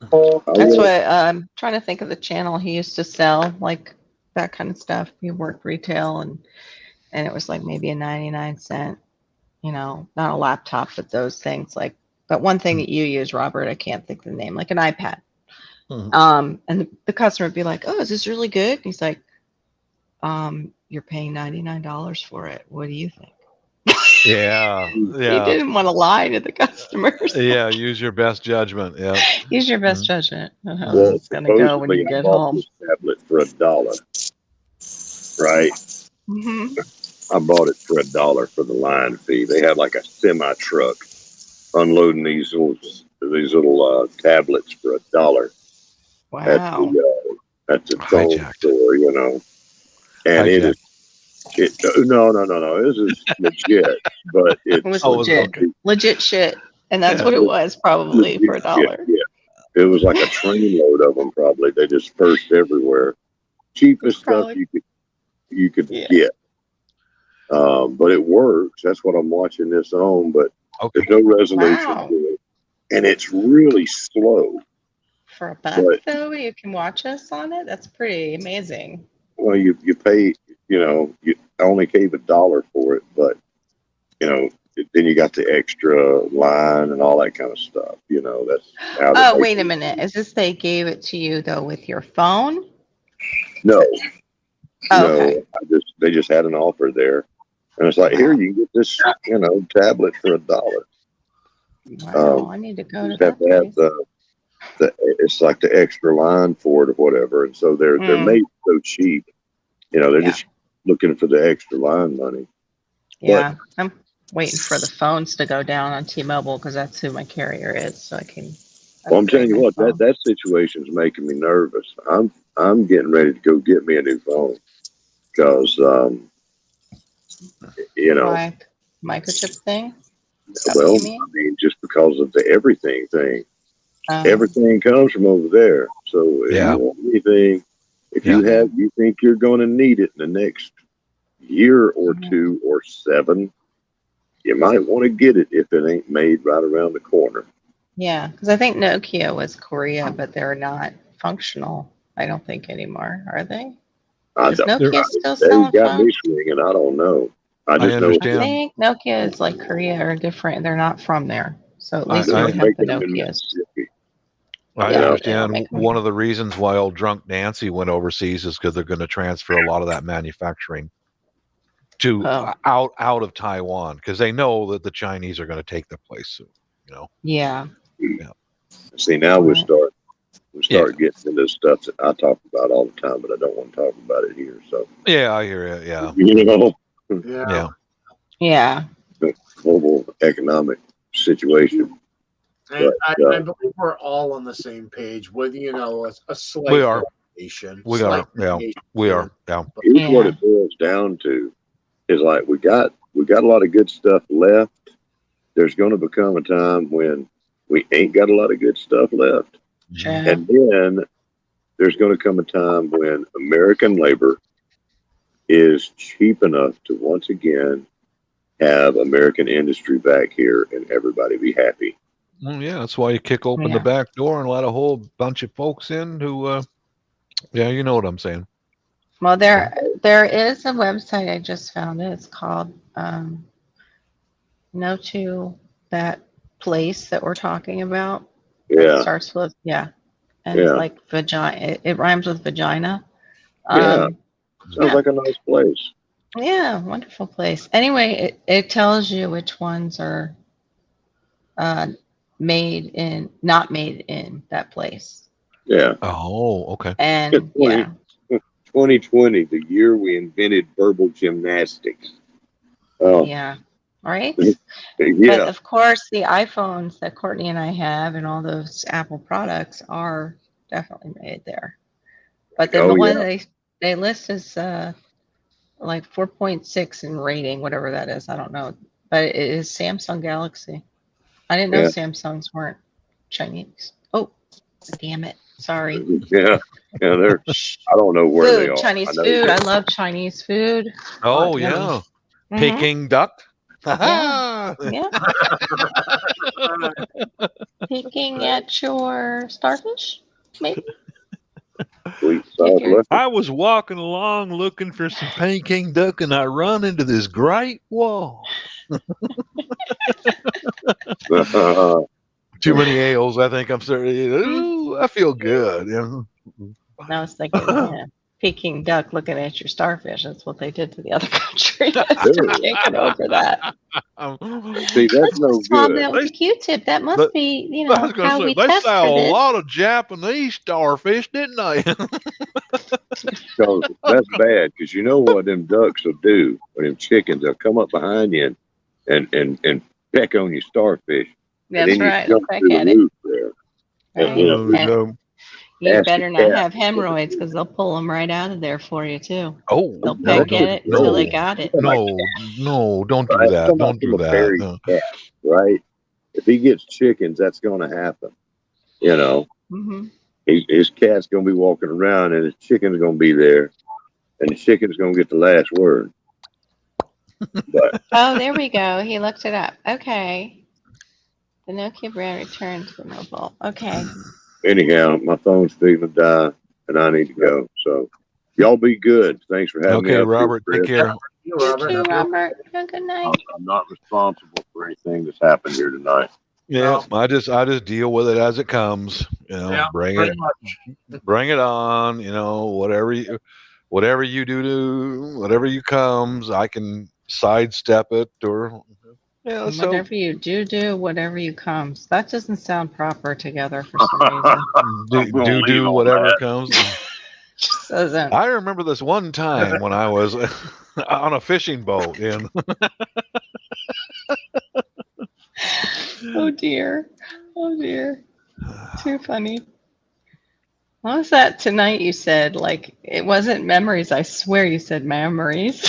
That's what I'm trying to think of the channel he used to sell, like that kind of stuff. He worked retail, and it was like maybe a 99-cent. You know, not a laptop, but those things like that one thing that you use, Robert, I can't think of the name, like an iPad. And the customer would be like, "Oh, is this really good?" And he's like, "You're paying $99 for it. What do you think?" Yeah. He didn't want to lie to the customers. Yeah, use your best judgment. Yeah. Use your best judgment on how it's going to go when you get home. This tablet for $1, right? Mm-hmm. I bought it for $1 for the line fee. They had like a semi truck unloading these little tablets for $1. Wow. At the phone store, you know. And no. This is legit, but it was legit, legit shit, and that's what it was probably for $1. Yeah, it was like a train load of them. Probably they dispersed everywhere. Cheapest stuff you could get. But it works. That's what I'm watching this on. But there's no resolution to it, and it's really slow. For $1, though, you can watch us on it. That's pretty amazing. Well, you pay. You know, I only gave $1 for it, but you know, then you got the extra line and all that kind of stuff. You know, that's how. Oh, wait a minute. Is this they gave it to you though with your phone? No. Oh, okay. They just had an offer there. And it's like, here, you can get this, you know, tablet for $1. Wow, I need to go to that. Have the it's like the extra line for it or whatever. And so they're made so cheap. You know, they're just looking for the extra line money. Yeah, I'm waiting for the phones to go down on T-Mobile because that's who my carrier is, so I can. Well, I'm telling you what, that situation's making me nervous. I'm getting ready to go get me a new phone because you know, why? Microchip thing. Well, I mean, just because of the everything thing. Everything comes from over there. So if you want anything, if you think you're going to need it in the next year or 2 or 7, you might want to get it if it ain't made right around the corner. Yeah, because I think Nokia was Korea, but they're not functional. I don't think anymore, are they? I Is don't. Nokia still They selling got me phones? swinging. I don't know. I I just know I understand. think Nokia is like Korea or different. They're not from there, so at I- least they're we have the making them in Nokias. Mississippi. I Yeah, they don't understand make them. one of the reasons why old drunk Nancy went overseas is because they're going to transfer a lot of that manufacturing to Oh. out of Taiwan because they know that the Chinese are going to take the place soon. You know. Yeah. See, now we Right. start getting into stuff that I talk about all the time, but I don't want to talk about it here. So Yeah, I hear it. Yeah. you know, Yeah. Yeah. Yeah. the global economic situation. And But, I believe we're all on the same page with, you know, a slight We are. variation. We Slight are. Yeah. variation We here. are. Yeah. here's what Yeah. it boils down to: is like we got a lot of good stuff left. There's going to become a time when we ain't got a lot of good stuff left. True. And then there's going to come a time when American labor is cheap enough to once again have American industry back here and everybody be happy. Well, yeah, that's why you kick open Yeah. the back door and let a whole bunch of folks in who, yeah, you know what I'm saying. Well, there is a website I just found. It's called No to that place that we're talking about. It Yeah, starts with and Yeah. it's like vagina. It rhymes with vagina. Yeah. sounds yeah. like a nice place. Yeah, wonderful place. Anyway, it tells you which ones are not made in that place. Yeah, Oh, okay. And yeah, 2020, the year we invented verbal gymnastics. Oh, yeah, right. But yeah, of course, the iPhones that Courtney and I have and all those Apple products are definitely made there. But then the Oh, one yeah. they list is like 4.6 in rating, whatever that is. I don't know, but it is Samsung Galaxy. I didn't know Yeah. Samsungs weren't Chinese. Oh, damn it! Sorry. yeah. They're. I don't know where they Food, are. Chinese I know food. I that. love Chinese food. Oh, Yummy. yeah. Mhm. Peking duck. Yeah. Yeah. Peeking at your starfish, maybe. Sweet If South you're- Left. I was walking along looking for some Peking duck and I run into this great wall. Too many ales. I think I'm starting. Ooh, I feel good. I was thinking, yeah, Peking duck looking at your starfish. That's what they did to the other country. Can't get over that. See, that's no Swab good. that with a Q-tip. That must But- be, I how was going to say, we they tested sell a it. lot of Japanese starfish, didn't they? Because that's bad. Because you know what them ducks will do, or them chickens, they'll come up behind you and peck on your starfish. That's and then right. you jump Peck through the at it. roof there. And, you know, Right. No. You Ask better the not cat. have hemorrhoids because they'll pull them right out of there for you too. Oh, They'll no, peck at it until they got it. No, don't do Right? that. I'm Don't talking do about that. Barry No. cat, right? If he gets chickens, that's going to happen. You know, Mm-hmm. his cat's going to be walking around, and his chicken's going to be there, and the chicken's going to get the last word. But Oh, there we go. He looked it up. Okay. The Nokia brand returned to the mobile. Okay. anyhow, my phone's fixing to die, and I need to go. So, y'all be good. Thanks for having me. Okay, up here, Robert, Chris. take care. You, You Robert. too, Robert. Have a good night. I'm not responsible for anything that's happened here tonight. Yeah, I just deal with it as it comes. You know, Yeah, bring pretty it, much. bring it on. You know, whatever you do, whatever you comes, I can sidestep it or yeah. So Whatever you do, whatever you comes. That doesn't sound proper together for some reason. do whatever comes. Just doesn't. I remember this one time when I was on a fishing boat and Oh dear. Oh dear. Too funny. What was that tonight you said? Like, it wasn't memories. I swear you said memories.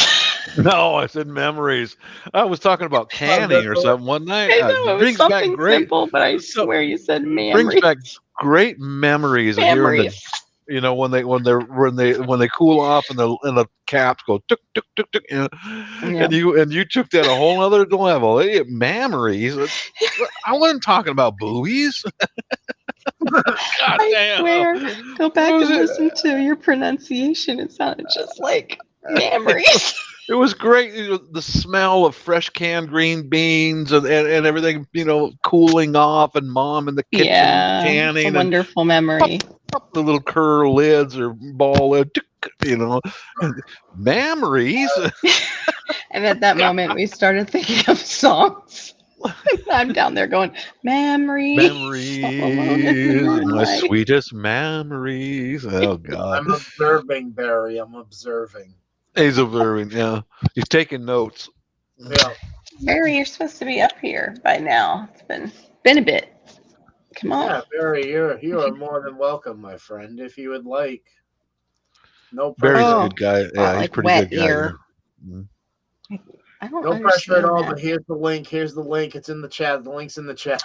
no, I said memories. I was talking about canning or something one night. I know, it was Brings back something great simple, but I swear you said brings memories. back great memories of hearing Memories. You know, when they cool off and the caps go tuk tuk tuk tuk, you know, Yeah. and you took that a whole other level. Mammaries. I wasn't talking about boobies. God I damn. swear, go back What and was it? listen to your pronunciation. It sounded just like memories. It was great. The smell of fresh canned green beans and everything, you know, cooling off, and mom in the kitchen Yeah, it's a canning and wonderful memory. the little curl lids or ball lid, you know, memories. And at that moment, we started thinking of songs. I'm down there going, memories. Memories, all alone in the my moonlight." sweetest memories. Oh God, I'm observing, Barry. I'm observing. he's observing. Yeah, he's taking notes. Yeah. Mary, you're supposed to be up here by now. It's been a bit. Come on. Yeah, Barry, you are more than welcome, my friend, if you would like. No Barry's pressure. a Oh, good guy. Yeah, well, he's like pretty wet good guy. ear. Yeah. I don't No pressure at understand all, that. but here's the link. Here's the link. It's in the chat. The link's in the chat.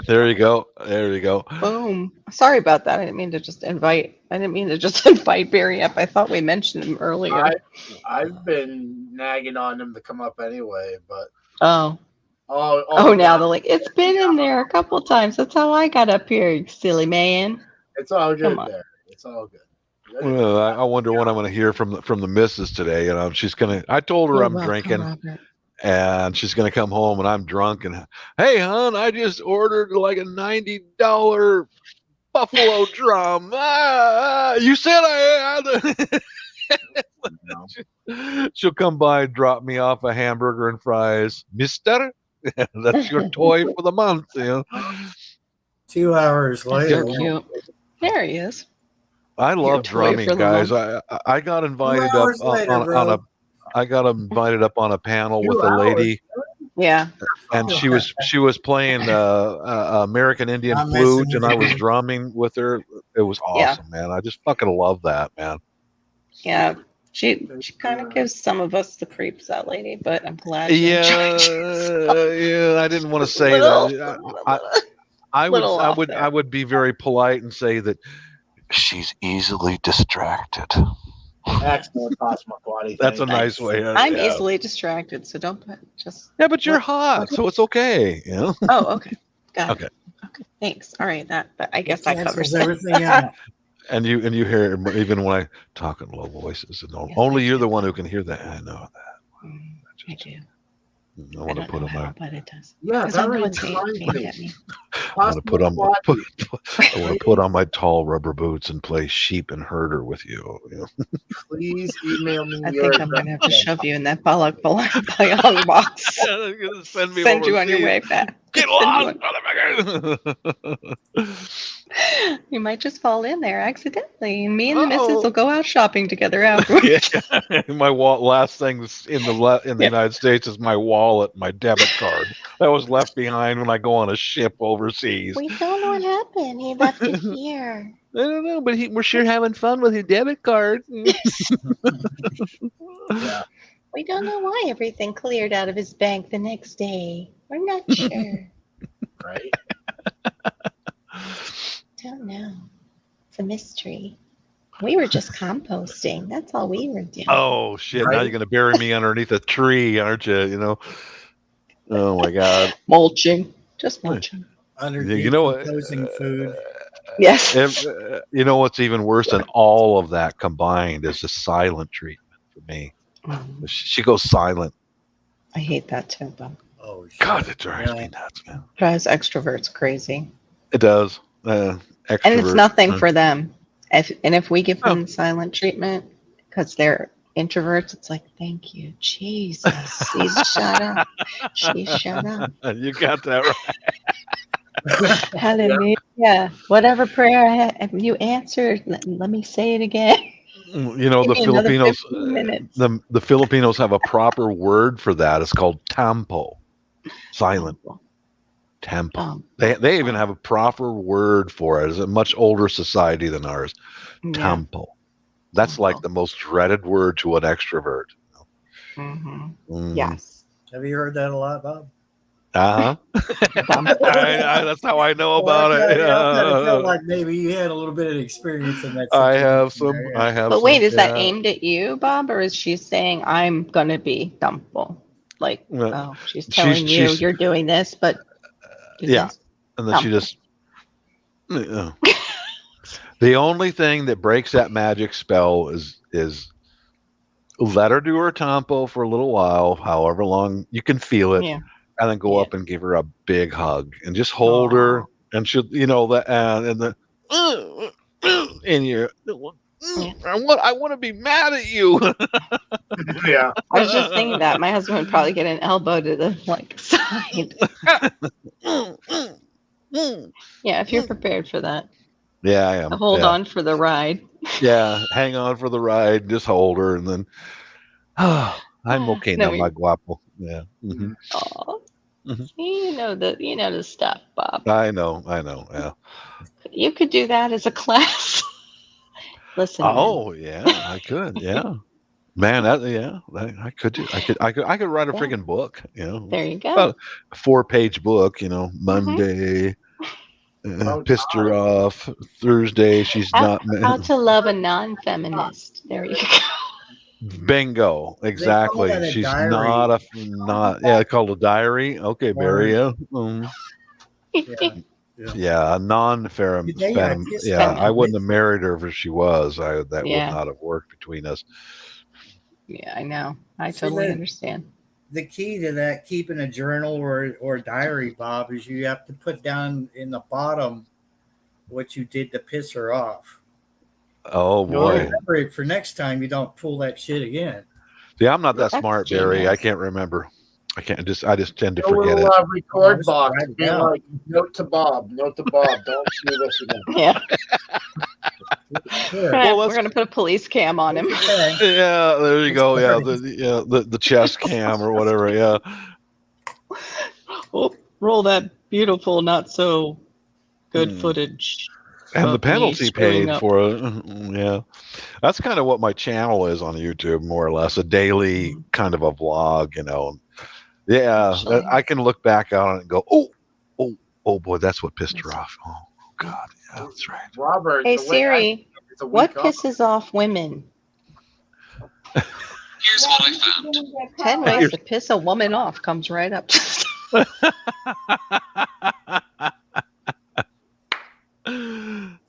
There you go. There you go. Boom. Sorry about that. I didn't mean to just invite Barry up. I thought we mentioned him earlier. I've been nagging on him to come up anyway, but Oh, oh now the link. It's been in there a couple times. That's how I got up here, you silly man. it's all good Come on. there. It's all good. Well, I wonder what I'm going to hear from the missus today. You know, she's gonna. I told her You're I'm welcome, drinking, Robert. and she's gonna come home and I'm drunk. And hey, hon, I just ordered like a $90 buffalo drum. You said I had. She'll come by and drop me off a hamburger and fries, Mister. That's your toy for the month. You know. 2 hours That's later. so cute. There he is. I love toy drumming, for the guys. month. I got invited 2 up hours later, on a bro. I got invited up on a panel 2 with a hours? lady, Yeah. and she was playing American Indian I'm flute, messing and with I you. was drumming with her. It was Yeah. awesome, man. I just fucking love that, man. Yeah. She kind of gives some of us the creeps, that lady, but I'm glad. Yeah, yeah. I didn't want to say that. I would be very polite and say that she's easily distracted. Excellent, Passamaquoddy. That's a Thank nice way. I'm Yeah. easily distracted, so don't just. Yeah, but you're hot, so it's okay. You know. Oh, okay. Got Okay. it. Okay. Thanks. All right. But I guess It that covers cancels it. everything out. And you hear it even when I talk in low voices, and Yes, only I you're do. the one who can hear that. I know that. I do. I I want to don't put know on how, my. but it does. Yeah, Because I know Barry, it's aimed at me. I want to put on. Passamaquoddy, I want to put on my tall rubber boots and play sheep and herder with you. You know? please email me I your think I'm going to have to address. shove you in that Balak Bayong box. They're gonna send me Send you on your overseas. way back. Get Send lost, motherfucker! You might just fall in there accidentally. Me and the missus Uh-oh. will go out shopping together afterwards. Yeah. My last thing in the United States is my wallet, my debit card. That was left behind when I go on a ship overseas. We don't know what happened. He left it here. I don't know, but we're sure having fun with his debit card. Yeah. We don't know why everything cleared out of his bank the next day. We're not sure. Right? Don't know. It's a mystery. We were just composting. That's all we were doing. Oh shit! Now Right. you're gonna bury me underneath a tree, aren't you? You know. Oh my god. Mulching. Just mulching. Under You know what? decomposing food. Yes. You know what's even worse than all of that combined is the silent treatment for me. She goes silent. I hate that too, though. Oh, shit. God, it drives Yeah. me nuts, man. Drives extroverts crazy. It does. And it's Extrovert. nothing for them. If we give them silent treatment because they're introverts, it's like, thank you, Jesus. He's shut up. She's shut up. You got that right. Hallelujah. Whatever prayer you answered, let me say it again. You know, the Give me another Filipinos. 15 minutes. The Filipinos have a proper word for that. It's called tampo. Silent. Tampo. They even have a proper word for it. It's a much older society than ours. Tampo. That's like the most dreaded word to an extrovert. Mm-hmm. Mm. Yes. Have you heard that a lot, Bob? That's how I know about Well, it. I kind of felt Yeah. like maybe you had a little bit of experience in that I situation. have some. there, I have. But wait, some, is that yeah. aimed at you, Bob, or is she saying I'm gonna be dumpable? Like, Yeah. she's telling you she's you're doing this, but do yeah, this. and then she just. The only thing that breaks that magic spell is let her do her tampo for a little while, however long you can feel it, Yeah. and then go Yeah. up and give her a big hug and just hold her, and she'll, that, and the, and you're, I want to be mad at you. Yeah. I was just thinking that my husband would probably get an elbow to the side. Yeah, if you're prepared for that. Yeah, I am. Hold on for the ride. Yeah, hang on for the ride. Just hold her, and then, I'm okay No, now, my guapo. Yeah. Mm-hmm. Aw. Mhm. You know the stuff, Bob. I know. Yeah. You could do that as a class. Listen. Oh, yeah, I could. Yeah. Man, I could do. I could write a freaking book. There you go. About a 4-page book. Monday, pissed her off. Thursday, she's How not. to love a non-feminist. There you go. Bingo, exactly. that a She's diary. not called a diary. Okay, Barry. Yeah, yeah, a non-feminist. Yeah, I wouldn't have married her if she was. That would not have worked between us. Yeah, I know. I totally understand. The key to that, keeping a journal or diary, Bob, is you have to put down in the bottom what you did to piss her off. Oh boy! Remember it for next time. You don't pull that shit again. Yeah, I'm not that smart, Barry. I can't remember. I just tend to A forget little it. record box. Be like, note to Bob. Don't do this again. Yeah. We're gonna put a police cam on him. Yeah, there you go. Yeah, the chest cam or whatever. Yeah. Oh, roll that beautiful, not so good footage. And the penalty paid for it. Yeah. That's kind of what my channel is on YouTube, more or less. A daily kind of a vlog, Yeah. I can look back on it and go, oh boy, that's what pissed her off. Oh God. Yeah, that's right. Robert. Hey Siri, what pisses off women? Here's what I found. 10 ways to piss a woman off comes right up.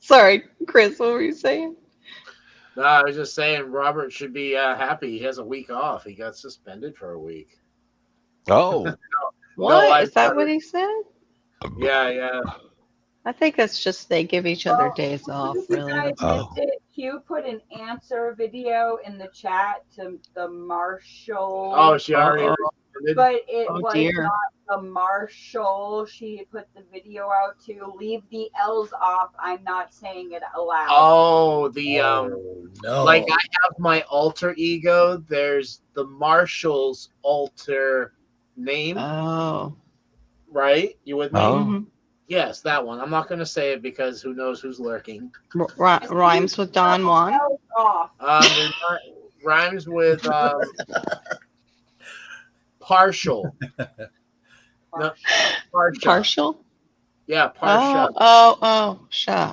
Sorry, Chris, what were you saying? No, I was just saying Robert should be happy. He has a week off. He got suspended for a week. Oh. What? Is that what he said? Yeah. I think that's just they give each other days off, really. Q put an answer video in the chat to the Marshall. Oh, she already responded? But it was not the Marshall. She put the video out to leave the L's off. I'm not saying it aloud. Oh, no. Like I have my alter ego. There's the Marshall's alter name. Oh. Right? You with me? Mm-hmm. Yes, that one. I'm not going to say it because who knows who's lurking. Rhymes with Don Juan. Rhymes with partial. No, partial. Yeah, partial. Oh,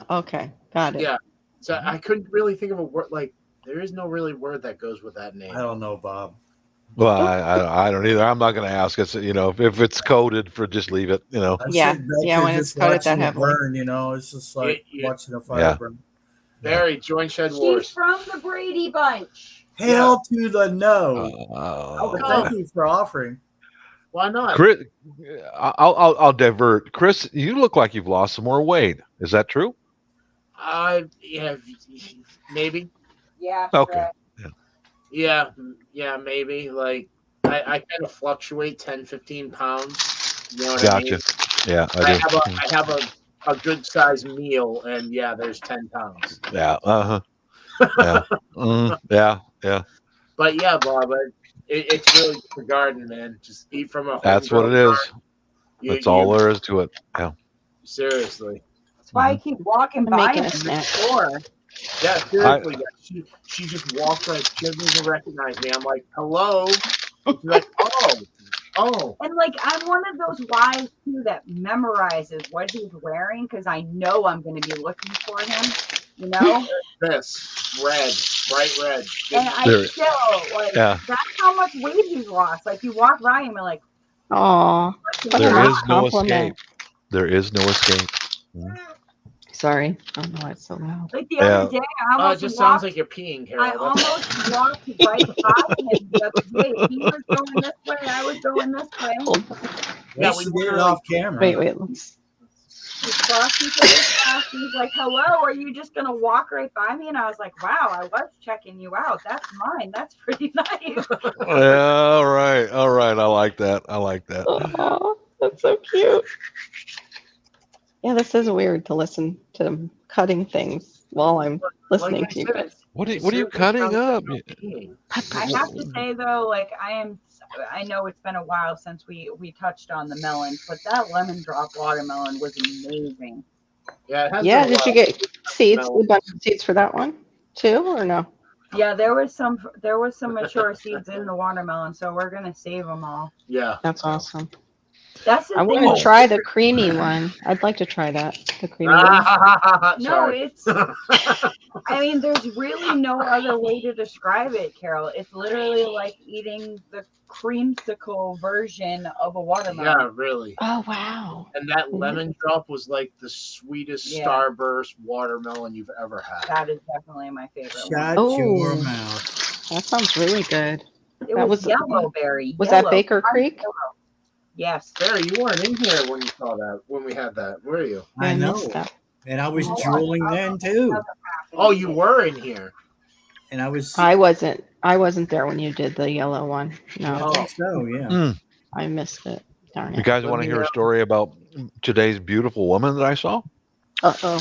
okay, got it. Yeah, so I couldn't really think of a word. Like there is no really word that goes with that name. I don't know, Bob. Well, I don't either. I'm not going to ask. It's if it's coded, just leave it. Yeah. When it's coded that heavily. Burn, it's just like watching a fire burn. Barry, join Shed Wars. She's from the Brady Bunch. Hell to the no. Thank you for offering. Why not? Chris, I'll divert. Chris, you look like you've lost some more weight. Is that true? Yeah, maybe. Yeah. Okay. Yeah, maybe. Like I kind of fluctuate 10, 15 pounds. You know what I mean? Yeah, I have a good sized meal, and there's 10 pounds. Yeah. Yeah. Yeah. But yeah, Bob, it's really just the garden, man. Just eat from a. That's what it is. That's all there is to it. Yeah. Seriously. That's why I keep walking by making a the snack. store. Yeah, seriously. She just walked like she doesn't even recognize me. I'm like, hello. She's like, oh. Oh, And like I'm one of those wives too that memorizes what he's wearing because I know I'm going to be looking for him. You know, this red, bright red. and I There- still like Yeah. that's how much weight he's lost. Like you walk by him and like, Aw, what a There nice is no compliment. escape. There is no escape. Sorry. I don't know why it's so loud. like the Yeah. other day I Oh, it almost just walked. sounds like you're peeing, Carol. I almost walked right by him the other day. He was going this way. I was going this way. Yeah, At least we you did it literally- off camera. Wait, let's. He crossed each other's paths. He's like, "Hello, are you just gonna walk right by me?" And I was like, "Wow, I was checking you out. That's mine. That's pretty nice." Yeah, all right. I like that. Aw, that's so cute. Yeah, this is weird to listen to them cutting things while I'm listening Like I to you said, guys. What are you seriously cutting sounds up? like you're peeing. I have to say though, like I know it's been a while since we touched on the melons, but that lemon drop watermelon was amazing. Yeah, it has Yeah, been a did you while. get seeds? No. A bunch of seeds for that one too, or no? Yeah, there was some mature seeds in the watermelon, so we're gonna save them all. Yeah. That's awesome. That's the I thing. want to try the creamy one. I'd like to try that. The creamy one. No, Sorry. it's. I mean, there's really no other way to describe it, Carol. It's literally like eating the creamsicle version of a Yeah, watermelon. really. Oh wow. And that lemon drop was like the sweetest Yeah. starburst watermelon you've ever had. That is definitely my favorite one. Shut Oh. your mouth. That sounds really good. It that was was- yellow berry. Was yellow. that Baker Creek? Yes. Barry, you weren't in here when you saw that, when we had that, were you? I know. missed that. And I was drooling then too. Oh, you were in here. And I was. I wasn't there when you did the yellow one. No, I think so, yeah. I missed it. Darn You it. guys Let want to me hear a know. story about today's beautiful woman that I saw? Uh-oh.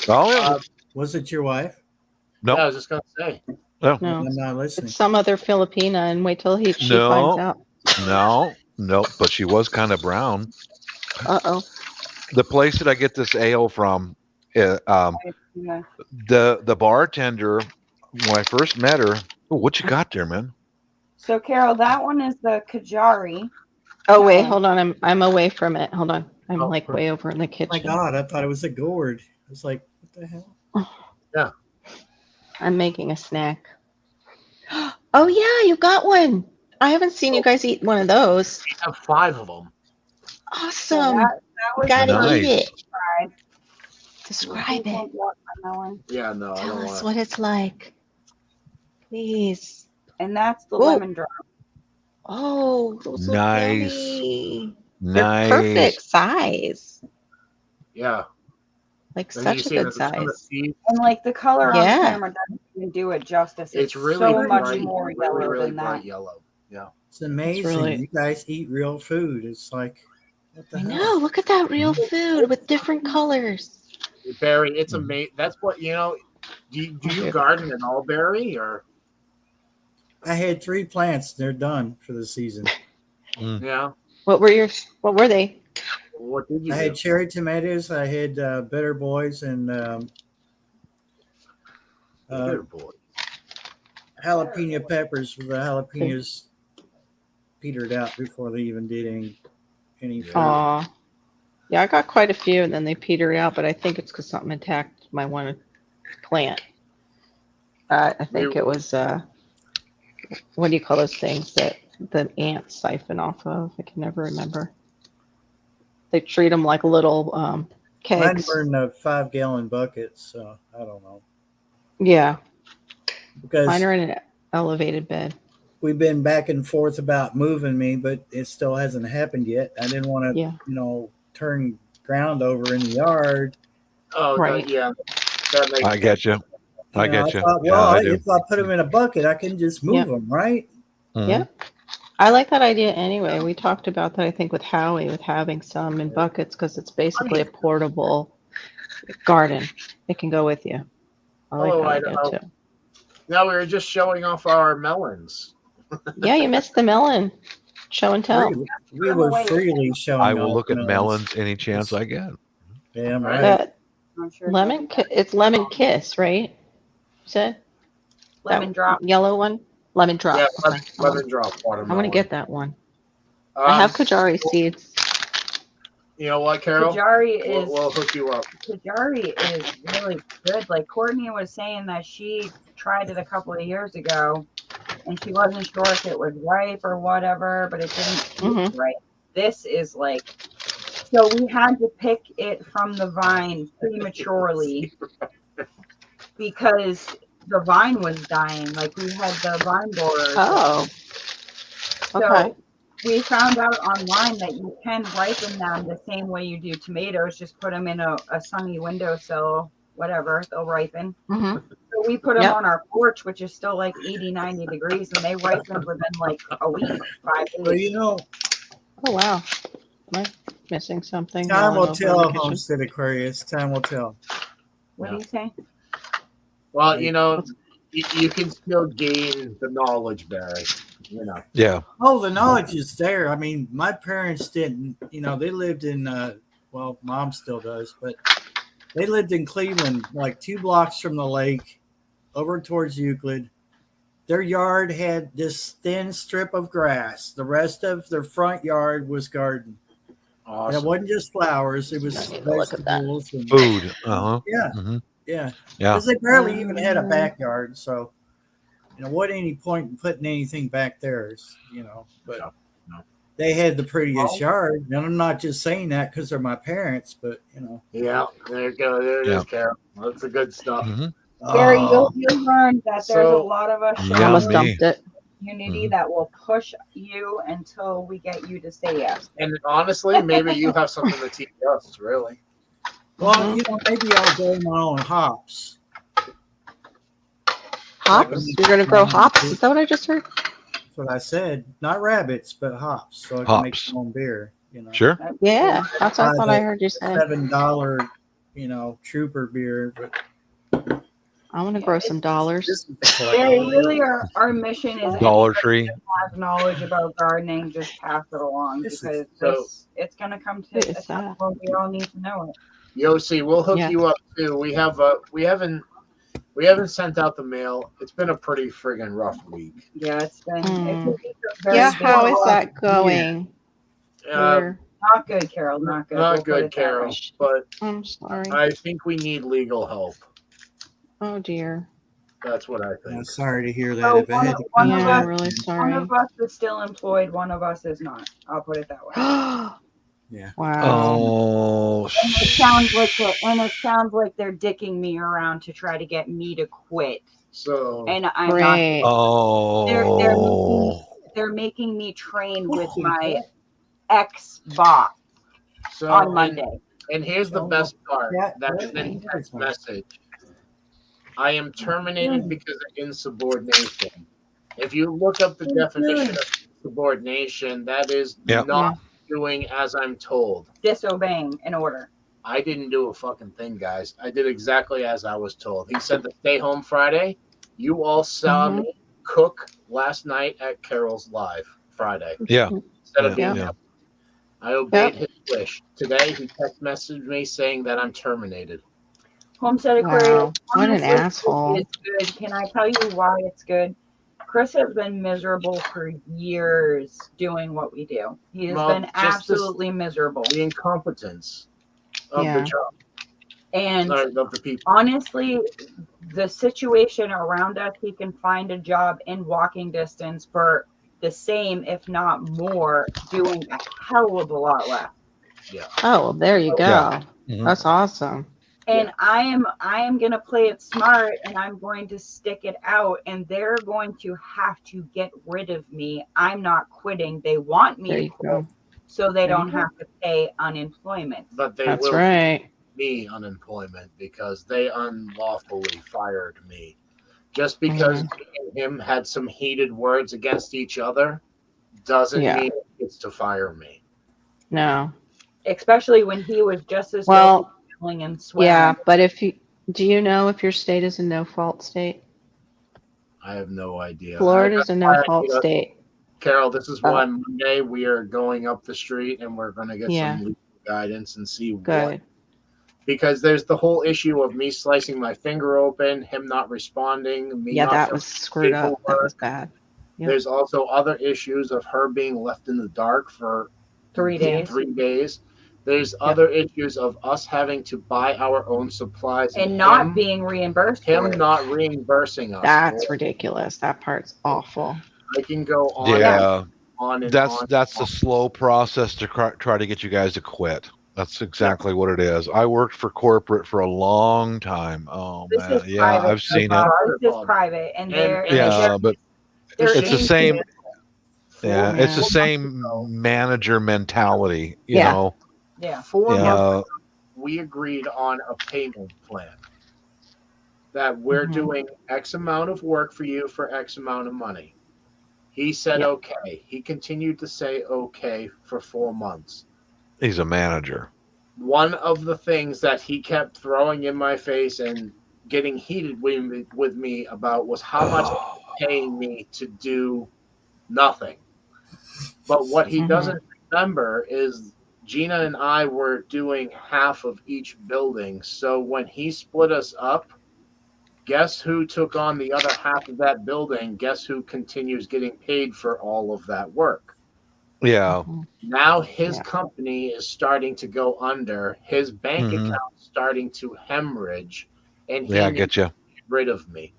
Oh, yeah. Was it your wife? No. Yeah, I was just gonna say. No. No. I'm not listening. It's some other Filipina, and wait till she No. finds out. No, but she was kind of brown. Uh-oh. The place that I get this ale from, Yeah. the bartender, when I first met her, what you got there, man? So, Carol, that one is the Kajari. Oh wait, hold on. I'm away from it. Hold on. I'm Oh, like way over in the Oh my kitchen. God, I thought it was a gourd. I was like, what the hell? I'm making a snack. Oh yeah, you got one. I haven't seen you guys eat one of those. We have 5 of them. Awesome. That You was gotta Nice. eat it. fried. Describe it. Yeah, no, I Tell don't us want. what it's like. Please. And that's the Whoa. lemon drop. Oh, those look Nice. yummy. They're Nice. perfect size. Yeah. Like And such you a see good there's a ton of size. seeds. And like the color on Yeah. the camera doesn't even do it justice. It's really so bright, much more yellow really than bright that. yellow. Yeah. It's amazing. really- You guys eat real food. It's like, what the I hell? know. Look at that real food with different colors. Barry, it's amazing. That's what Do you garden at all, Barry? Or I had 3 plants. They're done for the season. yeah? What were they? What did you I do? had cherry tomatoes. I had bitter boys and Bitter boy. jalapeno peppers. The jalapenos petered out before they even did any fruit. Aw. Yeah, I got quite a few, and then they petered out, but I think it's because something attacked my one plant. I think it was, what do you call those things that the ants siphon off of? I can never remember. They treat them like little Mine kegs. were in the 5-gallon buckets, so I don't know. Yeah, Because mine are in an elevated bed. we've been back and forth about moving me, but it still hasn't happened yet. I didn't want to, Yeah. turn ground over in the yard. Oh, Right. yeah. That makes I get you. I You know, get you. thought, Yeah, well, I do. if I put them in a bucket, I can just move Yep. them, right? Mhm. Yeah. I like that idea anyway. We talked about that, I think, with Howie, with having some in buckets, because it's basically a portable garden. It can go with you. I like Oh, that I idea know. too. No, we were just showing off our melons. Yeah, you missed the melon. Show and tell. We were freely showing. I will off look at melons. melons any chance I get. Damn right. That I'm sure it's lemon kiss, right? You said lemon that drop. yellow one, lemon drop. Yeah, Okay. lemon drop watermelon. I want to get that one. I have Kajari seeds. You know what, Carol? Kajari is We'll hook you up. Kajari is really good. Like Courtney was saying that she tried it a couple of years ago, and she wasn't sure if it was ripe or whatever, but it didn't taste right. This is like, so we had to pick it from the vine prematurely because the vine was dying. Like we had the vine borers. Oh. Okay. So we found out online that you can ripen them the same way you do tomatoes. Just put them in a sunny windowsill, whatever, they'll ripen. Mm-hmm. So we put them on our porch, which is still like 80, 90 degrees, and they ripen within like a week, 5 days. Well, you know, Oh, wow. Am I missing something? time while I'm will over tell, in the kitchen? Homestead Aquarius. Time will tell. What do you say? Well, you know, you can still gain the knowledge, Barry. You know. Yeah. Oh, the knowledge is there. I mean, my parents didn't, they lived in, well, mom still does, but they lived in Cleveland, like 2 blocks from the lake, over towards Euclid. Their yard had this thin strip of grass. The rest of their front yard was garden. Awesome. And it wasn't just flowers; it was Look at that. vegetables and Food. Uh-huh. yeah, Mhm. yeah. Yeah. Because they barely even had a backyard, so what any point in putting anything back there? But No. they had the prettiest yard, and I'm not just saying that because they're my parents, but Yeah, there you go. There it is, Carol. That's the good stuff. Mhm. Gary, Oh, you'll learn that there's a lot of us Yummy. Almost dumped it. community that will push you until we get you to say yes. And honestly, maybe you have something to teach us, really. well, maybe I'll grow my own hops. Hops? You're going to grow hops? Is that what I just heard? That's what I said. Not rabbits, but hops, so I can make Hops. my own beer. Sure. Yeah, that's what I thought I heard you say. $7, trooper beer, but I want to grow some dollars. this is Gary, really our mission is Dollar anybody Tree. that has knowledge about gardening, just pass it along This because is- it's going to come to What a is time that? when we all need to know it. Yossi, we'll hook Yeah. you up too. We haven't sent out the mail. It's been a pretty friggin' rough week. Yeah, it's been Mm. it's very Yeah, good. how is that going? Or- Not good, Carol. Not good. Not We'll put good, it that Carol. way. But I'm sorry. I think we need legal help. Oh, dear. That's what I I'm think. sorry to hear that. So If I had to one Yeah, of I'm us- really One sorry. of us is still employed. One of us is not. I'll put it that way. Yeah. Wow. Oh, And it sounds like they're dicking me around to try to get me to quit. So And I'm Great. oh. they're making me train with my ex boss so on Monday. And here's the best part. That's in Okay. the text message. I am terminated because of insubordination. If you look up the definition of insubordination, that is Yep. not doing as I'm told. Disobeying an order. I didn't do a fucking thing, guys. I did exactly as I was told. He said to stay home Friday. You all saw me cook last night at Carol's Live Friday. Yeah. Instead of being Yeah. I obeyed his wish. Today, he text messaged me saying that I'm terminated. Homestead Wow. Aquarius. What an honestly, asshole. It's good. Can I tell you why it's good? Chris has been miserable for years doing what we do. He has Well, been just absolutely miserable. The incompetence of Yeah. the job. And Sorry, of the people. honestly, the situation around us, he can find a job in walking distance for the same, if not more, doing a hell of a lot less. Oh, well, there you go. Yeah. Mhm. That's awesome. And I am gonna play it smart, and I'm going to stick it out, and they're going to have to get rid of me. I'm not quitting. They want me There to you quit, go. so they don't have to pay unemployment. But they That's will right. me unemployment because they unlawfully fired me. Just because me and him had some heated words against each other doesn't Yeah. mean it's to fire me. No. Especially when he was just as Well, guilty of yelling and swearing. yeah, but do you know if your state is a no-fault state? I have no idea. Florida's a no-fault you know, state. Carol, this is why Monday we are going up the street and we're going to get Yeah. some legal guidance and see Good. what. Because there's the whole issue of me slicing my finger open, him not responding, me Yeah, not that filling was screwed up. That was paperwork. bad. Yep. There's also other issues of her being left in the dark for 3 days. 3 days. There's other issues of us having to buy our own supplies And not being reimbursed for him it. not reimbursing us. That's ridiculous. That part's awful. I can go on Yeah, on and that's on. the slow process to try to get you guys to quit. That's exactly what it is. I worked for corporate for a long time. Oh This man, is yeah, private. I've seen it. This is private, and they're Yeah, but they're it's the same. Yeah, it's the 4 same manager mentality. You Yeah. know. Yeah. 4 months Yeah. ago, we agreed on a payment plan that we're doing X amount of work for you for X amount of money. He said okay. He continued to say okay for 4 months. He's a manager. One of the things that he kept throwing in my face and getting heated with me about was how much he was paying me to do nothing. But what he doesn't remember is Gina and I were doing half of each building. So when he split us up, guess who took on the other half of that building? Guess who continues getting paid for all of that work? Yeah. Now his company is starting to go under. His bank account is starting to hemorrhage, and he I needs get you. to get rid of me.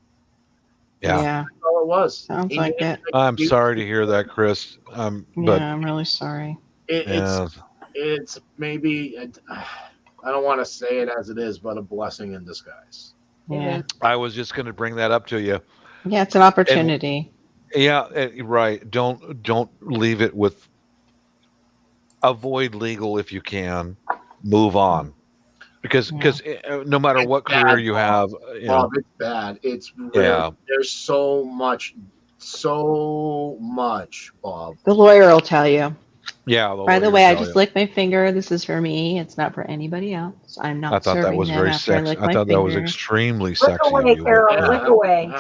Yeah. That's all it was. Sounds He like needed it. to I'm do- sorry to hear that, Chris. But Yeah, I'm really sorry. It's maybe I don't want to say it as it is, but a blessing in disguise. Yeah. I was just going to bring that up to you. Yeah, it's an opportunity. Right. Don't leave it with. Avoid legal if you can. Move on, because no matter what career bad, you have, Bob, it's bad. It's really, there's so much, Bob. The lawyer will tell you. Yeah. By the way, I just licked my finger. This is for me. It's not for anybody else. I'm not I thought that serving was them very after I sexy. lick I my thought that was finger. extremely Lick sexy away, of you. Carol. Lick away.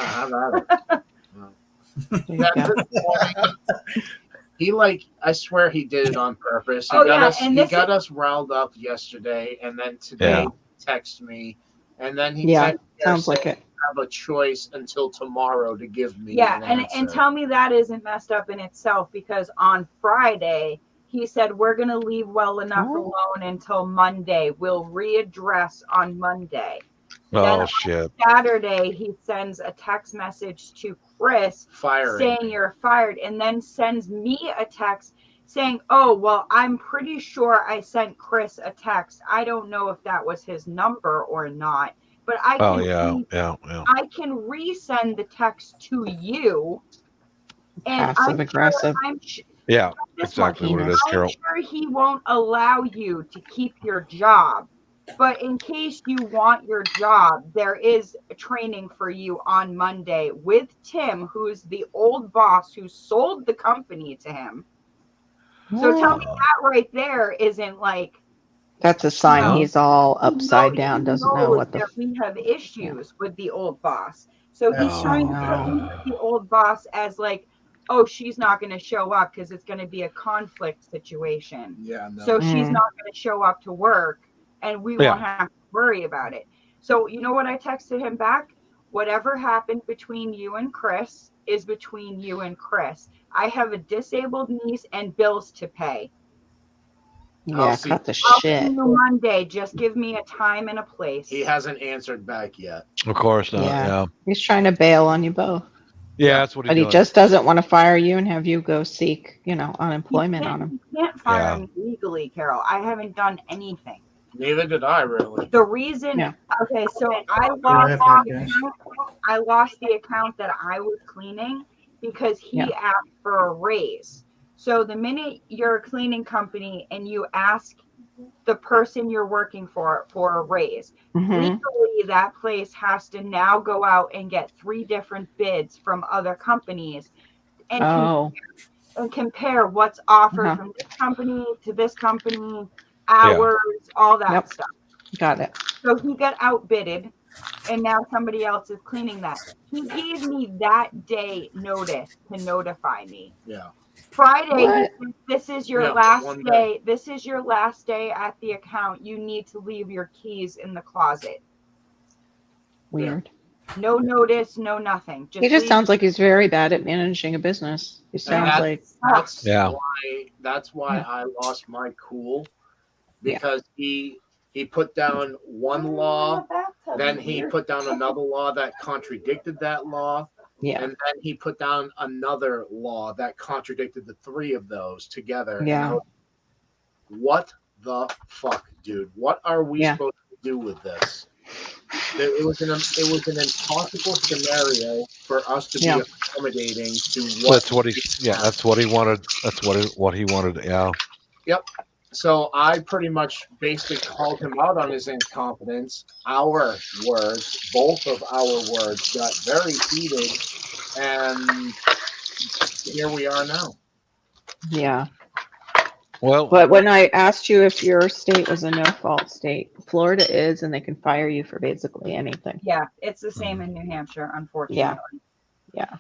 He I swear he did it on purpose. He got us riled up yesterday, and then today he texted me, and then he texted me sounds like it. Have a choice until tomorrow to give me Yeah, an and tell me that isn't messed up in itself, because on Friday he said we're gonna leave well enough alone until Monday. We'll readdress on Monday. Oh Then shit! Saturday he sends a text message to Chris saying you're fired, and then sends me a text saying, "Oh well, I'm pretty sure I sent Chris a text. I don't know if that was his number or not, but I can I can resend the text to you." And Passive aggressive. Yeah, exactly what it is, Carol. I'm sure he won't allow you to keep your job. But in case you want your job, there is a training for you on Monday with Tim, who's the old boss who sold the company to him. So tell me that right there isn't that's a sign he's all upside down, doesn't know what the. We have issues with the old boss. So he's trying to put the old boss as oh, she's not going to show up because it's going to be a conflict situation. Yeah. No. So she's not going to show up to work, and we won't have to worry about it. So you know what I texted him back? Whatever happened between you and Chris is between you and Chris. I have a disabled niece and bills to pay. Yeah, cut the I'll shit. see you Monday. Just give me a time and a place. He hasn't answered back yet. Of course not. Yeah. He's trying to bail on you both. Yeah, that's what he's doing. But he just doesn't want to fire you and have you go seek, unemployment on him. You can't fire me legally, Carol. I haven't done anything. Neither did I, really. The reason, okay, so I lost the account that I was cleaning because he asked for a raise. So the minute you're a cleaning company and you ask the person you're working for a raise, legally that place has to now go out and get 3 different bids from other companies and compare what's offered from this company to this company, hours, all that stuff. Got it. So he got outbidded, and now somebody else is cleaning that. He gave me that day notice to notify me. Yeah. Friday, he said, this is your last one day. This is your last day at the account. You need to leave your keys in the closet. Weird. No notice, no nothing. He just leave- sounds like he's very bad at managing a business. He sounds that's, like that's Yeah. why I lost my cool, because he put down one law, then he put down another law that contradicted that law, yeah, and then he put down another law that contradicted the three of those together. And Yeah. what the fuck, dude? What are we Yeah. supposed to do with this? It was an impossible scenario for us to be accommodating to what. That's what he. Yeah, that's what he wanted. That's what he wanted. Yeah. Yep. So I pretty much basically called him out on his incompetence. Our words, both of our words, got very heated, and here we are now. yeah. Well, But when I asked you if your state was a no-fault state, Florida is, and they can fire you for basically anything. Yeah, it's the same in New Hampshire, unfortunately. Yeah.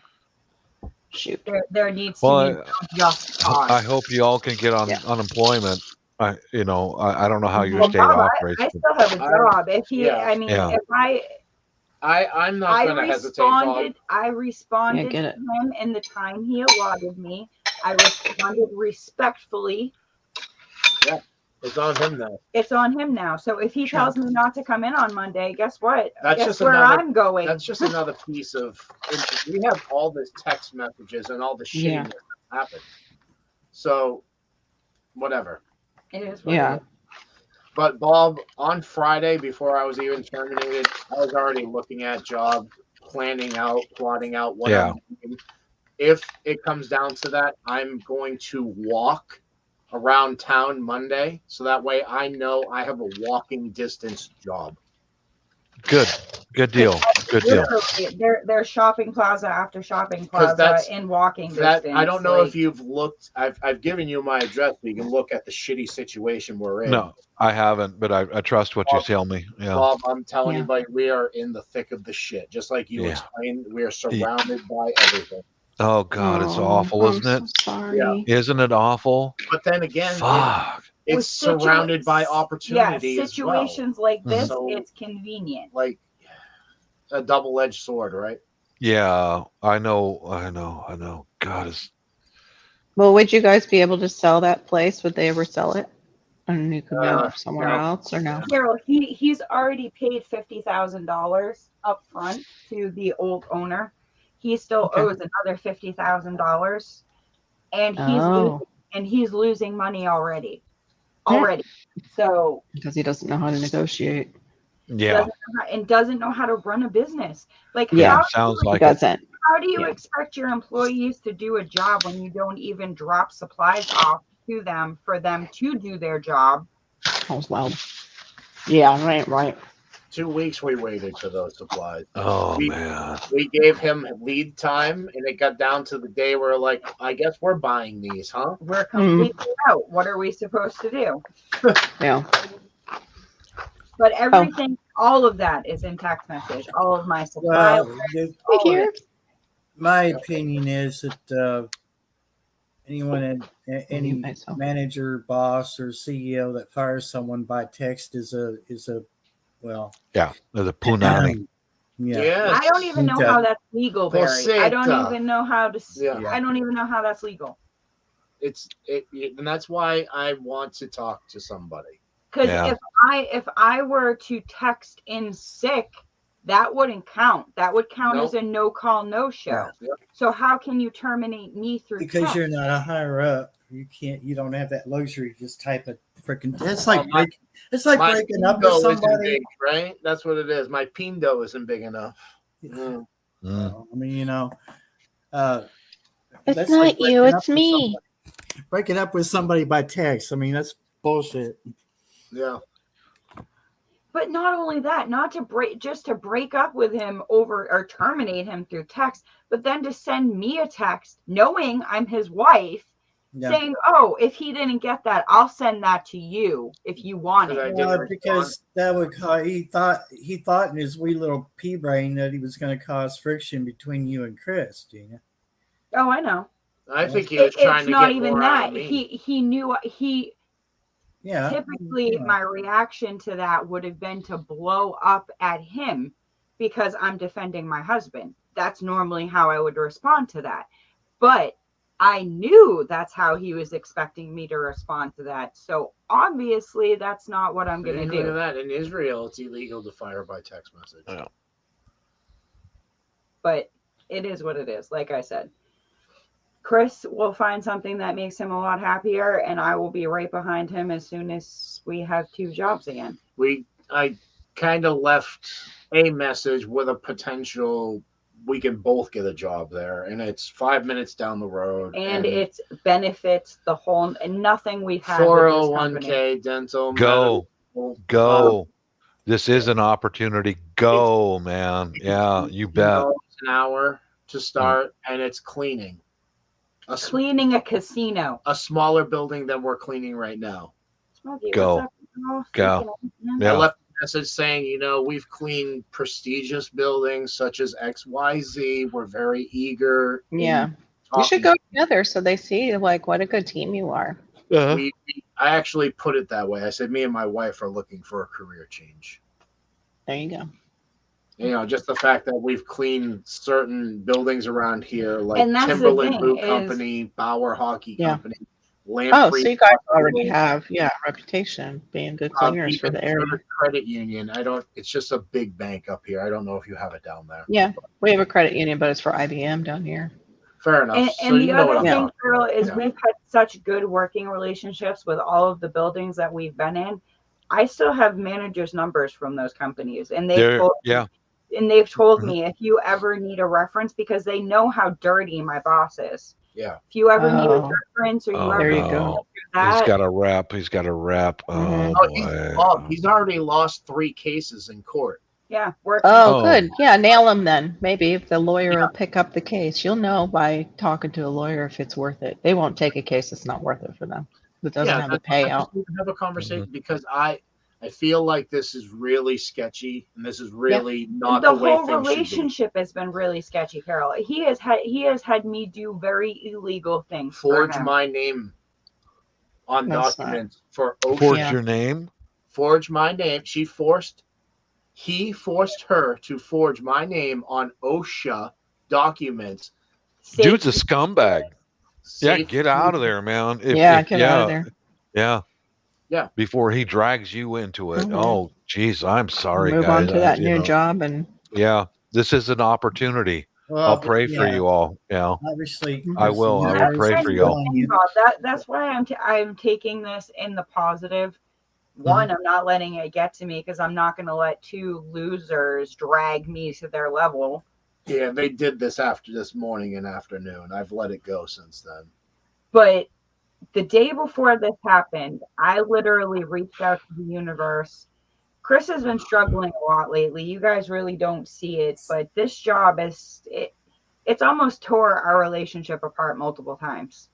Shoot. There needs Well, to be just cause. I hope you all can get on unemployment. I don't know how your Well, state Bob, operates. I still have a job. If he, Yeah. I mean, Yeah. if I'm not going to hesitate, Bob. I responded get to it. him in the time he allotted me. I responded respectfully. It's on him now. It's on him now. So if he tells me not to come in on Monday, guess what? That's Guess just where another- I'm going. That's just another piece of. We have all this text messages and all the shit that happened. So, whatever. It is what Yeah. it is. But Bob, on Friday, before I was even terminated, I was already looking at jobs, plotting out what I'm doing. If it comes down to that, I'm going to walk around town Monday, so that way I know I have a walking distance job. Good deal. Good deal. Literally, they're shopping plaza after shopping 'Cause plaza in walking distance. I don't know like- if you've looked. I've given you my address, so you can look at the shitty situation we're in. No, I haven't, but I trust what you tell me. Yeah. Bob, I'm telling Yeah. you, buddy, we are in the thick of the shit. Just like you Yeah. explained, we are surrounded by everything. Oh God, it's Oh, awful, I'm isn't it? so sorry. Yeah. Isn't it awful? But then again, Fuck. it's With surrounded by yeah, opportunity as well. situations like this, So- it's convenient. Like a double-edged sword, right? Yeah, I know. God, it's Well, would you guys be able to sell that place? Would they ever sell it? And you could move somewhere no. else or no? Carol, he's already paid $50,000 up front to the old owner. He still Okay. owes another $50,000, and Oh. he's losing money already. Hmm. So Because he doesn't know how to negotiate. yeah. doesn't know how to run a business. Like Yeah, sounds He like it. doesn't. how do you Yeah. expect your employees to do a job when you don't even drop supplies off to them for them to do their job? That was loud. Yeah, right. 2 weeks we waited for those supplies. Oh We- man. We gave him lead time, and it got down to the day where, like, I guess we're buying these, huh? We're completely out. What are we supposed to do? Yeah. But everything, all of that is in text message. All of my supplies. Well, all of Here. it. my opinion is that anyone, any Myself. manager, boss, or CEO that fires someone by text is a well, Yeah, the punani. yeah. Yes. I don't even know Okay. how that's legal, Barry. I don't Poseta. even know how to. Yeah. I don't even know how that's legal. And that's why I want to talk to somebody. Because Yeah. if I were to text in sick, that wouldn't count. That would count Nope. as a no call, no show. Yep. So how can you terminate me through Because text? you're not a higher up, you don't have that luxury. to Just type a freaking. It's Oh, like My breaking up with pindo isn't somebody. big, right? That's what it is. My pindo isn't big enough. Mm. I mean, It's that's not like you, breaking up it's with me. somebody. Breaking up with somebody by text. I mean, that's bullshit. Yeah. But not only that, not to break up with him over or terminate him through text, but then to send me a text knowing I'm his wife Yeah. saying, "Oh, if he didn't get that, I'll send that to you if you want Because I it." didn't Well, respond. because that would cause he thought in his wee little pea brain that he was going to cause friction between you and Chris, Gina. Oh, I know. I think he was It's trying to not get even more out that. of me. He knew he Yeah. typically yeah. my reaction to that would have been to blow up at him because I'm defending my husband. That's normally how I would respond to that. But I knew that's how he was expecting me to respond to that. So obviously that's not what I'm going to Look at do. that. In Israel, it's illegal to fire by text message. Yeah. But it is what it is. Like I said, Chris will find something that makes him a lot happier, and I will be right behind him as soon as we have 2 jobs again. I kind of left a message with a potential we can both get a job there, and it's 5 minutes down the road, And it benefits the whole, and nothing we've had with this company. 401k, dental, Go. medical, Go. This is an opportunity. Go, man. Yeah, you bet. $10 an hour to start, and it's cleaning. Cleaning a casino. A smaller building than we're cleaning right now. Smokey, Go. what's up, girl? Go. I Yeah. left a message saying, we've cleaned prestigious buildings such as XYZ. We're very eager. in Yeah. You should talking. go together so they see like what a good team you are. I actually put it that way. I said, me and my wife are looking for a career change. There you go. Just the fact that we've cleaned certain buildings around here, like And that's the Timberland thing Boot is- Company, Bauer Hockey Yeah. Company, Oh, Lamprey. so you guys already have, reputation being good cleaners for even the area. Third Credit Union. It's just a big bank up here. I don't know if you have it down there. Yeah, we have a credit union, but it's for IBM down here. Fair enough. And, So and you the know what other I'm thing, talking Carol, is Yeah. we've had such good working relationships with all of the buildings that we've been in. I still have managers' numbers from those companies, and they've told Yeah. me if you ever need a reference, because they know how dirty my boss is. Yeah. If you ever need a Oh. reference or you Oh, ever There you need go. to do He's that, got a rep. He's got a rep. Oh, Mhm. boy. He's already lost 3 cases in court. yeah, work. Oh, Oh. good. Yeah, nail them then. Maybe if the lawyer will pick up the case, you'll know by talking to a lawyer if it's worth it. They won't take a case that's not worth it for them. That doesn't have a that's why I payout. just need to have a conversation because I feel like this is really sketchy and this is really not The the way whole things should be. relationship has been really sketchy, Carol. He has had me do very illegal things. for Forge him. my name on That's documents for OSHA. Forge Yeah. your name? Forge my name. He forced her to forge my name on OSHA documents. Dude's a scumbag. Yeah, Safe- get out of there, man. Get out of there. Yeah. Yeah. Before he drags you into it. Mhm. Oh, geez. I'm sorry, Move guys. on to that new job and Yeah. This is an opportunity. Well, I'll pray for yeah, you all. Yeah. Obviously, I will. I will pray for y'all. That's why I'm taking this in the positive. One, I'm not letting it get to me because I'm not going to let 2 losers drag me to their level. Yeah, they did this after this morning and afternoon. I've let it go since then. But the day before this happened, I literally reached out to the universe. Chris has been struggling a lot lately. You guys really don't see it, but this job it's almost tore our relationship apart multiple times.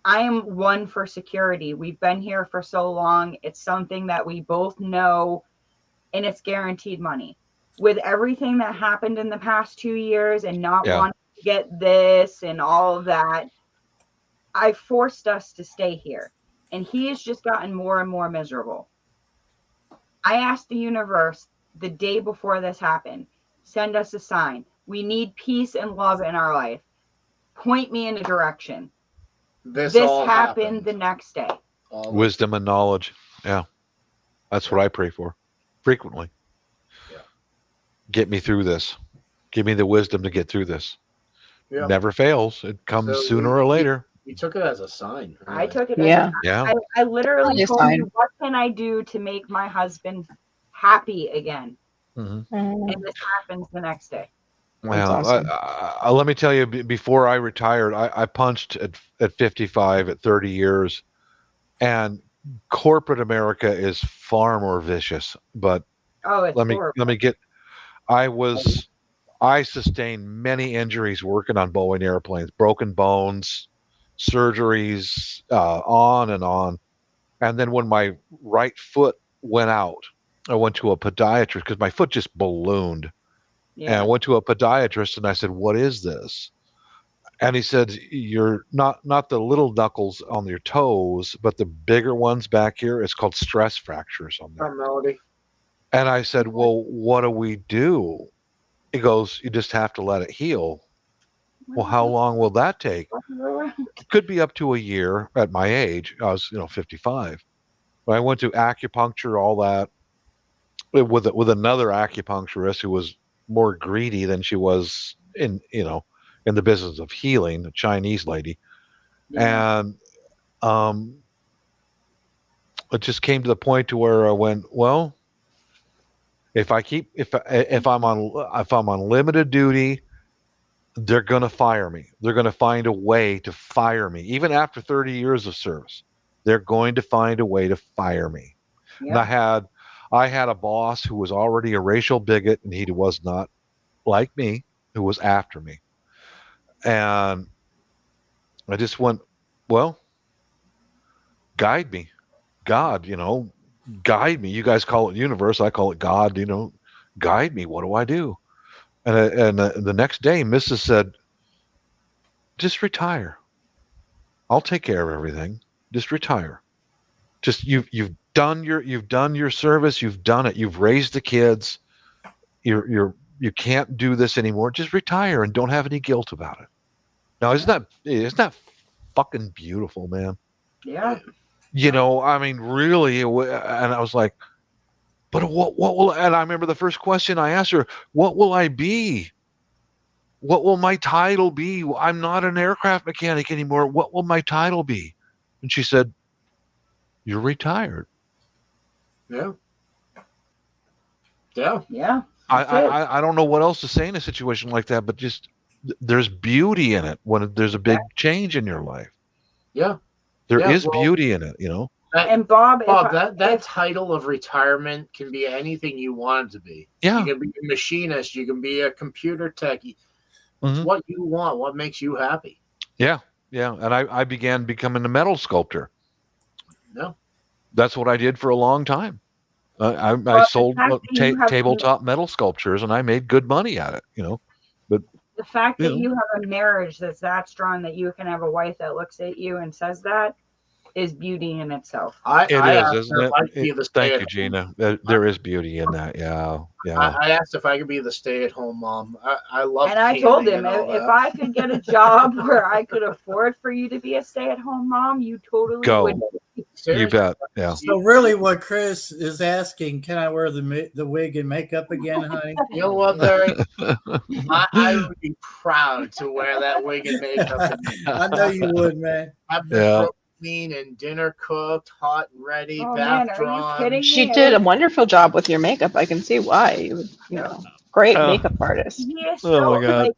I am one for security. We've been here for so long. It's something that we both know, and it's guaranteed money. With everything that happened in the past 2 years and not wanting to get this and all of that, I forced us to stay here, and he has just gotten more and more miserable. I asked the universe the day before this happened, send us a sign. We need peace and love in our life. Point me in a direction. This all happened the next day. Wisdom and knowledge. Yeah. That's what I pray for frequently. Yeah. Get me through this. Give me the wisdom to get through this. Yeah. Never fails. It comes So sooner or later. We took it as a sign. I really. took it. Yeah. Yeah. I literally Just told fine. you, what can I do to make my husband happy again? Mhm. And this happens the next day. Well, awesome. let me tell you, before I retired, I punched at 55 at 30 years, and corporate America is far more vicious. But Oh, it's let horrible. me get. I sustained many injuries working on Boeing airplanes, broken bones, surgeries, on and on. And then when my right foot went out, I went to a podiatrist because my foot just ballooned. And I went to a podiatrist and I said, "What is this?" And he said, "You're not the little knuckles on your toes, but the bigger ones back here. It's called stress fractures on there." Melody. And I said, "Well, what do we do?" He goes, you just have to let it heal. Well, how long will that take? It could be up to a year at my age. I was, 55. But I went to acupuncture, all that, with another acupuncturist who was more greedy than she was in the business of healing, a Chinese lady. Yeah. And it just came to the point to where I went, well, if I'm on limited duty, they're going to fire me. They're going to find a way to fire me. Even after 30 years of service, they're going to find a way to fire me. And I had a boss who was already a racial bigot, and he was not like me, who was after me. And I just went, well, guide me. God, guide me. You guys call it universe. I call it God, guide me. What do I do? And the next day, Mrs. said, just retire. I'll take care of everything. Just retire. Just you've done your service. You've done it. You've raised the kids. You can't do this anymore. Just retire and don't have any guilt about it. Now, isn't that fucking beautiful, man? Yeah. I mean, really. And I was like, but what will? And I remember the first question I asked her, what will I be? What will my title be? I'm not an aircraft mechanic anymore. What will my title be? And she said, you're retired. Yeah. Yeah. Yeah. I don't know what else to say in a situation like that, but just there's beauty in it when there's a big change in your life. Yeah. There is beauty in it, And Bob, that title of retirement can be anything you want it to be. Yeah. You can be a machinist. You can be a computer techie. It's what you want. What makes you happy. Yeah. Yeah. And I began becoming a metal sculptor. No. That's what I did for a long time. I sold tabletop metal sculptures, and I made good money at it, But the fact that you have a marriage that's that strong that you can have a wife that looks at you and says that is beauty in itself. It is, isn't it? Thank you, Gina. There is beauty in that. Yeah. I asked if I could be the stay-at-home mom. I love. And I told him if I could get a job where I could afford for you to be a stay-at-home mom, you totally would. You bet. Yeah. So really, what Chris is asking, can I wear the wig and makeup again, honey? You know what, Barry? I would be proud to wear that wig and makeup. I know you would, man. Have the clean and dinner cooked, hot and ready, bath drawn. She did a wonderful job with your makeup. I can see why. You great makeup artist. Yes. Oh my God.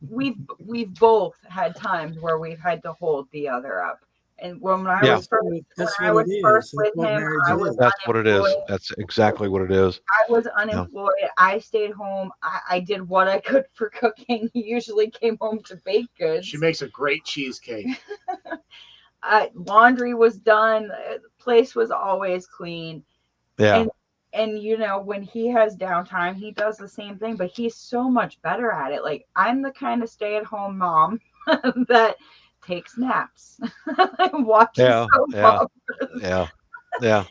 We've both had times where we've had to hold the other up. And when I was first with him, that's what it is. That's exactly what it is. I was unemployed. Yeah. I stayed home. I did what I could for cooking. He usually came home to bake goods. She makes a great cheesecake. Laundry was done. The place was always clean. Yeah. And when he has downtime, he does the same thing, but he's so much better at it. Like, I'm the kind of stay-at-home mom that takes naps and watches soap operas. Yeah.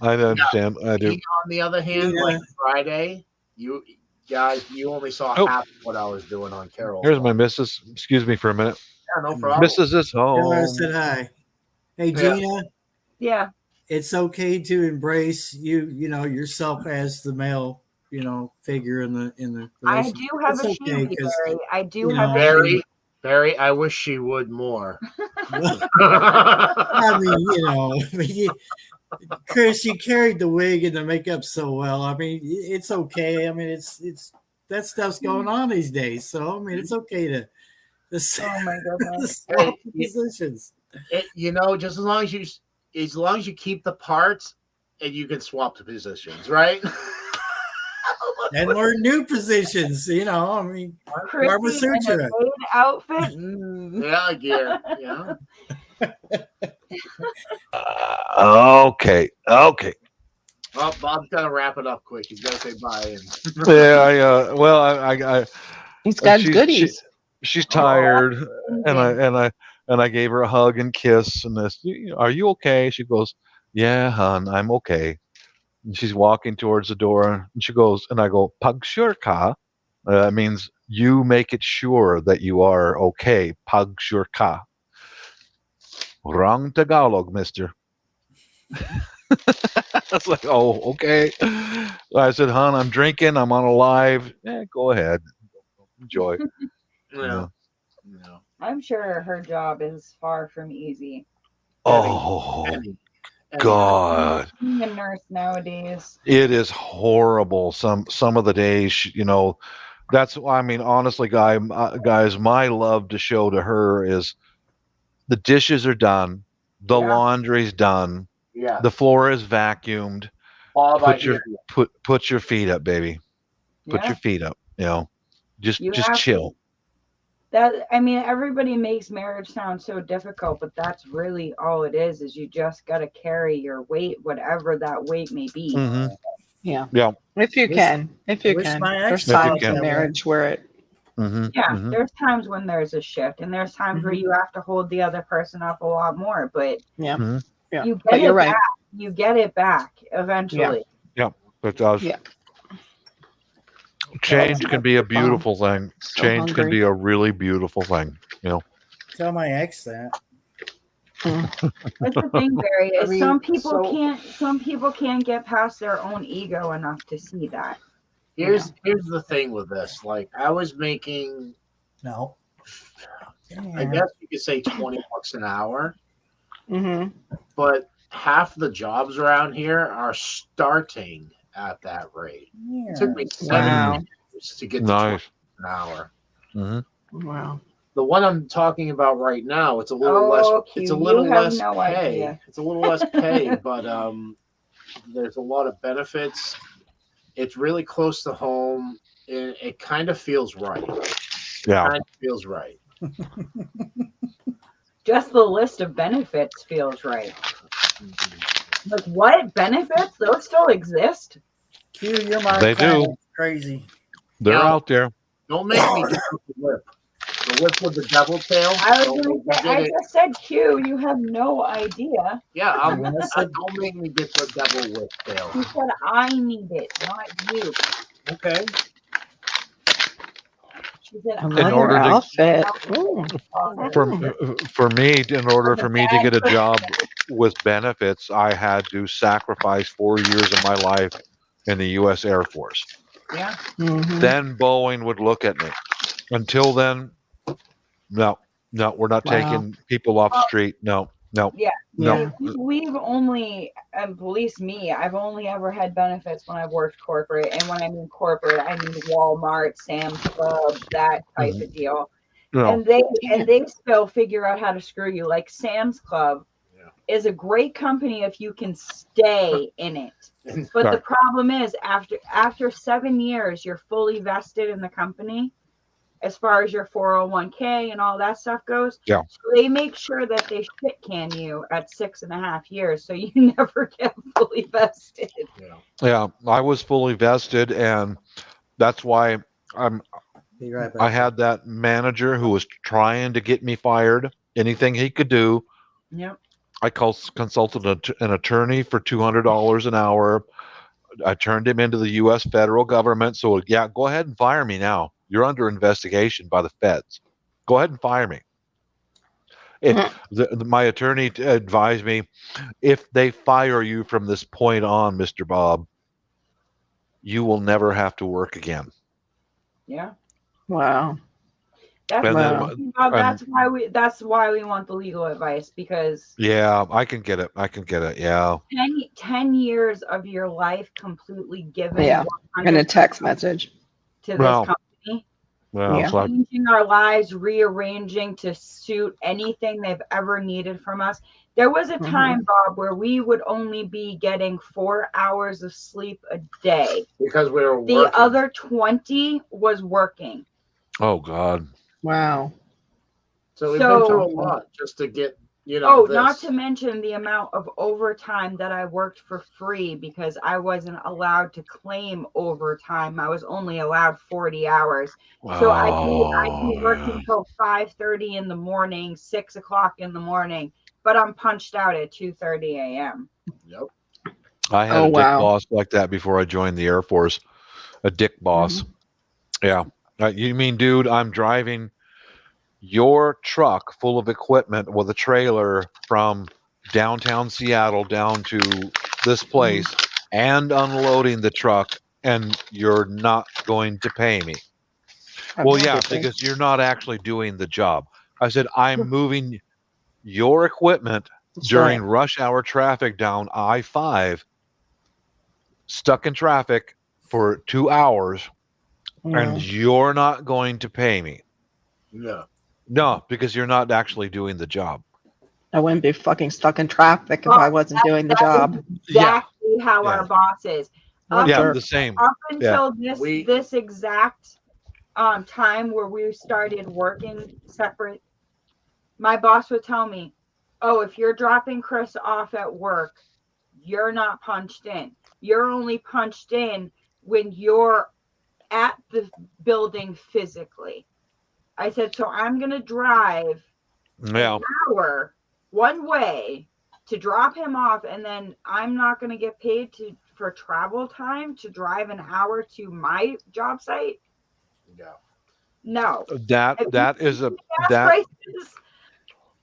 I understand. I do. On the other hand, like Friday, you only saw half of what I was doing on Carol. Here's my missus. Excuse me for a minute. Yeah, no problem. Mrs. is home. I said hi. Hey, Gina. Yeah. It's okay to embrace yourself as the male, figure in the. I do have a she, Barry. I do have Barry, I wish she would more. I mean, Chris, you carried the wig and the makeup so well. I mean, it's okay. I mean, it's that stuff's going on these days. So I mean, it's okay to oh my goodness. swap positions. Just as long as you keep the parts and you can swap the positions, right? And learn new positions, I mean, Barbara Sutra outfit. Yeah. Okay. Well, Bob's gotta wrap it up quick. He's gotta say bye. He's got goodies. She's tired, and I gave her a hug and kiss. And this, are you okay? She goes, yeah, hon, I'm okay. And she's walking towards the door, and she goes, and I go, "Pagshurka." That means you make it sure that you are okay. Pagshurka. Wrong Tagalog, mister. I was like, oh, okay. I said, hon, I'm drinking. I'm on a live. Go ahead. Enjoy. Yeah. Yeah. I'm sure her job is far from easy. Oh, Any- God. Being a nurse nowadays. It is horrible. Some of the days, that's why, I mean, honestly, guys, my love to show to her is the dishes are done, the Yeah. laundry's done, Yeah. the floor is vacuumed. Bob, I Put your hear you. put your feet up, baby. Put Yeah. your feet up. Just You have chill. I mean, everybody makes marriage sound so difficult, but that's really all it is you just got to carry your weight, whatever that weight may be. Mm-hmm. Yeah. Yeah. If you Wish- can. If you wish can. my There's ex If you times can. in marriage where it Mm-hmm. Yeah, Mm-hmm. there's times when there's a shift, and there's times where you have to hold the other person up a lot more, but yeah. Mhm. Yeah. you get But you're it right. back. You get it back eventually. It does. Yeah. Change can be a Fun. beautiful thing. So Change can hungry. be a really beautiful thing. Tell my ex that. That's the thing, Barry. Is I mean, some people so- can't get past their own ego enough to see that. Here's the thing with this. Like, I was making, No. I guess you could say $20 an hour, Mm-hmm. but half the jobs around here are starting at that rate. Yeah. It took me 7 Wow. years to get to Nice. $20 an hour. Mm-hmm. Wow. The one I'm talking about right now, it's a little less. It's a Q, little you have less no pay. idea. It's a little less pay, but there's a lot of benefits. It's really close to home. It kind of feels right. Yeah. Kind of feels right. Just the list of benefits feels right. Like, what benefits? Those still exist? Q, you're my They do. kind. Crazy. They're Now- out there. Don't make me get the whip. The whip with the devil tail. I Don't was make me gonna say, get I it. just said Q. You have no idea. Yeah, When I said- don't make me get the devil whip tail. You said I need it, not you. Okay. She said I In love order your to- outfit. Ooh. For me, in order for me to get a job with benefits, I had to sacrifice 4 years of my life in the U.S. Air Force. Yeah. Mhm. Then Boeing would look at me. Until then, no, we're not Wow. taking people off the street. No. Yeah. No. We've only, at least me, I've only ever had benefits when I've worked corporate. And when I mean corporate, I mean Walmart, Sam's Club, that type of deal. No. And they still figure out how to screw you. Like Sam's Club is a great company if you can stay in it. But the Right. problem is after 7 years, you're fully vested in the company as far as your 401k and all that stuff goes. Yeah. So they make sure that they shit can you at 6.5 years, so you never get fully vested. Yeah, I was fully vested, and that's why Be right back. I had that manager who was trying to get me fired. Anything he could do. Yep. I consulted an attorney for $200 an hour. I turned him into the U.S. federal government. So, yeah, go ahead and fire me now. You're under investigation by the feds. Go ahead and fire me. My attorney advised me, if they fire you from this point on, Mr. Bob, you will never have to work again. Yeah. Wow. That's And then Wow. that's why we want the legal advice, because Yeah, I can get it. Yeah. 10 years of your life completely given Yeah. In a text message. to this Well, company, Well, Yeah. it's like, changing our lives, rearranging to suit anything they've ever needed from us. There was a time, Bob, where we would only be getting 4 hours of sleep a day. Because we were The working. other 20 was working. oh God. Wow. So we've been So- through a lot just to get, Oh, this. not to mention the amount of overtime that I worked for free because I wasn't allowed to claim overtime. I was only allowed 40 hours. So I'd be working until 5:30 in the morning, 6 o'clock in the morning, but I'm punched out at 2:30 a.m. Yep. I had Oh, a dick wow. boss like that before I joined the Air Force. A dick boss. Yeah. You mean, dude, I'm driving your truck full of equipment with a trailer from downtown Seattle down to this place and unloading the truck, and you're not going to pay me. Well, yeah, Absolutely. because you're not actually doing the job. I said, I'm moving your equipment That's during right. rush hour traffic down I-5, stuck in traffic for 2 hours, and Yeah. you're not going to pay me. No. No, because you're not actually doing the job. I wouldn't be fucking stuck in traffic if Well, I wasn't doing the That is job. exactly how Yeah. our boss is. What a Yeah, jerk. the same. Up Yeah. until this exact time where we started working separate, my boss would tell me, "Oh, if you're dropping Chris off at work, you're not punched in. You're only punched in when you're at the building physically." I said, "So I'm gonna drive Yeah. an hour one way to drop him off, and then I'm not going to get paid for travel time to drive an hour to my job site." No. No. That is a Gas that prices.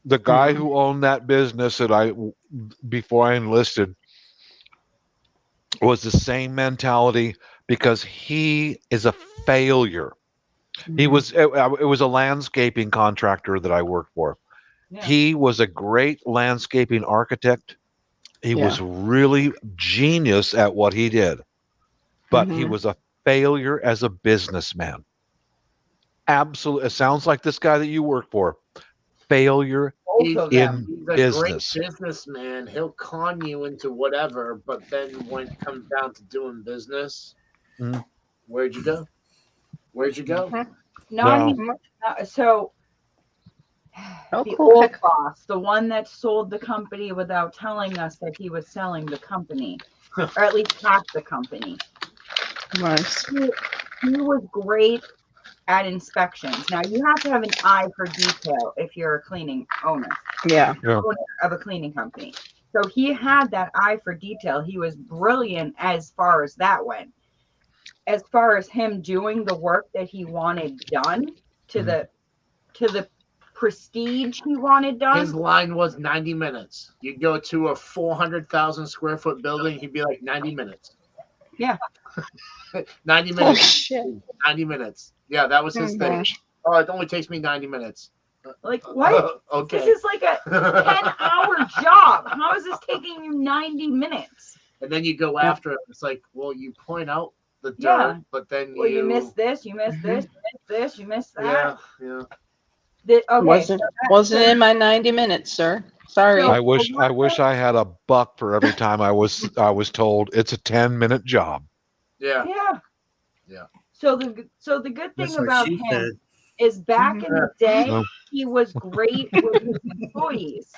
the guy who owned that business that I before I enlisted was the same mentality, because he is a failure. He was it was a landscaping contractor that I worked for. Yeah. He was a great landscaping architect. He was really genius at what he did, but he was a failure as a businessman. Absolutely. It sounds like this guy that you work for. Failure He's in a business. great businessman. He'll con you into whatever, but then when it comes down to doing business, where'd you go? Where'd you go? So the old boss, the one that sold the company without telling us that he was selling the company, or at least half the company. Nice. He was great at inspections. Now you have to have an eye for detail if you're a cleaning owner. Owner of a cleaning company. So he had that eye for detail. He was brilliant as far as that went. As far as him doing the work that he wanted done to the prestige he wanted done. His line was 90 minutes. You'd go to a 400,000 square foot building, he'd be like 90 minutes. Yeah. 90 minutes. Oh, shit. 90 minutes. Yeah, that was his thing. Gosh. Oh, it only takes me 90 minutes. Like, what? Okay. This is like a 10-hour job. How is this taking you 90 minutes? And then you go after it. It's like, well, you point out the dirt, but then you miss this, you miss this, you miss this, you miss that. Yeah. Wasn't in my 90 minutes, sir. Sorry. I wish I had a buck for every time I was told it's a 10-minute job. Yeah. So the good thing about him is back in the day, he was great with his employees.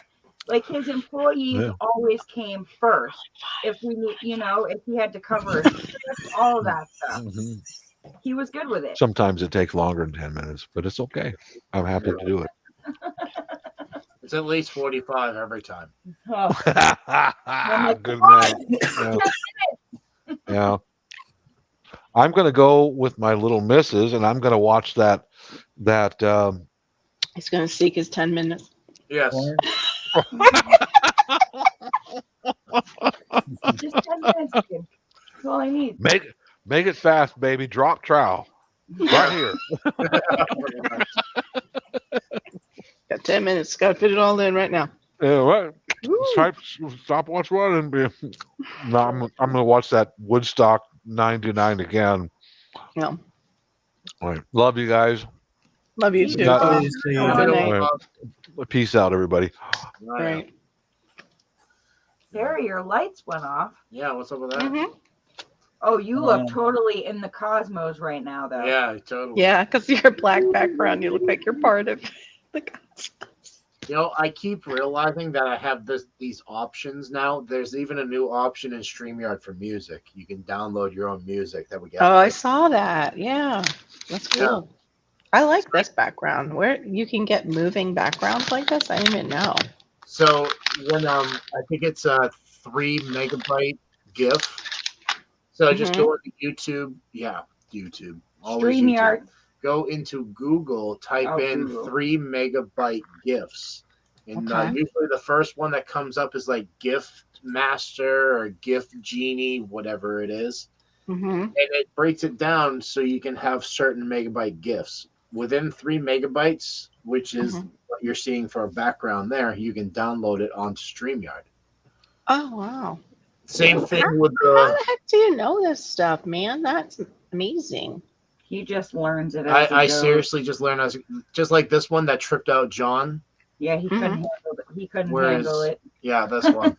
Like his employees always came first. If we need, if he had to cover a shift, all of that stuff. He was good with it. Sometimes it takes longer than 10 minutes, but it's okay. I'm happy to do it. It's at least 45 every time. Good man. Yeah. I'm going to go with my little missus, and I'm going to watch that. He's going to seek his 10 minutes. Yes. Just 10 minutes. That's all I need. Make it fast, baby. Drop trowel. Right here. Got 10 minutes. Got to fit it all in right now. Yeah, right. Stopwatch running. No, I'm going to watch that Woodstock 99 again. Yeah. All right. Love you guys. Love you too. Good night. Peace out, everybody. Right. Barry, your lights went off. Yeah, what's up with that? Oh, you look totally in the cosmos right now, though. Yeah, totally. Yeah, because you're black background. You look like you're part of the cosmos. I keep realizing that I have these options now. There's even a new option in StreamYard for music. You can download your own music that we get. Oh, I saw that. Yeah, that's cool. Yeah. I like this background. Where you can get moving backgrounds like this, I didn't even know. So when I think it's a 3 megabyte GIF. So just Mm-hmm. go into YouTube. Yeah, YouTube. Always YouTube. StreamYard. Go into Google, type in Google. 3 megabyte GIFs. And Okay. usually the first one that comes up is like GIF Master or GIF Genie, whatever it is. Mm-hmm. And it breaks it down so you can have certain megabyte GIFs. Within 3 megabytes, which is what you're seeing for a background there, you can download it onto StreamYard. Oh, wow. Same thing with How the. the heck do you know this stuff, man? That's amazing. He just learns it as I he goes. seriously just learned as just like this one that tripped out John. Yeah, he couldn't handle it. He couldn't handle it. Yeah, this one.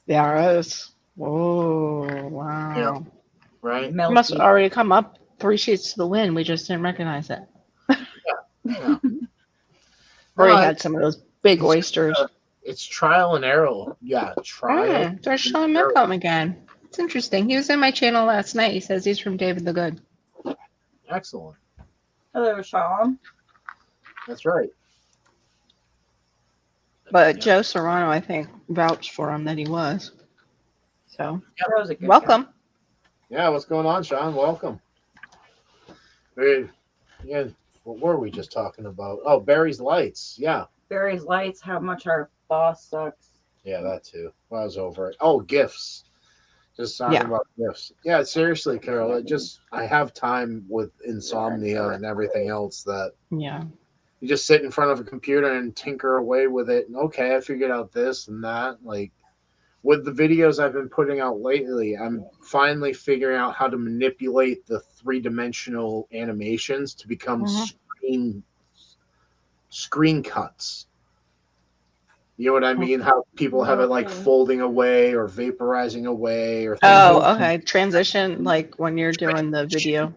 There is. Whoa, wow. Yeah. Right? It must have already come up 3 sheets to the wind. We just didn't recognize it. Yeah. Or he No, had some of those big oysters. It's trial and error. Yeah, trial. They're showing Malcolm again. It's interesting. He was in my channel last night. He says he's from David the Good. Excellent. Hello, Sean. That's right. But Joe Serrano, I think, vouched for him that he was. So, That was a good welcome. Yeah, what's going on, Sean? Welcome. Yeah, what were we just talking about? Oh, Barry's Lights. Yeah. Barry's Lights, how much our boss sucks. Yeah, that too. Well, I was over it. Oh, gifts. Just talking about gifts. Yeah, seriously, Carol. I have time with insomnia and everything else that Yeah. you just sit in front of a computer and tinker away with it. And okay, I figured out this and that. Like with the videos I've been putting out lately, I'm finally figuring out how to manipulate the 3-dimensional animations to become screen cuts. You know what I mean? How people have it like folding away or vaporizing away or things Oh, okay. Transition, like when you're doing the video.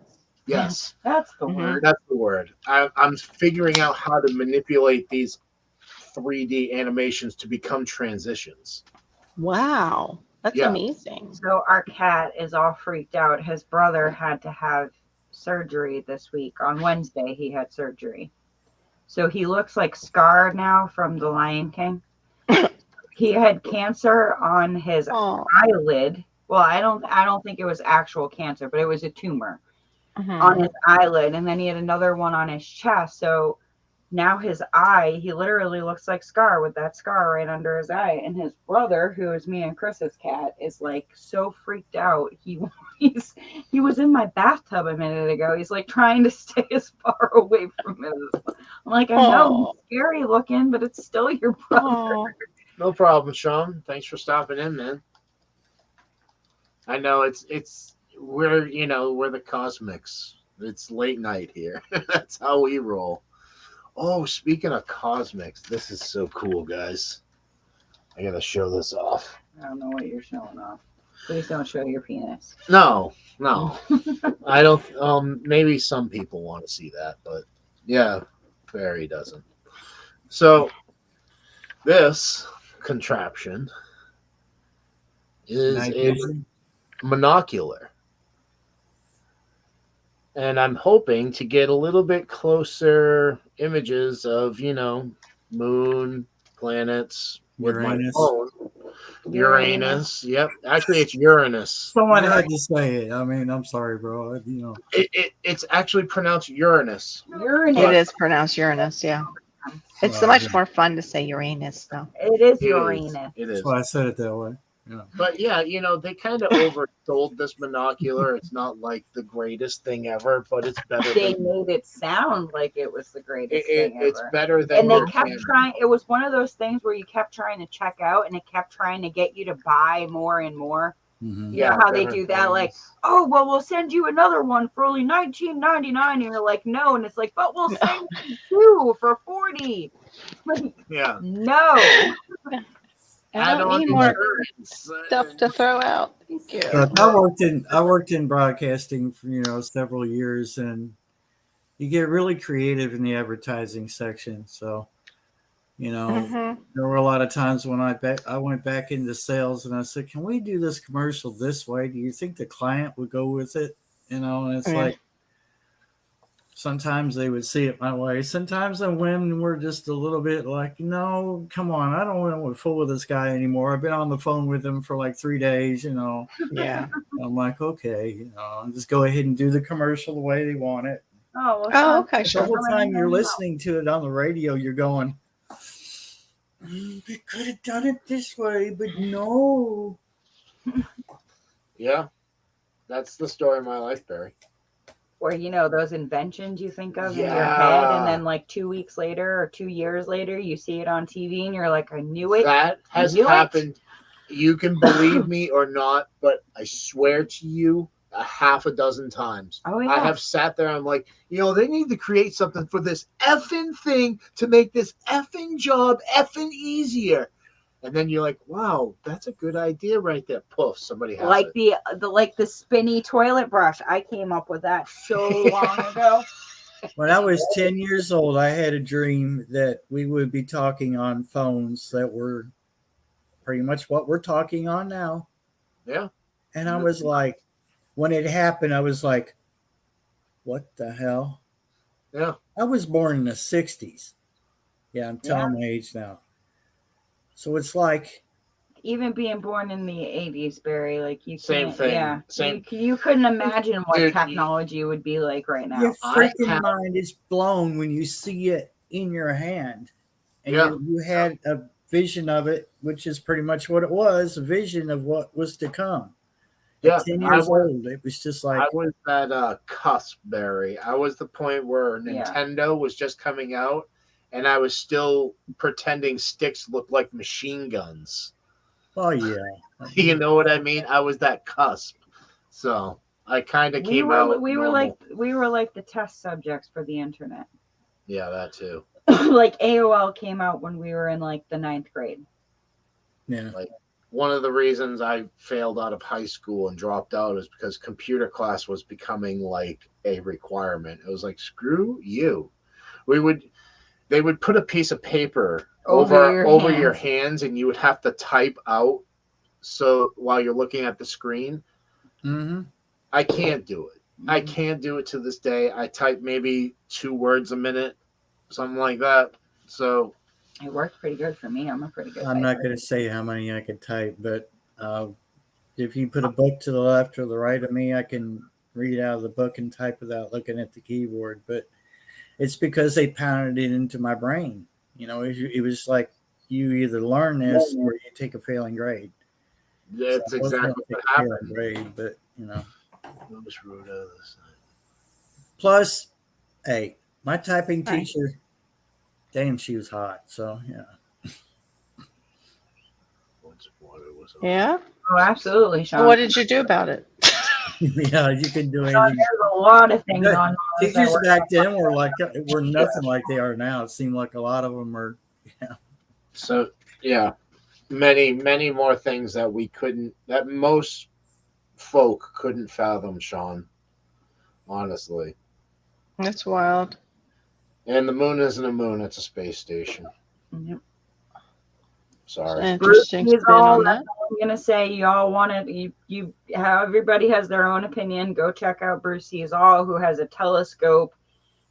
Yes. That's the word. That's the word. I'm figuring out how to manipulate these 3D animations to become transitions. Wow. That's amazing. So our cat is all freaked out. His brother had to have surgery this week. On Wednesday, he had surgery. So he looks like Scar now from The Lion King. He had cancer on his eyelid. Well, I don't think it was actual cancer, but it was a tumor on his eyelid, and then he had another one on his chest. So now his eye, he literally looks like Scar with that scar right under his eye. And his brother, who is me and Chris's cat, is like so freaked out. He was in my bathtub a minute ago. He's like trying to stay as far away from it. I'm like, I know he's scary looking, but it's still your brother. No problem, Sean. Thanks for stopping in, man. I know we're the Cosmics. It's late night here. That's how we roll. Oh, speaking of Cosmics, this is so cool, guys. I gotta show this off. I don't know what you're showing off. Please don't show your penis. No. I don't. Maybe some people want to see that, but yeah, Barry doesn't. So this contraption is a monocular. And I'm hoping to get a little bit closer images of, moon, planets with Uranus. my phone. Uranus. Yep. Actually, it's Uranus. Someone had to say it. I mean, I'm sorry, bro. It's actually pronounced Uranus. It is pronounced Uranus, yeah. It's so much more fun to say Uranus, though. It is Uranus. It is. That's why I said it that way. Yeah. But yeah, they kind of oversold this monocular. It's not like the greatest thing ever, but it's better. They made it sound like it was the greatest thing ever. It's better than. And they kept trying. It was one of those things where you kept trying to check out, and it kept trying to get you to buy more and more. Mm-hmm. You know how they do that, like, oh well, we'll send you another one for only $19.99, and you're like, no, and it's like, but we'll send you 2 for $40. Yeah. No. I don't need more stuff to throw out. Thank you. I worked in broadcasting for several years, and you get really creative in the advertising section. So, there were a lot of times when I went back into sales, and I said, "Can we do this commercial this way? Do you think the client would go with it?" And it's like, Sometimes they would see it my way. Sometimes the women were just a little bit like, no, come on, I don't want to fool with this guy anymore. I've been on the phone with him for like 3 days, Yeah. I'm like, okay, I'll just go ahead and do the commercial the way they want it. Oh, well, Oh, Sean, okay, The sure. whole time you're listening to it on the radio, you're going, they could have done it this way, but no. Yeah, that's the story of my life, Barry. Or those inventions you think of in your Yeah. head, and then like 2 weeks later or 2 years later, you see it on TV, and you're like, I knew it. That has Knew it. happened. You can believe me or not, but I swear to you, a half a dozen times. Oh, yeah. I have sat there. I'm like, they need to create something for this effing thing to make this effing job effing easier. And then you're like, wow, that's a good idea right there. Poof, somebody has Like it. the spinny toilet brush. I came up with that so long ago. When I was 10 years old, I had a dream that we would be talking on phones that were pretty much what we're talking on now. Yeah. And I was like, when it happened, I was like, what the hell? Yeah. I was born in the 60s. Yeah, I'm telling my age now. So it's like, even being born in the 80s, Barry, like you Same can't, thing. yeah, Same. You couldn't imagine what Dude, technology would be like right now. your freaking mind is blown when you see it in your hand. And you had a vision of it, which is pretty much what it was, a vision of what was to come. Yeah, At 10 years old, it was just like, I was at cusp, Barry. I was the point where Nintendo was just coming out, and I was still pretending sticks looked like machine guns. oh yeah. You know what I mean? I was that cusp. So I kind of came out. We were normal. like the test subjects for the internet. Yeah, that too. Like AOL came out when we were in like the 9th grade. Yeah. Like one of the reasons I failed out of high school and dropped out is because computer class was becoming like a requirement. It was like, screw you. They would put a piece of paper over your hands, and you would have to type out. So while you're looking at the screen, I can't do it. I can't do it to this day. I type maybe 2 words a minute, something like that. So it worked pretty good for me. I'm a pretty good I'm not going to say how many I could type, but if you put a book to the left or the right of me, I can read out of the book and type without looking at the keyboard. But it's because they pounded it into my brain. It was like you either learn this or you take a failing grade. That's so exactly what happened. Grade, but wrote out of this. Plus, hey, my typing teacher, damn, she was hot. So yeah. Yeah. Oh, absolutely, Sean. What did you do about it? Yeah, you can do anything. There's a lot of things on. Teachers back then were nothing like they are now. It seemed like a lot of them are. Yeah. So yeah, many more things that most folk couldn't fathom, Sean. Honestly. That's wild. And the moon isn't a moon; it's a space station. Yep. Sorry. Interesting spin on that. I'm gonna say y'all want it. You how everybody has their own opinion. Go check out Bruce Sees All, who has a telescope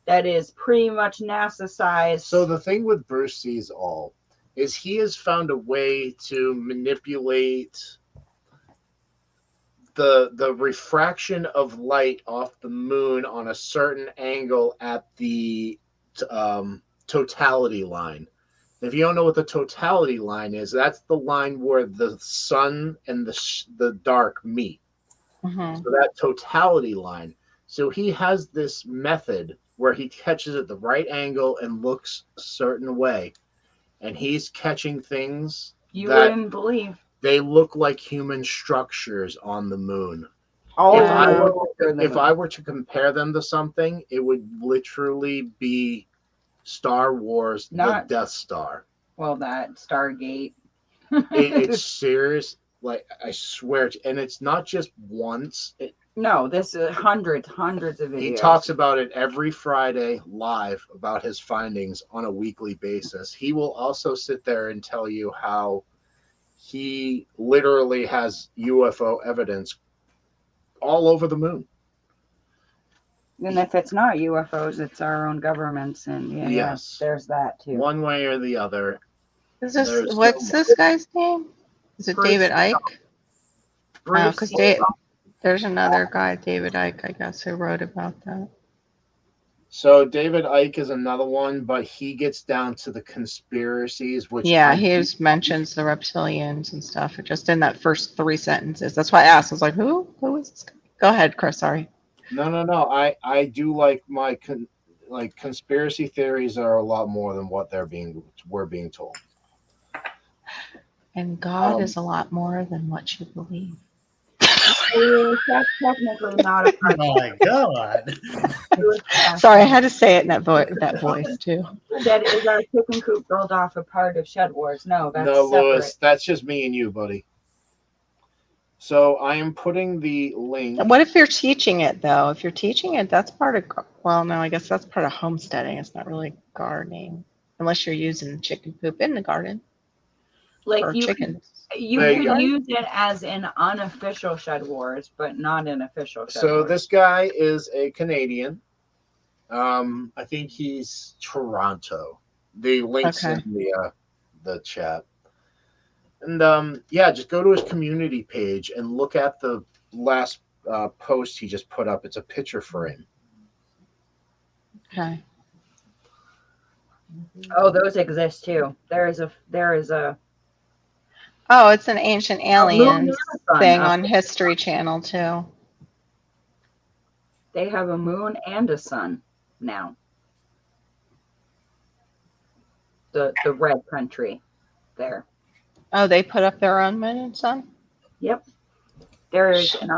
that is pretty much NASA size. So the thing with Bruce Sees All is he has found a way to manipulate the refraction of light off the moon on a certain angle at the totality line. If you don't know what the totality line is, that's the line where the sun and the dark meet. Mm-hmm. So that totality line. So he has this method where he catches at the right angle and looks a certain way. And he's catching things you wouldn't believe. They look like human structures on the moon. Oh, if I were to compare them to something, it would literally be Star Wars, the Death Star. Well, that Stargate. It's serious. Like, I swear. And it's not just once. No, this is hundreds of videos. He talks about it every Friday live about his findings on a weekly basis. He will also sit there and tell you how he literally has UFO evidence all over the moon. And if it's not UFOs, it's our own governments, and Yes. there's that too. One way or the other. Is this There's so what's much. this guy's name? Is it Bruce David Icke? Oh, Bruce, because there's another guy, David Icke, I guess, who wrote about that. So David Icke is another one, but he gets down to the conspiracies, which Yeah, he mentions the reptilians and stuff, just in that first 3 sentences. That's why I asked. I was like, who? Who is this guy? Go ahead, Chris. Sorry. No. I do like my conspiracy theories are a lot more than what we're being told. And God is a lot more than what you believe. that's technically not a Oh my God. Sorry, I had to say it in that voice too. That is our chicken coop built off a part of Shed Wars. No, that's No, separate. Lewis, that's just me and you, buddy. So I am putting the link. What if you're teaching it though? If you're teaching it, that's part of, well, no, I guess that's part of homesteading. It's not really gardening, unless you're using chicken poop in the garden. Like for you chickens. You There you could go. use it as an unofficial Shed Wars, but not an official Shed So Wars. this guy is a Canadian. I think he's Toronto. The links Okay. in the chat. And yeah, just go to his community page and look at the last post he just put up. It's a picture frame. Okay. Oh, those exist too. There is a Oh, it's an ancient aliens sun. thing on History Channel too. They have a moon and a sun now. The red country there. Oh, they put up their own moon and sun? Yep. There is an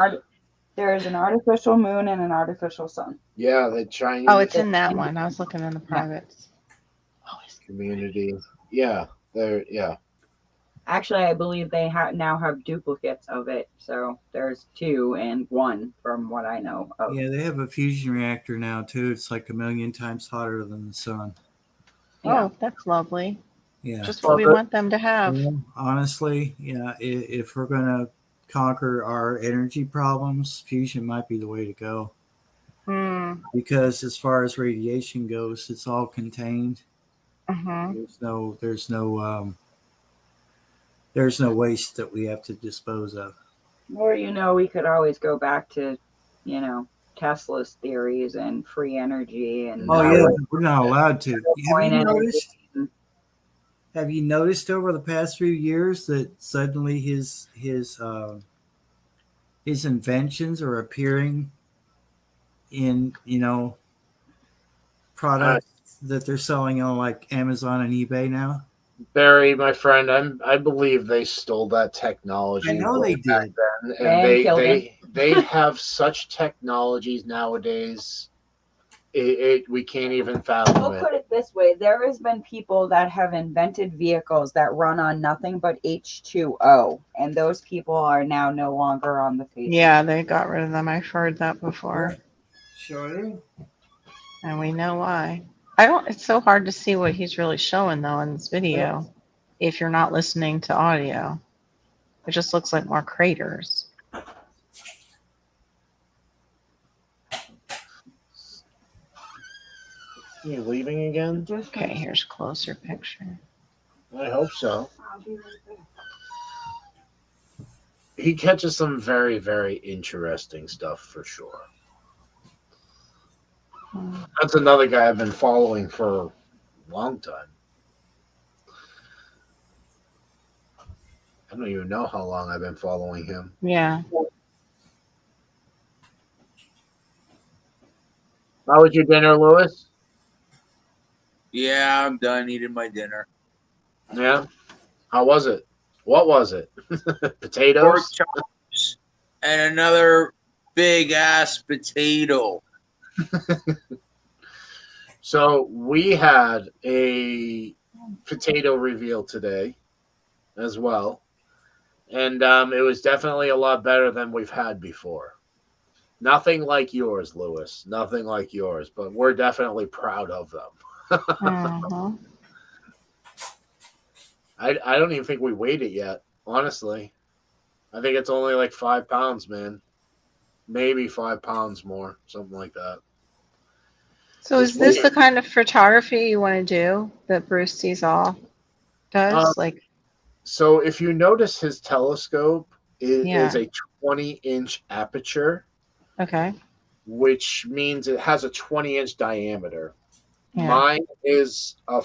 artificial moon and an artificial sun. Yeah, the Chinese Oh, it's in that one. I was looking in the privates. community. Yeah, yeah. Actually, I believe they now have duplicates of it. So there's 2 and 1 from what I know of. Yeah, they have a fusion reactor now too. It's like 1,000,000 times hotter than the sun. Yeah. Oh, that's lovely. Yeah. Just what we want them to have. Honestly, yeah, if we're gonna conquer our energy problems, fusion might be the way to go. Because as far as radiation goes, it's all contained. There's no waste that we have to dispose of. Or we could always go back to, Tesla's theories and free energy and We're not allowed to. Have you noticed over the past few years that suddenly his inventions are appearing in products that they're selling on like Amazon and eBay now? Barry, my friend, I believe they stole that technology. I know they did. Then, and they have such technologies nowadays. We can't even fathom I'll it. put it this way. There has been people that have invented vehicles that run on nothing but H2O. And those people are now no longer on the face. Yeah, they got rid of them. I've heard that before. Sure. And we know why. It's so hard to see what he's really showing though in this video if you're not listening to audio. It just looks like more craters. You leaving again? Okay, here's a closer picture. I hope so. He catches some very, very interesting stuff for sure. That's another guy I've been following for a long time. I don't even know how long I've been following him. Yeah. How was your dinner, Lewis? Yeah, I'm done eating my dinner. Yeah. How was it? What was it? Potatoes? Pork chops and another big ass potato. So we had a potato reveal today as well. And it was definitely a lot better than we've had before. Nothing like yours, Lewis. Nothing like yours, but we're definitely proud of them. I don't even think we weighed it yet, honestly. I think it's only like 5 pounds, man. Maybe 5 pounds more, something like that. So It's is this the weird. kind of photography you want to do that Bruce sees all Um, does? Like, so if you notice, his telescope is yeah. a 20-inch aperture, Okay. which means it has a 20-inch diameter. Yeah. Mine is a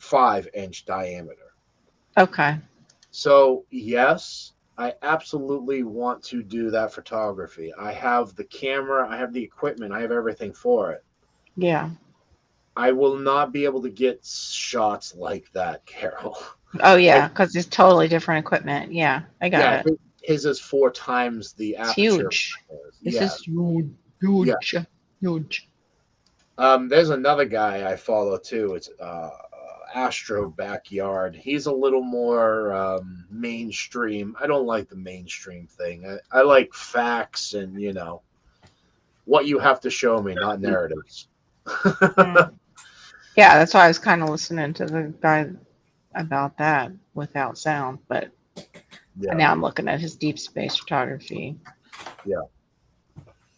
5-inch diameter. Okay. So yes, I absolutely want to do that photography. I have the camera, I have the equipment, I have everything for it. Yeah. I will not be able to get shots like that, Carol. Oh And yeah, because it's totally different equipment. Yeah, I got yeah, it. his is 4 times the It's aperture. huge. This Yeah. is huge, Yeah. huge. There's another guy I follow too. It's Astro Backyard. He's a little more mainstream. I don't like the mainstream thing. I like facts and what you have to show me, not narratives. Yeah, that's why I was kind of listening to the guy about that without sound, but Yeah, now I'm looking at his deep space photography. yeah.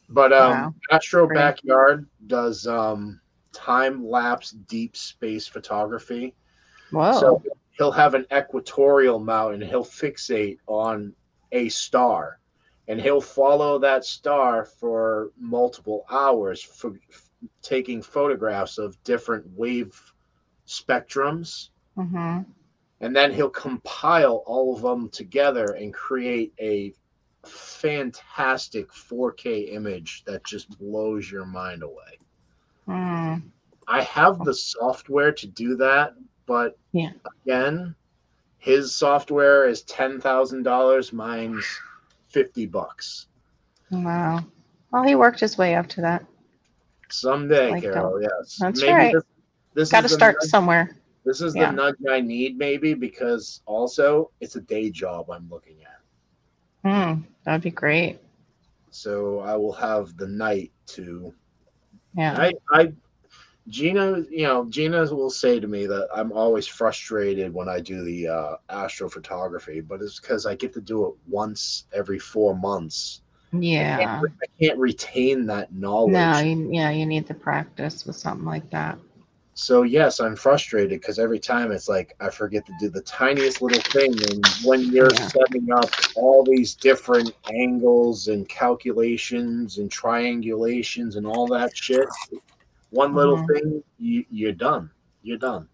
But Wow. Astro Great. Backyard does time lapse deep space photography. So Whoa. he'll have an equatorial mountain. He'll fixate on a star, and he'll follow that star for multiple hours, for taking photographs of different wave spectrums, Mm-hmm. and then he'll compile all of them together and create a fantastic 4K image that just blows your mind away. Mm. I have the software to do that, but Yeah. again, his software is $10,000. Mine's $50. Wow. Well, he worked his way up to that. Someday, Like, Carol. Yes, that's maybe right. this Got is to the start nudge, somewhere. this is the Yeah. nudge I need, maybe, because also it's a day job I'm looking at. That'd be great. So I will have the night to. Yeah. Gina will say to me that I'm always frustrated when I do the astrophotography, but it's because I get to do it once every 4 months. Yeah. I can't retain that knowledge. No, you need to practice with something like that. So yes, I'm frustrated because every time it's like I forget to do the tiniest little thing, and when you're setting up all these different angles and calculations and triangulations and all that shit, one little thing, you're done. You're done.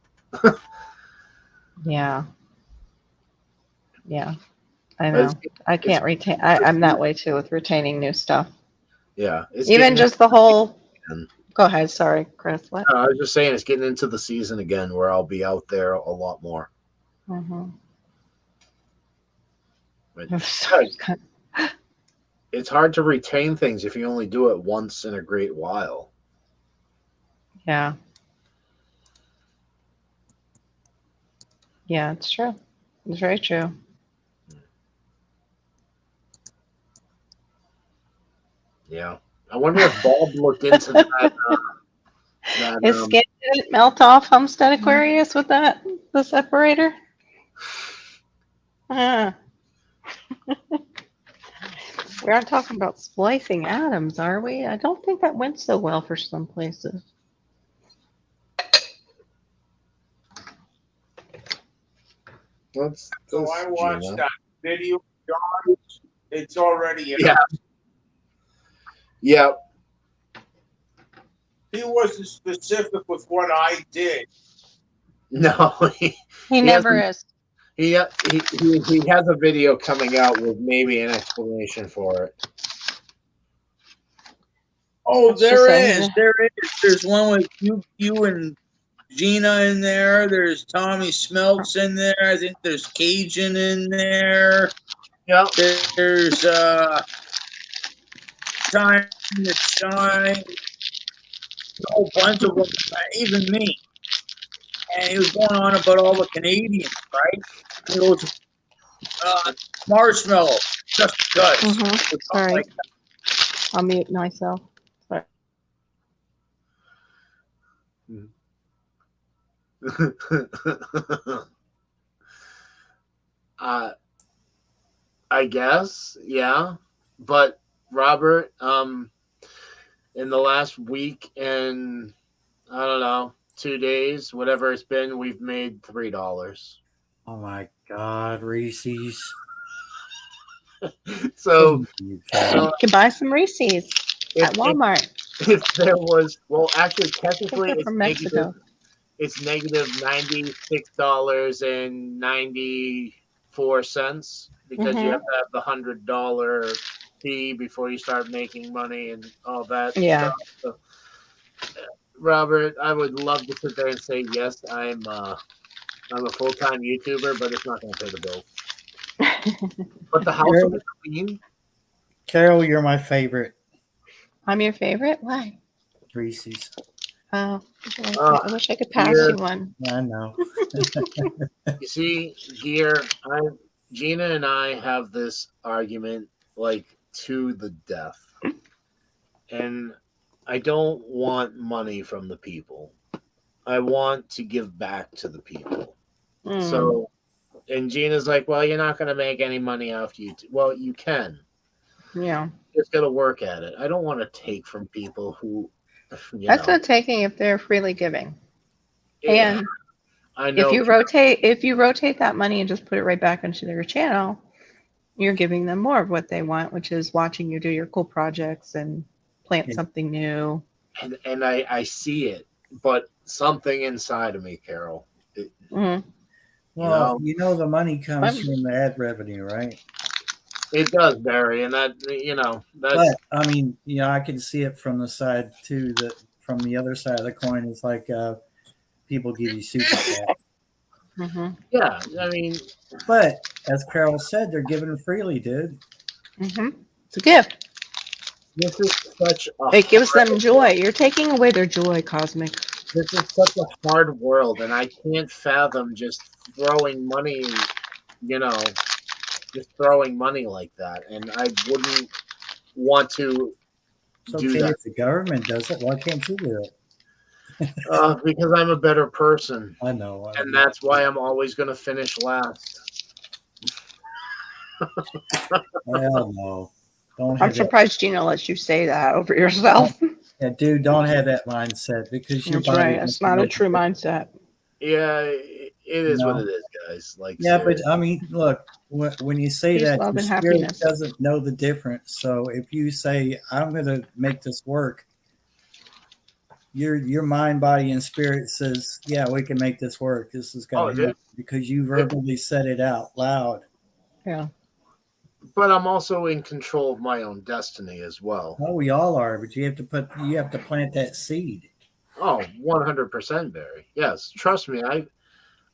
Yeah. Yeah. I know. I can't retain. I'm that way too with retaining new stuff. Yeah. Even just the whole. Go ahead. Sorry, Chris. What? I was just saying it's getting into the season again where I'll be out there a lot more. Mm-hmm. But it's hard to retain things if you only do it once in a great while. Yeah. Yeah, it's true. It's very true. Yeah. I wonder if Bob looked into that. Is skin did it melt off Homestead Aquarius with the separator? We aren't talking about splicing atoms, are we? I don't think that went so well for some places. So I watched that video, John. It's already Yeah. Yeah. He wasn't specific with what I did. No, he never is. He has a video coming out with maybe an explanation for it. Oh, there is. There's one with you and Gina in there. There's Tommy Smelts in there. I think there's Cajun in there. Yeah. There's Time to Shine. A whole bunch of them, even me. And he was going on about all the Canadians, right? And he goes, Marshmallow, just because. Sorry. Like I'll mute myself. Sorry. I guess, yeah. But Robert, in the last week and I don't know, 2 days, whatever it's been, we've made $3. Oh my God, Reese's. So, You so You can buy some Reese's if, at Walmart. if there was, well, actually, I think technically, they're from Mexico. it's negative $96.94 because you have to have the $100 fee before you start making money and all that Yeah. stuff. So, Robert, I would love to sit there and say yes, I'm a full-time YouTuber, but it's not going to pay the bills. But the house will be clean. Carol, you're my favorite. I'm your favorite? Why? Reese's. Oh, I wish I could pass Gear. you one. I know. You see, Gear, Gina and I have this argument like to the death. And I don't want money from the people. I want to give back to the people. Mm. So, and Gina's like, well, you're not going to make any money off YouTube. Well, you can. Yeah. Just got to work at it. I don't want to take from people who, That's not taking if they're freely giving. Yeah, And I know. if you rotate that money and just put it right back into their channel, you're giving them more of what they want, which is watching you do your cool projects and plant something new. And I see it, but something inside of me, Carol. Well, the money comes from the ad revenue, right? It does, Barry, and that's. But I mean, I can see it from the side too. That from the other side of the coin is like people give you super chats. Yeah, I mean, but as Carol said, they're giving freely, dude. It's a gift. This is such a. It gives them joy. You're taking away their joy, Cosmic. This is such a hard world, and I can't fathom just throwing money. Just throwing money like that, and I wouldn't want to do that. If the government does it, why can't you do it? Because I'm a better person. I know. And that's why I'm always going to finish last. Hell no. I'm surprised Gina lets you say that over yourself. Yeah, dude, don't have that mindset because That's right. It's not a true mindset. Yeah, it is what it is, guys. Like, but I mean, look, when you say Peace, that, love, your and spirit happiness. doesn't know the difference. So if you say, "I'm going to make this work," your mind, body, and spirit says, "Yeah, we can make this work. This is going to happen," because you verbally said it out loud. Yeah. But I'm also in control of my own destiny as well. Oh, we all are, but you have to plant that seed. Oh, 100%, Barry. Yes, trust me.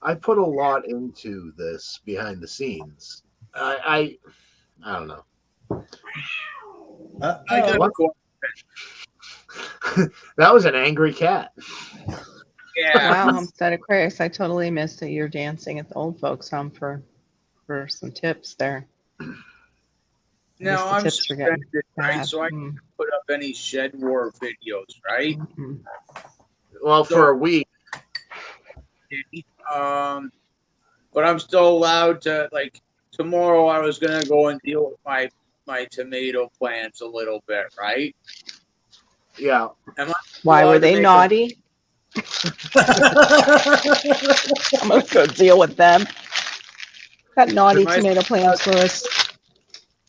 I put a lot into this behind the scenes. I don't know. I got a question. That was an angry cat. Yeah. Wow, Homestead Aquarius. I totally missed that you're dancing at the old folks' home for some tips there. Now I'm suspended, right? So I can put up any shed war videos, right? Well, for a week. But I'm still allowed to, like, tomorrow I was gonna go and deal with my tomato plants a little bit, right? Yeah. Why were they naughty? I'm gonna go deal with them. Got naughty tomato plants, Louis.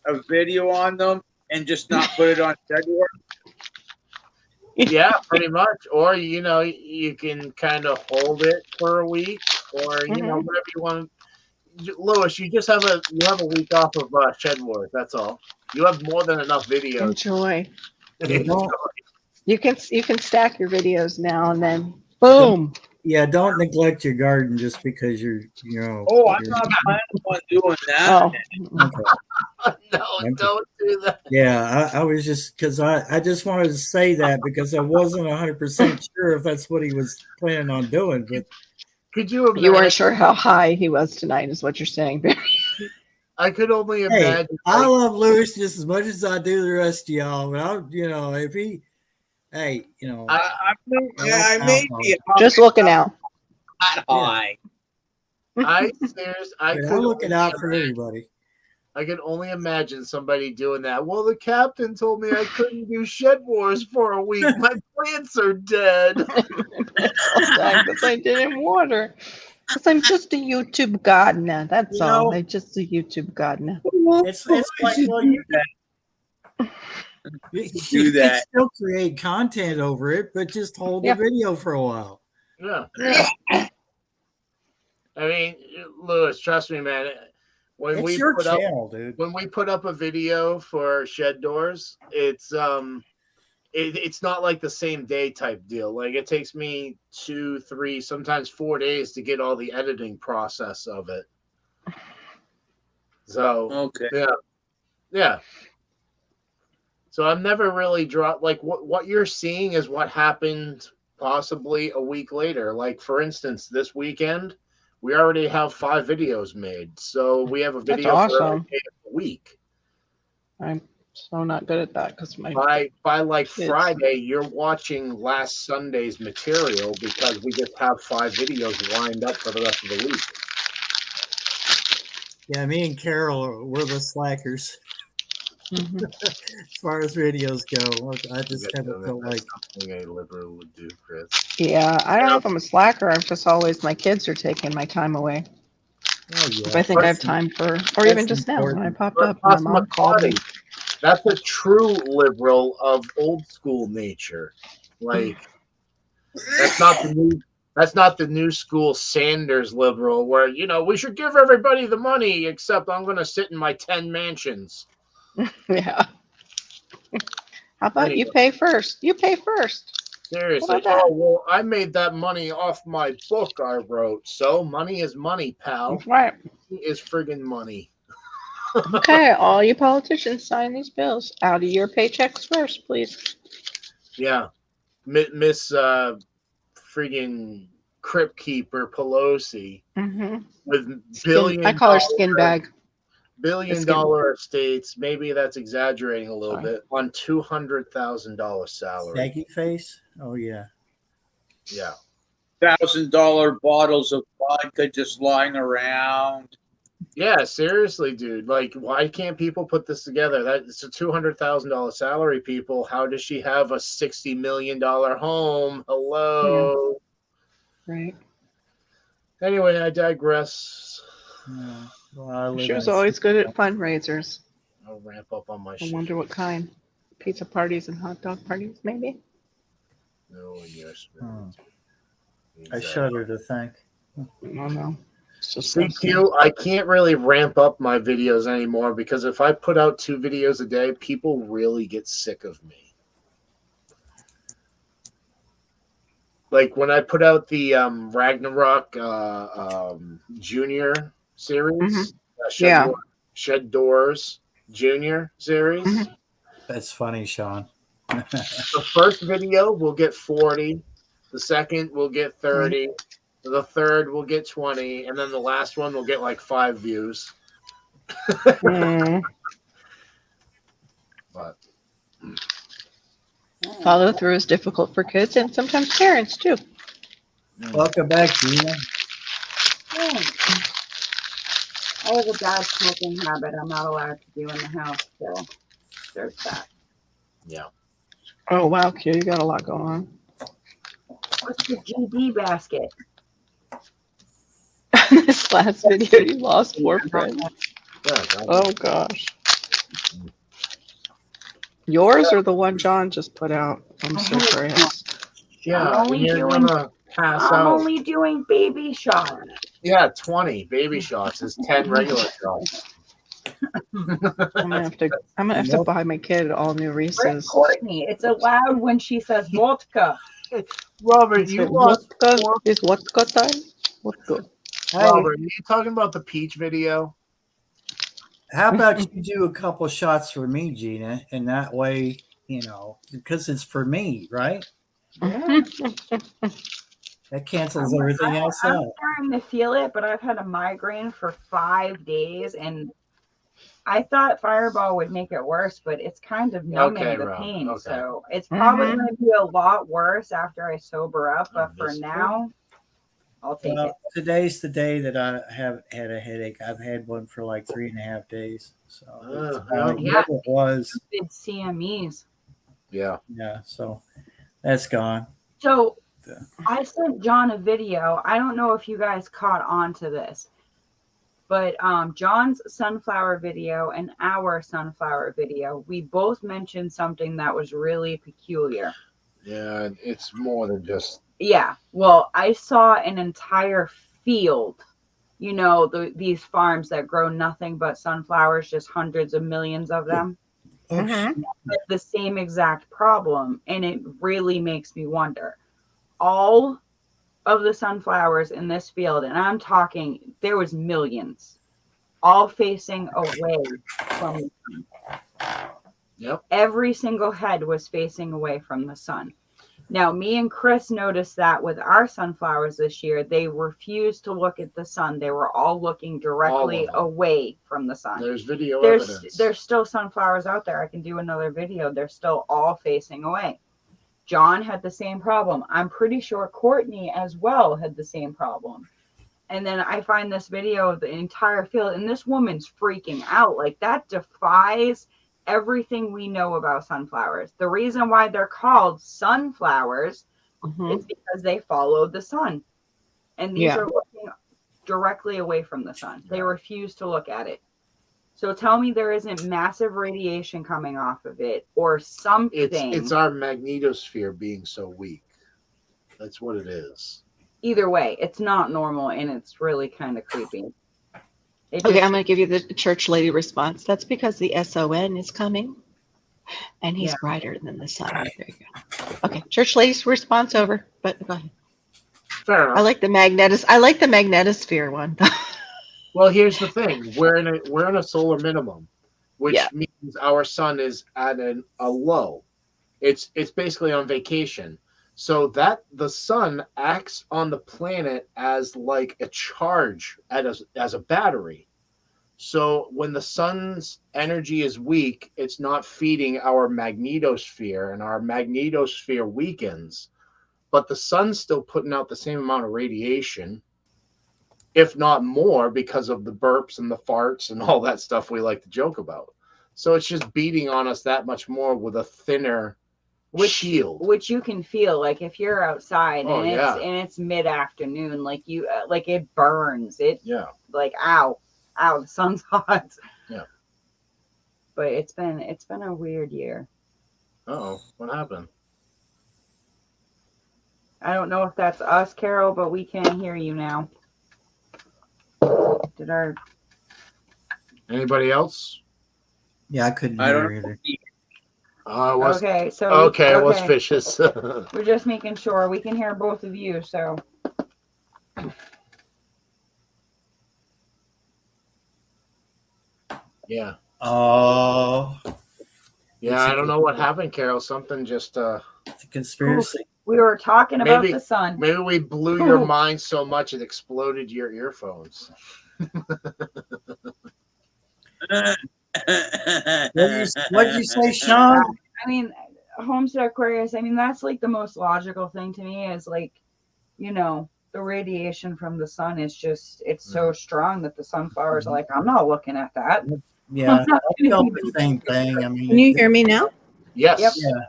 A video on them and just not put it on shed war? Yeah, pretty much. Or you can kind of hold it for a week, or whatever you want. Louis, you have a week off of Shed Wars. That's all. You have more than enough videos. Enjoy. You can stack your videos now and then. Boom. Yeah, don't neglect your garden just because you're. Oh, I'm not planning on doing that. No, don't do that. Yeah, I was just because I just wanted to say that because I wasn't 100% sure if that's what he was planning on doing. But could you imagine? You weren't sure how high he was tonight, is what you're saying, Barry. I could only imagine. I love Louis just as much as I do the rest of y'all. But if he, I may be just looking out. Not high. I'm looking out for everybody. I can only imagine somebody doing that. Well, the captain told me I couldn't do Shed Wars for a week. My plants are dead. Because I didn't water. Because I'm just a YouTube gardener. That's You all. know- I'm just a YouTube gardener. It's like, well, you do that. can still create content over it, but just hold Yeah. the video for a while. Yeah. Yeah. I mean, Lewis, trust me, man. When It's we your put up channel, dude. when we put up a video for Shed Doors, it's it's not like the same day type deal. Like it takes me 2, 3, sometimes 4 days to get all the editing process of it. So Okay. yeah. So I've never really dropped like what you're seeing is what happened possibly a week later. Like for instance, this weekend we already have 5 videos made. So we have a That's video for every awesome. day of the week. I'm so not good at that because my By like kids. Friday, you're watching last Sunday's material because we just have 5 videos lined up for the rest of the week. Yeah, me and Carol, we're the slackers Mhm. as far as videos go. I just That's haven't felt like. something a liberal would do, Chris. Yeah, I don't know if I'm a slacker. I'm just always my kids are taking my time away. Oh yeah. If I think I have time for, or even just now when I popped up, my mom called me. That's a true liberal of old school nature. Like that's not the new school Sanders liberal where we should give everybody the money except I'm going to sit in my 10 mansions. Yeah. How about Anyway. you pay first? You pay first. Seriously. What about that? Oh, well, I made that money off my book I wrote. So money is money, pal. That's right. Money is friggin' money. Okay, all you politicians sign these bills out of your paychecks first, please. Yeah. Miss friggin' Crypt Keeper Pelosi Mm-hmm. with billion I call her skin bag. $billion estates, maybe that's exaggerating a little Sorry. bit, on $200,000 salary. Saggy face? Oh yeah. Yeah. $1,000 bottles of vodka just lying around. Yeah, seriously, dude. Like, why can't people put this together? It's a $200,000 salary, people. How does she have a $60 million home? Hello. Right. Anyway, I digress. Yeah. Well, I live She in was a- always good at fundraisers. I'll ramp up on my I shit. wonder what kind. Pizza parties and hot dog parties, maybe? No, yes. I shudder to think. I don't know. It's just CQ, I can't really ramp up my videos anymore because if I put out 2 videos a day, people really get sick of me. Like when I put out the Ragnarok Junior series, Yeah. Shed Doors Junior series. Mhm. That's funny, Sean. The first video will get 40, the second will get 30, the third will get 20, and then the last one will get like 5 views. Mm. But Follow through is difficult for kids and sometimes parents too. Welcome back, Gina. I have a bad smoking habit I'm not allowed to do in the house, so there's that. yeah. Oh wow, Q, you got a lot going on. What's the GD basket? This last video, you lost 4 friends. Yeah, Oh gosh. Yours or the one John just put out? I'm so curious. yeah, I'm only you're doing- gonna pass I'm out. only doing baby shots. Yeah, 20 baby shots is 10 regular shots. I'm gonna have to buy my kid all new Where's Reese's. Courtney? It's allowed when she says vodka. Robert, you lost Vodka? 4. Is vodka time? Vodka. Hey, Robert, are you talking about the peach video? how about you do a couple shots for me, Gina? And that way, because it's for me, right? That cancels everything else I'm out. starting to feel it, but I've had a migraine for 5 days, and I thought Fireball would make it worse, but it's kind of numbing Okay, the Rob, pain. okay. So it's probably Mhm. going to be a lot worse after I sober up. But for This now, I'll take Well, it. today's the day that I have had a headache. I've had one for like 3.5 days. So it's yeah. whatever it was. Did CMEs. Yeah. Yeah. So that's gone. So Yeah. I sent John a video. I don't know if you guys caught on to this, but John's sunflower video and our sunflower video, we both mentioned something that was really peculiar. Yeah, it's more than just. Yeah. Well, I saw an entire field, you know, these farms that grow nothing but sunflowers, just hundreds of millions of them. With the same exact problem. And it really makes me wonder. All of the sunflowers in this field, and I'm talking, there was millions, all facing away from the sun. Yep. Every single head was facing away from the sun. Now, me and Chris noticed that with our sunflowers this year, they refused to look at the sun. They were all looking directly away from the sun. There's video evidence. There's still sunflowers out there. I can do another video. They're still all facing away. John had the same problem. I'm pretty sure Courtney as well had the same problem. And then I find this video of the entire field, and this woman's freaking out. Like, that defies everything we know about sunflowers. The reason why they're called sunflowers is because they follow the sun. And these are looking directly away from the sun. They refuse to look at it. So tell me there isn't massive radiation coming off of it or something. It's our magnetosphere being so weak. That's what it is. Either way, it's not normal, and it's really kind of creepy. Okay, I'm going to give you the church lady response. That's because the SON is coming, and he's brighter than the sun. There you go. Okay, church lady's response over. But go ahead. Fair enough. I like the magnetosphere one. Well, here's the thing: we're in a solar minimum, which means our sun is at a low. It's basically on vacation. So that the sun acts on the planet as like a charge as a battery. So when the sun's energy is weak, it's not feeding our magnetosphere, and our magnetosphere weakens. But the sun's still putting out the same amount of radiation, if not more, because of the burps and the farts and all that stuff we like to joke about. So it's just beating on us that much more with a thinner shield, which you can feel. Like if you're outside and it's mid-afternoon, like you like it burns it. Like ow, the sun's hot. But it's been a weird year. What happened? I don't know if that's us, Carol, but we can hear you now. Anybody else? Yeah, I couldn't hear either. Okay, so it was fishes. We're just making sure we can hear both of you. So yeah. Oh. Yeah, I don't know what happened, Carol. Something just it's a conspiracy. We were talking about the sun. Maybe we blew your mind so much it exploded your earphones. What did you say, Sean? I mean, Homestead Aquarius, I mean, that's like the most logical thing to me is like, you know, the radiation from the sun is just, it's so strong that the sunflowers are like, I'm not looking at that. Yeah, I felt the same thing. I mean, can you hear me now? Yes. Yep. Yeah.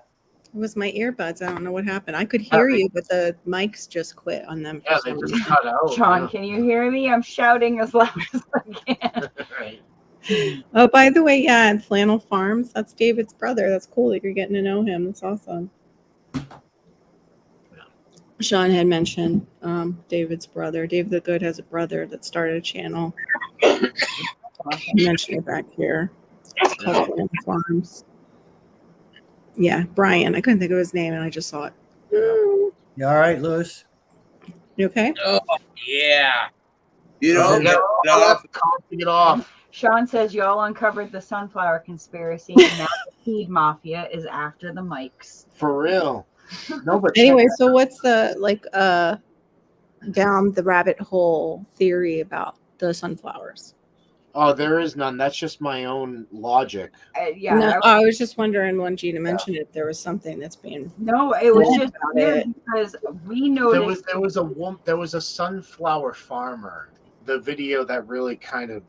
It was my earbuds. I don't know what happened. I could hear you, but the mics just quit on them. Yeah, they just cut out. Sean, can you hear me? I'm shouting as loud as I can. Right. Oh, by the way, yeah, at Flannel Farms, that's David's brother. That's cool that you're getting to know him. That's awesome. Sean had mentioned David's brother. Dave the Good has a brother that started a channel. I mentioned it back here. It's called Flannel Farms. Yeah, Brian. I couldn't think of his name, and I just saw it. You all right, Lewis? You okay? Oh, yeah. You know, get off. Sean says y'all uncovered the sunflower conspiracy, and now the feed mafia is after the mics. For real. No, but anyway, so what's the down the rabbit hole theory about the sunflowers? Oh, there is none. That's just my own logic. Yeah. No, I was just wondering when Gina mentioned it, there was something that's being. No, it was said just about weird it. because we noticed. There was a sunflower farmer. The video that really kind of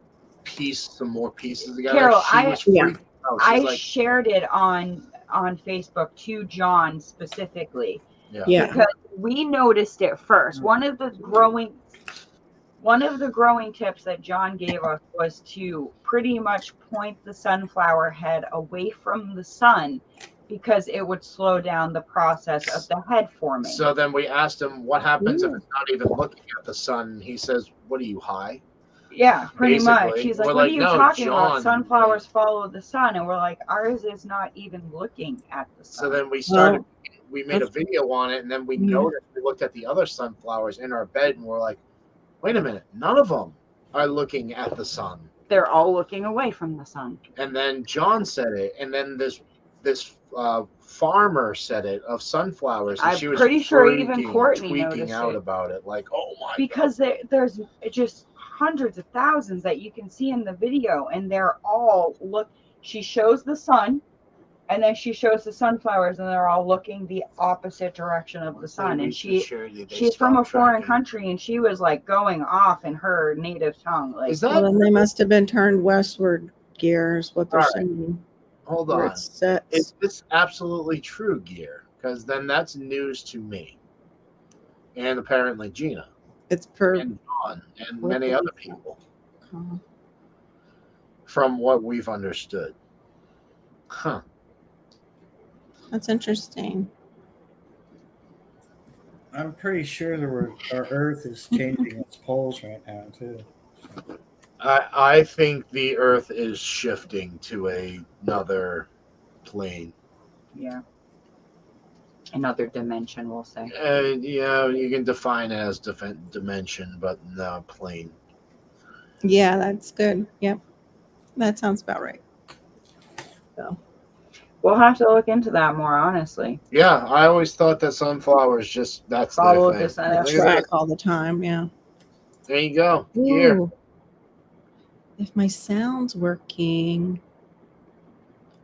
pieced some more pieces together. Carol, she was freaked out. She's I like, shared it on Facebook to John specifically. Yeah. Because we noticed it first. One of the growing tips that John gave us was to pretty much point the sunflower head away from the sun because it would slow down the process of the head forming. So then we asked him what happens if it's not even looking at the sun. He says, "What are you, high?" Yeah, pretty Basically. much. He's like, We're "What like, are you "No, talking about? John." Sunflowers follow the sun." And we're like, "Ours is not even looking at the sun." So then we made a video on it, and then we noticed, we looked at the other sunflowers in our bed, and we're like, wait a minute, none of them are looking at the sun. They're all looking away from the sun. And then John said it, and then this farmer said it of sunflowers, and I'm she was pretty sure even Courtney tweaking noticed out it. about it, like, oh my. Because there's just hundreds of thousands that you can see in the video, and they're all she shows the sun, and then she shows the sunflowers, and they're all looking the opposite direction of the sun. And she's from a foreign country, and she was like going off in her native tongue. Like, Well, then they must have been turned westward gears, what they're All right. saying. Hold where on. it sets. Is this absolutely true, Gear? Because then that's news to me. And apparently Gina. It's per and John and many other people. From what we've understood. Huh. That's interesting. I'm pretty sure our Earth is changing its poles right now too. I think the Earth is shifting to another plane. Yeah. Another dimension, we'll say. Yeah, you can define it as dimension, but no, plane. Yeah, that's good. Yep. That sounds about right. So we'll have to look into that more, honestly. Yeah, I always thought that sunflowers that's follow their the thing. sun. track all the time, yeah. There you go. Here. Ooh. If my sound's working,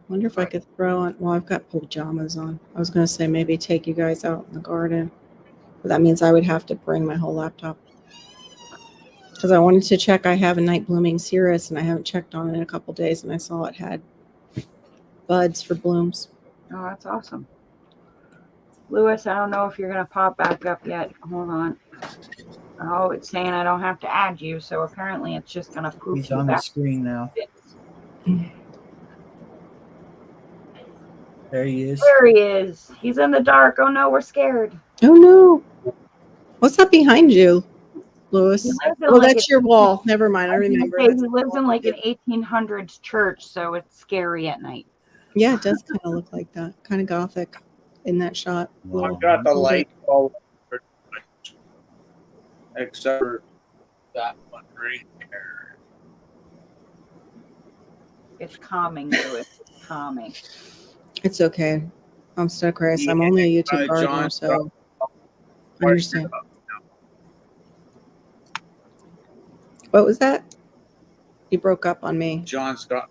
wonder if I could throw on. Well, I've got pajamas on. I was going to say maybe take you guys out in the garden, but that means I would have to bring my whole laptop because I wanted to check. I have a night blooming cereus, and I haven't checked on it in a couple days, and I saw it had buds for blooms. Oh, that's awesome. Lewis, I don't know if you're going to pop back up yet. Hold on. Oh, it's saying I don't have to add you, so apparently it's just going to poof He's you on the back. screen now. There he is. There he is. He's in the dark. Oh no, we're scared. Oh no! What's that behind you, Lewis? He lives in Oh, like that's a- your wall. Never mind. I I was gonna remember. say, That's he lives in like an 1800s church, so it's scary at night. Yeah, it does kind of look like that. Kind of gothic in that shot. I've got the light all over, except for that one right there. It's calming, Lewis. It's calming. It's okay. I'm stuck, Chris. I'm only a YouTube gardener, John, so I understand. What was that? You broke up on me. John's got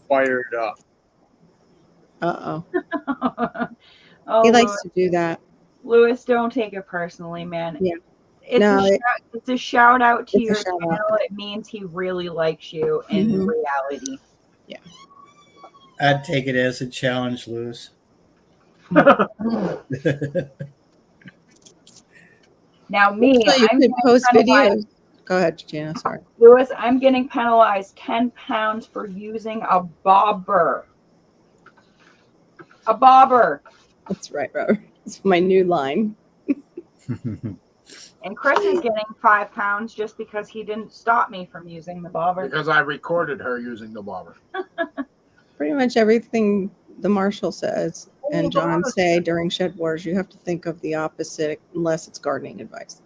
fired up. Uh-oh. Oh, He likes Lewis, to do that. Lewis, don't take it personally, man. Yeah. It's, No, it's a shout out to it's a your shout channel. out. It means he really likes you in Mhm. reality. I'd take it as a challenge, Lewis. Now me, So you I'm could getting post penalized. videos. Go ahead, Gina. Sorry. Lewis, I'm getting penalized 10 pounds for using a bobber. A bobber. That's right, Robert. It's my new line. And Chris is getting 5 pounds just because he didn't stop me from using the bobber. Because I recorded her using the bobber. Pretty much everything the Marshal says and Hold John on a say during Shed Wars, you have to think of the opposite unless it's gardening advice.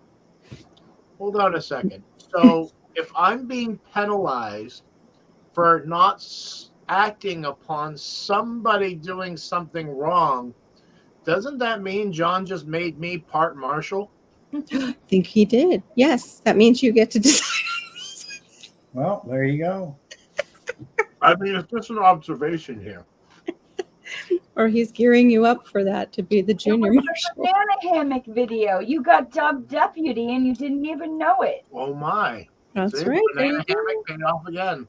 Hold on a second. So if I'm being penalized for not acting upon somebody doing something wrong, doesn't that mean John just made me part Marshal? I think he did. Yes, that means you get to decide. Well, there you go. I mean, it's just an observation here. Or he's gearing you up for that to be the junior It was marshal. a banana hammock video. You got dubbed deputy and you didn't even know it. Oh my! That's See, right. There banana you go. hammock paid off again.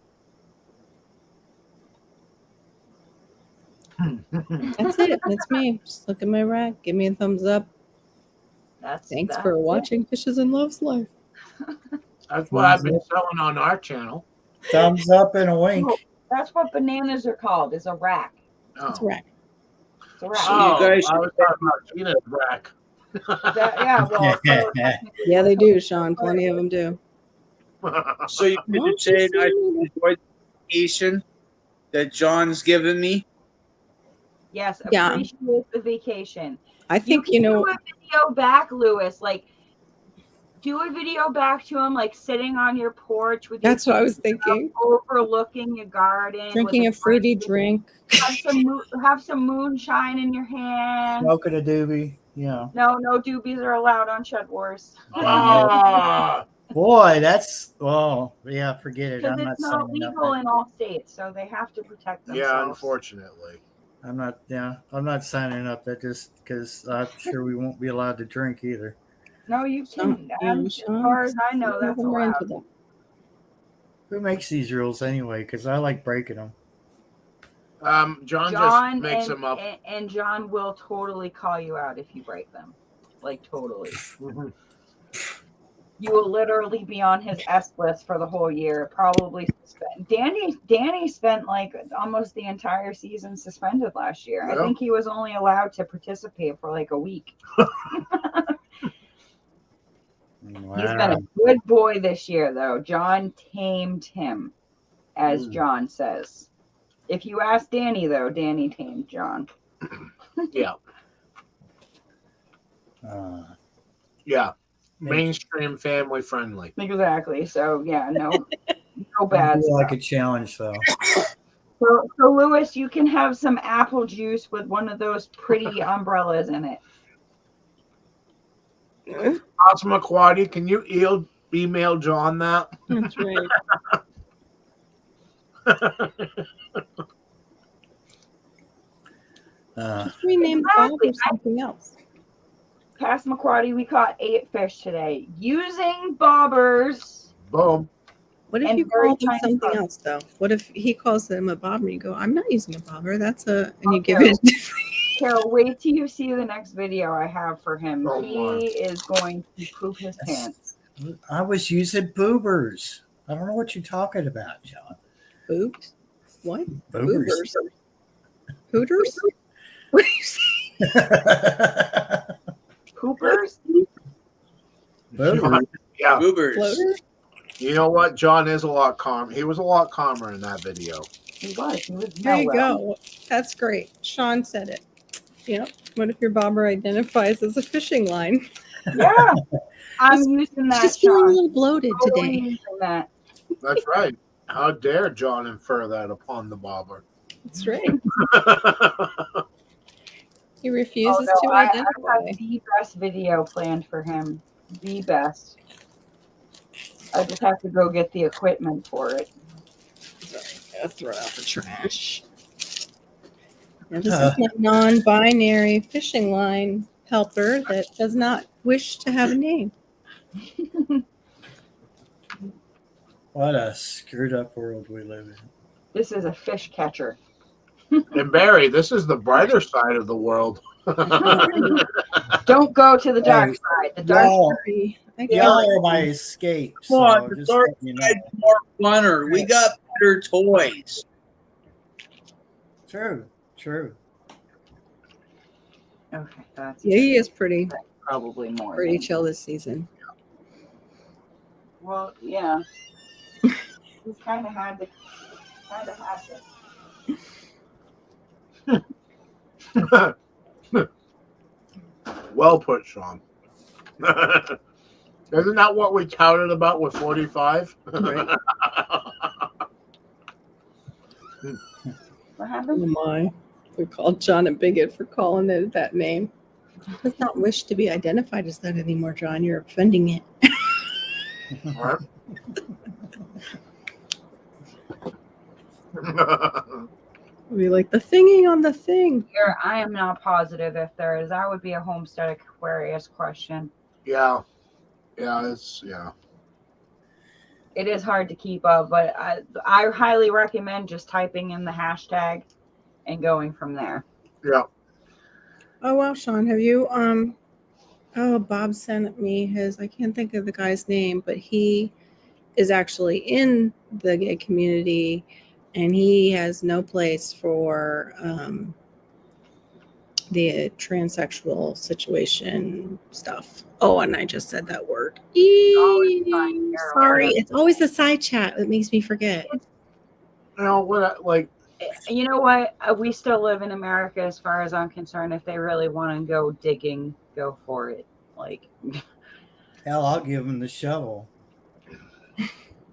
That's it. That's me. Just look at my rack. Give me a thumbs up. Thanks for that's it. watching Fishes and Love's Life. That's what I've been selling on our channel. Thumbs up and a wink. Oh, that's what bananas are called. Is a rack. It's a Oh, rack. It's a rack. oh You guys- I was talking about Gina's rack. Yeah, well, so Yeah, they do, Sean. Plenty of them do. So you No, could say just I saying. enjoyed the vacation that John's given me. yes, Yeah. appreciate the vacation. I think, you can know, do a video back, Lewis. Like, do a video back to him, like sitting on your porch with that's your what I was feet up, thinking. overlooking your garden, Drinking a with fruity nice- drink. have some moonshine in your hand. Smoking a doobie. Yeah. No doobies are allowed on Shed Wars Ah, Boy, that's yeah. Forget it. because I'm not it's not signing up. legal in all states, so they have to protect themselves. yeah, unfortunately. I'm not. Yeah, I'm not signing up. That just because I'm sure we won't be allowed to drink either. No, you can. Yeah, As far as I know, that's We're into allowed. that. Who makes these rules anyway? Because I like breaking them. John just John makes and, them up. and John will totally call you out if you break them. Like, totally. Mhm. You will literally be on his S list for the whole year. Probably suspend. Danny spent like almost the entire season suspended last year. Yeah. I think he was only allowed to participate for like a week. Wow. He's been a good boy this year, though. John tamed him, as John says. If you ask Danny, though, Danny tamed John. Yeah, yeah. Mainstream, family friendly. Exactly. So yeah, no I bad feel like stuff. a challenge though. So Lewis, you can have some apple juice with one of those pretty umbrellas in it. Passamaquoddy, can you email John that? That's right. Just rename Bob or something else. Passamaquoddy, we caught 8 fish today using bobbers. Boom. What if And you very call them tiny something carp. else, though? What if he calls them a bobber and you go, I'm not using a bobber. That's a, and you Okay. give it a different. Carol, wait till you see the next video I have for him. Oh, He my. is going to poop his pants. I was using boobers. I don't know what you're talking about, John. Boobs? What? Boobers. Boobers. Hooters? What are you saying? Poopers? Boobers. Yeah. Goobers. Floater? You know what? John is a lot calm. He was a lot calmer in that video. He was. He was There you mellow. go. That's great. Sean said it. Yep. What if your bobber identifies as a fishing line? Yeah. I'm using that. Just feeling a Sean. little bloated Totally today. using that. That's right. How dare John infer that upon the bobber? That's right. He Oh, refuses no, to I identify. have the best video planned for him. The best. I just have to go get the equipment for it. Sorry, throw out the trash. Now, this is a non-binary fishing line helper that does not wish to have a name. What a screwed up world we live in. This is a fish catcher. And Barry, this is the brighter side of the world. Don't go to the dark side. The dark Y'all, Sorry. I y'all can't. are my escape. Come on, So the just dark letting you know. side's more funner. We got better toys. True. Okay, that's Yeah, he is pretty probably more. for than- HL this season. Well, yeah. He's kind of had to. Well put, Sean. Isn't that what we touted about with 45? Right. What Oh happened? my. We called John a bigot for calling it that name. He does not wish to be identified as that anymore, John. You're offending it. Right. It'll be like the thingy on the thing. Here, I am not positive if there is. That would be a Homestead Aquarius question. Yeah. Yeah. It is hard to keep up, but I highly recommend just typing in the hashtag and going from there. Yeah. Oh well, Sean, have you oh, Bob sent me his, I can't think of the guy's name, but he is actually in the gay community and he has no place for the transsexual situation stuff. Oh, and I just said that word. Sorry, it's always the side chat that makes me forget. You know what? Like, you know what? We still live in America, as far as I'm concerned. If they really want to go digging, go for it. Like, hell, I'll give them the shovel.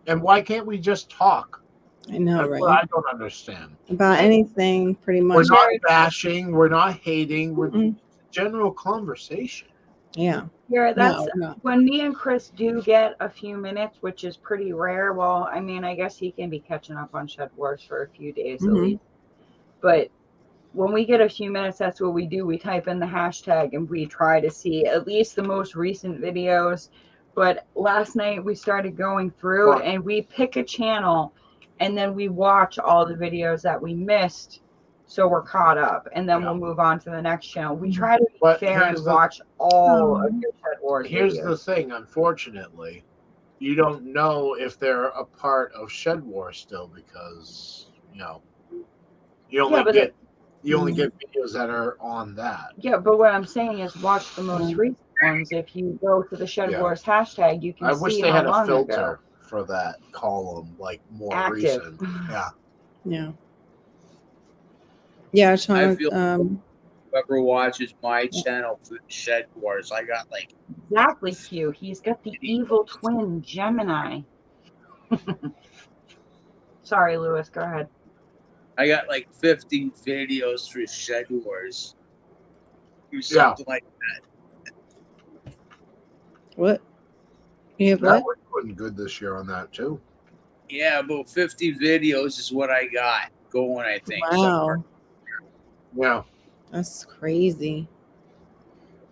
And why can't we just talk? I know, That's right? what I don't understand. About anything, pretty much. We're not bashing. We're not hating. We're general conversation. Yeah. Yeah, that's no. when me and Chris do get a few minutes, which is pretty rare. Well, I mean, I guess he can be catching up on Shed Wars for a few days at least. But when we get a few minutes, that's what we do. We type in the hashtag and we try to see at least the most recent videos. But last night we started going through and we pick a channel and then we watch all the videos that we missed. So we're caught up, and then we'll move on to the next channel. We try to be fair and watch all of your Shed Wars Here's videos. the thing, unfortunately, you don't know if they're a part of Shed War still because, you only get videos that are on that. Yeah, but what I'm saying is watch the most recent ones. If you go to the Shed Wars hashtag, you can see I wish they how had a long filter ago. for that column, like more Active. recent. Yeah. Yeah. Yeah, Sean. I feel whoever watches my channel for Shed Wars, I got like Exactly, Q. He's got the evil twin Gemini. Sorry, Lewis. Go ahead. I got like 50 videos for Shed Wars. Do something like that. What? You have That what? was doing good this year on that too. Yeah, about 50 videos is what I got going, I think. Wow. Yeah. That's crazy.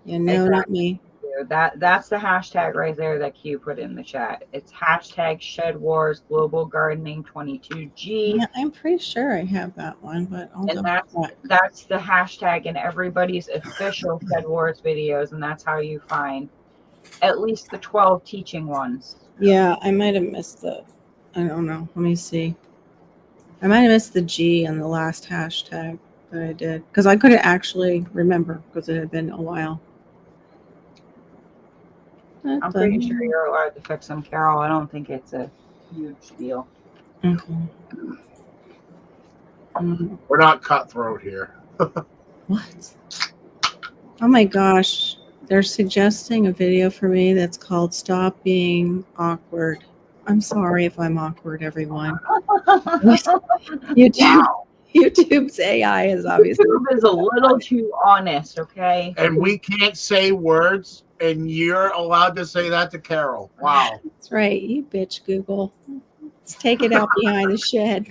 Yeah, no, not me. That's the hashtag right there that Q put in the chat. It's hashtag Shed Wars Global Gardening 22G. Yeah, I'm pretty sure I have that one, but I'll And double check. that's the hashtag in everybody's official Shed Wars videos, and that's how you find at least the 12 teaching ones. Yeah, I might have missed I don't know. Let me see. I might have missed the G on the last hashtag that I did because I couldn't actually remember because it had been a while. I'm pretty sure you're allowed to fix them, Carol. I don't think it's a huge deal. Okay. We're not cutthroat here. What? Oh my gosh. They're suggesting a video for me that's called Stop Being Awkward. I'm sorry if I'm awkward, everyone. YouTube's AI is obviously. YouTube is a little too honest, okay? And we can't say words, and you're allowed to say that to Carol. Wow. That's right. You bitch, Google. Let's take it out behind the shed.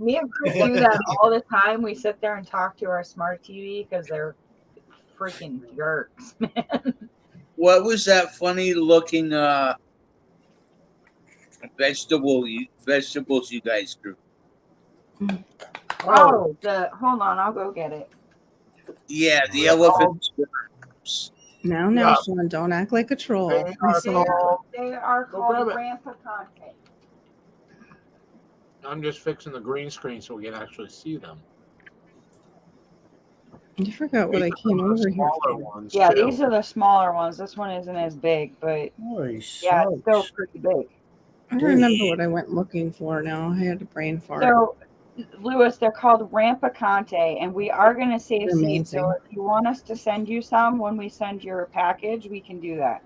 Me and Chris do that all the time. We sit there and talk to our smart TV because they're freaking jerks, man. What was that funny looking vegetables you guys grew? Oh, hold on, I'll go get it. Yeah, the elephant. Now, Sean, don't act like a troll. They are called Rampicante. I'm just fixing the green screen so we can actually see them. I forgot what I came over here for. Ones yeah, too. these are the smaller ones. This one isn't as big, but yeah, it's still pretty big. I don't remember what I went looking for now. I had a brain fart. So, Lewis, they're called Rampicante, and we are going to save seeds. So if you want us to send you some when we send your package, we can do that.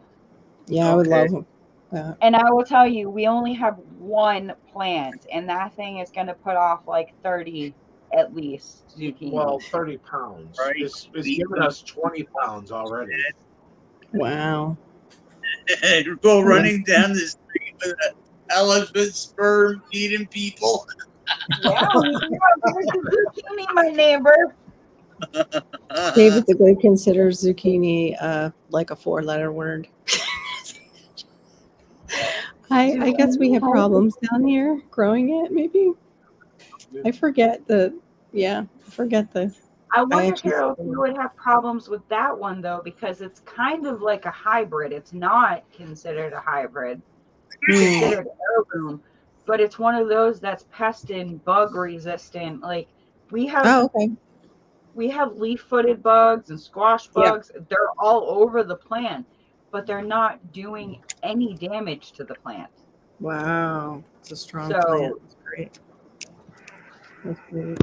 Yeah, I would love that. And I will tell you, we only have one plant, and that thing is going to put off like 30 at least zucchini. Well, 30 pounds. Right. It's giving us 20 pounds already. Wow. Go running down the street with an elephant sperm feeding people. Yeah, there's the zucchini, my neighbor. David the Good considers zucchini like a 4-letter word. I guess we have problems down here growing it, maybe. I forget the. I wonder, actually- Carol, if you would have problems with that one though, because it's kind of like a hybrid. It's not considered a hybrid. It's considered heirloom, but it's one of those that's pest and bug resistant. Like we have, Oh, okay. we have leaf-footed bugs and squash Yep. bugs. They're all over the plant, but they're not doing any damage to the plant. Wow, it's a strong So- plant. That's great. That's great.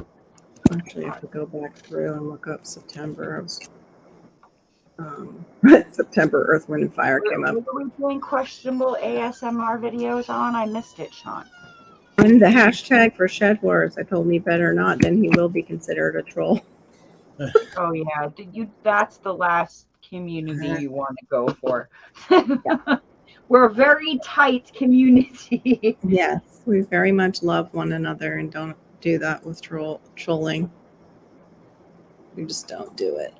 Actually, if we go back through and look up September, I was, September Earth, Wind, and Fire came up. What are we doing questionable ASMR videos on? I missed it, Sean. When the hashtag for Shed Wars, I told me better not, then he will be considered a troll. Oh yeah, that's the last community you want to go for. We're a very tight community. Yes, we very much love one another and don't do that with trolling. We just don't do it.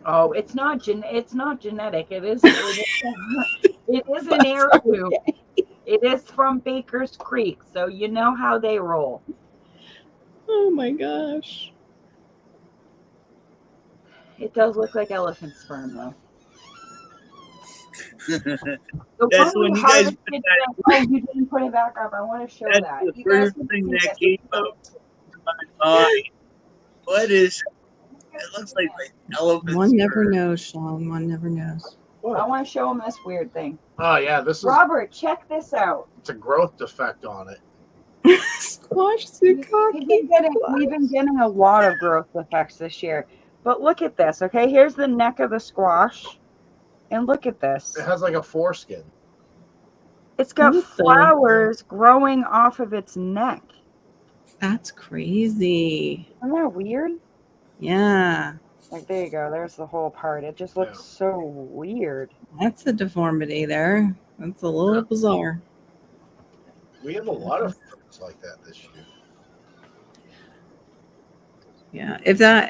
Oh, it's not genetic. It is an heirloom. It is from Baker's Creek, so you know how they roll. Oh my gosh. It does look like elephant sperm though. That's when you guys put that. Oh, you didn't put it back up. I want to show That's that. the You guys first can thing see that this. came out to my mind. What is? It looks like an elephant. One never knows, Sean. One never knows. I want to show him this weird thing. Oh yeah, this is Robert, check this out. it's a growth defect on it. Squash We've been getting a lot of growth defects this year. But look at this, okay? Here's the neck of the squash. And look at this. It has like a foreskin. It's got What the- flowers growing off of its neck. That's crazy. Isn't that weird? Yeah, Like, there you go. There's the whole part. It just looks so weird. that's a deformity there. That's a little bizarre. We have a lot of fruits like that this year. Yeah,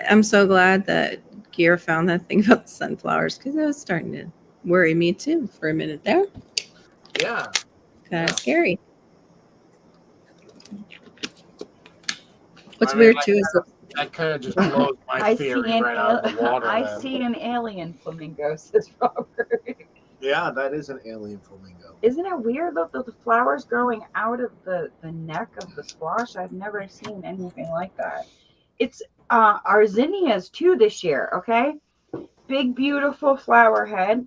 I'm so glad that Gear found that thing about the sunflowers because it was starting to worry me too for a minute there. Yeah. Kind of scary. What's I mean, weird I too is the That kind of just blows my theory right out of the water. I see an alien flamingo, says Robert. Yeah, that is an alien flamingo. Isn't it weird that the flowers growing out of the neck of the squash? I've never seen anything like that. It's our zinnias too this year, okay? Big, beautiful flower head.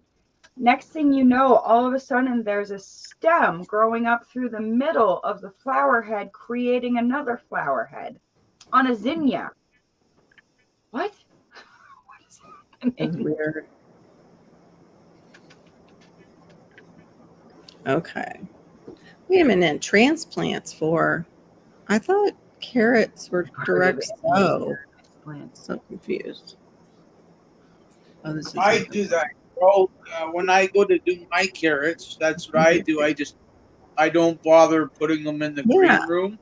Next thing you know, all of a sudden there's a stem growing up through the middle of the flower head, creating another flower head on a zinnia. What? What is happening? That's weird. Okay. Wait a minute. Transplants for. I thought carrots were direct sow. So confused. Oh, this is. I do that. Well, when I go to do my carrots, that's what I do. I don't bother putting them in the green room.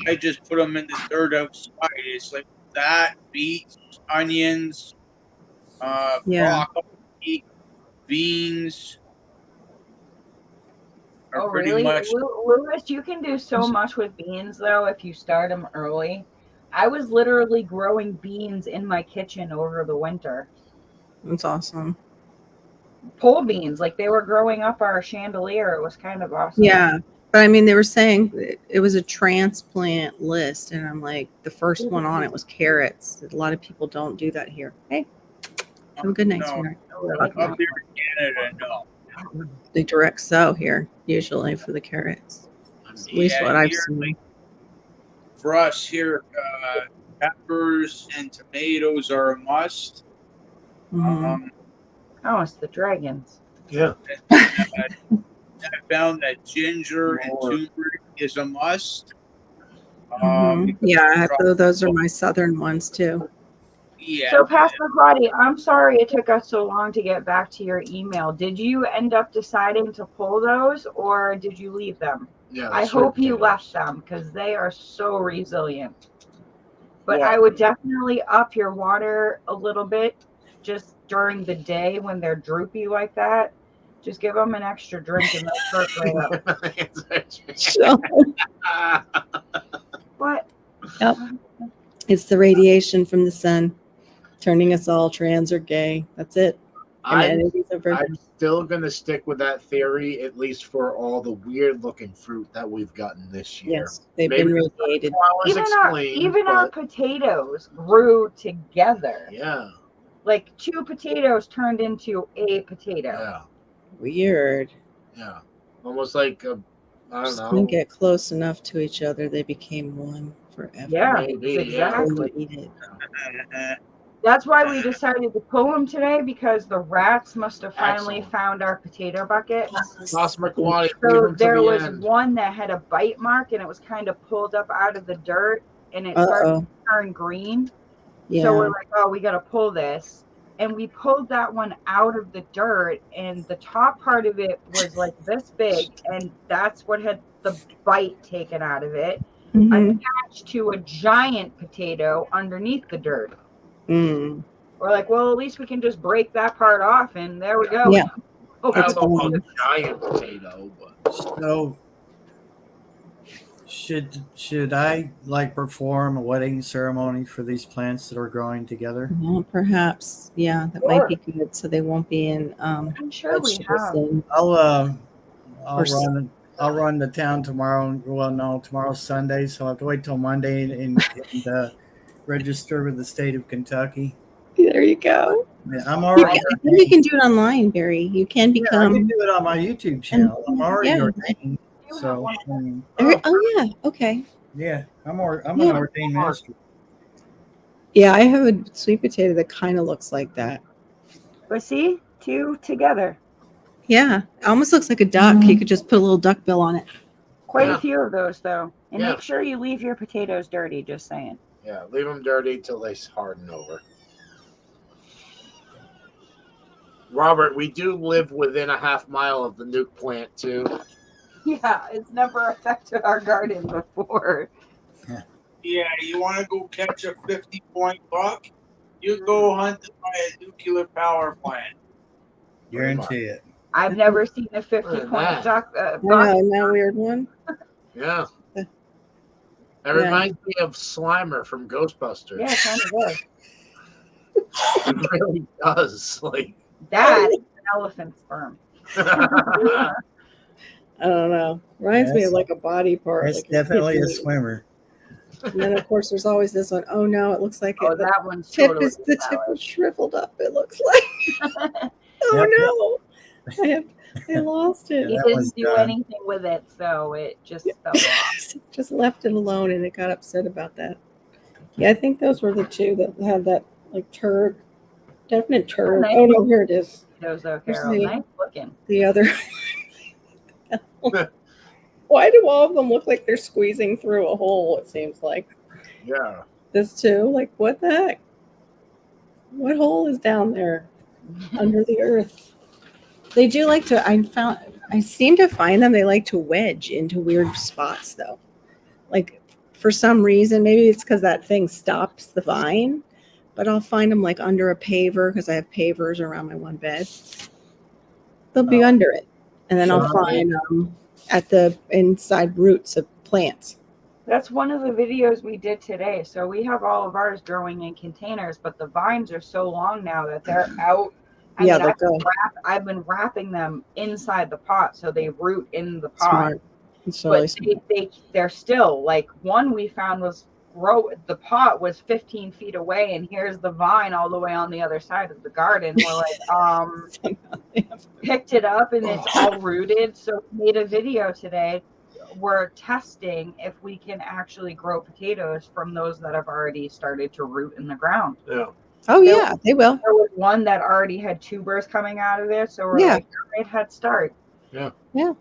I just put them in the dirt outside. It's like that, beets, onions, broccoli, beans. Oh, pretty really? much. Lewis, you can do so much with beans, though, if you start them early. I was literally growing beans in my kitchen over the winter. That's awesome. Pole beans, like they were growing up our chandelier. It was kind of awesome. Yeah. But I mean, they were saying it was a transplant list. And I'm like, the first one on it was carrots. A lot of people don't do that here. Hey, have a good night, sweetheart. Up here in Canada, no. They direct sow here, usually, for the carrots. At least what I've here, seen. like, for us here, peppers and tomatoes are a must. Mhm. Oh, it's the dragons. Yeah. I found that ginger and turmeric is a must. Mhm. Yeah, those are my southern ones too. Yeah. So, Pastor Claudia, I'm sorry it took us so long to get back to your email. Did you end up deciding to pull those, or did you leave them? Yeah, I sweet hope you potatoes. left them because they are so resilient. But What? I would definitely up your water a little bit just during the day when they're droopy like that. Just give them an extra drink and they'll perk right up. So, What? yep. It's the radiation from the sun turning us all trans or gay. That's it. And I'm entities over. still gonna stick with that theory, at least for all the weird looking fruit that we've gotten this year. Yes, they've Maybe been radiated. Even our potatoes grew together. Yeah. Like 2 potatoes turned into a potato. Yeah. Weird. Yeah. Almost like I don't Just know. couldn't get close enough to each other. They became one forever. Yeah, Maybe, exactly. Eat it. That's why we decided to pull them today, because the rats must have finally Excellent. found our potato buckets. Cosmic Quality. So there was one that had a bite mark and it was kind of pulled up out of the dirt and it started to turn green. Yeah. So we're like, oh, we got to pull this. And we pulled that one out of the dirt, and the top part of it was like this big, and that's what had the bite taken out of it, attached to a giant potato underneath the dirt. Mm. We're like, well, at least we can just break that part off, and there we go. Yeah. Oh, I don't know about a giant potato, but So should I like perform a wedding ceremony for these plants that are growing together? Well, perhaps, yeah, that might be good. So they won't be in. I'm sure we vegetable have. sin. I'll run to town tomorrow. Well, no, tomorrow's Sunday, so I'll have to wait till Monday and register with the state of Kentucky. There you go. Yeah, I'm already. I think you can do it online, Barry. You can I become. can do it on my YouTube channel. I'm already yeah. ordained. So, Oh yeah. Okay. yeah, I'm an ordained minister. Yeah, I have a sweet potato that kind of looks like that. But see, 2 together. Yeah, it almost looks like a duck. You could just put a little duck bill on it. Quite a few of those, though. And make sure you leave your potatoes dirty, just saying. yeah, leave them dirty till they harden over. Robert, we do live within a half mile of the nuke plant too. Yeah, it's never affected our garden before. Yeah, you want to go catch a 50-point buck? You go hunt by a nuclear power plant. Guarantee it. I've never seen a 50-point duck. Isn't that a weird one? Yeah. That reminds me of Slimer from Ghostbusters. Yeah, it kind of does. It really does. Like that is an elephant sperm. I don't know. Reminds me of like a body part. It's like definitely a swimmer. And then of course there's always this one. Oh no, it looks like that one's tip totally is the tip is shriveled up. It looks like. Oh no, I lost it. He didn't do anything with it, so it just fell off. Just left it alone, and it got upset about that. Yeah, I think those were the 2 that had that like turd, definite turd. Oh no, here it is. Those are Carol. Nice looking. The other. Why do all of them look like they're squeezing through a hole? It seems like. Yeah. This too. Like what the heck? What hole is down there under the earth? They do like to. I seem to find them. They like to wedge into weird spots though. Like for some reason, maybe it's because that thing stops the vine. But I'll find them like under a paver because I have pavers around my one bed. They'll be under it, and then I'll find them at the inside roots of plants. That's one of the videos we did today. So we have all of ours growing in containers, but the vines are so long now that they're out. I've been wrapping them inside the pot so they root in the pot. Smart. But they're still like one we found was the pot was 15 feet away, and here's the vine all the way on the other side of the garden. We're like, picked it up and it's all rooted. So we made a video today. We're testing if we can actually grow potatoes from those that have already started to root in the ground. Yeah. Oh yeah, they will. There was one that already had tubers coming out of it, so we're like, all right, head start. Yeah. Yeah.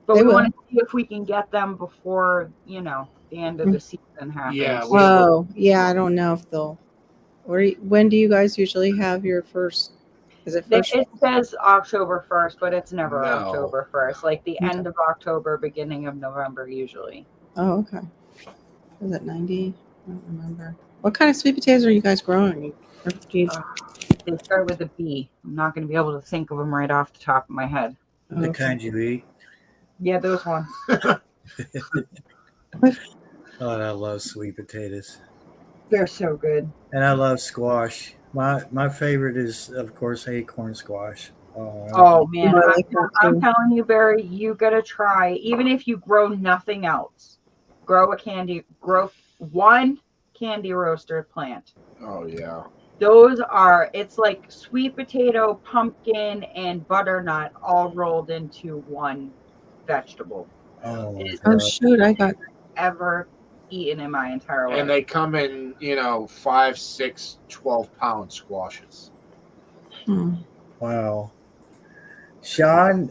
But we want to see if we can get them before, the end of the season happens. Yeah. Whoa. Yeah, I don't know if they'll. When do you guys usually have your first? Is it first? It says October 1st, but it's never No. October 1st. Like the Okay. end of October, beginning of November, usually. Oh, okay. Was it 90? I don't remember. What kind of sweet potatoes are you guys growing? Or do you- They start with a B. I'm not going to be able to think of them right off the top of my head. The okay. kind you eat. Yeah, those ones. Oh, I love sweet potatoes. They're so good. And I love squash. My favorite is, of course, acorn squash. Oh man, I like that I'm too. telling you, Barry, you gotta try. Even if you grow nothing else, grow one candy roasted plant. Oh yeah. Those are, it's like sweet potato, pumpkin, and butternut all rolled into one vegetable. Oh, my Oh God. shoot! I got Ever eaten in my entire life. And they come in, 5, 6, 12-pound squashes. Wow. Sean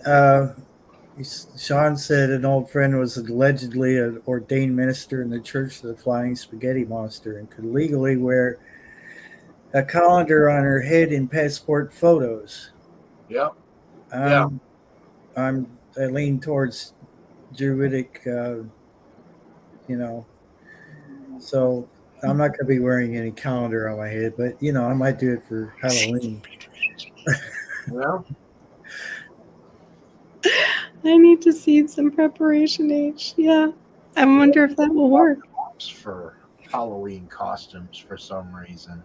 said an old friend was allegedly an ordained minister in the Church of the Flying Spaghetti Monster and could legally wear a colander on her head in passport photos. Yep. Yeah. I lean towards Druidic, so I'm not going to be wearing any calendar on my head, but I might do it for Halloween. Well, I need to see some preparation age. Yeah. I wonder if that will work. for Halloween costumes for some reason.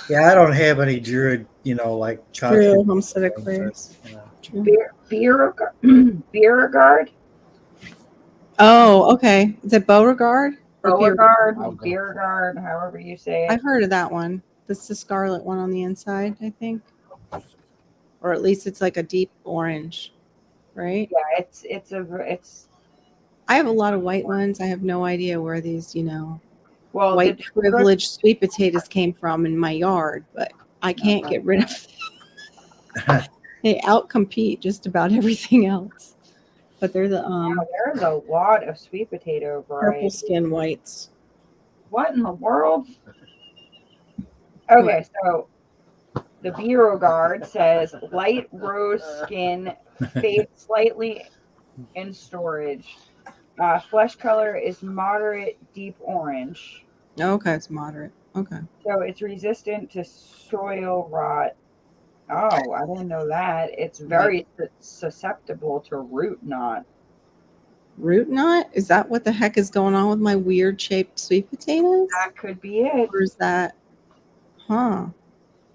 Yeah, I don't have any Druid, like True, homestead aquarius. True. Beauregard? Oh, okay. Is it Beauregard? Or Beauregard, I'll go. Beauregard, however you say it. I've heard of that one. That's the scarlet one on the inside, I think. Or at least it's like a deep orange, right? Yeah, it's I have a lot of white ones. I have no idea where these, well white the privileged sweet potatoes came from in my yard, but I can't get rid of them. They outcompete just about everything else. But they're the there's a lot of sweet potato purple varieties. skin whites. What in the world? Okay, so the Beauregard says light rose skin, fades slightly in storage. Flesh color is moderate deep orange. Okay, it's moderate. Okay. So it's resistant to soil rot. Oh, I didn't know that. It's very susceptible to root knot. Root knot? Is that what the heck is going on with my weird shaped sweet potatoes? That could be it. Or is that? Huh.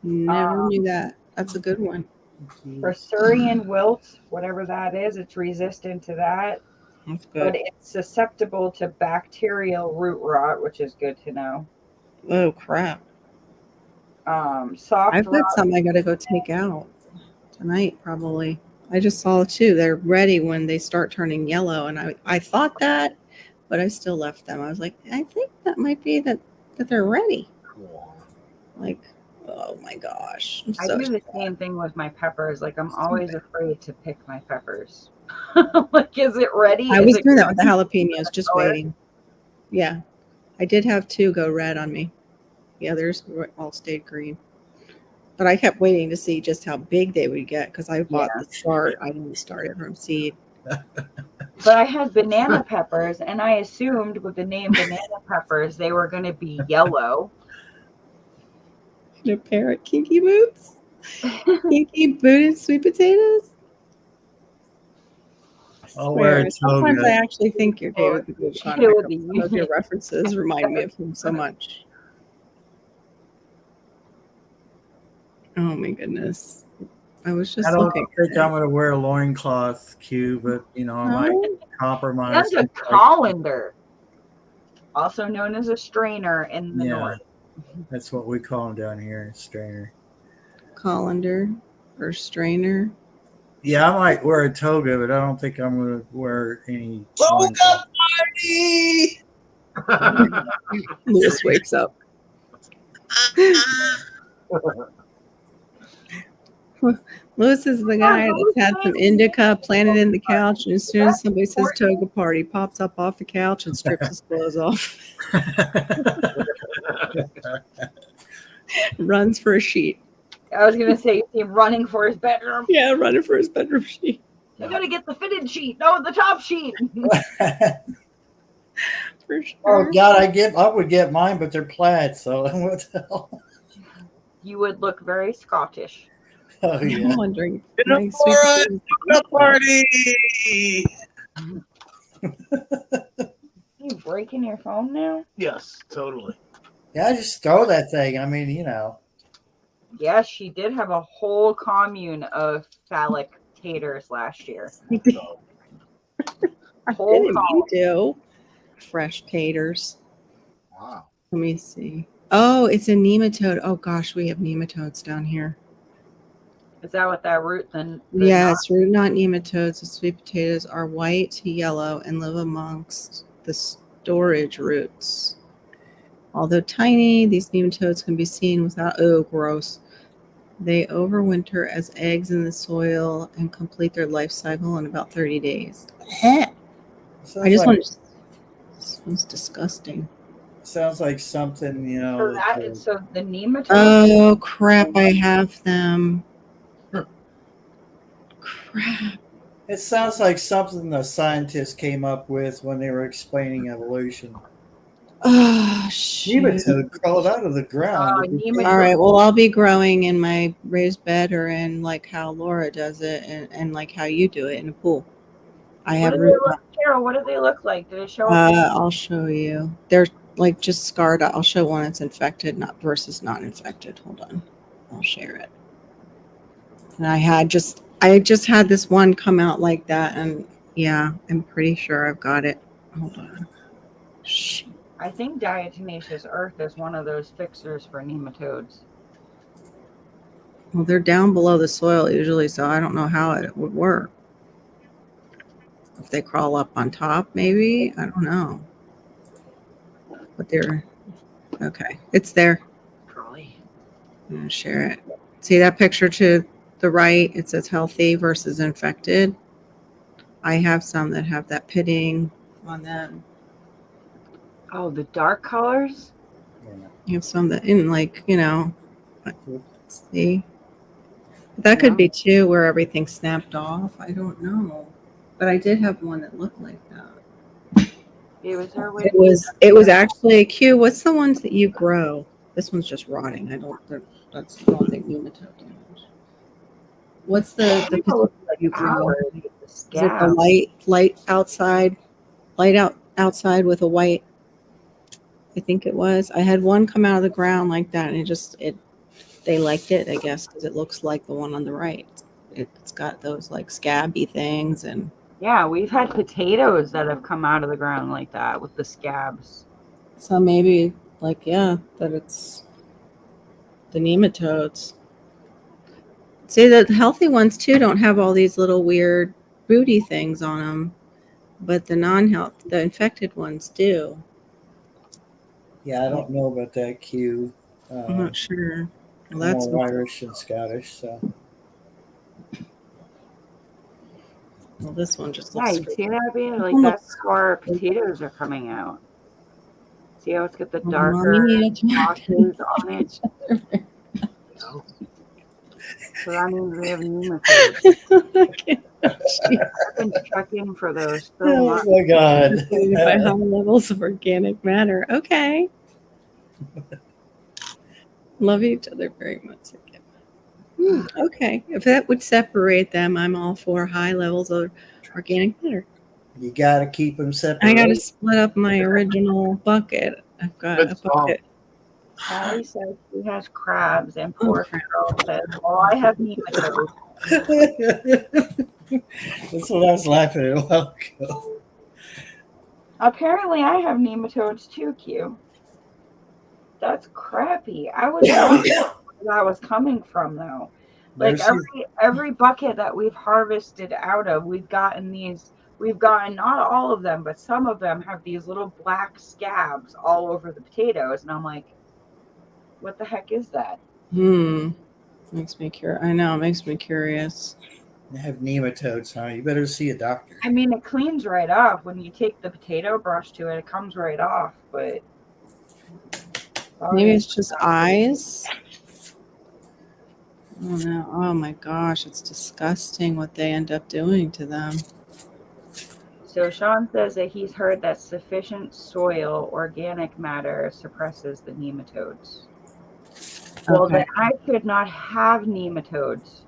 Never knew that. That's a good one. Fusarian wilt, whatever that is, it's resistant to that. That's But good. it's susceptible to bacterial root rot, which is good to know. Oh crap. Soft I've got rot. some I gotta go take out tonight probably. I just saw two. They're ready when they start turning yellow, and I thought that, but I still left them. I was like, I think that might be that they're ready. Like, oh my gosh. I do the same thing with my peppers. Like, I'm always afraid to pick my peppers. Like, is it ready? I Is was it doing that with the green? jalapenos, just Color? waiting. Yeah. I did have two go red on me. The others all stayed green. But I kept waiting to see just how big they would get because I bought the start. I didn't start it from seed. But I had banana peppers, and I assumed with the name banana peppers, they were going to be yellow. A pair of kinky boots? Kinky booted sweet potatoes? I'll wear a Sometimes toga. I actually think you're David the Good Shot. Some of your references remind me of him so much. Oh my goodness. I was just I don't looking. think I'm going to wear a loincloth, Q, but I might compromise. That's a colander, also known as a strainer in the north. That's what we call them down here, strainer. Colander or strainer. Yeah, I might wear a toga, but I don't think I'm going to wear any. Toga party! Lewis wakes up. Lewis is the guy that's had some indica planted in the couch, and as soon as somebody says toga party, pops up off the couch and strips his clothes off. Runs for a sheet. I was gonna say, you see him running for his bedroom. Yeah, running for his bedroom sheet. I gotta get the fitted sheet. No, the top sheet. For sure. Oh God, I would get mine, but they're plaid. So what the hell? You would look very Scottish. Oh yeah. I'm wondering. Dinner my for sweet a party. You breaking your phone now? Yes, totally. Yeah, just throw that thing. I mean, Yes, she did have a whole commune of phallic taters last year. Whole Didn't column. you do fresh taters? Wow. Let me see. Oh, it's a nematode. Oh gosh, we have nematodes down here. Is that what that root then? Yes, root knot nematodes of sweet potatoes are white to yellow and live amongst the storage roots. Although tiny, these nematodes can be seen without, oh, gross. They overwinter as eggs in the soil and complete their life cycle in about 30 days. I just want to, this was disgusting. Sounds like something, So the nematode. Oh, crap, I have them. Crap. It sounds like something the scientists came up with when they were explaining evolution. Oh, shoot. Nematode crawled out of the ground. All right, well, I'll be growing in my raised bed or in like how Laura does it and like how you do it in a pool. I have root knot. Carol, what do they look like? Did it show up? I'll show you. They're like just scarred. I'll show one that's infected, not versus not infected. Hold on, I'll share it. And I just had this one come out like that, and yeah, I'm pretty sure I've got it. Hold on. Shh. I think diatomaceous earth is one of those fixers for nematodes. Well, they're down below the soil usually, so I don't know how it would work. If they crawl up on top, maybe. I don't know. But they're okay. It's there. Probably. I'm gonna share it. See that picture to the right? It says healthy versus infected. I have some that have that pitting on them. Oh, the dark colors? You have some that in like, see. That could be too where everything snapped off. I don't know. But I did have one that looked like that. It was actually Q. What's the ones that you grow? This one's just rotting. That's the only thing nematode damage. What's the potato that you grow? Is it the light outside with a white? I think it was. I had one come out of the ground like that, and they liked it, I guess, because it looks like the one on the right. It's got those like scabby things and. Yeah, we've had potatoes that have come out of the ground like that with the scabs. So maybe that it's the nematodes. See, the healthy ones too don't have all these little weird booty things on them, but the infected ones do. Yeah, I don't know about that Q. I'm not sure. Well, I'm that's more Irish than Scottish, so. Well, this one just Yeah, looks. you see that being like that's how our potatoes are coming out. See how it's got the darker blotches on it? So that means we have nematodes. I've been checking for those so much. Oh my God. By high levels of organic matter. Okay. Love each other very much. Okay. If that would separate them, I'm all for high levels of organic matter. You got to keep them separate. I got to split up my original bucket. I've got a bucket. Callie says she has crabs, and poor Carol says, "Oh, I have nematodes." That's what I was laughing at a while ago. Apparently, I have nematodes too, Q. That's crappy. I was wondering where that was coming from, though. Like every bucket that we've harvested out of, we've gotten not all of them, but some of them have these little black scabs all over the potatoes, and I'm like, what the heck is that? Makes me curious. I know, it makes me curious. They have nematodes, huh? You better see a doctor. I mean, it cleans right off. When you take the potato brush to it, it comes right off, but maybe it's just eyes. Oh no! Oh my gosh! It's disgusting what they end up doing to them. So Sean says that he's heard that sufficient soil organic matter suppresses the nematodes. Well, Okay. then I could not have nematodes.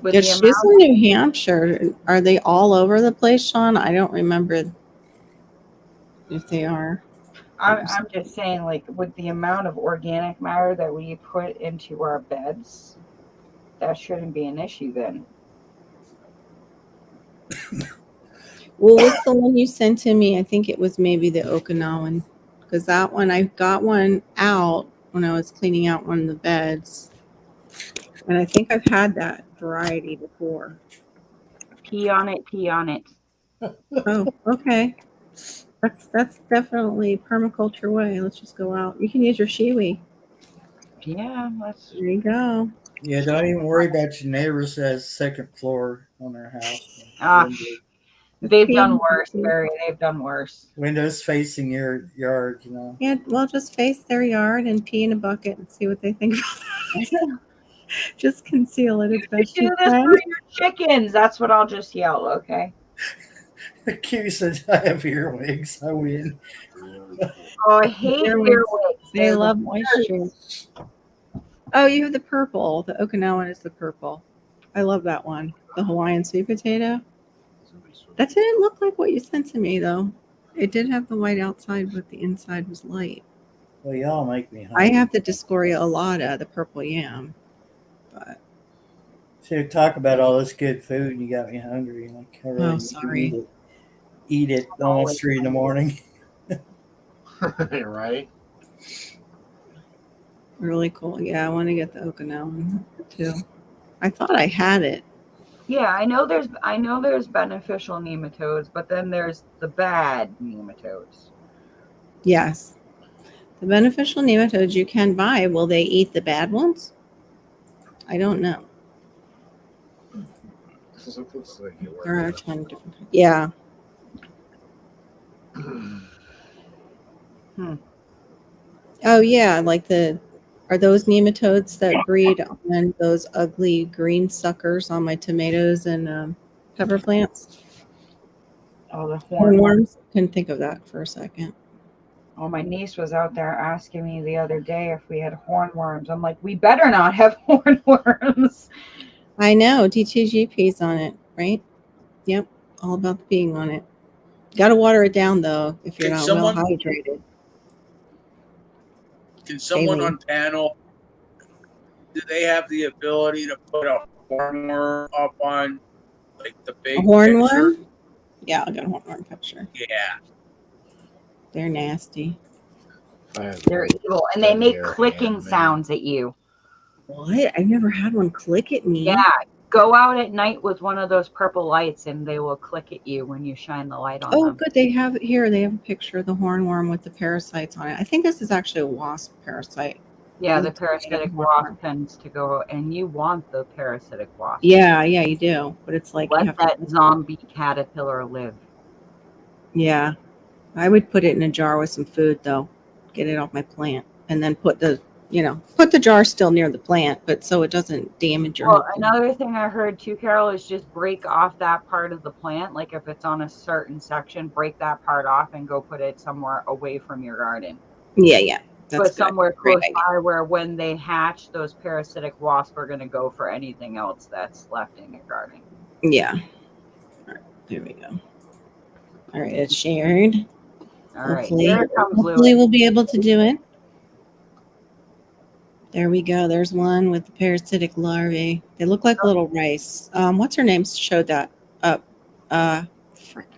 With Yeah, the she's amount, in New Hampshire. Are they all over the place, Sean? I don't remember if they are. I'm just saying, like, with the amount of organic matter that we put into our beds, that shouldn't be an issue then. Well, what's the one you sent to me? I think it was maybe the Okinawan, because that one I got one out when I was cleaning out one of the beds, and I think I've had that variety before. Pee on it, pee on it. Oh, okay. That's definitely permaculture way. Let's just go out. You can use your shiwi. Yeah, that's. There you go. Yeah, don't even worry about your neighbors that has second floor on their house. They've done worse, Barry. They've done worse. Windows facing your yard, you know. Yeah, well, just face their yard and pee in a bucket and see what they think about that. Just conceal it as best Do you this can. for your chickens. That's what I'll just yell, okay? Q says, I have earwigs. I win. Oh, I hate earwigs. They love moisture. Oh, you have the purple. The Okinawan is the purple. I love that one. The Hawaiian sweet potato. That didn't look like what you sent to me, though. It did have the white outside, but the inside was light. Well, y'all make me hungry. I have the Discoria alata, the purple yam. But So talk about all this good food, and you got me hungry. Like, I really need to sorry. eat it almost 3 in the morning. Right. Really cool. Yeah, I want to get the Okinawan too. I thought I had it. Yeah, I know there's beneficial nematodes, but then there's the bad nematodes. Yes. The beneficial nematodes you can buy, will they eat the bad ones? I don't know. There are 10 different. Yeah. Oh yeah, like are those nematodes that breed on those ugly green suckers on my tomatoes and pepper plants? Oh, the Hornworms. Couldn't think of that for a second. Oh, my niece was out there asking me the other day if we had hornworms. I'm like, we better not have hornworms. I know. DTGP's on it, right? Yep. All about the being on it. Got to water it down though if you're Can not someone- well hydrated. Can someone Saline. on panel, do they have the ability to put a hornworm up on like the big A hornworm? picture? Yeah, I'll get a hornworm picture. Yeah. They're nasty. They're evil, and they make clicking sounds at you. What? I've never had one click at me. Yeah, go out at night with one of those purple lights, and they will click at you when you shine the light on Oh, them. good. They have it here. They have a picture of the hornworm with the parasites on it. I think this is actually a wasp parasite. Yeah, the It's a parasitic hornworm. wasp tends to go, and you want the parasitic wasp. Yeah, you do. But it's like you Let have that to. zombie caterpillar live. Yeah, I would put it in a jar with some food though. Get it off my plant, and then put the jar still near the plant, but so it doesn't damage your. Well, whole plant. another thing I heard too, Carol, is just break off that part of the plant. Like if it's on a certain section, break that part off and go put it somewhere away from your garden. Yeah. That's But good. somewhere Great close by where when they hatch, those parasitic wasps are going to go for anything else that's left in your garden. Yeah. All right, there we go. All right, it's shared. All right, here comes Hopefully Louis. we'll be able to do it. There we go. There's one with the parasitic larvae. They look like little rice. What's her name showed that up? Frick.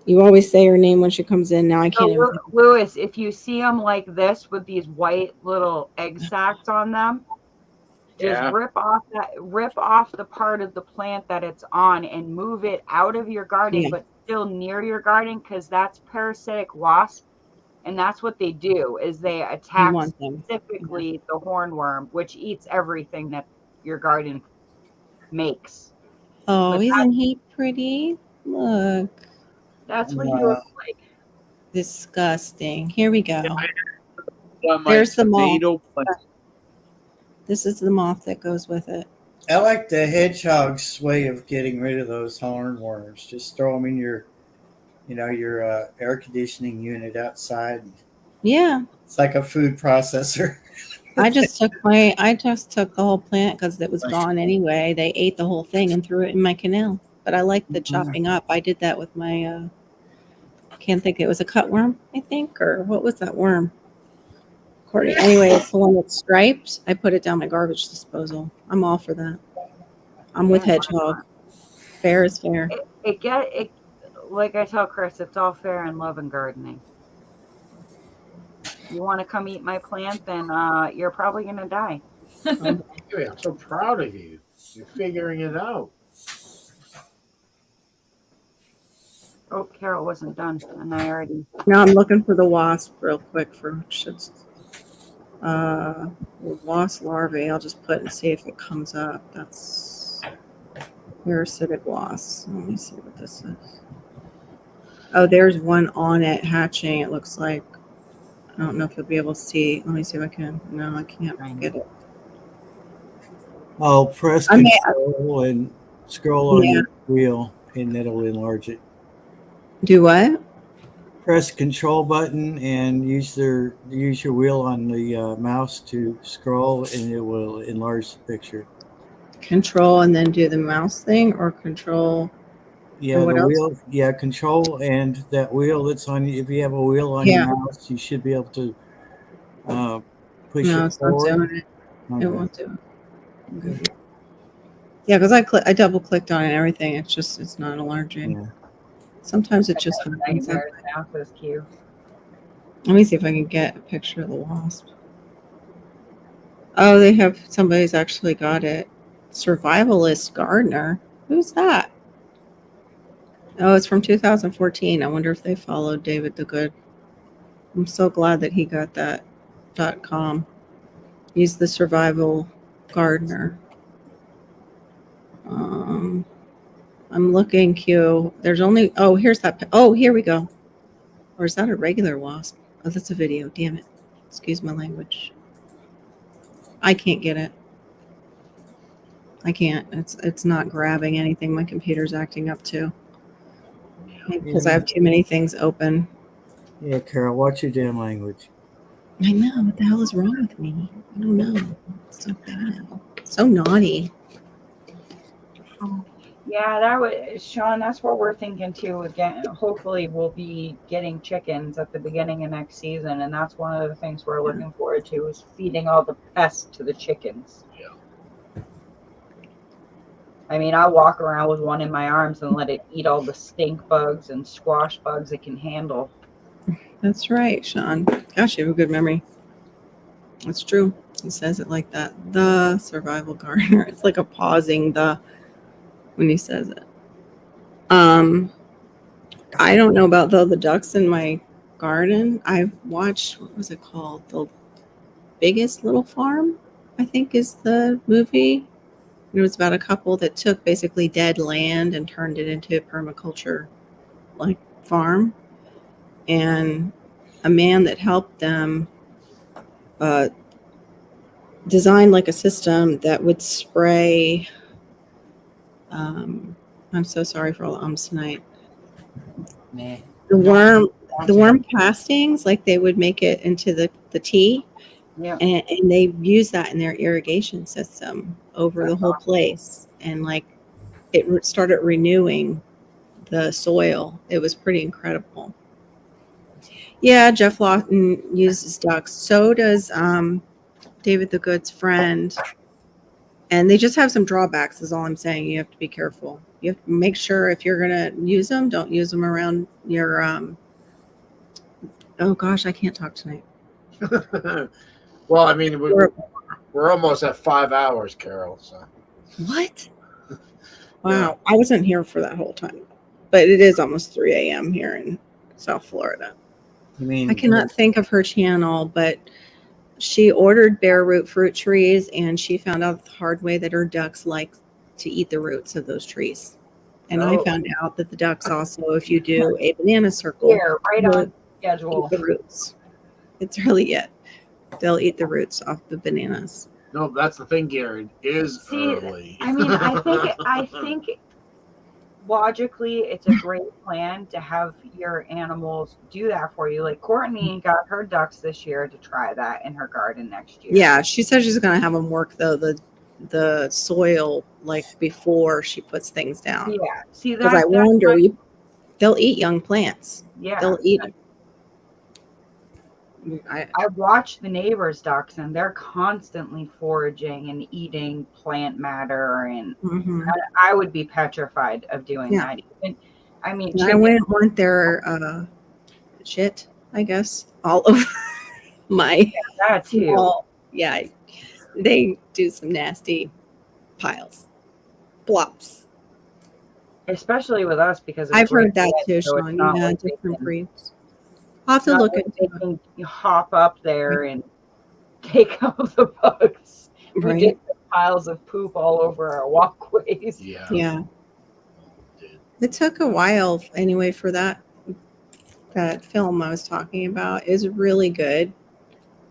You always say her name when she comes in. Now I can't even. Louis, if you see them like this with these white little egg sacs on them, just rip off the part of the plant that it's on and move it out of your garden, but still near your garden, because that's parasitic wasp, and that's what they do is they attack specifically the hornworm, which eats everything that your garden makes. Oh, isn't he pretty? Look. That's what he looks like. Disgusting. Here we go. got my There's the moth. tomato plant. This is the moth that goes with it. I like the hedgehog's way of getting rid of those hornworms. Just throw them in your, your air conditioning unit outside. Yeah. It's like a food processor. I just took the whole plant because it was gone anyway. They ate the whole thing and threw it in my canal. But I like the chopping up. I did that with my can't think, it was a cutworm, I think, or what was that worm? Anyway, it's the one that's striped. I put it down my garbage disposal. I'm all for that. I'm with hedgehog. Fair is fair. It like I tell Chris, it's all fair in love and gardening. You want to come eat my plant, then you're probably gonna die. I'm so proud of you. You're figuring it out. Oh, Carol wasn't done, and I already. Now I'm looking for the wasp real quick for wasp larvae. I'll just put and see if it comes up. That's parasitic wasp. Let me see what this is. Oh, there's one on it hatching. It looks like. I don't know if you'll be able to see. Let me see if I can. No, I can't get it. Oh, press control and scroll on your wheel, and it'll enlarge it. Do what? Press control button and use your wheel on the mouse to scroll, and it will enlarge the picture. Control and then do the mouse thing, or control. Yeah, the wheel. Yeah, control and that wheel that's on. If you have a wheel on your mouse, you should be able to push no, it it's forward. not doing it. Okay. It won't do it. Okay. Yeah, because I double clicked on it and everything. It's not enlarging. Yeah. Sometimes it just happens. That's cute. Let me see if I can get a picture of the wasp. Oh, somebody's actually got it. Survivalist gardener. Who's that? Oh, it's from 2014. I wonder if they followed David the Good. I'm so glad that he got that .com. He's the survival gardener. I'm looking, Q. There's only, here's that. Oh, here we go. Or is that a regular wasp? Oh, that's a video. Damn it. Excuse my language. I can't get it. I can't. It's not grabbing anything. My computer's acting up too. Because I have too many things open. Yeah, Carol, watch your damn language. I know. What the hell is wrong with me? I don't know. It's so bad. So naughty. Yeah, that was Sean. That's what we're thinking too. Again, hopefully we'll be getting chickens at the beginning of next season, and that's one of the things we're looking forward to is feeding all the pests to the chickens. Yeah. I mean, I walk around with one in my arms and let it eat all the stink bugs and squash bugs it can handle. That's right, Sean. Gosh, you have a good memory. That's true. He says it like that. The survival gardener. It's like a pausing when he says it. I don't know about the ducks in my garden. I've watched, what was it called? The Biggest Little Farm, I think is the movie. It was about a couple that took basically dead land and turned it into a permaculture like farm. And a man that helped them designed like a system that would spray. I'm so sorry for all the ums tonight. Nah. The worm castings, like they would make it into the tea. Yeah. And they use that in their irrigation system over the whole place. And like it started renewing the soil. It was pretty incredible. Yeah, Jeff Lawton uses ducks. So does David the Good's friend. And they just have some drawbacks is all I'm saying. You have to be careful. You have to make sure if you're going to use them, don't use them around your oh gosh, I can't talk tonight. Well, I mean, we're almost at 5 hours, Carol. So. What? Wow. Yeah. I wasn't here for that whole time. But it is almost 3 a.m. here in South Florida. I cannot think of her channel, but she ordered bare root fruit trees, and she found out the hard way that her ducks like to eat the roots of those trees. And I found out that the ducks also, if you do a banana circle, right on schedule, eat the roots. It's really it. They'll eat the roots off the bananas. No, that's the thing, Gary. It is See, early. I mean, I think logically it's a great plan to have your animals do that for you. Like Courtney got her ducks this year to try that in her garden next year. Yeah, she said she's gonna have them work though the soil like before she puts things down. Yeah. See Because I warned her, they'll eat young plants. Yeah. They'll eat them. I watch the neighbors' ducks, and they're constantly foraging and eating plant matter, and Mhm. I would be petrified of doing Yeah. that. Even, I mean, And I chicken- wouldn't want their shit, I guess, all over my that too. small. Yeah, they do some nasty piles, blobs. especially with us because of I've heard breed, that too, so it's Sean. not Yeah, like they different can- breeds. I'll have to not look like into they it. can hop up there and take out the bugs. We Right. did piles of poop all over our walkways. Yeah. It took a while anyway for that film I was talking about. Is really good.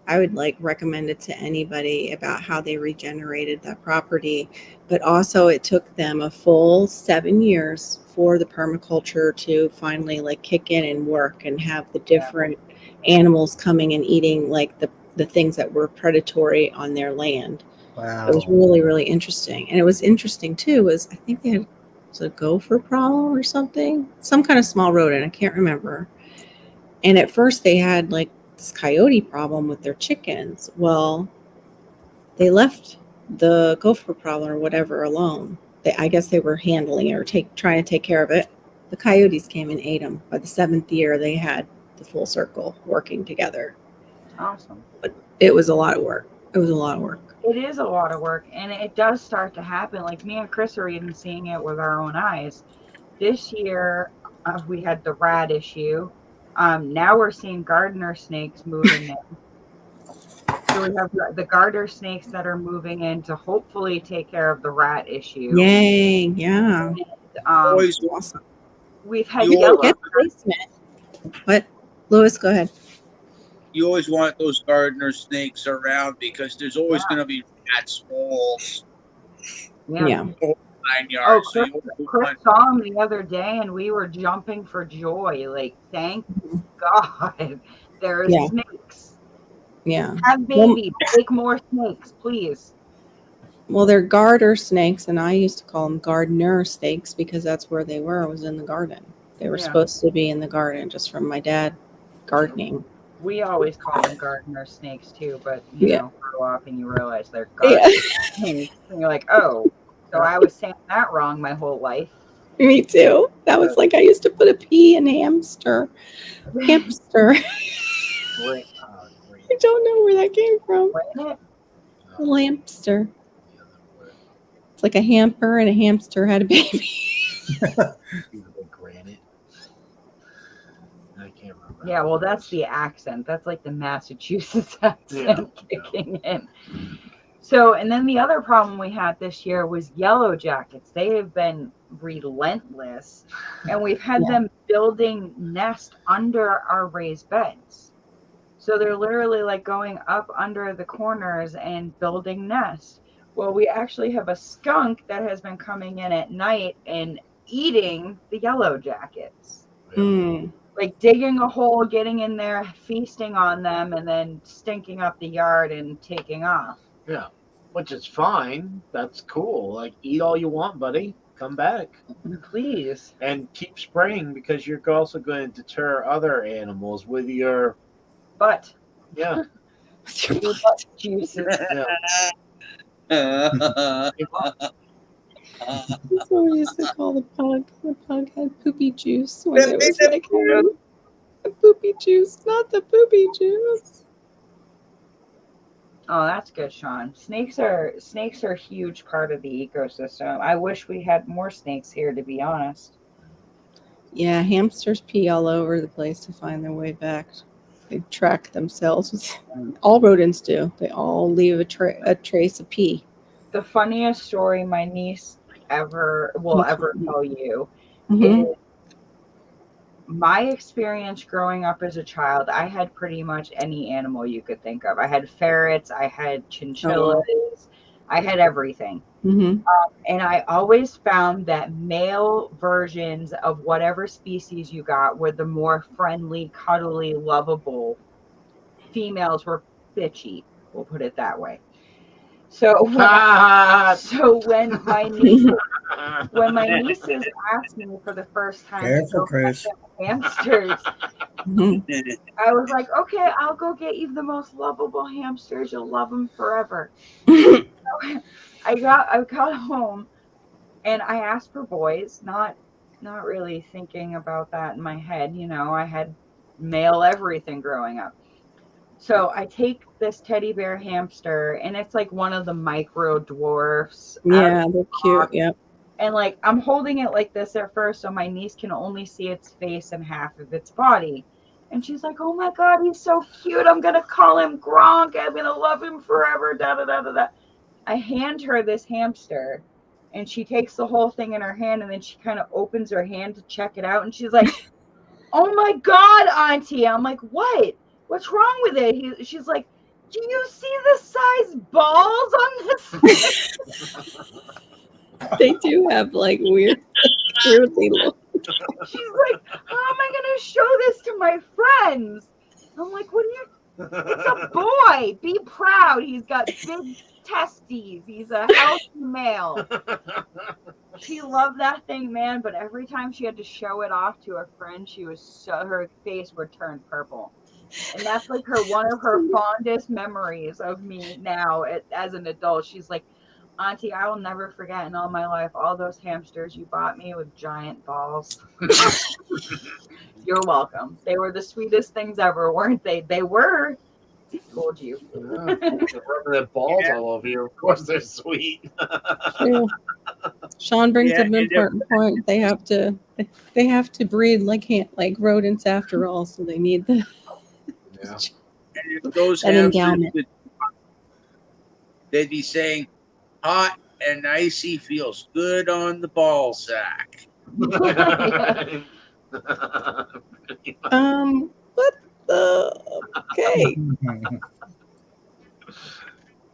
I would recommend it to anybody about how they regenerated that property. But also it took them a full 7 years for the permaculture to finally kick in and work and have the different animals coming and eating the things that were predatory on their land. Wow. It was really, really interesting. And it was interesting too, was I think they had a gopher problem or something, some kind of small rodent. I can't remember. And at first they had this coyote problem with their chickens. Well, they left the gopher problem or whatever alone. I guess they were handling it or trying to take care of it. The coyotes came and ate them. By the 7th year, they had the full circle working together. Awesome. But it was a lot of work. It was a lot of work. It is a lot of work, and it does start to happen. Like me and Chris are even seeing it with our own eyes. This year, we had the rat issue. Now we're seeing gardener snakes moving in. So we have the garter snakes that are moving in to hopefully take care of the rat issue. Yay! Yeah. Always awesome. We've had You yellow. Get placement. What? Lewis, go ahead. You always want those gardener snakes around because there's always going to be rats, moles, Yeah. whole 9 Oh, yards. So Chris, you always Chris want- saw him the other day, and we were jumping for joy. Like, thank God, there's Yeah. snakes. Yeah. Have babies. Take more snakes, please. Well, they're garter snakes, and I used to call them gardener snakes because that's where they were, was in the garden. They were Yeah. supposed to be in the garden just from my dad gardening. We always call them gardener snakes too, but you Yeah. know, grow up and you realize they're Yeah. gardener snakes, and you're like, oh, so I was saying that wrong my whole life. Me too. That was I used to put a P in hamster. Hamster. Great. I don't know where that came from. Granite? Lampster. It's like a hamper and a hamster had a baby. Granite. I can't remember. Yeah, well, that's the accent. That's like the Massachusetts accent kicking in. So, and then the other problem we had this year was yellow jackets. They have been relentless, and we've had them building nests under our raised beds. So they're literally going up under the corners and building nests. Well, we actually have a skunk that has been coming in at night and eating the yellow jackets. Mm. Digging a hole, getting in there, feasting on them, and then stinking up the yard and taking off. Yeah, which is fine. That's cool. Eat all you want, buddy. Come back. Please. And keep spraying because you're also going to deter other animals with your butt. Yeah. Your butt juices. Yeah. That's what we used to call the pug. The pug had poopy juice when it was a poopy juice, not the poopy juice. Oh, that's good, Sean. Snakes are a huge part of the ecosystem. I wish we had more snakes here, to be honest. Yeah, hamsters pee all over the place to find their way back. They track themselves. All rodents do. They all leave a trace of pee. The funniest story my niece will ever tell you Mhm. is my experience growing up as a child, I had pretty much any animal you could think of. I had ferrets, I had chinchillas, I had everything. Mm-hmm. And I always found that male versions of whatever species you got were the more friendly, cuddly, lovable. Females were bitchy, we'll put it that way. So when my nieces asked me for the first time to Careful, go Chris. get them hamsters, I was like, okay, I'll go get you the most lovable hamsters. You'll love them forever. So I got home and I asked for boys, not really thinking about that in my head. You know, I had male everything growing up. So I take this teddy bear hamster, and it's like one of the micro dwarfs. Yeah, they're cute. Yep. And like I'm holding it like this at first, so my niece can only see its face and half of its body. And she's like, "Oh my God, he's so cute! I'm gonna call him Gronk. I'm gonna love him forever." Da da da da da. I hand her this hamster, and she takes the whole thing in her hand, and then she kind of opens her hand to check it out, and she's like, "Oh my God, Auntie!" I'm like, "What? What's wrong with it?" She's like, "Do you see the size balls on this?" They do have like weirdly look. She's like, "How am I going to show this to my friends?" I'm like, "What are you? It's a boy. Be proud. He's got big testes. He's a healthy male." She loved that thing, man. But every time she had to show it off to a friend, her face would turn purple. And that's like one of her fondest memories of me now as an adult. She's like, "Auntie, I will never forget in all my life all those hamsters you bought me with giant balls." You're welcome. They were the sweetest things ever, weren't they? They were. I told you. Yeah. Their balls all over you. Of course, they're sweet. True. Sean brings up an important point. They have to breed like rodents after all, so they need the And if those an hamsters endowment. they'd be saying, "Hot and icy feels good on the ball sack." What the? Okay.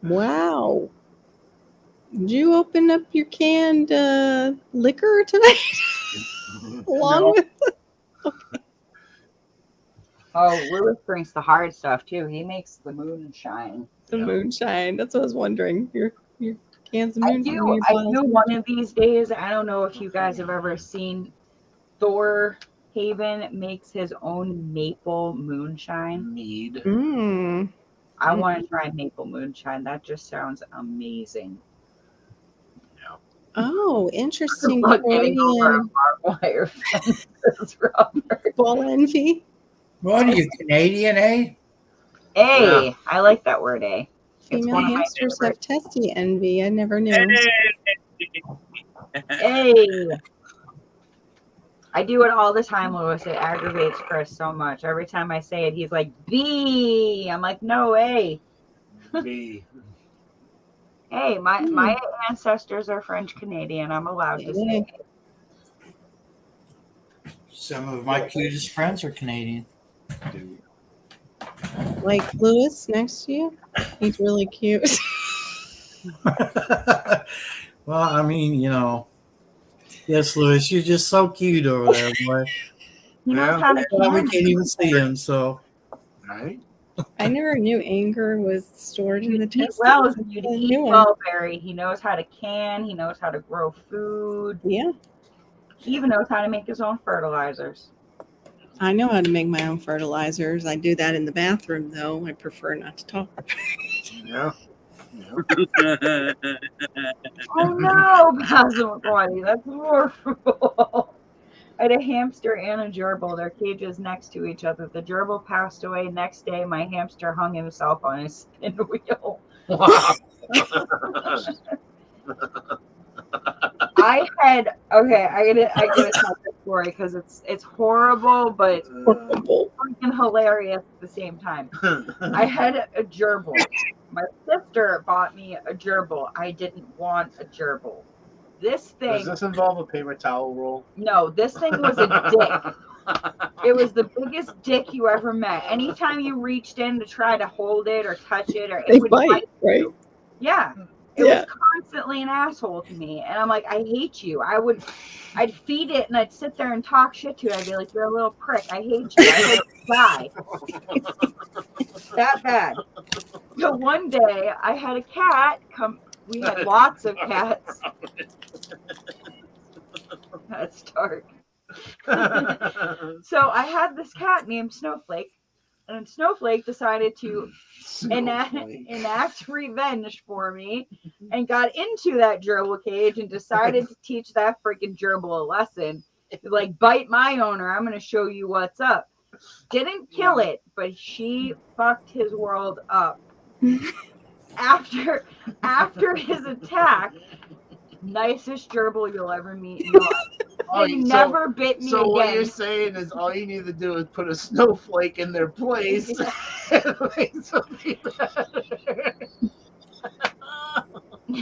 Wow. Did you open up your canned liquor tonight? Along with. Oh, Lewis drinks the hard stuff too. He makes the moonshine. The moonshine. That's what I was wondering. Your cans of moonshine. I do one of these days. I don't know if you guys have ever seen Thor Haven makes his own maple moonshine. Mead. I want to try maple moonshine. That just sounds amazing. Oh, interesting. Look, getting over a barbed wire fences, Robert. Ball envy. What are you, Canadian, eh? Hey, I like that word, eh? Female hamsters have testy envy. I never knew. Hey. I do it all the time, Lewis. It aggravates Chris so much. Every time I say it, he's like, B. I'm like, no, A. B. Hey, my ancestors are French Canadian. I'm allowed to say it. Some of my cutest friends are Canadian. Like Lewis next to you? He's really cute. Well, I mean, yes, Lewis, you're just so cute over there, boy. He knows how to We can't even see him, so. Right? I never knew anger was stored in the testes. Well, Barry. He knows how to can. He knows how to grow food. Yeah. He even knows how to make his own fertilizers. I know how to make my own fertilizers. I do that in the bathroom, though. I prefer not to talk about it. Yeah. Oh no, Basil McCarty, that's horrible. I had a hamster and a gerbil. Their cages next to each other. The gerbil passed away. Next day, my hamster hung himself on his spin wheel. Wow. I gotta tell this story because it's horrible, but freaking hilarious at the same time. I had a gerbil. My sister bought me a gerbil. I didn't want a gerbil. This thing. Does this involve a paper towel roll? No, this thing was a dick. It was the biggest dick you ever met. Anytime you reached in to try to hold it or touch it, or They it would bite, right? you. Yeah. It Yeah. was constantly an asshole to me. And I'm like, I hate you. I'd feed it and I'd sit there and talk shit to it. I'd be like, you're a little prick. I hate you. I hope you die. That bad. So one day I had a cat come. We had lots of cats. That's dark. So I had this cat named Snowflake. And Snowflake decided to enact revenge for me and got into that gerbil cage and decided to teach that freaking gerbil a lesson. Like, bite my owner. I'm going to show you what's up. Didn't kill it, but she fucked his world up. After his attack, nicest gerbil you'll ever meet in your life. He never bit me so again. what you're saying is all you need to do is put a snowflake in their place.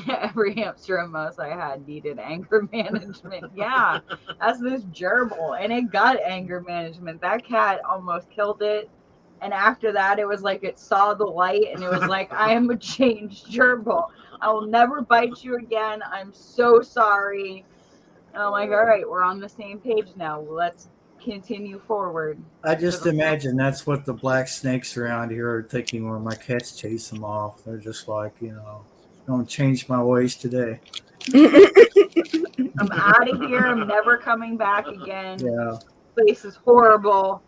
Every hamster and mouse I had needed anger management. Yeah, that's this gerbil, and it got anger management. That cat almost killed it, and after that, it was like it saw the light, and it was like, I am a changed gerbil. I will never bite you again. I'm so sorry. And I'm like, all right, we're on the same page now. Let's continue forward. I just imagine that's what the black snakes around here are thinking when my cats chase them off. They're just like, don't change my ways today. I'm out of here. I'm never coming back again. Yeah. Place is horrible.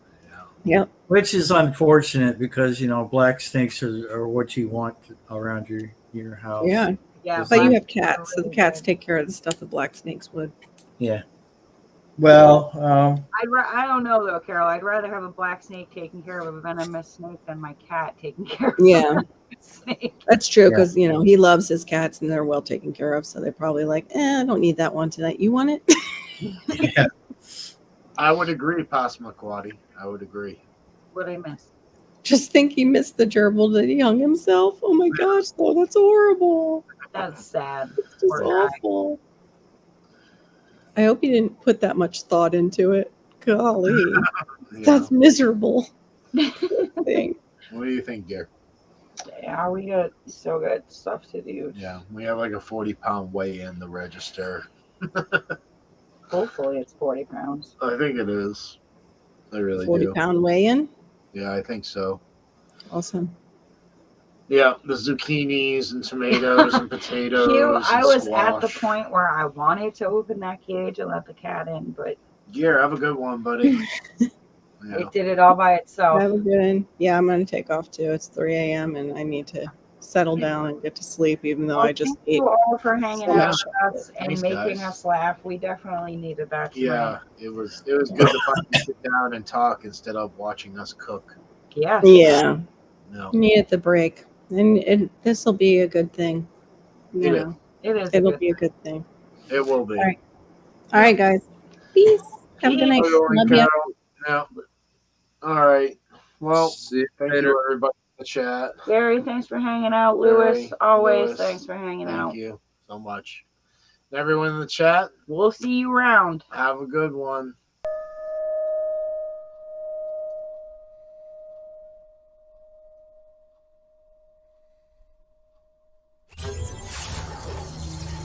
Yep. Which is unfortunate because, black snakes are what you want around your house. Yeah. Yeah. But you have cats, so the cats take care of the stuff the black snakes would. Yeah. Well, I don't know though, Carol. I'd rather have a black snake taking care of a venomous snake than my cat taking care of Yeah. a snake. That's true because he loves his cats and they're well taken care of, so they're probably like, I don't need that one tonight. You want it? Yeah. I would agree, Passamaquoddy. I would agree. What did I miss? Just think he missed the gerbil that he hung himself. Oh my gosh, though, that's horrible. That's sad. It's just awful. I hope he didn't put that much thought into it. Golly, that's miserable. Thing. What do you think, dear? Yeah, we got so good stuff to do. Yeah, we have like a 40-pound weigh in the register. Hopefully it's 40 pounds. I think it is. I really 40-pound weigh-in? Yeah, I think so. Awesome. Yeah, the zucchinis and tomatoes and potatoes. I was squash. at the point where I wanted to open that cage and let the cat in, but Yeah, have a good one, buddy. it did it all by itself. Have a good one. Yeah, I'm going to take off too. It's 3 a.m. and I need to settle down and get to sleep, even though I just Thank ate. you all for hanging out so with us and Thanks, making guys. us laugh. We definitely needed that tonight. Yeah, it was good to finally sit down and talk instead of watching us cook. Yeah. Yeah. No. Need the break. And this will be a good thing. It is. It is. It'll be a good thing. It will be. All right, guys. Peace. Have a good night. Love you. Yeah. All right. Well, See you thank later. you, everybody, in the chat. Gary, thanks for hanging out. Lewis, Gary, always Lewis, thanks for hanging out. Thank you so much. And everyone in the chat, We'll see you around. have a good one.